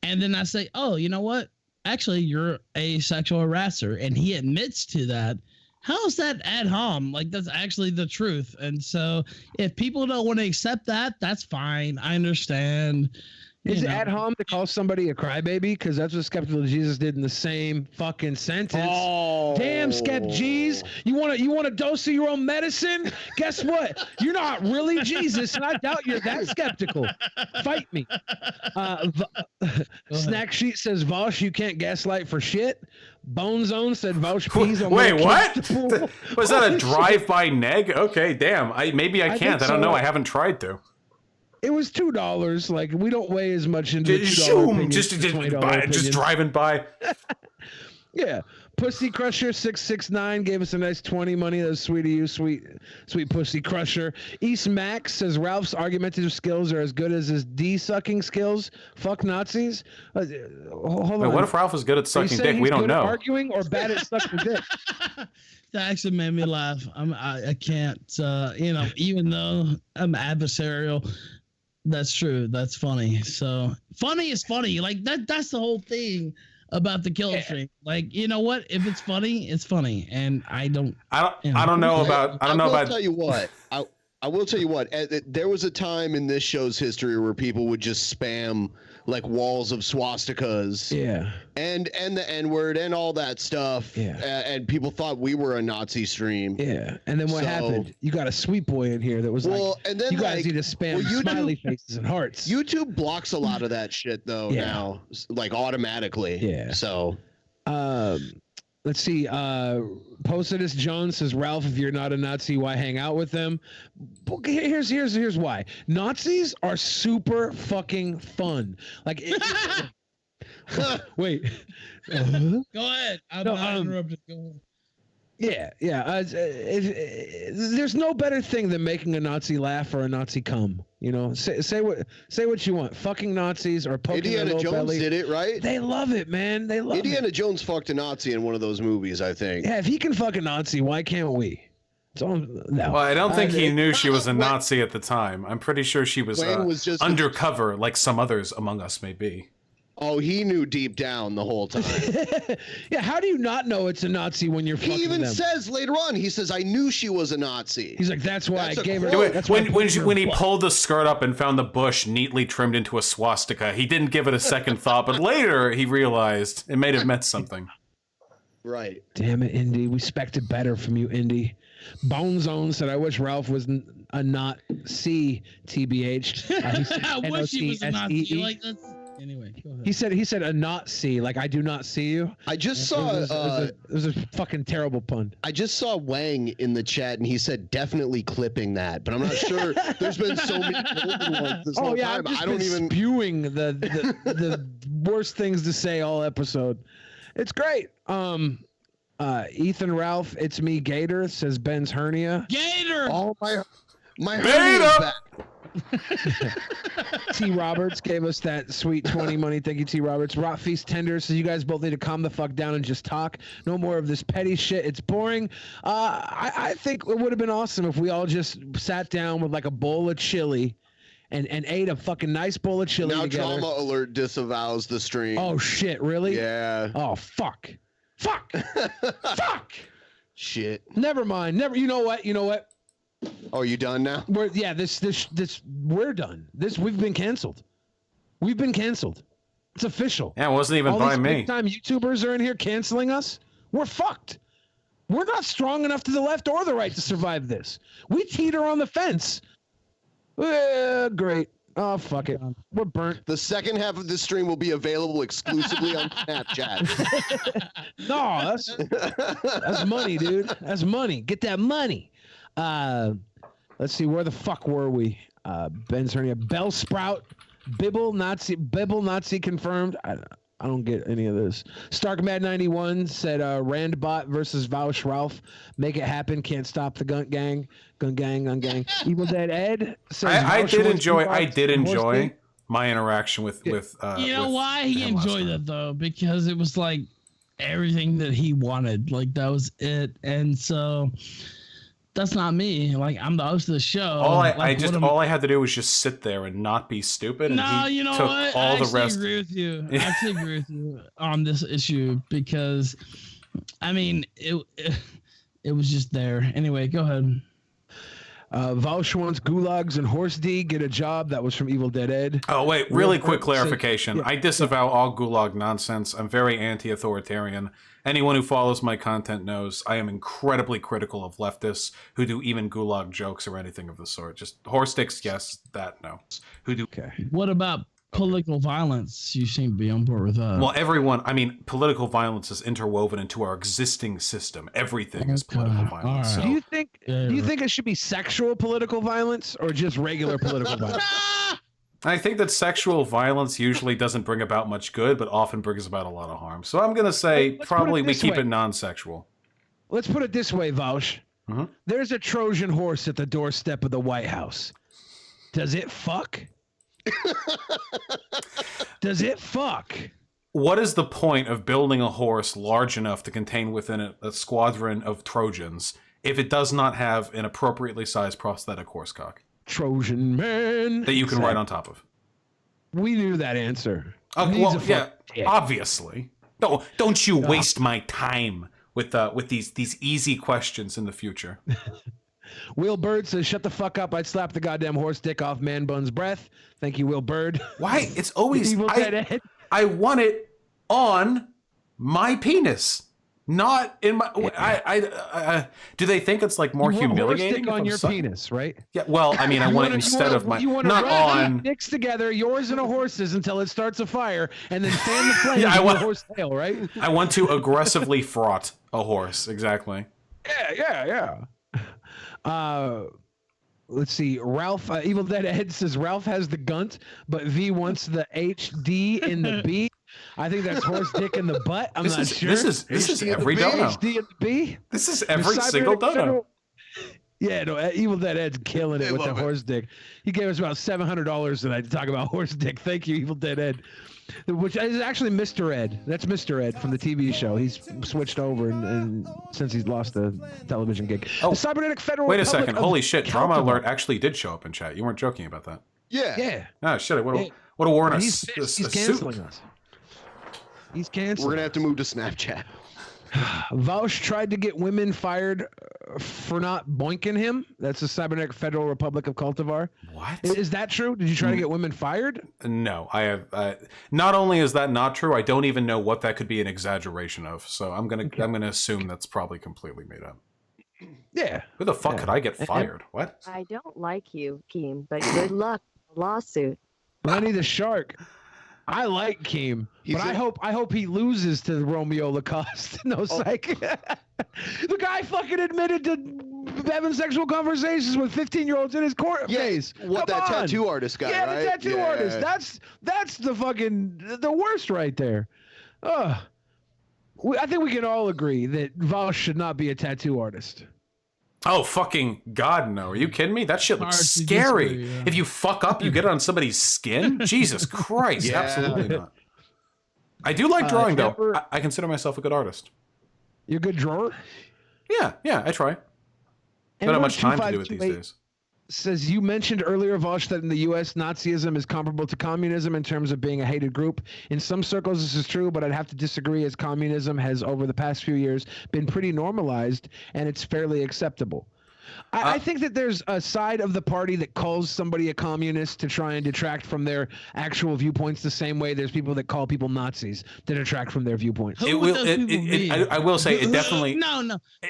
And then I say, oh, you know what? Actually, you're a sexual harasser. And he admits to that. How's that ad hom? Like, that's actually the truth. And so if people don't want to accept that, that's fine. I understand. Is it ad hom to call somebody a crybaby? Because that's what Skeptical Jesus did in the same fucking sentence. Oh. Damn, Skep G's. You want a dose of your own medicine? Guess what? You're not really Jesus, and I doubt you're that skeptical. Fight me. Snack Sheet says, Vosh, you can't gaslight for shit. Bone Zone said Vouch peas on Wait, what? Was that a drive-by neg? Okay, damn. Maybe I can't. I don't know. I haven't tried to. It was $2. Like, we don't weigh as much into just driving by. Yeah. Pussy Crusher 669 gave us a nice 20 money. That was sweet of you, sweet Pussy Crusher. East Max says Ralph's argumentative skills are as good as his D-sucking skills. Fuck Nazis. Hold on. What if Ralph is good at sucking dick? We don't know. Arguing or bad at sucking dick? That actually made me laugh. I can't. Even though I'm adversarial. That's true. That's funny. So funny is funny. Like that's the whole thing about the kill stream. Like, you know what? If it's funny, it's funny. And I don't know about. I will tell you what. I will tell you what. There was a time in this show's history where people would just spam like walls of swastikas. Yeah. And the N-word and all that stuff. Yeah. And people thought we were a Nazi stream. Yeah. And then what happened? You got a sweet boy in here that was and then you guys need to spam smiley faces and hearts. YouTube blocks a lot of that shit though now, like automatically. Yeah. So let's see. Posidus Jones says, Ralph, if you're not a Nazi, why hang out with them? Here's why. Nazis are super fucking fun. Like, wait. Go ahead. I'm not interrupted. Go ahead. Yeah. There's no better thing than making a Nazi laugh or a Nazi come. You know, say what you want. Fucking Nazis or poking Indiana Jones belly. did it, right? They love it, man. They love Indiana Jones fucked a Nazi in one of those movies, I think. Yeah, if he can fuck a Nazi, why can't we? No. Well, I don't think he knew she was a Nazi at the time. I'm pretty sure she was just undercover, like some others among us may be. Oh, he knew deep down the whole time. Yeah, how do you not know it's a Nazi when you're fucking He even them? says later on, he says, I knew she was a Nazi. He's like, that's why I gave her. When he pulled the skirt up and found the bush neatly trimmed into a swastika, he didn't give it a second thought, but later he realized it may have meant something. Right. Damn it, Indy. We expected better from you, Indy. Bone Zone said, I wish Ralph was a not C, TBH. He said I wish he was a Nazi. N-O-C-S-E-E. Like, that's... Anyway, go ahead. He said a not see, like I do not see you. I just saw it was a fucking terrible pun. I just saw Wang in the chat and he said definitely clipping that, but I'm not sure. There's been so many golden ones this whole time. I don't even spewing the worst things to say all episode. It's great. Ethan Ralph, it's me Gator, says Ben's hernia. Gator! Oh my hernia is back. T. Roberts gave us that sweet 20 money. Thank you, T. Roberts. Rot Feast Tender says you guys both need to calm the fuck down and just talk. No more of this petty shit. It's boring. I think it would have been awesome if we all just sat down with like a bowl of chili and ate a fucking nice bowl of chili now together. Trauma Alert disavows the stream. Oh shit, really? Yeah. Oh fuck. Fuck. Fuck. Shit. Never mind. Never. You know what? Oh, are you done now? We're we're done. We've been canceled. We've been canceled. It's official. Yeah, it wasn't even by me. Big time YouTubers are in here canceling us. We're fucked. We're not strong enough to the left or the right to survive this. We teeter on the fence. Great. Oh, fuck it. We're burnt. The second half of this stream will be available exclusively on Snapchat. No, that's money, dude. That's money. Get that money. Let's see. Where the fuck were we? Ben's hernia. Bell Sprout. Bibble Nazi confirmed. I don't get any of this. Stark Mad 91 said Randbot versus Vaush Ralph. Make it happen. Can't stop the Gun Gang. Gun Gang. Evil Dead Ed says I did enjoy my interaction with you know why he enjoyed it though? Because it was like everything that he wanted. Like that was it. And so that's not me. Like I'm the host of the show. All I had to do was just sit there and not be stupid. No, and he you know took what? all I the rest. agree with you. I actually agree with you on this issue because, I mean, it was just there. Anyway, go ahead. Vaush wants gulags and horse D. Get a job. That was from Evil Dead Ed. Oh wait, really quick clarification. I disavow all gulag nonsense. I'm very anti-authoritarian. Anyone who follows my content knows I am incredibly critical of leftists who do even gulag jokes or anything of the sort. Just horse dicks, yes, that no. Who do? Okay. What about political violence? You seem to be on board with that. Well, political violence is interwoven into our existing system. Everything is political violence. Right. So. Do you think it should be sexual political violence or just regular political violence? I think that sexual violence usually doesn't bring about much good, but often brings about a lot of harm. So I'm going to say probably we keep it non-sexual. Let's put it this way, Vaush. Mm-hmm. There's a Trojan horse at the doorstep of the White House. Does it fuck? Does it fuck? What is the point of building a horse large enough to contain within it a squadron of Trojans if it does not have an appropriately sized prosthetic horsecock? Trojan man. That you can ride on top of. We knew that answer. Obviously. No, don't you waste my time with these easy questions in the future. Will Bird says, shut the fuck up. I'd slap the goddamn horse dick off Man Bun's breath. Thank you, Will Bird. Why? It's always... Evil Dead Ed. I want it on my penis. Not in my... do they think it's like more humiliating? On your penis, right? Yeah, well, I mean, I want it instead of my... Not on... Dicks together, yours and a horse's, until it starts a fire, and then fan the flames with a horse tail, right? I want to aggressively fraught a horse, exactly. Yeah. Let's see. Ralph, Evil Dead Ed says Ralph has the gunt, but V wants the HD in the B. I think that's horse dick in the butt. I'm not sure. This is every dono. HD in the B. This is every single dono. Yeah, no, Evil Dead Ed's killing it with the horse dick. He gave us about $700 tonight to talk about horse dick. Thank you, Evil Dead Ed. Which is actually Mr. Ed. That's Mr. Ed from the TV show. He's switched over and since he's lost the television gig. Oh, the Cybernetic Federal wait a Republic second. Holy shit. Drama Alert actually did show up in chat. You weren't joking about that. Yeah. Yeah. Oh, shit. What a warn us. He's canceling us. He's canceled. We're gonna have to move to Snapchat. Vaush tried to get women fired for not boinking him. That's the Cybernetic Federal Republic of Cultivar. What? Is that true? Did you try to get women fired? No, I have. Not only is that not true, I don't even know what that could be an exaggeration of. So I'm gonna assume that's probably completely made up. Yeah. Who the fuck could I get fired? What? I don't like you, Keem, but good luck. Lawsuit. Lenny the Shark. I like Keem, but I hope he loses to Romeo Lacoste. No psych. The guy fucking admitted to having sexual conversations with 15-year-olds in his court case. What, that tattoo artist guy, yeah, right? The tattoo artist. That's the fucking the worst right there. I think we can all agree that Vaush should not be a tattoo artist. Oh, fucking God, no. Are you kidding me? That shit looks scary. If you fuck up, you get it on somebody's skin? Jesus Christ. Absolutely not. I do like drawing, though. I consider myself a good artist. You're a good drawer? Yeah, I try. Don't have much time to do it these days. Says, you mentioned earlier, Vaush, that in the U.S., Nazism is comparable to communism in terms of being a hated group. In some circles, this is true, but I'd have to disagree, as communism has, over the past few years, been pretty normalized, and it's fairly acceptable. I think that there's a side of the party that calls somebody a communist to try and detract from their actual viewpoints the same way there's people that call people Nazis to detract from their viewpoints. I will say it definitely...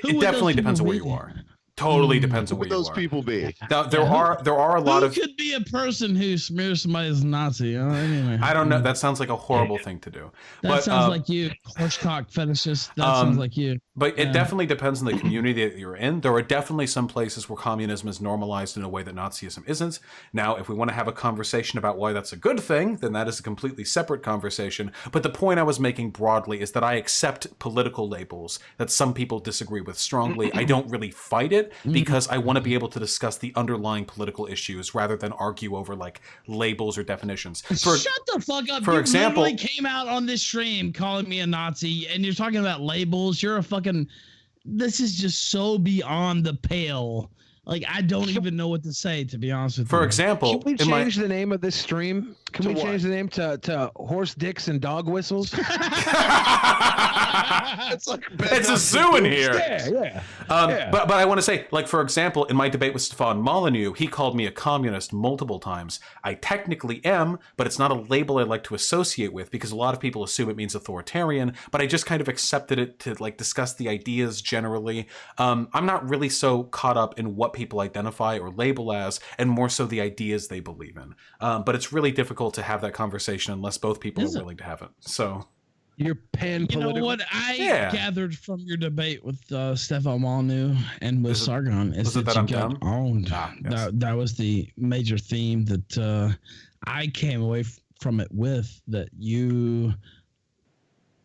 It definitely depends on where you are. Totally depends on where you are. Those people be. There are a lot of. Who could be a person who smears somebody as a Nazi? Anyway, I don't know. That sounds like a horrible thing to do. That sounds like you, horsecock fetishist. That sounds like you. But it definitely depends on the community that you're in. There are definitely some places where communism is normalized in a way that Nazism isn't. Now, if we want to have a conversation about why that's a good thing, then that is a completely separate conversation. But the point I was making broadly is that I accept political labels that some people disagree with strongly. I don't really fight it because I want to be able to discuss the underlying political issues rather than argue over like labels or definitions. Shut the fuck up. For example, literally came out on this stream calling me a Nazi, and you're talking about labels. You're a fucking... This is just so beyond the pale. Like, I don't even know what to say, to be honest with you. For example, can we change the name of this stream? Can we change the name to Horse Dicks and Dog Whistles? It's a zoo in here. Yeah. But I want to say, like, for example, in my debate with Stefan Molyneux, he called me a communist multiple times. I technically am, but it's not a label I like to associate with because a lot of people assume it means authoritarian, but I just kind of accepted it to like discuss the ideas generally. I'm not really so caught up in what people identify or label as, and more so the ideas they believe in. But it's really difficult to have that conversation unless both people are willing to have it. So you're pan-political. You know what I gathered from your debate with Stefan Molyneux and with Sargon is that you got owned. Yes. That was the major theme that I came away from it with, that you...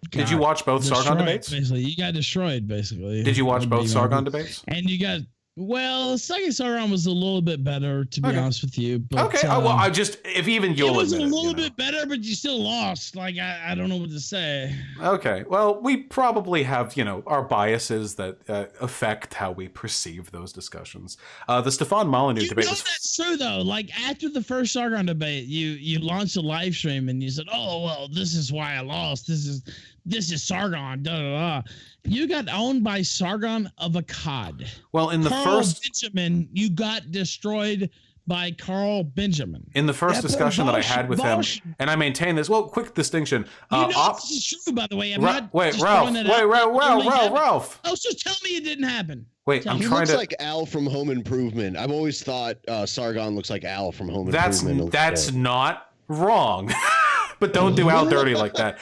Did you watch both Sargon debates? Basically, you got destroyed, basically. Did you watch both Sargon debates? And you got... Well, second Sargon was a little bit better, to be honest with you. But, okay, well, I just, if even you'll admit it. It was a little bit better, but you still lost. Like, I don't know what to say. Okay, well, we probably have, our biases that affect how we perceive those discussions. The Stefan Molyneux debate was... That's true, though. Like, after the first Sargon debate, you launched a live stream and you said, oh, well, this is why I lost. This is Sargon, da-da-da. You got owned by Sargon of Akkad. Well, in the Carl first... Benjamin, you got destroyed by Carl Benjamin. In the first discussion that I had with him, and I maintain this, well, quick distinction. This is true, by the way. I'm not wait, Ralph. Oh, so tell me it didn't happen. Wait, he looks like Al from Home Improvement. I've always thought Sargon looks like Al from Home Improvement. That's not wrong. But don't do Al dirty like that.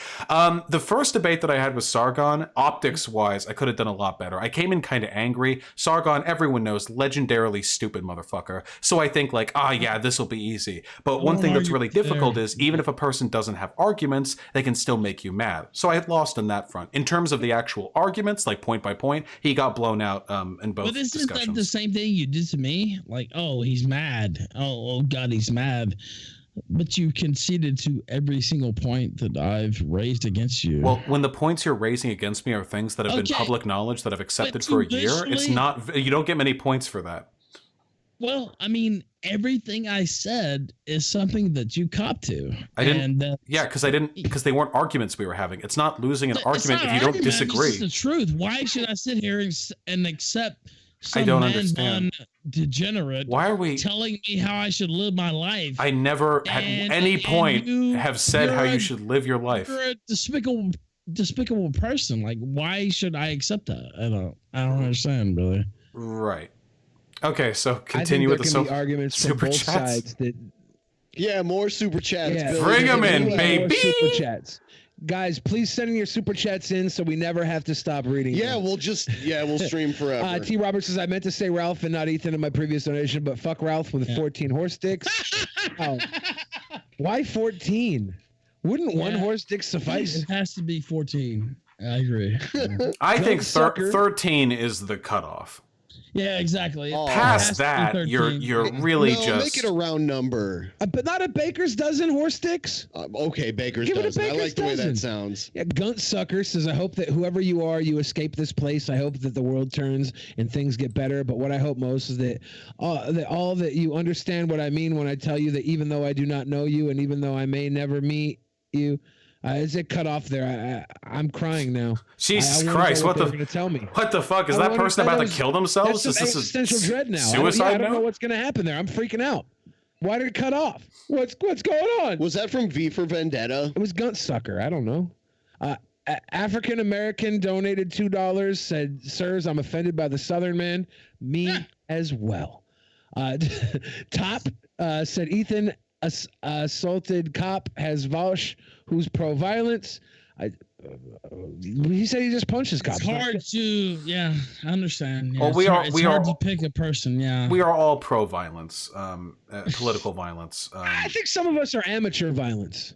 The first debate that I had with Sargon, optics-wise, I could have done a lot better. I came in kind of angry. Sargon, everyone knows, legendarily stupid motherfucker. So I think like, yeah, this will be easy. But one thing that's really difficult is even if a person doesn't have arguments, they can still make you mad. So I had lost on that front. In terms of the actual arguments, like point by point, he got blown out in both discussions. But isn't that the same thing you did to me? Like, oh, he's mad. Oh God, he's mad. But you conceded to every single point that I've raised against you. Well, when the points you're raising against me are things that have been public knowledge that I've accepted for a year, it's not. You don't get many points for that. Well, I mean, everything I said is something that you cop to. I didn't. Because they weren't arguments we were having. It's not losing an argument if you don't disagree. It's the truth. Why should I sit here and accept some I don't man understand. bun degenerate Why are we telling me how I should live my life? I never at any point have said how you should live your life. You're a despicable person. Like, why should I accept that? I don't understand, brother. Right. Okay, so continue with the arguments from super both chats. sides that more super chats. Yeah, bring them in, baby. Super chats. Guys, please send your super chats in so we never have to stop reading. Yeah, them. we'll stream forever. T. Roberts says, I meant to say Ralph and not Ethan in my previous donation, but fuck Ralph with 14 horse dicks. Oh. Why 14? Wouldn't one horse dick suffice? It has to be 14. I agree. I think 13 is the cutoff. Yeah, exactly. Past that, you're really just make it a round number. But not a baker's dozen horse dicks. Okay, baker's Give dozen. It a baker's I like the way dozen. that sounds. Yeah, Gunt Sucker says, I hope that whoever you are, you escape this place. I hope that the world turns and things get better. But what I hope most is that all that you understand what I mean when I tell you that even though I do not know you and even though I may never meet you, is it cut off there? I'm crying now. Jesus Christ! What going to tell me? What the fuck is that person about to kill themselves? That's some existential dread now. Suicide I don't know what's going to happen there. I'm freaking out. Why did it cut off? What's going on? Was that from V for Vendetta? It was Gunt Sucker. I don't know. African American donated $2. Said, "Sirs, I'm offended by the Southern man. Me as well." Top said, "Ethan, assaulted cop has Vaush, who's pro-violence." He said he just punches cops. It's hard to, I understand. Well, it's hard to pick a person. Yeah, we are all pro-violence, political violence. I think some of us are amateur violence.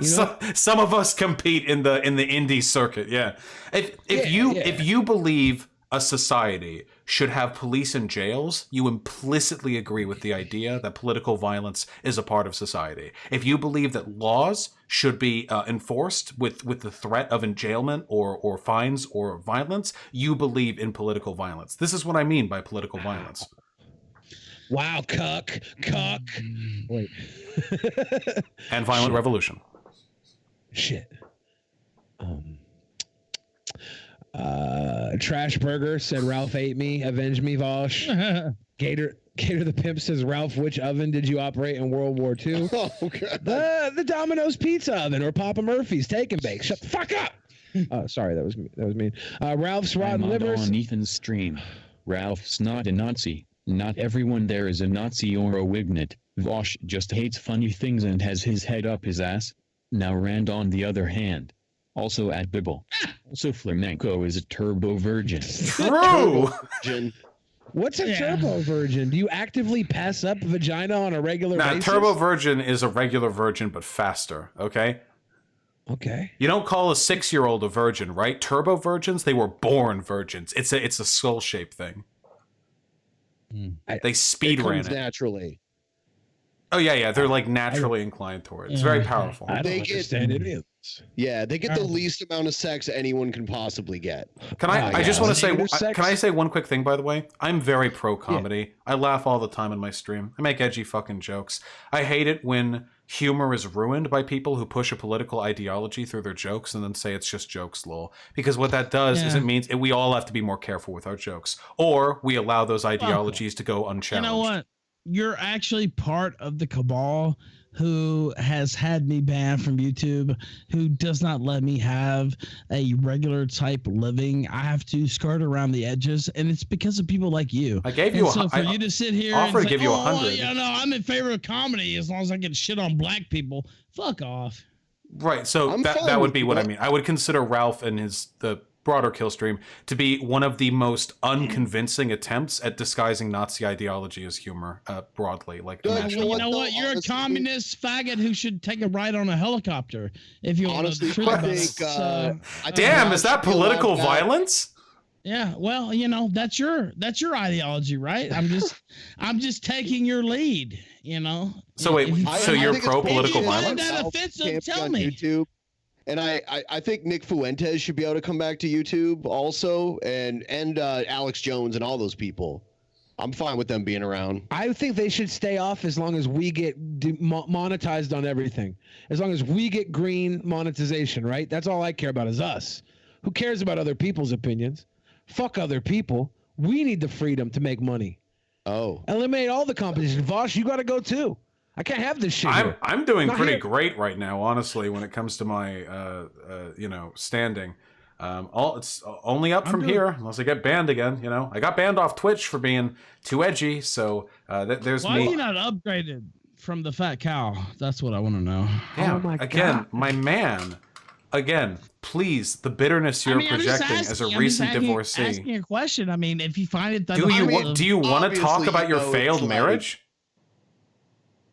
You know? Some of us compete in the indie circuit. Yeah, if you believe a society should have police and jails, you implicitly agree with the idea that political violence is a part of society. If you believe that laws should be enforced with the threat of enjailment or fines or violence, you believe in political violence. This is what I mean by political violence. Wow, cuck. Wait. And violent revolution. Shit. Trash Burger said Ralph ate me. Avenge me, Vosh. Gator the Pimp says, Ralph, which oven did you operate in World War II? Oh, God. The Domino's pizza oven or Papa Murphy's Take and Bake. Shut the fuck up. Oh, sorry, that was mean. Ralph's rotten livers. On Ethan's stream. Ralph's not a Nazi. Not everyone there is a Nazi or a Wignut. Vosh just hates funny things and has his head up his ass. Now Rand on the other hand. Also at Bibble. Also Flamenco is a turbo virgin. True! What's a turbo virgin? Do you actively pass up vagina on a regular basis? Turbo virgin is a regular virgin, but faster, okay? Okay. You don't call a 6-year-old a virgin, right? Turbo virgins, they were born virgins. It's a skull-shaped thing. They speed ran it. Naturally. Oh, yeah. They're like naturally inclined toward it. It's very powerful. I don't understand any of this. Yeah, they get the least amount of sex anyone can possibly get. Can I just want to say, can I say one quick thing, by the way? I'm very pro-comedy. Yeah. I laugh all the time in my stream. I make edgy fucking jokes. I hate it when humor is ruined by people who push a political ideology through their jokes and then say it's just jokes, lol. Because what that does is it means we all have to be more careful with our jokes. Or we allow those ideologies to go unchallenged. You know what? You're actually part of the cabal who has had me banned from YouTube, who does not let me have a regular type living. I have to skirt around the edges, and it's because of people like you. I gave you you to sit here and say, give you 100. Well, I'm in favor of comedy as long as I get shit on black people. Fuck off. Right, so that would be what I mean. I would consider Ralph and the broader kill stream to be one of the most unconvincing attempts at disguising Nazi ideology as humor broadly. Like, you know what? You're a communist faggot who should take a ride on a helicopter if you honestly want to think. Damn, is that political violence? Yeah, well, that's your ideology, right? I'm just taking your lead, So wait, so you're pro political violence? That offensive, tell me. YouTube. And I think Nick Fuentes should be able to come back to YouTube also, and Alex Jones and all those people. I'm fine with them being around. I think they should stay off as long as we get monetized on everything. As long as we get green monetization, right? That's all I care about is us. Who cares about other people's opinions? Fuck other people. We need the freedom to make money. Oh. Eliminate all the competition. Vosh, you got to go too. I can't have this shit. I'm doing pretty great right now, honestly, when it comes to my standing. It's only up from here unless I get banned again. I got banned off Twitch for being too edgy. So there's Why me. are you not upgraded from the fat cow? That's what I want to know. Yeah, my man. Again, please, the bitterness you're projecting as a recent divorcee. Asking a question. I mean, if you find it, do you want to talk about your failed marriage?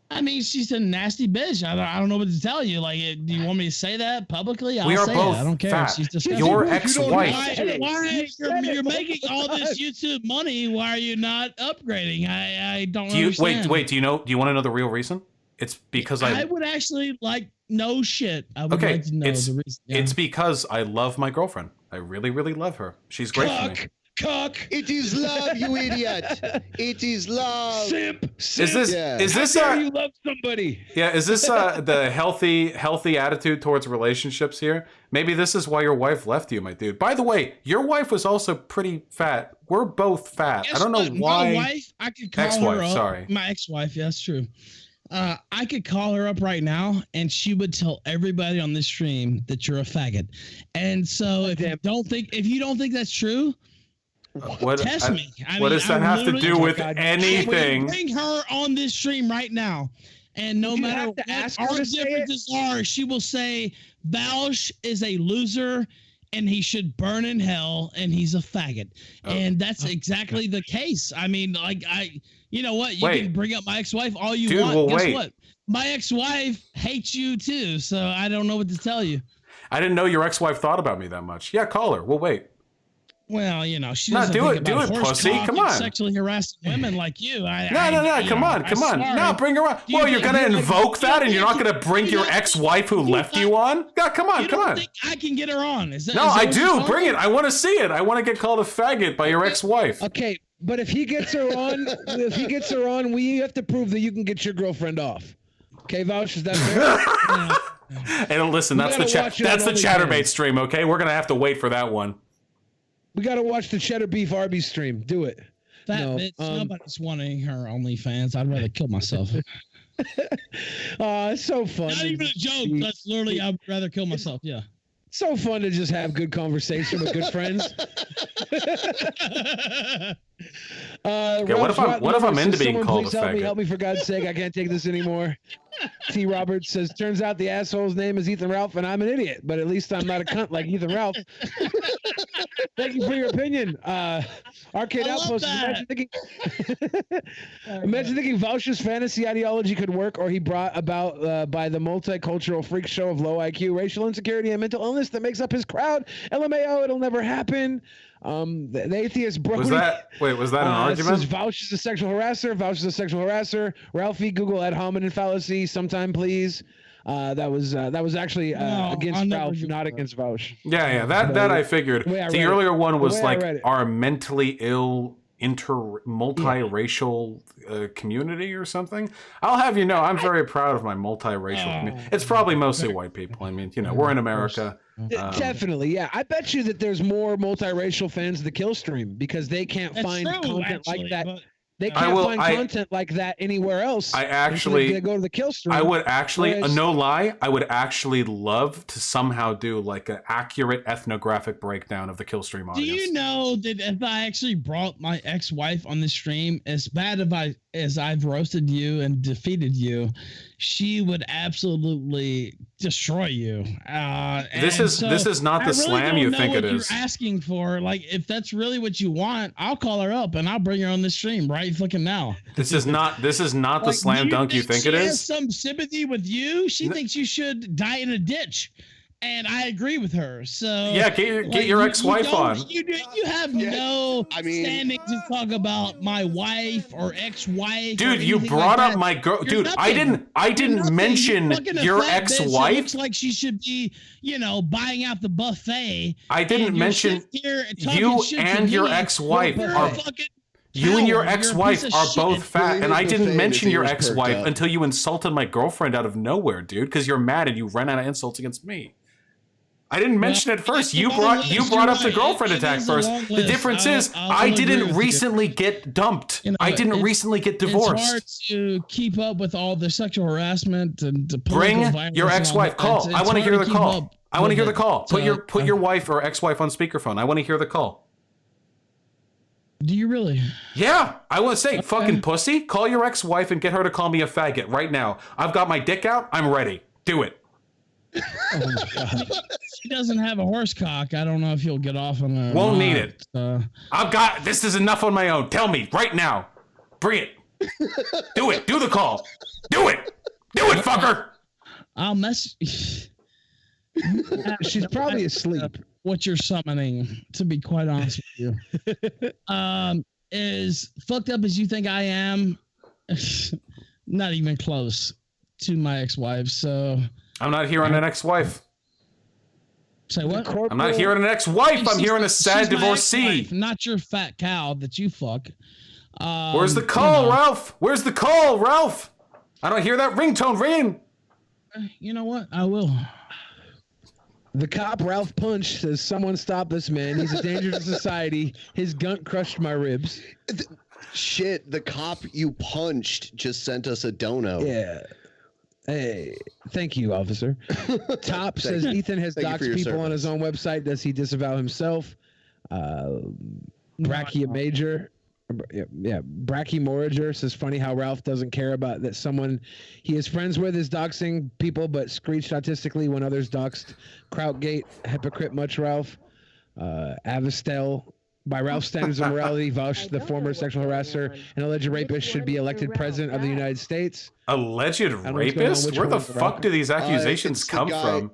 I mean, she's a nasty bitch. I don't know what to tell you. Like, do you want me to say that publicly? We are say both it. I don't care. fat. She's just your ex-wife. Why you're making all this YouTube money? Why are you not upgrading? I don't understand. Wait. Do you want to know the real reason? It's because I would actually like no shit. I would like to know the reason. Yeah. It's because I love my girlfriend. I really, really love her. She's great for me. Cock. It is love, you idiot. It is love. Simp. Is this you love somebody? Yeah, is this the healthy attitude towards relationships here? Maybe this is why your wife left you, my dude. By the way, your wife was also pretty fat. We're both fat. Guess I don't know why. My wife, I could call ex-wife, her up. sorry. My ex-wife, yeah, that's true. I could call her up right now and she would tell everybody on this stream that you're a faggot. And so if you don't think that's true, test me. What does that have to do with anything? Bring her on this stream right now. And no matter what our differences are, she will say Vaush is a loser and he should burn in hell and he's a faggot. And that's exactly the case. I mean, you know what? You can bring up my ex-wife all you want. Well, Guess what? My ex-wife hates you too, so I don't know what to tell you. I didn't know your ex-wife thought about me that much. Yeah, call her. We'll wait. Well, she doesn't think about pussy. Come on. Sexually harassing women like you. No. Come on. No, bring her on. Well, you're gonna invoke that, and you're not gonna bring your ex-wife who left you on? Yeah, come on. Think I can get her on? I do. Bring it. I want to see it. I want to get called a faggot by your ex-wife. Okay, but if he gets her on, we have to prove that you can get your girlfriend off. Okay, Vouch, is that fair? And listen, that's the Chatterbait stream. Okay, we're gonna have to wait for that one. We got to watch the Cheddar Beef Arby's stream. Do it. Bitch. Nobody's wanting her OnlyFans. I'd rather kill myself. It's so fun. Not even a joke. That's literally, I'd rather kill myself. Yeah. So fun to just have good conversation with good friends. What if I'm into being called a faggot? Help me for God's sake! I can't take this anymore. T. Roberts says, "Turns out the asshole's name is Ethan Ralph, and I'm an idiot. But at least I'm not a cunt like Ethan Ralph." Thank you for your opinion. Arcade Outpost. Imagine thinking Vouch's fantasy ideology could work, or he brought about by the multicultural freak show of low IQ, racial insecurity, and mental illness that makes up his crowd. LMAO, it'll never happen. The atheist Brody. Was that an argument? Says Vouch is a sexual harasser. Vouch is a sexual harasser. Ralphie, Google ad hominem fallacy. Sometime, please. That was actually against Ralph, not against Vouch. Yeah. That I figured. The earlier one was like our mentally ill multiracial community or something. I'll have you know, I'm very proud of my multiracial community. It's probably mostly white people. I mean, we're in America. Definitely, yeah. I bet you that there's more multiracial fans of the Kill Stream because they can't find content like that. They can't find content like that anywhere else. I actually they go to the Kill Stream. I would actually, no lie, I would actually love to somehow do like an accurate ethnographic breakdown of the Kill Stream audience. Do you know that if I actually brought my ex-wife on the stream, as bad as I've roasted you and defeated you, she would absolutely destroy you. This is not the slam you think it is. You're asking for, like, if that's really what you want, I'll call her up and I'll bring her on the stream right fucking now. This is not the slam dunk you think it is. She has some sympathy with you. She thinks you should die in a ditch. And I agree with her. So yeah, get your ex-wife on. You have no standing to talk about my wife or ex-wife. Dude, you brought up my girl. Dude, I didn't mention your ex-wife. Looks like she should be, buying out the buffet. I didn't mention you and your ex-wife. You and your You're a ex-wife piece of are shit. both fat, and I didn't buffet, mention his your ears perked ex-wife up. until you insulted my girlfriend out of nowhere, dude, because you're mad and you ran out of insults against me. I didn't mention it first. You brought up the girlfriend attack first. The difference is I didn't recently get dumped. I didn't recently get divorced. It's hard to keep up with all the sexual harassment and the Bring political violence your and all ex-wife. that. Call. I want to hear the call. I want to hear the call. Put your wife or ex-wife on speakerphone. I want to hear the call. Do you really? Yeah, I want to say, fucking pussy. Call your ex-wife and get her to call me a faggot right now. I've got my dick out. I'm ready. Do it. Oh my God. She doesn't have a horse cock. I don't know if you'll get off on a. Won't need it. I've got this. Is enough on my own. Tell me right now. Bring it. Do it. Do the call. Do it. Do it, fucker. I'll mess. She's probably asleep. What you're summoning, to be quite honest with you, is fucked up as you think I am. Not even close to my ex-wife. So I'm not hearing an ex-wife. Say what? I'm not hearing an ex-wife. I'm hearing a sad she's my divorcee. ex-wife, not your fat cow that you fuck. Where's the call, Ralph? Where's the call, Ralph? I don't hear that ringtone ringing. You know what? I will. The cop, Ralph Punch, says, "Someone stop this man. He's a danger to society. His gun crushed my ribs." Shit, the cop you punched just sent us a dono. Yeah. Hey, thank you, officer. Top says Ethan has doxed people on his own website. Does he disavow himself? Brachia Major. Yeah, Bracky Morager says, funny how Ralph doesn't care about that someone he is friends with is doxing people, but screeched autistically when others doxed. Krautgate, hypocrite much Ralph. Avistel, by Ralph's standards of morality, Vaush, the former sexual harasser and alleged rapist, should be elected president of the United States. Alleged rapist? Where the fuck do these accusations come from?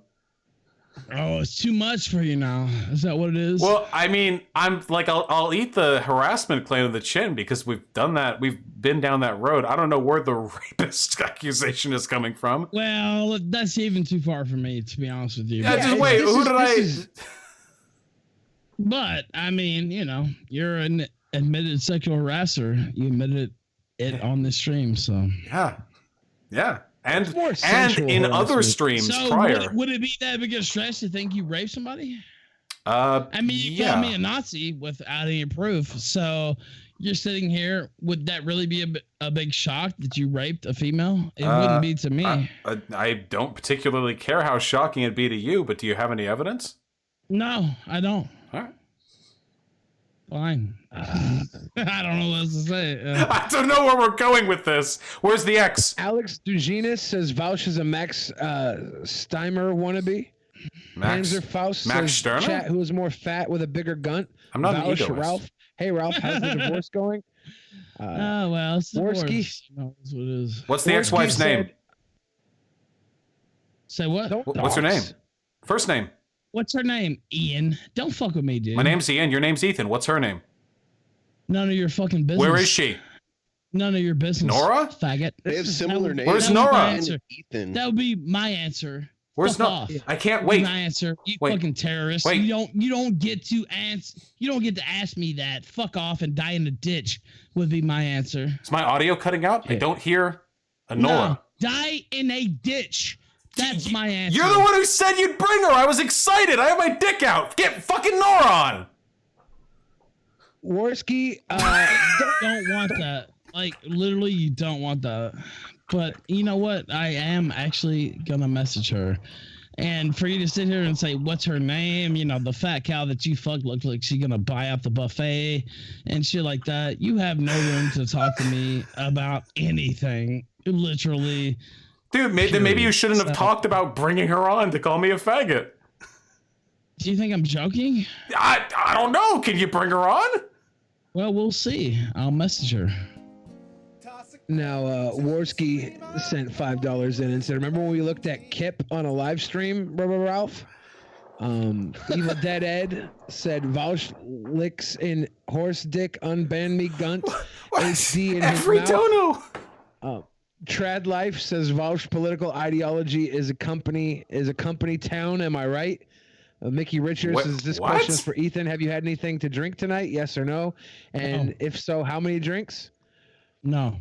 Oh, it's too much for you now. Is that what it is? Well, I mean, I'm like, I'll eat the harassment claim to the chin because we've done that. We've been down that road. I don't know where the rapist accusation is coming from. Well, that's even too far for me, to be honest with you. Yeah, just wait. Who did I? But I mean, you know, you're an admitted sexual harasser. You admitted it on this stream, so yeah. And in other streams prior. Would it be that big a stretch to think you raped somebody? I mean, you called me a Nazi without any proof. So you're sitting here. Would that really be a big shock that you raped a female? It wouldn't be to me. I don't particularly care how shocking it'd be to you, but do you have any evidence? No, I don't. All right. Fine. I don't know what else to say. I don't know where we're going with this. Where's the X? Alex Duginis says Vaush is a Max Steimer wannabe. Panzer Faust Max says Stirner? Chat, who is more fat with a bigger gun. I'm not an Vaush, egoist. Ralph. Hey, Ralph, how's the divorce going? Well, it's divorce. Worski. No, that's what it is. What's the ex-wife's name? Say what? What's her name? First name. What's her name? Ian. Don't fuck with me, dude. My name's Ian. Your name's Ethan. What's her name? None of your fucking business. Where is she? None of your business. Nora? Faggot. They have similar names. Where's Nora? Ethan. That would be my answer. Where's Nora? I can't wait. My answer. You Wait. fucking terrorist. Wait. You don't get to answer. You don't get to ask me that. Fuck off and die in a ditch would be my answer. Is my audio cutting out? I don't hear a Nora. No, die in a ditch. That's my answer. You're the one who said you'd bring her. I was excited. I have my dick out. Get fucking Nora on. Worski, don't want that. Like, literally, you don't want that. But you know what? I am actually gonna message her. And for you to sit here and say, what's her name? You know, the fat cow that you fucked looks like she's gonna buy out the buffet and shit like that. You have no room to talk to me about anything. Literally. Dude, maybe you shouldn't have talked about bringing her on to call me a faggot. Do you think I'm joking? I don't know. Can you bring her on? Well, we'll see. I'll message her. Now, Worski sent $5 in and said, remember when we looked at Kip on a live stream, Ralph? Evil Dead Ed said, Vaush licks in horse dick, unban me gunt, HD in Every his mouth. dono. Trad Life says Vaush political ideology is a company town. Am I right? Mickey Richards What- says, this what? question is for Ethan. Have you had anything to drink tonight? Yes or no? And if so, how many drinks? No.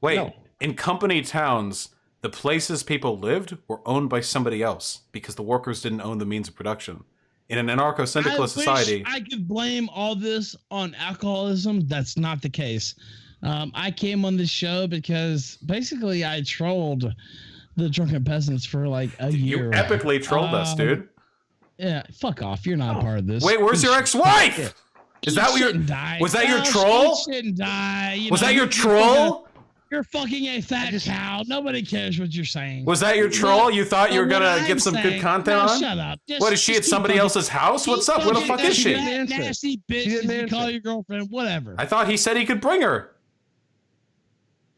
Wait, No. in company towns, the places people lived were owned by somebody else because the workers didn't own the means of production. In an anarcho-syndicalist society... I could blame all this on alcoholism. That's not the case. I came on this show because basically I trolled the Drunken Peasants for like a year. You epically trolled us, dude. Yeah, fuck off. You're not a part of this. Wait, where's your ex-wife? Is that what your... Was that your troll? She shouldn't die. Was that your troll? You're fucking a fat cow. Nobody cares what you're saying. Was that your troll? You thought you were But gonna what get some I'm good saying- content no, on? shut up. What, is she at somebody else's house? What's up? Where the fuck is she? That nasty bitch. You call your girlfriend, whatever. I thought he said he could bring her.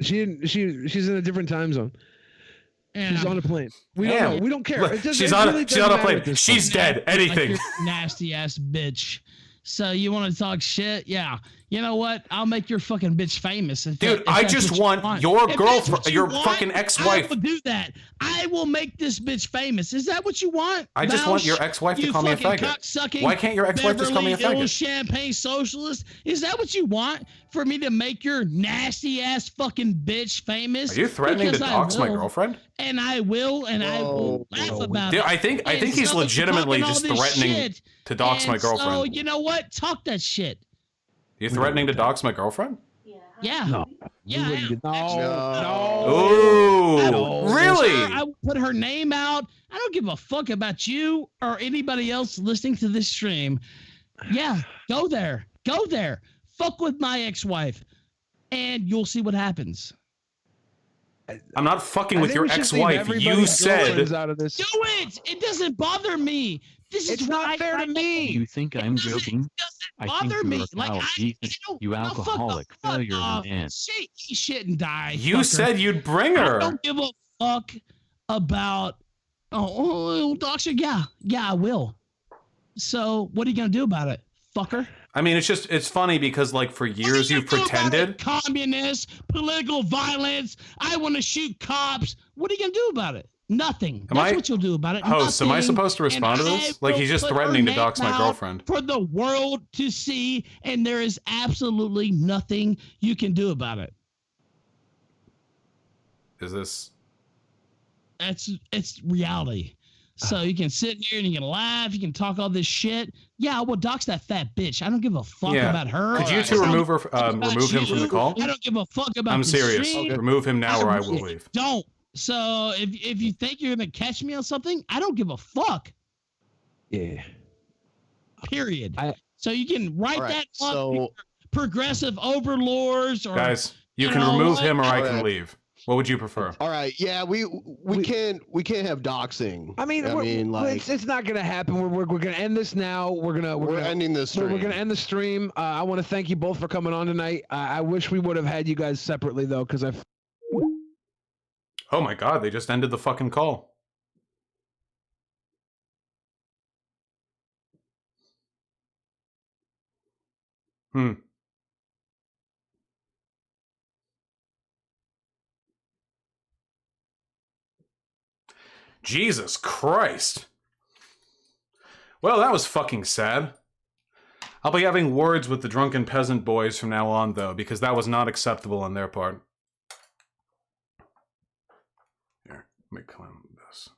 She's in a different time zone. Yeah. She's on a plane. We don't know. We don't care. It doesn't- She's it on. really She's doesn't on a matter plane. at this She's point. dead. Anything. Like you're nasty ass bitch. So you want to talk shit? Yeah. You know what? I'll make your fucking bitch famous. Dude, I just want your girlfriend, your fucking I ex-wife. will do that. I will make this bitch famous. Is that what you want? I just want your ex-wife to call me a faggot. Why can't your ex-wife just call me a Beverly Hills faggot? Champagne socialist? Is that what you want? For me to make your nasty ass fucking bitch famous? Are you threatening to Because I dox my will. girlfriend? And I will, and I will laugh about Dude, it. I think And he's so legitimately talking all just this threatening shit, to dox my and girlfriend. So you know what? Talk that shit. You're threatening to dox my girlfriend? Yeah. No. Yeah. Oh, really? I will put her name out. I don't give a fuck about you or anybody else listening to this stream. Yeah, go there. Go there. Fuck with my ex-wife, and you'll see what happens. I'm not fucking I with think your we should ex-wife. leave You everybody's said. girlfriends out of this. Do it. It doesn't bother me. This It's is not fair to me. You think I'm joking? I think bother you're me. a Like, foul Ethan, you alcoholic failure of a man. Shit and die. You fucker. said you'd bring her. I don't give a fuck about. Oh, doctor. Yeah, I will. So what are you gonna do about it, fucker? I mean, it's funny because like for years you've pretended. Communist, political violence. I want to shoot cops. What are you gonna do about it? Nothing. That's what you'll do about it. Host, am I Nothing. supposed to respond to And this? I Like will he's just put threatening her to dox my name out girlfriend. for the world to see, and there is absolutely nothing you can do about it. Is this? It's reality. So you can sit here and you can laugh, you can talk all this shit. Yeah, I will dox that fat bitch. I don't give a fuck Yeah. about her. Could you two remove her? Remove him from the call? I don't give a fuck about. I'm the serious. stream. Remove him now, or I will leave. Don't. So if you think you're gonna catch me on something, I don't give a fuck. Yeah. Period. So you can write All right, that up. so- your progressive overlords, or Guys, you can know remove what? him, or I All can right. leave. What would you prefer? All right, yeah, we can't have doxing. I mean, it's not gonna happen. We're gonna end this now. We're ending this stream. We're gonna end the stream. I want to thank you both for coming on tonight. I wish we would have had you guys separately though, because I've. Oh my god, they just ended the fucking call. Jesus Christ. Well, that was fucking sad. I'll be having words with the Drunken Peasant boys from now on, though, because that was not acceptable on their part. Here, let me clean this.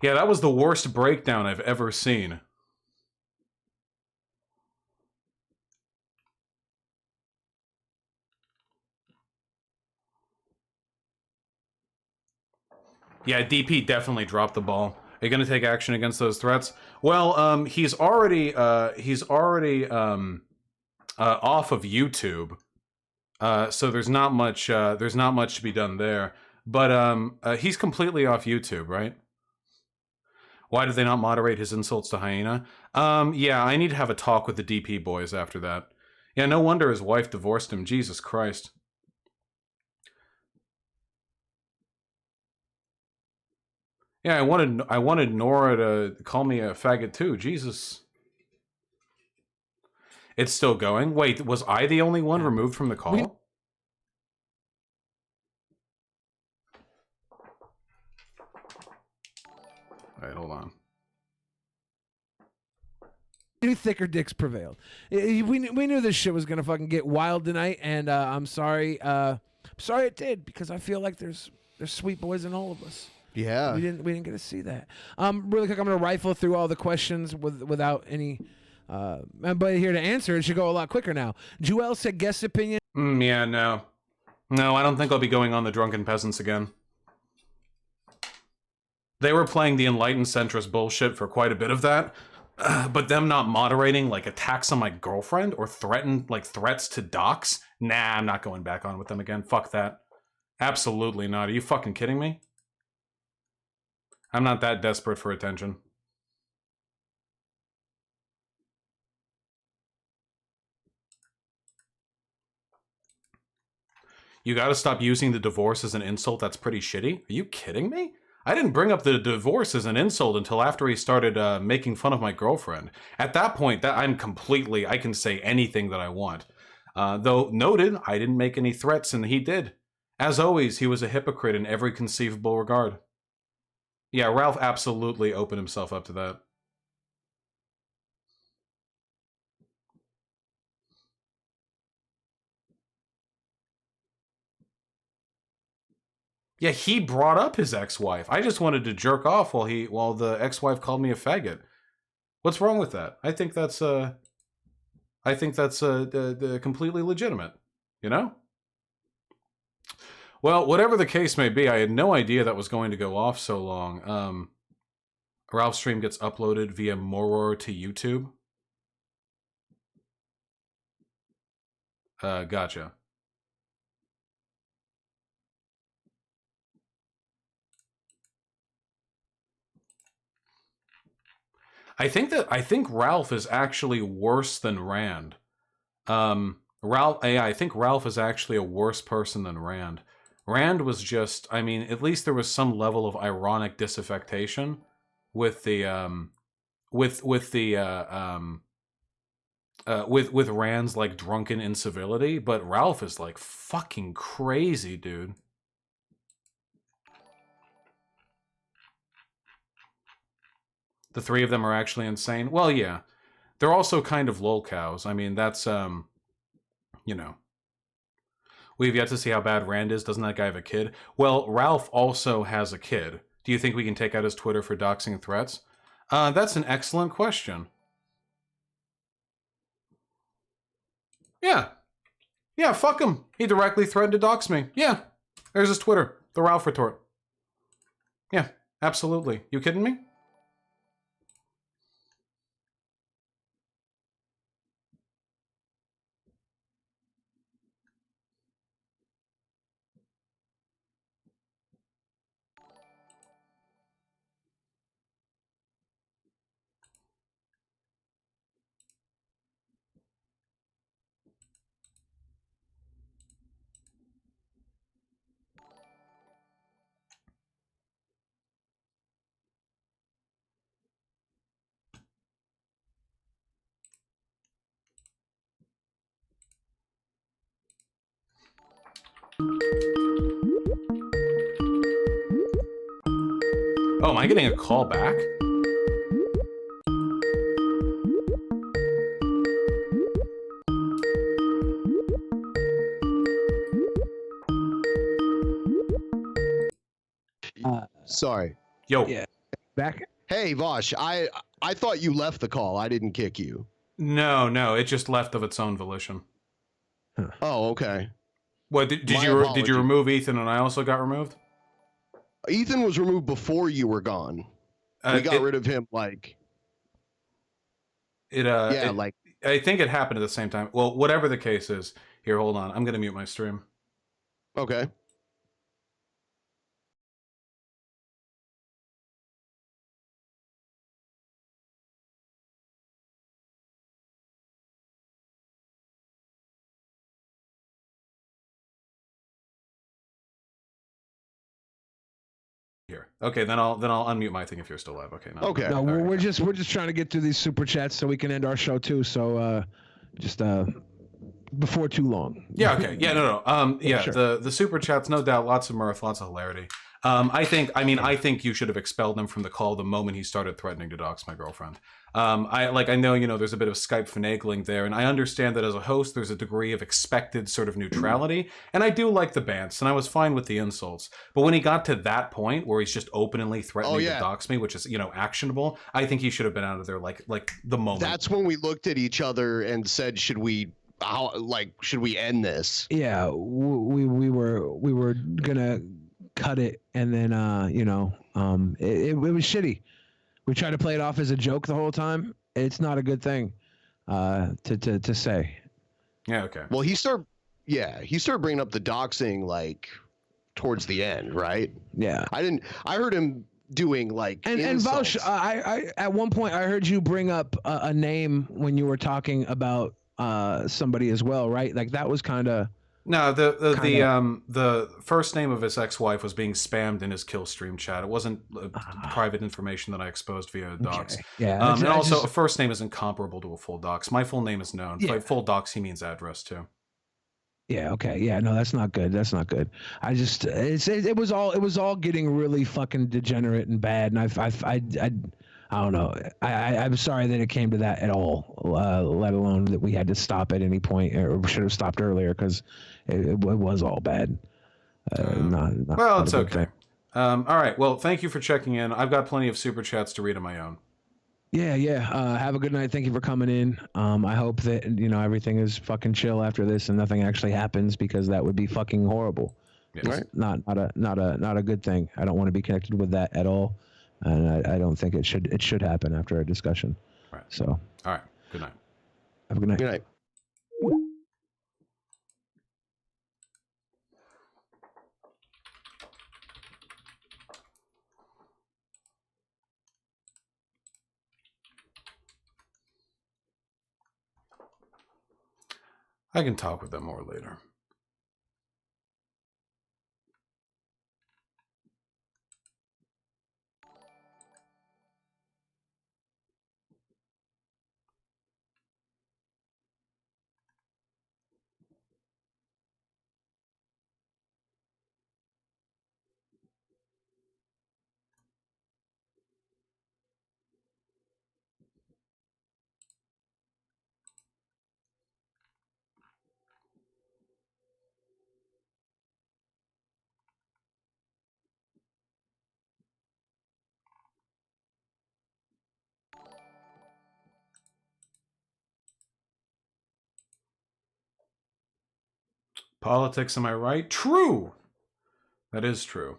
Yeah, that was the worst breakdown I've ever seen. Yeah, DP definitely dropped the ball. Are you going to take action against those threats? Well, he's already off of YouTube, so there's not much to be done there. But he's completely off YouTube, right? Why did they not moderate his insults to Hyena? Yeah, I need to have a talk with the DP boys after that. Yeah, no wonder his wife divorced him. Jesus Christ. Yeah, I wanted Nora to call me a faggot too. Jesus. It's still going. Wait, was I the only one removed from the call? All right, hold on. New thicker dicks prevailed. We knew this shit was gonna fucking get wild tonight, and I'm sorry. I'm sorry it did, because I feel like there's sweet boys in all of us. Yeah. We didn't get to see that. Really quick, I'm gonna rifle through all the questions without any anybody here to answer. It should go a lot quicker now. Joel said guest opinion. Yeah, no. No, I don't think I'll be going on the Drunken Peasants again. They were playing the enlightened centrist bullshit for quite a bit of that. But them not moderating like attacks on my girlfriend or threats to dox? Nah, I'm not going back on with them again. Fuck that. Absolutely not. Are you fucking kidding me? I'm not that desperate for attention. You gotta stop using the divorce as an insult. That's pretty shitty. Are you kidding me? I didn't bring up the divorce as an insult until after he started making fun of my girlfriend. At that point, I can say anything that I want. Though noted, I didn't make any threats and he did. As always, he was a hypocrite in every conceivable regard. Yeah, Ralph absolutely opened himself up to that. Yeah, he brought up his ex-wife. I just wanted to jerk off while the ex-wife called me a faggot. What's wrong with that? I think that's completely legitimate, you know? Well, whatever the case may be, I had no idea that was going to go off so long. Ralph's stream gets uploaded via Moror to YouTube. Gotcha. I think Ralph is actually worse than Rand. I think Ralph is actually a worse person than Rand. Rand was just, I mean, at least there was some level of ironic disaffection with the with Rand's like drunken incivility, but Ralph is like fucking crazy, dude. The three of them are actually insane. Well, yeah. They're also kind of lolcows. I mean, that's, you know. We've yet to see how bad Rand is. Doesn't that guy have a kid? Well, Ralph also has a kid. Do you think we can take out his Twitter for doxing threats? That's an excellent question. Yeah. Yeah, fuck him. He directly threatened to dox me. Yeah. There's his Twitter. The Ralph retort. Yeah, absolutely. You kidding me? Oh, am I getting a call back? Sorry. Yo. Yeah. Back. Hey, Vosh, I thought you left the call. I didn't kick you. No, it just left of its own volition. Huh. Oh, okay. What did you remove Ethan and I also got removed? Ethan was removed before you were gone. We got rid of him like I think it happened at the same time. Well, whatever the case is, here, hold on. I'm gonna mute my stream. Okay. Here. Okay, then I'll unmute my thing if you're still live. Okay. Okay. No, we're just trying to get through these super chats so we can end our show too. So just before too long. Yeah. Okay. Yeah. No. Yeah. Sure. The super chats, no doubt, lots of mirth, lots of hilarity. I think you should have expelled him from the call the moment he started threatening to dox my girlfriend. I know, there's a bit of Skype finagling there, and I understand that as a host, there's a degree of expected sort of neutrality, and I do like the bants, and I was fine with the insults. But when he got to that point where he's just openly threatening to dox me, which is, actionable, I think he should have been out of there like the moment. That's when we looked at each other and said, should we end this? Yeah, we were gonna cut it, and then it was shitty. We tried to play it off as a joke the whole time. It's not a good thing to say. Yeah. Okay. Well, he started bringing up the doxing like towards the end, right? Yeah. I heard him doing like and Vaush, I at one point I heard you bring up a name when you were talking about somebody as well, right? Like that was kind of. No, the first name of his ex-wife was being spammed in his kill stream chat. It wasn't private information that I exposed via docs. Okay. Yeah, and also a first name isn't comparable to a full docs. My full name is known. Yeah. By full docs, he means address too. Yeah. Okay. Yeah. No, that's not good. That's not good. I just it was all getting really fucking degenerate and bad, and I don't know. I'm sorry that it came to that at all, let alone that we had to stop at any point, or should have stopped earlier, because it was all bad. Well, it's okay. All right. Well, thank you for checking in. I've got plenty of super chats to read on my own. Yeah. Have a good night. Thank you for coming in. I hope that everything is fucking chill after this and nothing actually happens, because that would be fucking horrible. Yes. It's not a good thing. I don't want to be connected with that at all. And I don't think it should happen after a discussion. Right. So. All right. Good night. Have a good night. Good night. I can talk with them more later. Politics, am I right? True. That is true.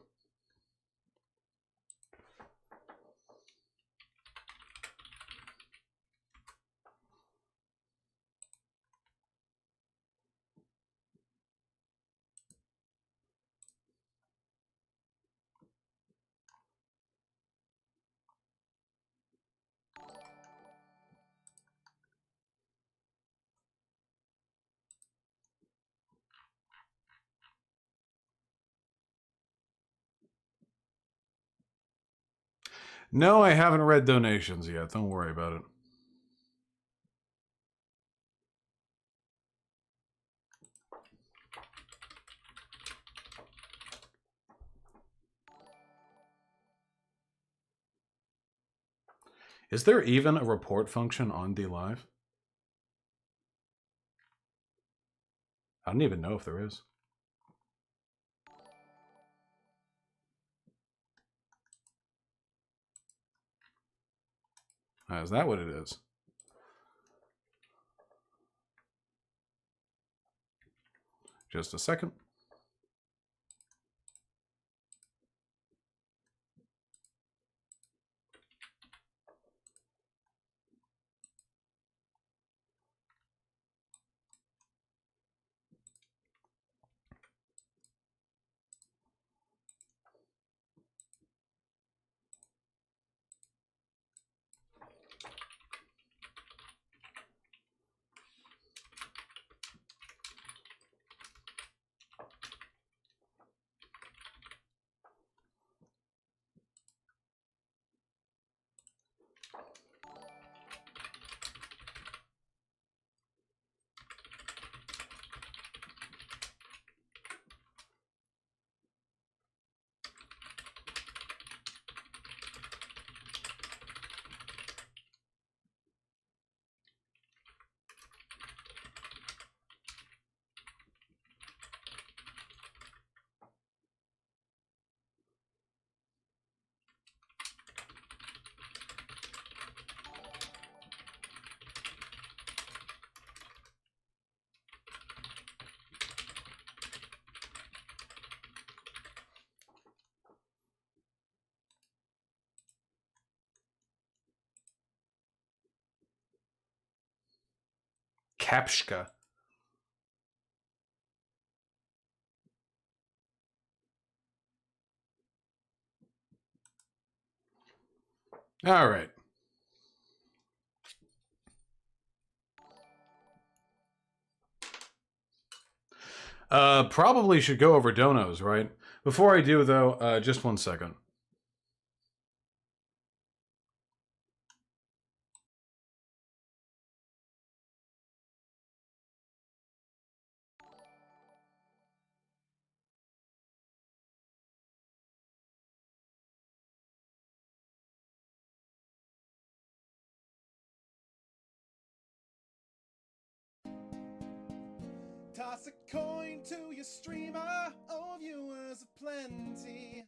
No, I haven't read donations yet. Don't worry about it. Is there even a report function on DLive? I don't even know if there is. Is that what it is? Just a second. Kapshka. All right. Probably should go over donos, right? Before I do, though, just 1 second. Toss a coin to your streamer, oh viewers aplenty.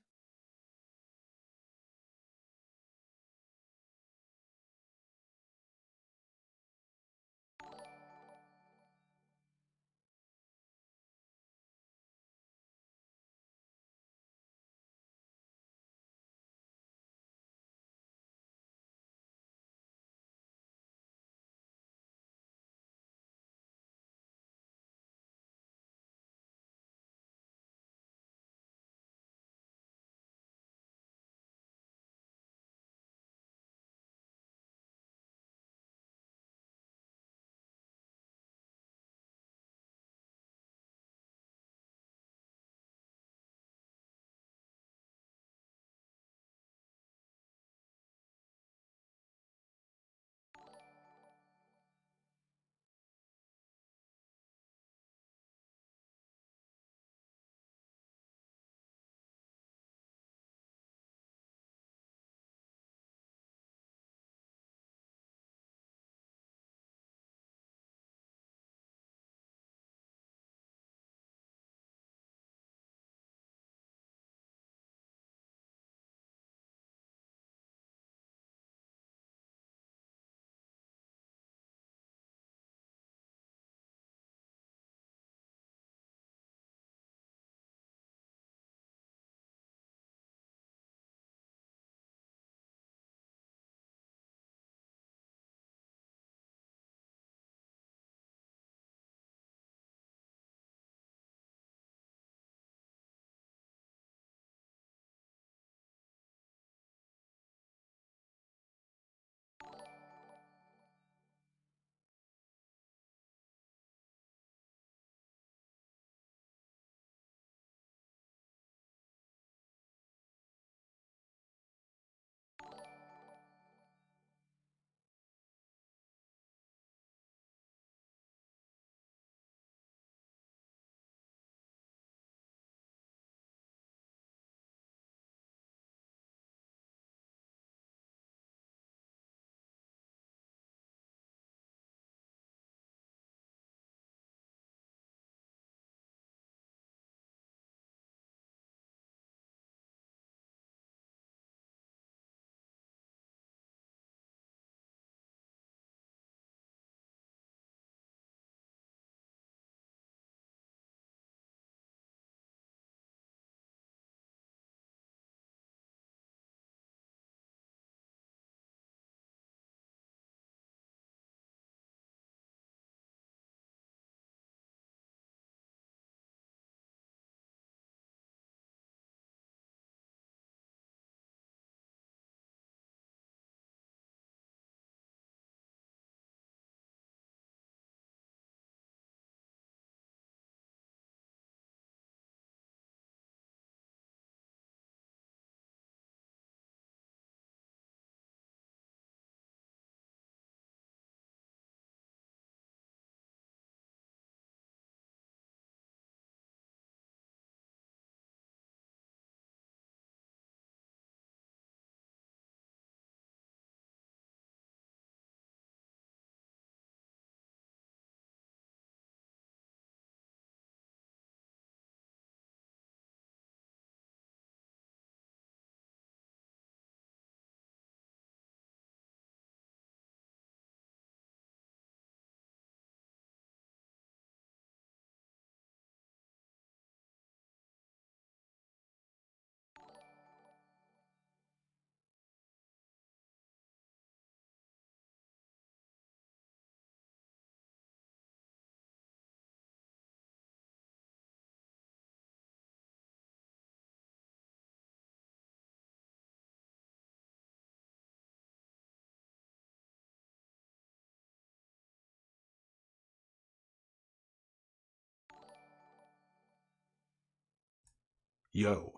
Yo.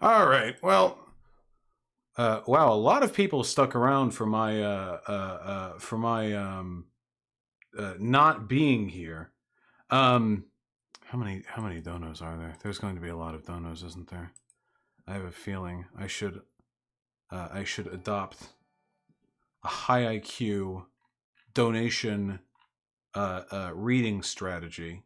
All right. Well, wow, a lot of people stuck around for my not being here. How many donos are there? There's going to be a lot of donos, isn't there? I have a feeling I should adopt a high IQ donation reading strategy.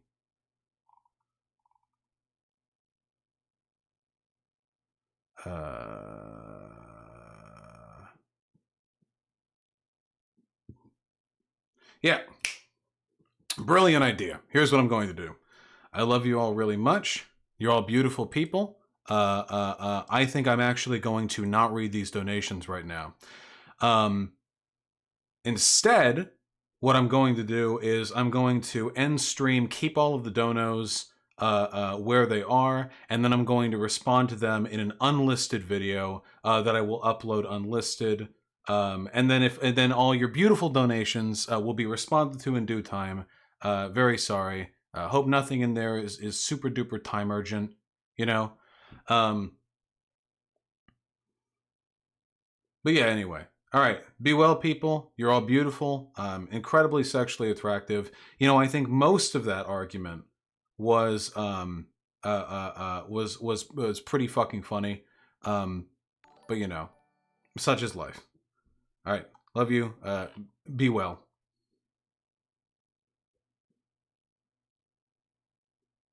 Yeah. Brilliant idea. Here's what I'm going to do. I love you all really much. You're all beautiful people. I think I'm actually going to not read these donations right now. Instead, what I'm going to do is I'm going to end stream, keep all of the donos where they are, and then I'm going to respond to them in an unlisted video that I will upload unlisted. And then all your beautiful donations will be responded to in due time. Very sorry. Hope nothing in there is super duper time urgent, you know. But yeah, anyway. All right. Be well, people. You're all beautiful, incredibly sexually attractive. You know, I think most of that argument was was pretty fucking funny. But you know, such is life. All right. Love you. Be well.